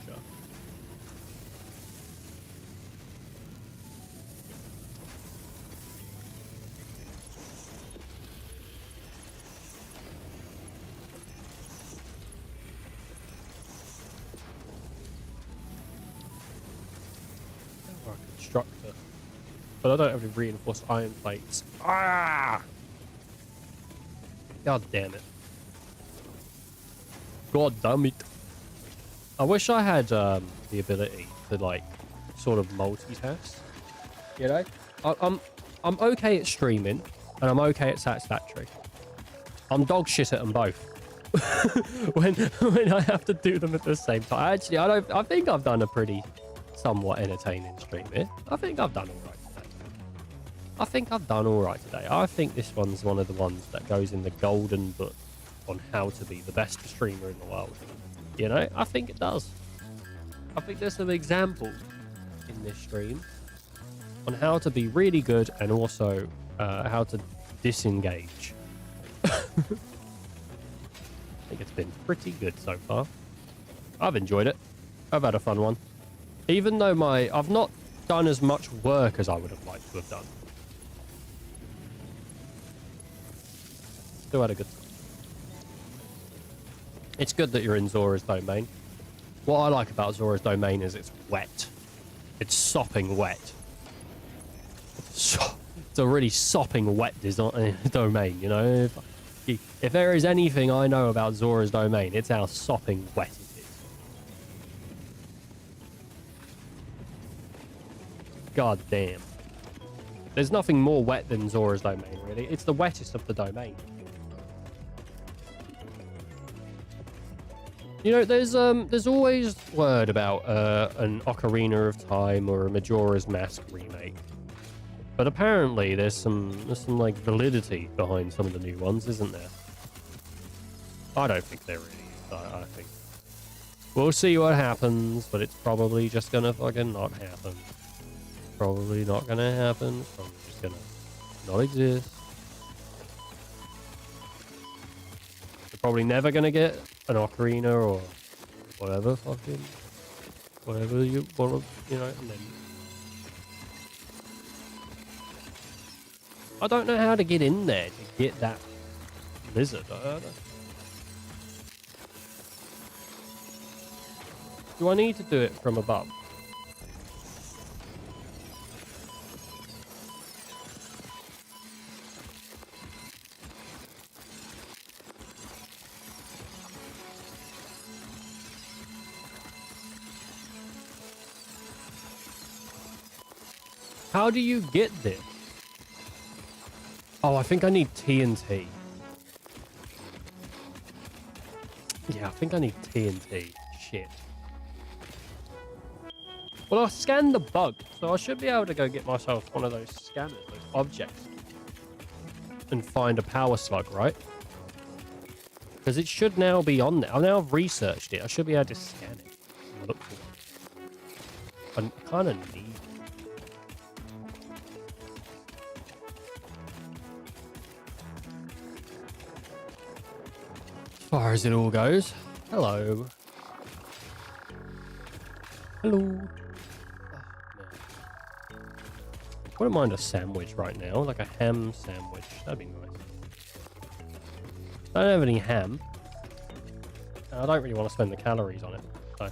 Or a constructor, but I don't have any reinforced iron plates. Ah! God damn it. God damn it. I wish I had the ability to like sort of multitask. You know? I'm okay at streaming and I'm okay at Satisfactory. I'm dog shit at them both. when I have to do them at the same time. Actually, I think I've done a pretty somewhat entertaining stream here. I think I've done alright today. I think I've done alright today. I think this one's one of the ones that goes in the golden book on how to be the best streamer in the world. You know, I think it does. I think there's some examples in this stream on how to be really good and also how to disengage. I think it's been pretty good so far. I've enjoyed it. I've had a fun one. Even though I've not done as much work as I would have liked to have done. Still had a good time. It's good that you're in Zora's domain. What I like about Zora's domain is it's wet. It's sopping wet. It's a really sopping wet domain, you know? If there is anything I know about Zora's domain, it's how sopping wet it is. God damn. There's nothing more wet than Zora's domain, really. It's the wettest of the domain. You know, there's always word about an Ocarina of Time or a Majora's Mask remake, but apparently there's some like validity behind some of the new ones, isn't there? I don't think there really is. I think we'll see what happens, but it's probably just gonna fucking not happen. Probably not gonna happen. Probably just gonna not exist. They're probably never gonna get an Ocarina or whatever whatever you want, you know, and then I don't know how to get in there to get that lizard. I don't know. Do I need to do it from above? How do you get this? Oh, I think I need TNT. Yeah, I think I need TNT. Shit. Well, I scanned the bug, so I should be able to go get myself one of those scanners, those objects, and find a power slug, right? Because it should now be on there. I've now researched it. I should be able to scan it and look for it. I kind of need it. As far as it all goes. Hello. Hello. Oh, no. Wouldn't mind a sandwich right now, like a ham sandwich. That'd be nice. I don't have any ham. I don't really want to spend the calories on it, so.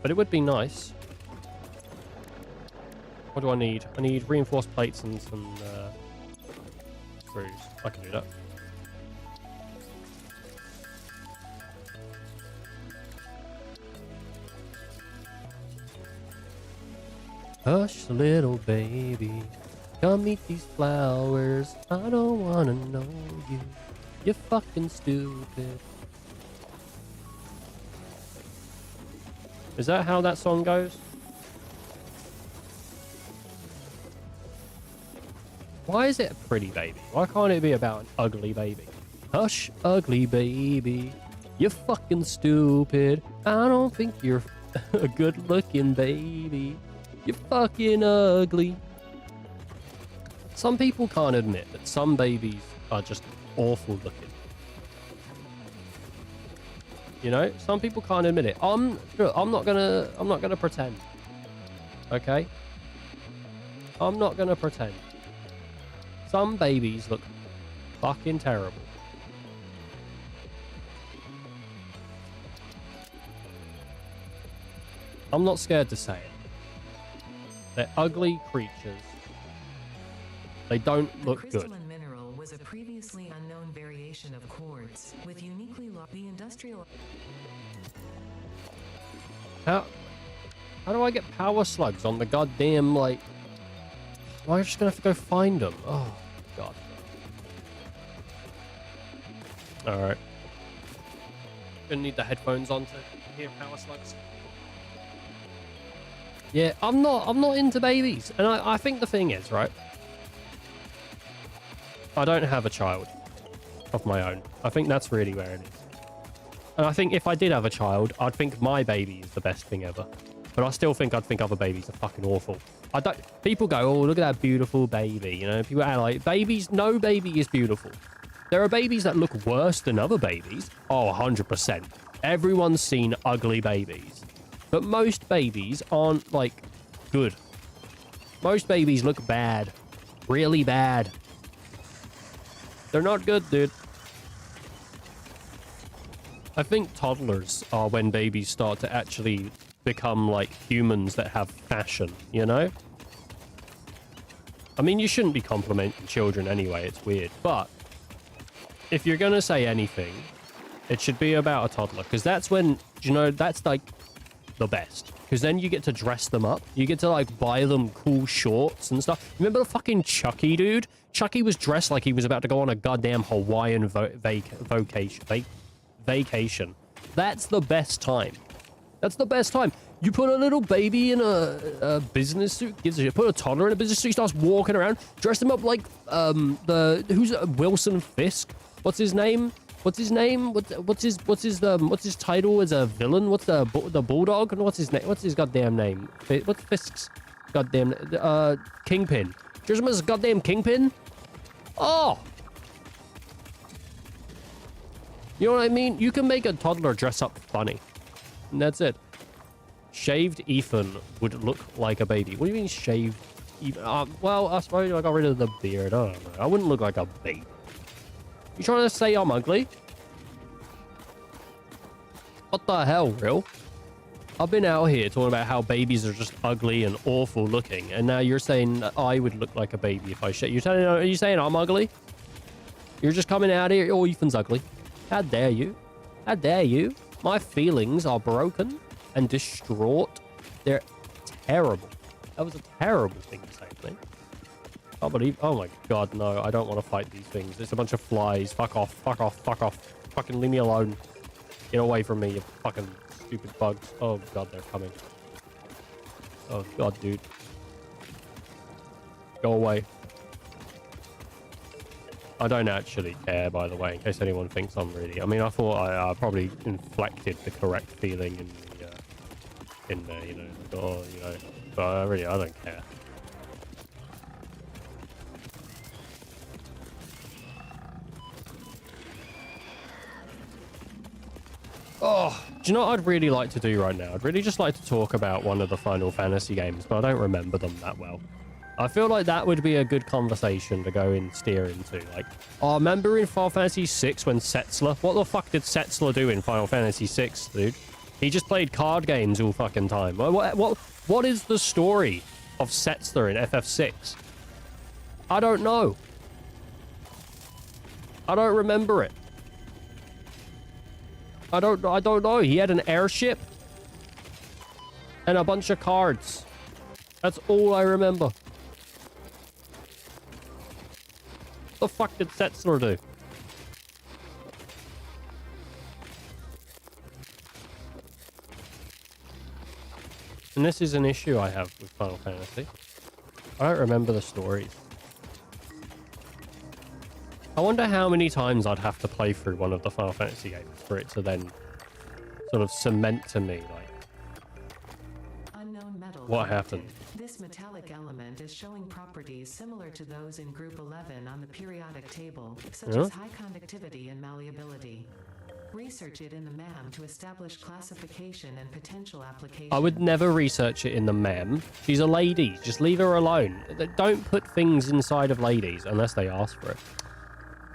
But it would be nice. What do I need? I need reinforced plates and some screws. I can do that. Hush, little baby, come eat these flowers. I don't wanna know you. You're fucking stupid. Is that how that song goes? Why is it a pretty baby? Why can't it be about an ugly baby? Hush, ugly baby, you're fucking stupid. I don't think you're a good looking baby. You're fucking ugly. Some people can't admit that some babies are just awful looking. You know, some people can't admit it. I'm not gonna pretend. Okay? I'm not gonna pretend. Some babies look fucking terrible. I'm not scared to say it. They're ugly creatures. They don't look good. Crystalline mineral was a previously unknown variation of quartz with uniquely the industrial. How do I get power slugs on the goddamn, like... Am I just gonna have to go find them? Oh, God. Alright. Gonna need the headphones on to hear power slugs. Yeah, I'm not into babies. And I think the thing is, right? I don't have a child of my own. I think that's really where it is. And I think if I did have a child, I'd think my baby is the best thing ever. But I still think I'd think other babies are fucking awful. I don't... People go, oh, look at that beautiful baby. You know, people are like, babies... No baby is beautiful. There are babies that look worse than other babies. Oh, 100%. Everyone's seen ugly babies. But most babies aren't, like, good. Most babies look bad. Really bad. They're not good, dude. I think toddlers are when babies start to actually become, like, humans that have fashion, you know? I mean, you shouldn't be complimenting children anyway. It's weird. But if you're going to say anything, it should be about a toddler. Because that's when, you know, that's, like... the best, because then you get to dress them up. You get to like buy them cool shorts and stuff. Remember the fucking Chucky dude? Chucky was dressed like he was about to go on a goddamn Hawaiian vacation. That's the best time. That's the best time. You put a little baby in a business suit, gives a shit. Put a toddler in a business suit, starts walking around, dress them up like who's Wilson Fisk? What's his name? What's his name? What's his title as a villain? What's the bulldog? And what's his name? What's his goddamn name? What's Fisk's goddamn Kingpin? Dress him as goddamn Kingpin? Oh, you know what I mean? You can make a toddler dress up funny, and that's it. Shaved Ethan would look like a baby. What do you mean shaved? Well, I suppose I got rid of the beard. I don't know. I wouldn't look like a baby. You trying to say I'm ugly? What the hell, real? I've been out here talking about how babies are just ugly and awful looking, and now you're saying that I would look like a baby if I shit. Are you saying I'm ugly? You're just coming out here, oh, Ethan's ugly. How dare you? How dare you? My feelings are broken and distraught. They're terrible. That was a terrible thing to say to me. I believe. Oh my god, no! I don't want to fight these things. It's a bunch of flies. Fuck off! Fuck off! Fuck off! Fucking leave me alone. Get away from me, you fucking stupid bugs. Oh god, they're coming. Oh god, dude. Go away. I don't actually care, by the way, in case anyone thinks I'm really... I mean, I thought I probably inflected the correct feeling in there, you know. Oh, you know. But I don't care. Oh, do you know what I'd really like to do right now? I'd really just like to talk about one of the Final Fantasy games, but I don't remember them that well. I feel like that would be a good conversation to go and steer into. Like, oh, remember in Final Fantasy 6 when Setzler... What the fuck did Setzler do in Final Fantasy 6, dude? He just played card games all fucking time. What is the story of Setzler in FF6? I don't know. I don't remember it. I don't know. He had an airship and a bunch of cards. That's all I remember. What the fuck did Setzler do? And this is an issue I have with Final Fantasy. I don't remember the stories. I wonder how many times I'd have to play through one of the Final Fantasy games for it to then sort of cement to me, like, Unknown metal what detected. happened. This metallic element is showing properties similar to those in Group 11 on the periodic table, such Yeah. as high conductivity and malleability. Research it in the MAM to establish classification and potential application. I would never research it in the mem. She's a lady. Just leave her alone. Don't put things inside of ladies unless they ask for it.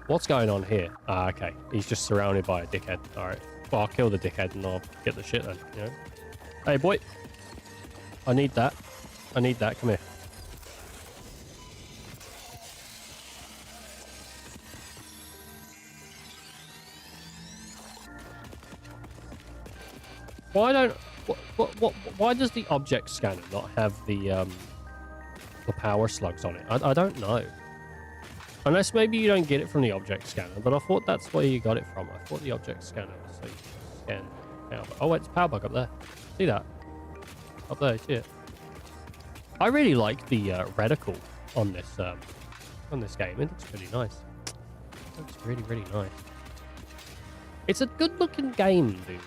What's going on here? Ah, okay. He's just surrounded by a dickhead. All right. Well, I'll kill the dickhead and I'll get the shit then, you know? Hey, boy. I need that. I need that. Come here. Why does the object scanner not have the power slugs on it? I don't know. Unless maybe you don't get it from the object scanner, but I thought that's where you got it from. I thought the object scanner was so you can scan. Oh, it's a power bug up there. See that? Up there, see it? I really like the reticle on this game. It looks pretty nice. It looks really, really nice. It's a good-looking game, dudes.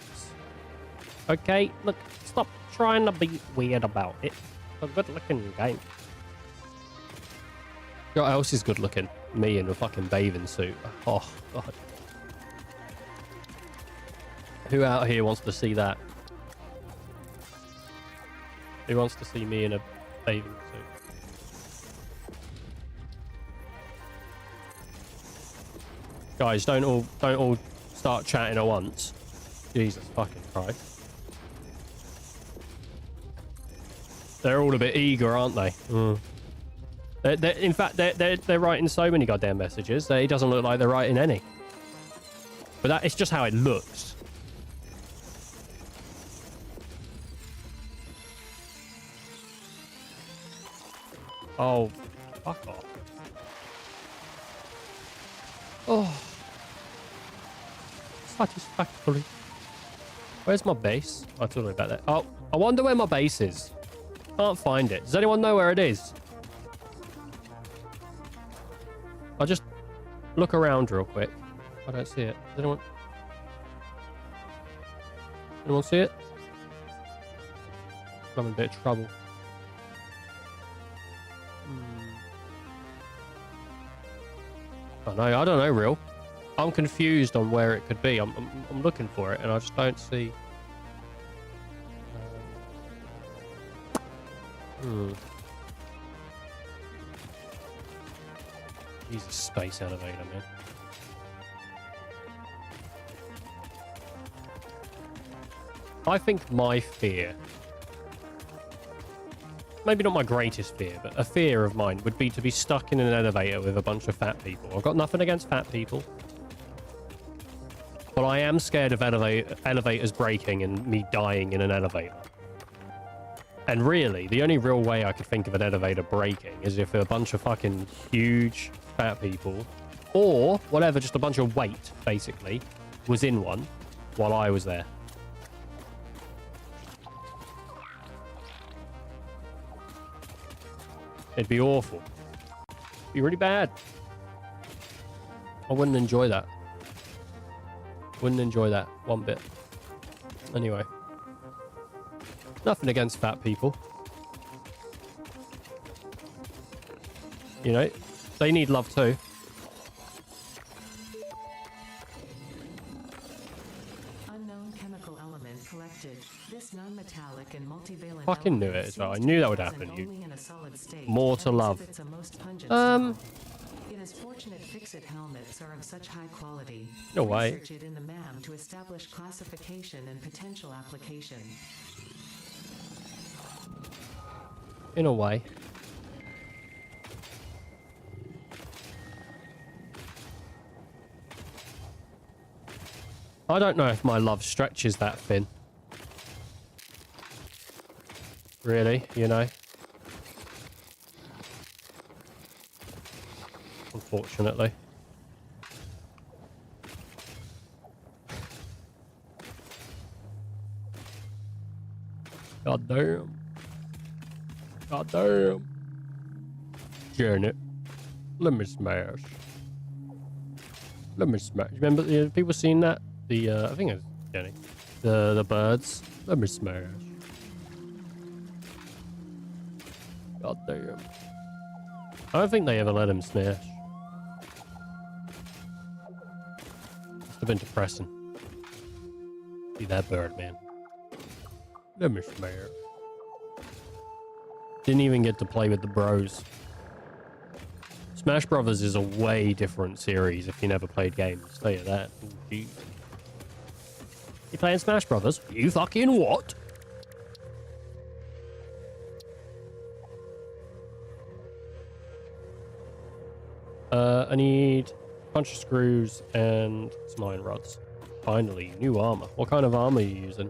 Okay, look, stop trying to be weird about it. It's a good-looking game. What else is good-looking? Me in a fucking bathing suit. Oh, God. Who out here wants to see that? Who wants to see me in a bathing suit? Guys, don't all start chatting at once. Jesus fucking Christ. They're all a bit eager, aren't they? Mm. In fact, they're writing so many goddamn messages that it doesn't look like they're writing any. But that it's just how it looks. Oh, fuck off. Oh. Satisfactory. Where's my base? Oh, it's all the way back there. Oh, I wonder where my base is. Can't find it. Does anyone know where it is? I'll just look around real quick. I don't see it. Does anyone see it? I'm in a bit of trouble. I don't know, real. I'm confused on where it could be. I'm looking for it and I just don't see. Jesus, space elevator, man. I think my fear, maybe not my greatest fear, but a fear of mine would be to be stuck in an elevator with a bunch of fat people. I've got nothing against fat people, but I am scared of elevators breaking and me dying in an elevator. And really, the only real way I could think of an elevator breaking is if a bunch of fucking huge fat people, or whatever, just a bunch of weight, basically, was in one while I was there. It'd be awful. It'd be really bad. I wouldn't enjoy that. Wouldn't enjoy that one bit. Anyway. Nothing against fat people. You know, they need love too. Unknown chemical element collected. This non-metallic and multivalent Fucking knew it as well. I knew that would happen. More to love. It is fortunate fix-it helmets are of such high quality. No way. Research it in the MAM to establish classification and potential application. In a way. I don't know if my love stretches that thin. Really, you know? Unfortunately. God damn. God damn. Janet. Let me smash. Let me smash. Remember the people seen that? The I think it was Jenny. The birds. Let me smash. God damn. I don't think they ever let him smash. Must have been depressing. Be that bird, man. Let me smash. Didn't even get to play with the bros. Smash Brothers is a way different series if you never played games. I'll tell you that. Ooh, geez. You playing Smash Brothers? You fucking what? I need a bunch of screws and some iron rods. Finally, new armor. What kind of armor are you using?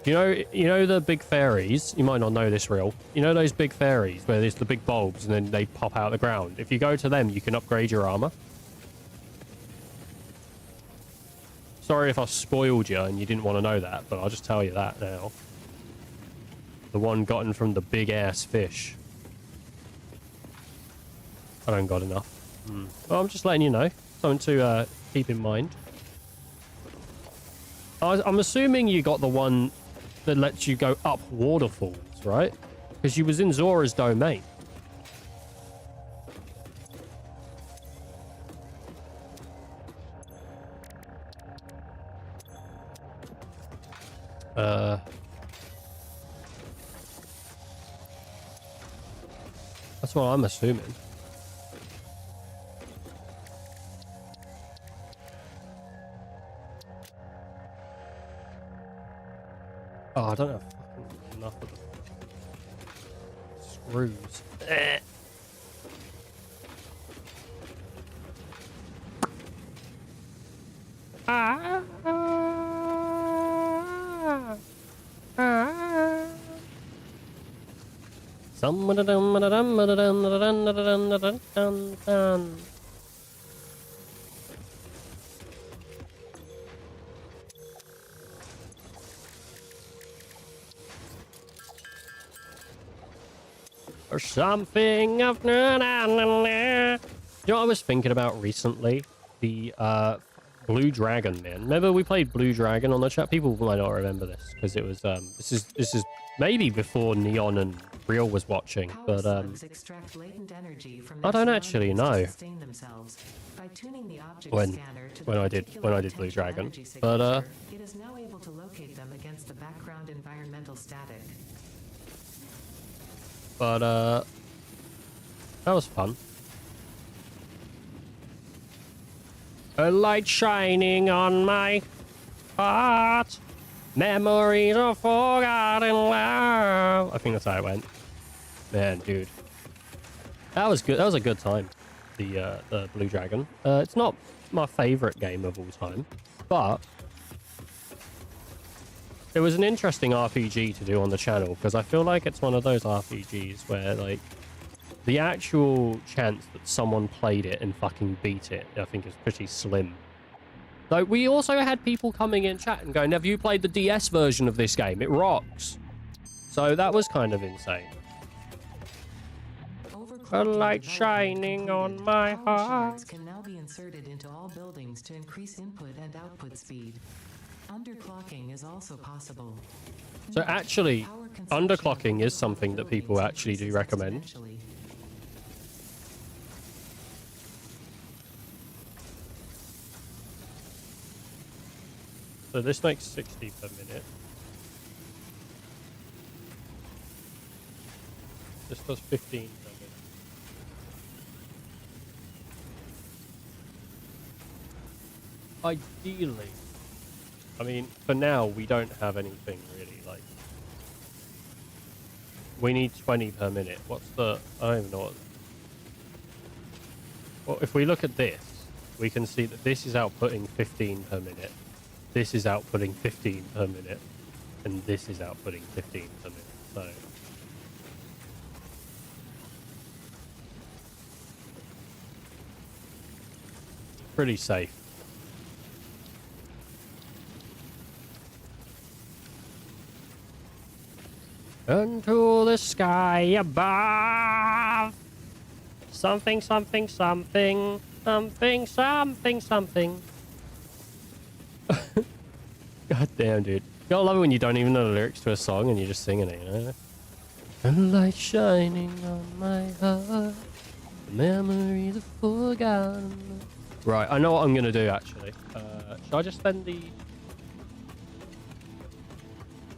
You know the big fairies? You might not know this real. You know those big fairies where there's the big bulbs and then they pop out of the ground? If you go to them, you can upgrade your armor. Sorry if I spoiled you and you didn't want to know that, but I'll just tell you that now. The one gotten from the big ass fish. I don't got enough. Well, I'm just letting you know. Something to keep in mind. I'm assuming you got the one that lets you go up waterfalls, right? Because you was in Zora's domain. That's what I'm assuming. Oh, I don't have fucking enough of the screws. Or something of you know what I was thinking about recently? The Blue Dragon, man. Remember we played Blue Dragon on the chat? People might not remember this because it was this is maybe before Neon and Real was watching, but I don't actually know when I did Blue Dragon, but it is now able to locate them against the background environmental static. But that was fun. A light shining on my heart. Memories of forgotten love. I think that's how it went. Man, dude. That was good. That was a good time. The Blue Dragon. It's not my favorite game of all time, but it was an interesting RPG to do on the channel, because I feel like it's one of those RPGs where, like, the actual chance that someone played it and fucking beat it, I think, is pretty slim. Though we also had people coming in chat and going, have you played the DS version of this game? It rocks. So that was kind of insane. A light shining on my heart. Can now be inserted into all buildings to increase input and output speed. Underclocking is also possible. So actually, underclocking is something that people actually do recommend. So this makes 60 per minute. This does 15 per minute. Ideally, I mean, for now, we don't have anything really, like... We need 20 per minute. What's the... I don't even know what... Well, if we look at this, we can see that this is outputting 15 per minute. This is outputting 15 per minute. And this is outputting 15 per minute, so... Pretty safe. Unto the sky above. Something, something, something. Something, something, something. God damn, dude. You gotta love it when you don't even know the lyrics to a song and you're just singing it, you know? A light shining on my heart. The memories of forgotten. Right, I know what I'm gonna do, actually. Should I just spend the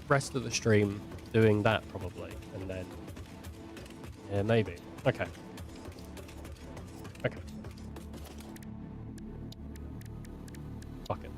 rest of the stream doing that, probably? And then... Yeah, maybe. Okay. Okay. Fuck it.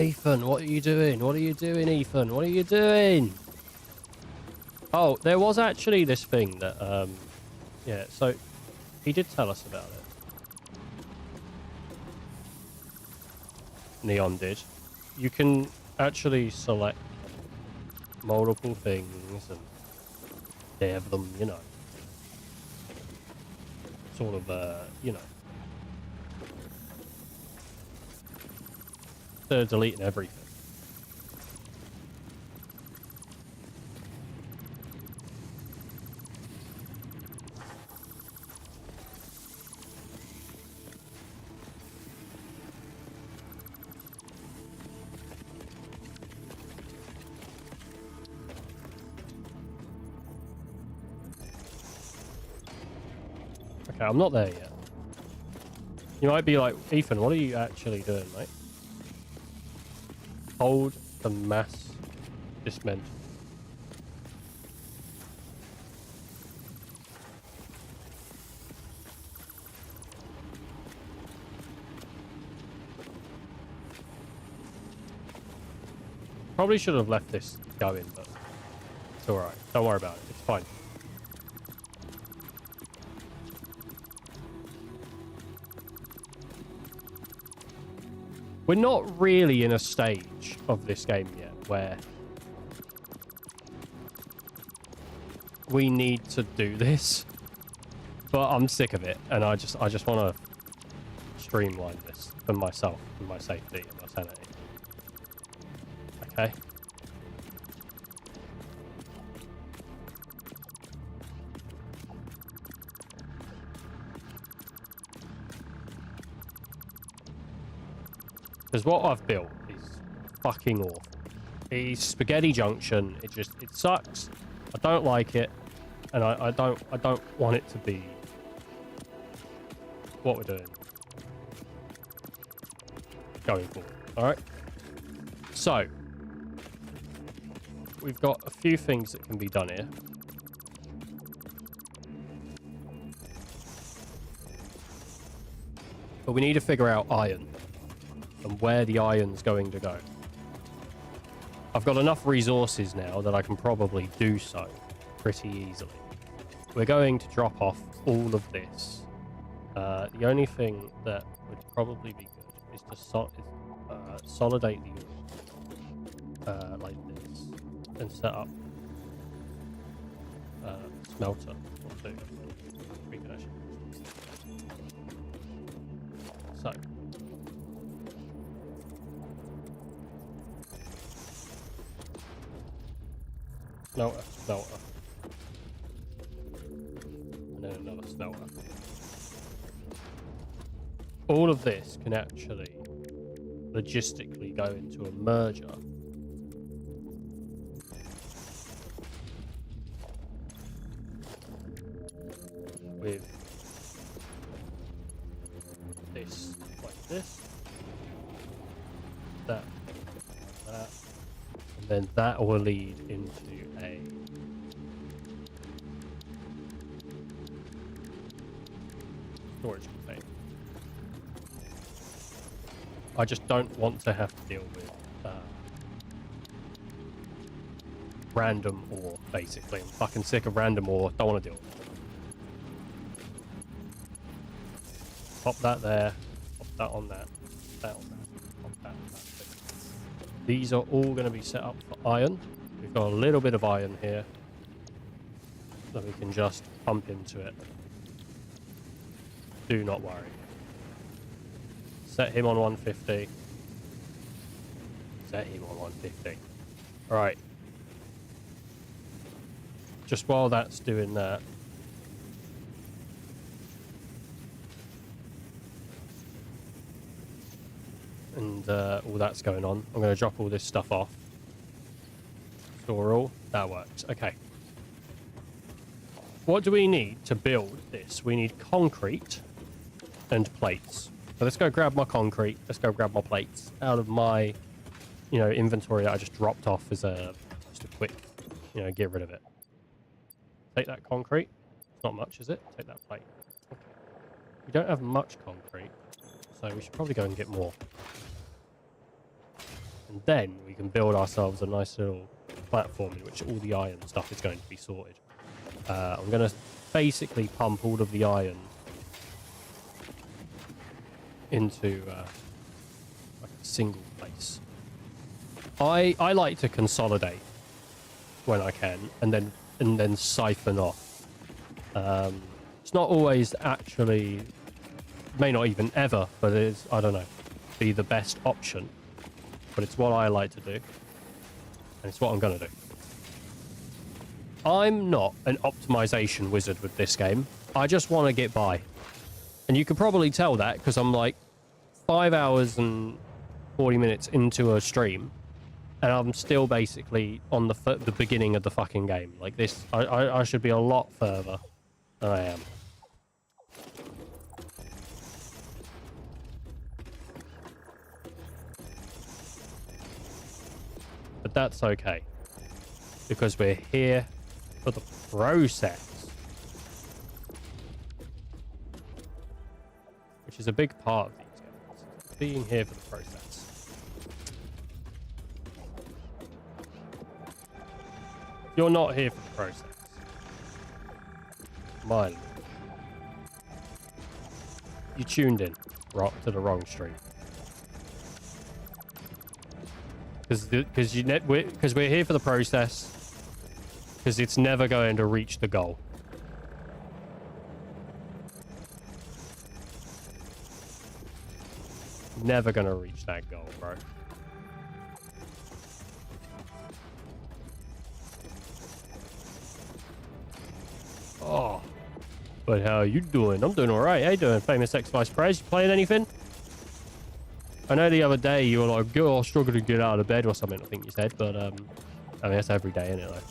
Ethan, what are you doing? What are you doing, Ethan? What are you doing? Oh, there was actually this thing that, yeah, so he did tell us about it. Neon did. You can actually select multiple things and have them, you know, sort of, you know, instead of deleting everything. Okay, I'm not there yet. You might be like, Ethan, what are you actually doing, mate? Hold the mass dismantle. Probably should have left this going, but it's alright. Don't worry about it. It's fine. We're not really in a stage of this game yet where we need to do this, but I'm sick of it, and I just want to streamline this for myself, for my safety and my sanity. Okay. Because what I've built is fucking awful. It's Spaghetti Junction. It sucks. I don't like it, and I don't want it to be what we're doing going forward. All right. So we've got a few things that can be done here. But we need to figure out iron and where the iron's going to go. I've got enough resources now that I can probably do so pretty easily. We're going to drop off all of this. The only thing that would probably be good is to solidate the ore like this and set up smelter or two. We can actually. So. Smelter. And then another smelter. All of this can actually logistically go into a merger. With this like this. That like that. And then that will lead into a storage container. I just don't want to have to deal with random ore, basically. I'm fucking sick of random ore. Don't want to deal with it. Pop that there. Pop that on that. That on that. Pop that on that. These are all going to be set up for iron. We've got a little bit of iron here that we can just pump into it. Do not worry. Set him on 150. Set him on 150. Alright. Just while that's doing that. And all that's going on. I'm going to drop all this stuff off. Store all. That works. Okay. What do we need to build this? We need concrete and plates. So let's go grab my concrete. Let's go grab my plates out of my, inventory that I just dropped off as just a quick, get rid of it. Take that concrete. It's not much, is it? Take that plate. Okay. We don't have much concrete, so we should probably go and get more. And then we can build ourselves a nice little platform in which all the iron stuff is going to be sorted. I'm going to basically pump all of the iron into like a single place. I like to consolidate when I can, and then siphon off. It's not always actually, may not even ever, but it is, I don't know, be the best option. But it's what I like to do, and it's what I'm going to do. I'm not an optimization wizard with this game. I just want to get by. And you can probably tell that because I'm like 5 hours and 40 minutes into a stream, and I'm still basically on the beginning of the fucking game. Like this, I should be a lot further than I am. But that's okay, because we're here for the process, which is a big part of these games, being here for the process. If you're not here for the process, mine, you tuned in to the wrong stream. Because we're here for the process, because it's never going to reach the goal. Never going to reach that goal, bro. Oh, but how are you doing? I'm doing all right. How you doing, famous ex-vice pres? You playing anything? I know the other day you were like, "Girl, I struggle to get out of bed" or something. I think you said, but I mean that's every day, isn't it?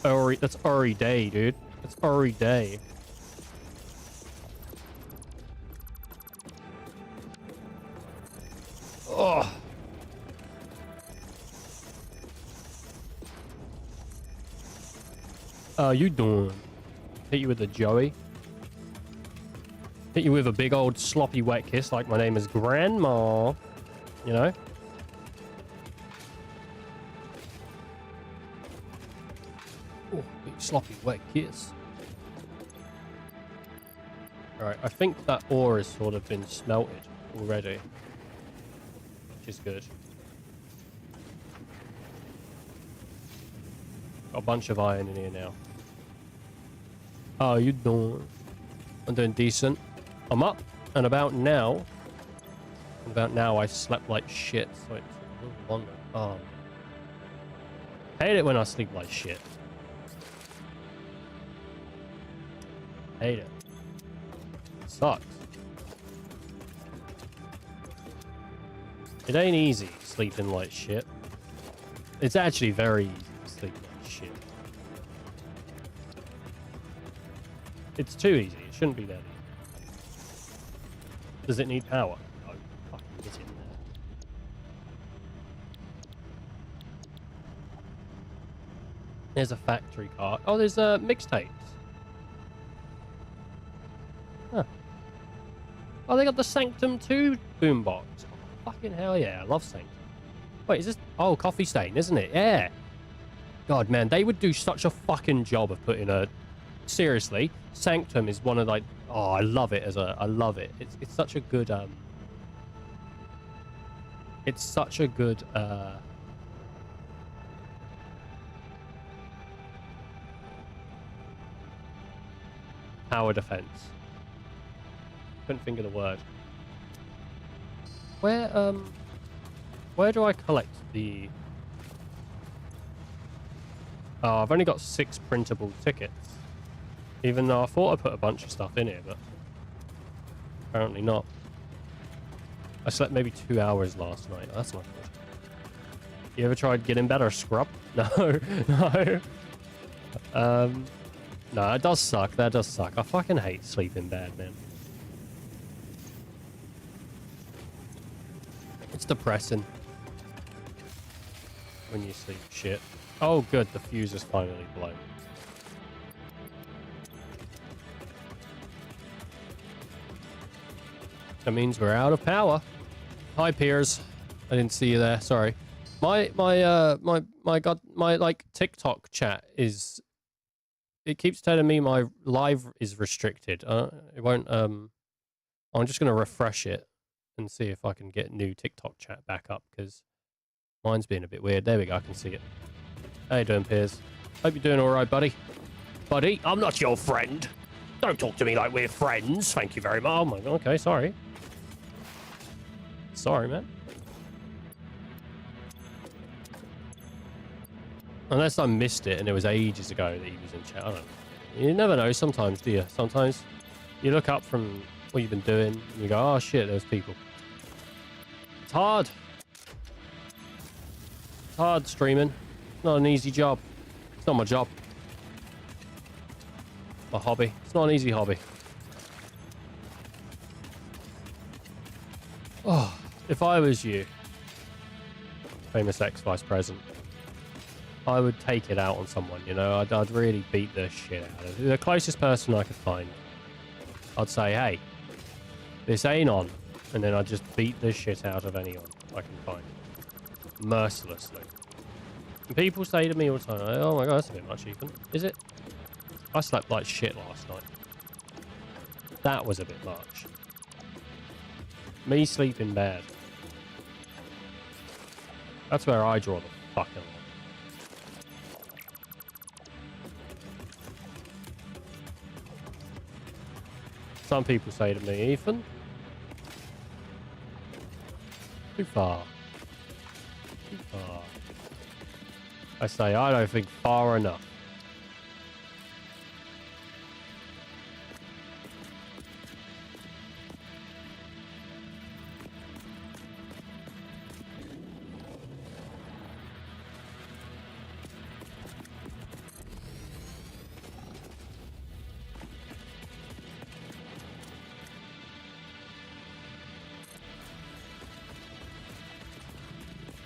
Though. That's every day, dude. That's every day. Oh. How you doing? Hit you with the Joey. Hit you with a big old sloppy wet kiss like my name is Grandma. You know? Oh, big sloppy wet kiss. Alright, I think that ore has sort of been smelted already. Which is good. Got a bunch of iron in here now. How you doing? I'm doing decent. I'm up and about now. And about now I slept like shit, so it's a little longer. Oh. Hate it when I sleep like shit. Hate it. Sucks. It ain't easy sleeping like shit. It's actually very easy to sleep like shit. It's too easy. It shouldn't be that easy. Does it need power? No. Fucking get in there. There's a factory car. Oh, there's mixtapes. Huh. Oh, they got the Sanctum 2 boombox. Oh, fucking hell yeah. I love Sanctum. Wait, is this... Oh, Coffee Stain, isn't it? Yeah. God, man, they would do such a fucking job of putting a... Seriously, Sanctum is one of like... Oh, I love it as a... I love it. It's such a good... It's such a good... Power defense. Couldn't think of the word. Where do I collect the... Oh, I've only got 6 printable tickets. Even though I thought I put a bunch of stuff in here, but apparently not. I slept maybe 2 hours last night. That's not good. You ever tried getting better, scrub? No, no. No, it does suck. That does suck. I fucking hate sleeping bad, man. It's depressing when you sleep shit. Oh, good. The fuse is finally blown. That means we're out of power. Hi, Piers. I didn't see you there. Sorry. My like TikTok chat is. It keeps telling me my live is restricted. It won't. I'm just gonna refresh it and see if I can get new TikTok chat back up because mine's being a bit weird. There we go. I can see it. How you doing, Piers? Hope you're doing all right, buddy. Buddy, I'm not your friend. Don't talk to me like we're friends. Thank you very much. Oh my God. Okay, sorry. Sorry, man. Unless I missed it and it was ages ago that he was in chat. I don't know. You never know sometimes, do you? Sometimes you look up from what you've been doing and you go, oh shit, there's people. It's hard. It's hard streaming. It's not an easy job. It's not my job. My hobby. It's not an easy hobby. Oh, if I was you, famous ex-vice president, I would take it out on someone, you know? I'd really beat the shit out of it. The closest person I could find. I'd say, hey, this ain't on. And then I'd just beat the shit out of anyone I can find. Mercilessly. And people say to me all the time, oh my God, that's a bit much, Ethan. Is it? I slept like shit last night. That was a bit much. Me sleeping bad. That's where I draw the fucking line. Some people say to me, Ethan, too far. Too far. I say, I don't think far enough.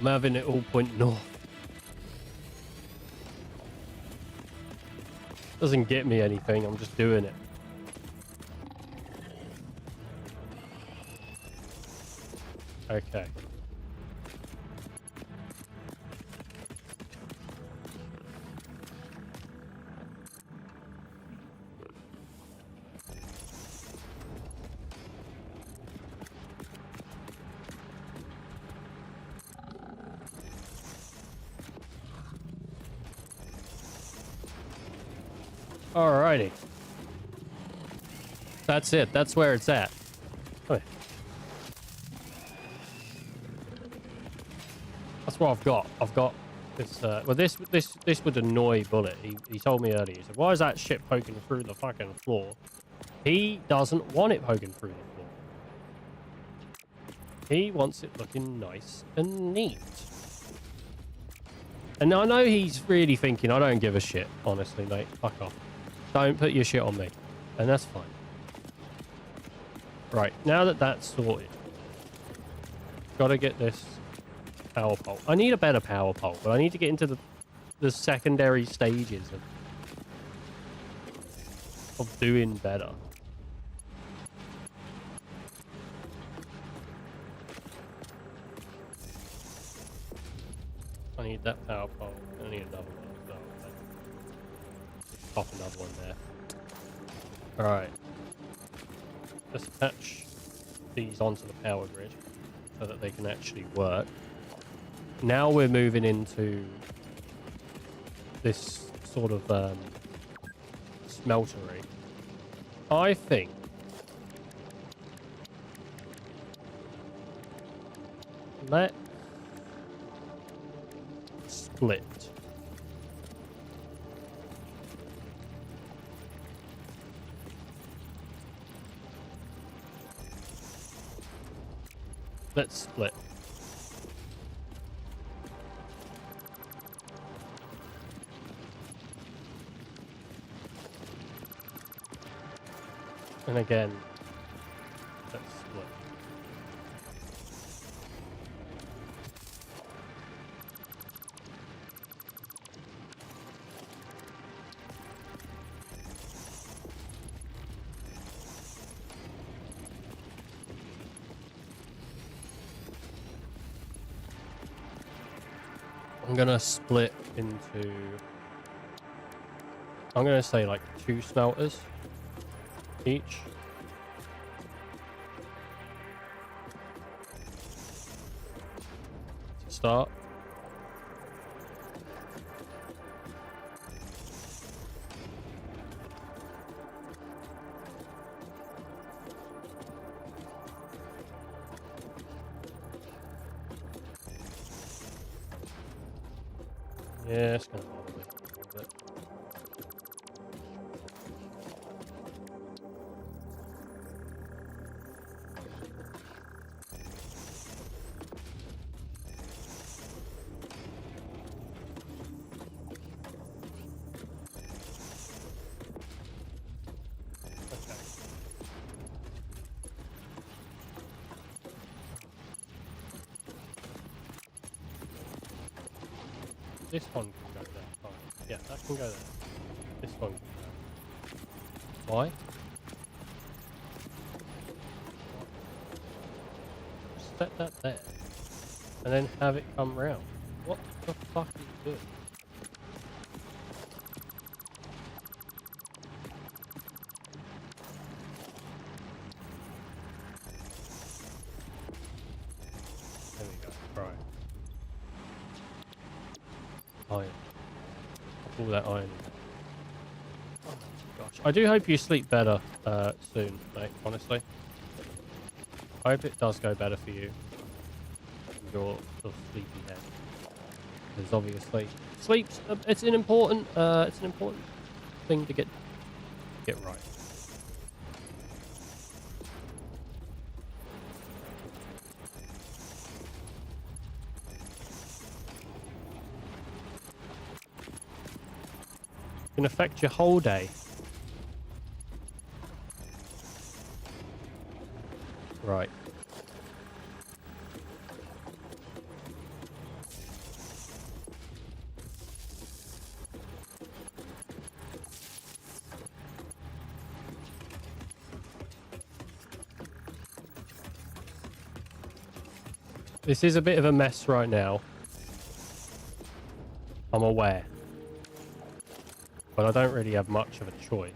I'm having it all point north. Doesn't get me anything, I'm just doing it. Okay. Alrighty. That's it. That's where it's at. Come here. That's what I've got. I've got this. Well, this would annoy Bullet. He told me earlier. He said, "Why is that shit poking through the fucking floor?" He doesn't want it poking through the floor. He wants it looking nice and neat. And I know he's really thinking, I don't give a shit, honestly, mate. Fuck off. Don't put your shit on me. And that's fine. Right, now that that's sorted, gotta get this power pole. I need a better power pole, but I need to get into the secondary stages of doing better. I need that power pole. I need another one as well. Just pop another one there. Alright. Let's attach these onto the power grid so that they can actually work. Now we're moving into this sort of smeltery. I think let's split. Let's split. And again, let's split. I'm gonna split into, I'm gonna say like 2 smelters each. To start. Yeah, it's gonna bother me a little bit. Okay. This one can go there. Fine. Yeah, that can go there. This one can go. Why? Set that there. And then have it come round. What the fuck are you doing? There we go. Right. Iron. I'll pull that iron. Oh gosh. I do hope you sleep better soon, mate, honestly. I hope it does go better for you. Your sort of sleepy head. Because obviously sleep's it's an important thing to get right. Can affect your whole day. Right. This is a bit of a mess right now. I'm aware. But I don't really have much of a choice.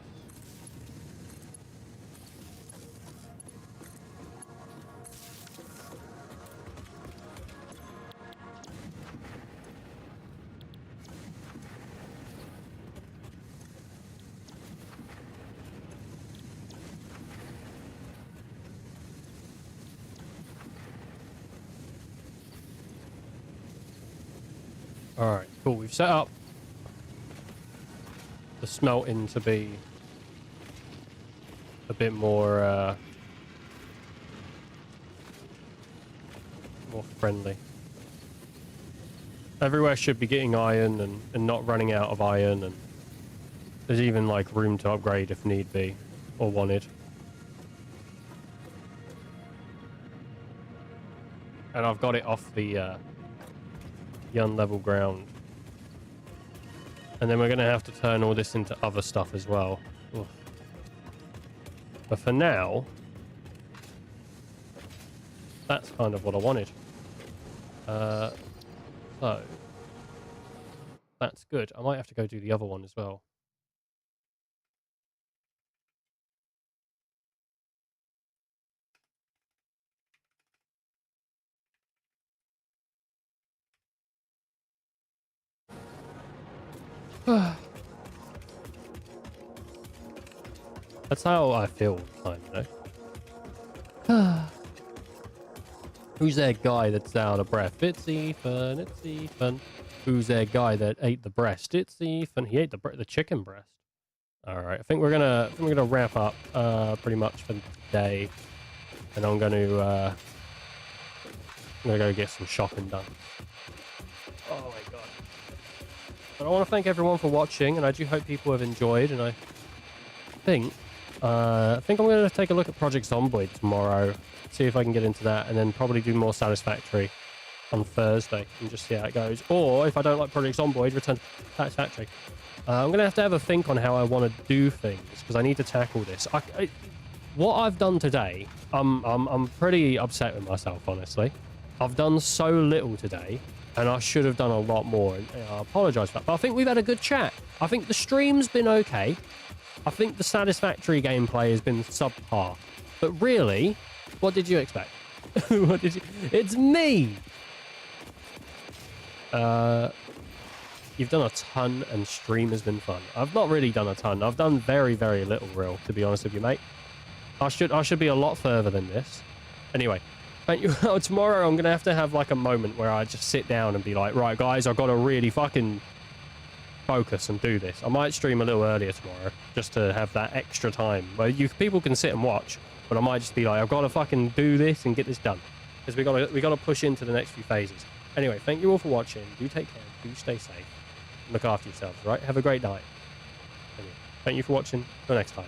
Alright, cool. We've set up the smelting to be a bit more friendly. Everywhere should be getting iron and not running out of iron, and there's even like room to upgrade if need be or wanted. And I've got it off the unlevel ground. And then we're going to have to turn all this into other stuff as well. Oof. But for now, that's kind of what I wanted. So, that's good. I might have to go do the other one as well. That's how I feel all the time, you know? Who's that guy that's out of breath? It's Ethan, it's Ethan. Who's that guy that ate the breast? It's Ethan. He ate the chicken breast. Alright, I think we're gonna wrap up pretty much for today. And I'm gonna go get some shopping done. Oh my god. But I want to thank everyone for watching, and I do hope people have enjoyed, and I think I'm going to take a look at Project Zomboid tomorrow, see if I can get into that, and then probably do more Satisfactory on Thursday and just see how it goes. Or if I don't like Project Zomboid, return to Satisfactory. I'm going to have a think on how I want to do things, because I need to tackle this. What I've done today, I'm pretty upset with myself, honestly. I've done so little today, and I should have done a lot more, and I apologise for that. But I think we've had a good chat. I think the stream's been okay. I think the Satisfactory gameplay has been subpar. But really, what did you expect? What did you... It's me! You've done a ton, and stream has been fun. I've not really done a ton. I've done very, very little, real, to be honest with you, mate. I should be a lot further than this. Anyway, thank you. Tomorrow I'm going to have like a moment where I just sit down and be like, right, guys, I've got to really fucking focus and do this. I might stream a little earlier tomorrow just to have that extra time where people can sit and watch, but I might just be like, I've got to fucking do this and get this done, because we got to push into the next few phases. Anyway, thank you all for watching. Do take care. Do stay safe. Look after yourselves, right? Have a great night. Anyway, thank you for watching. Till next time.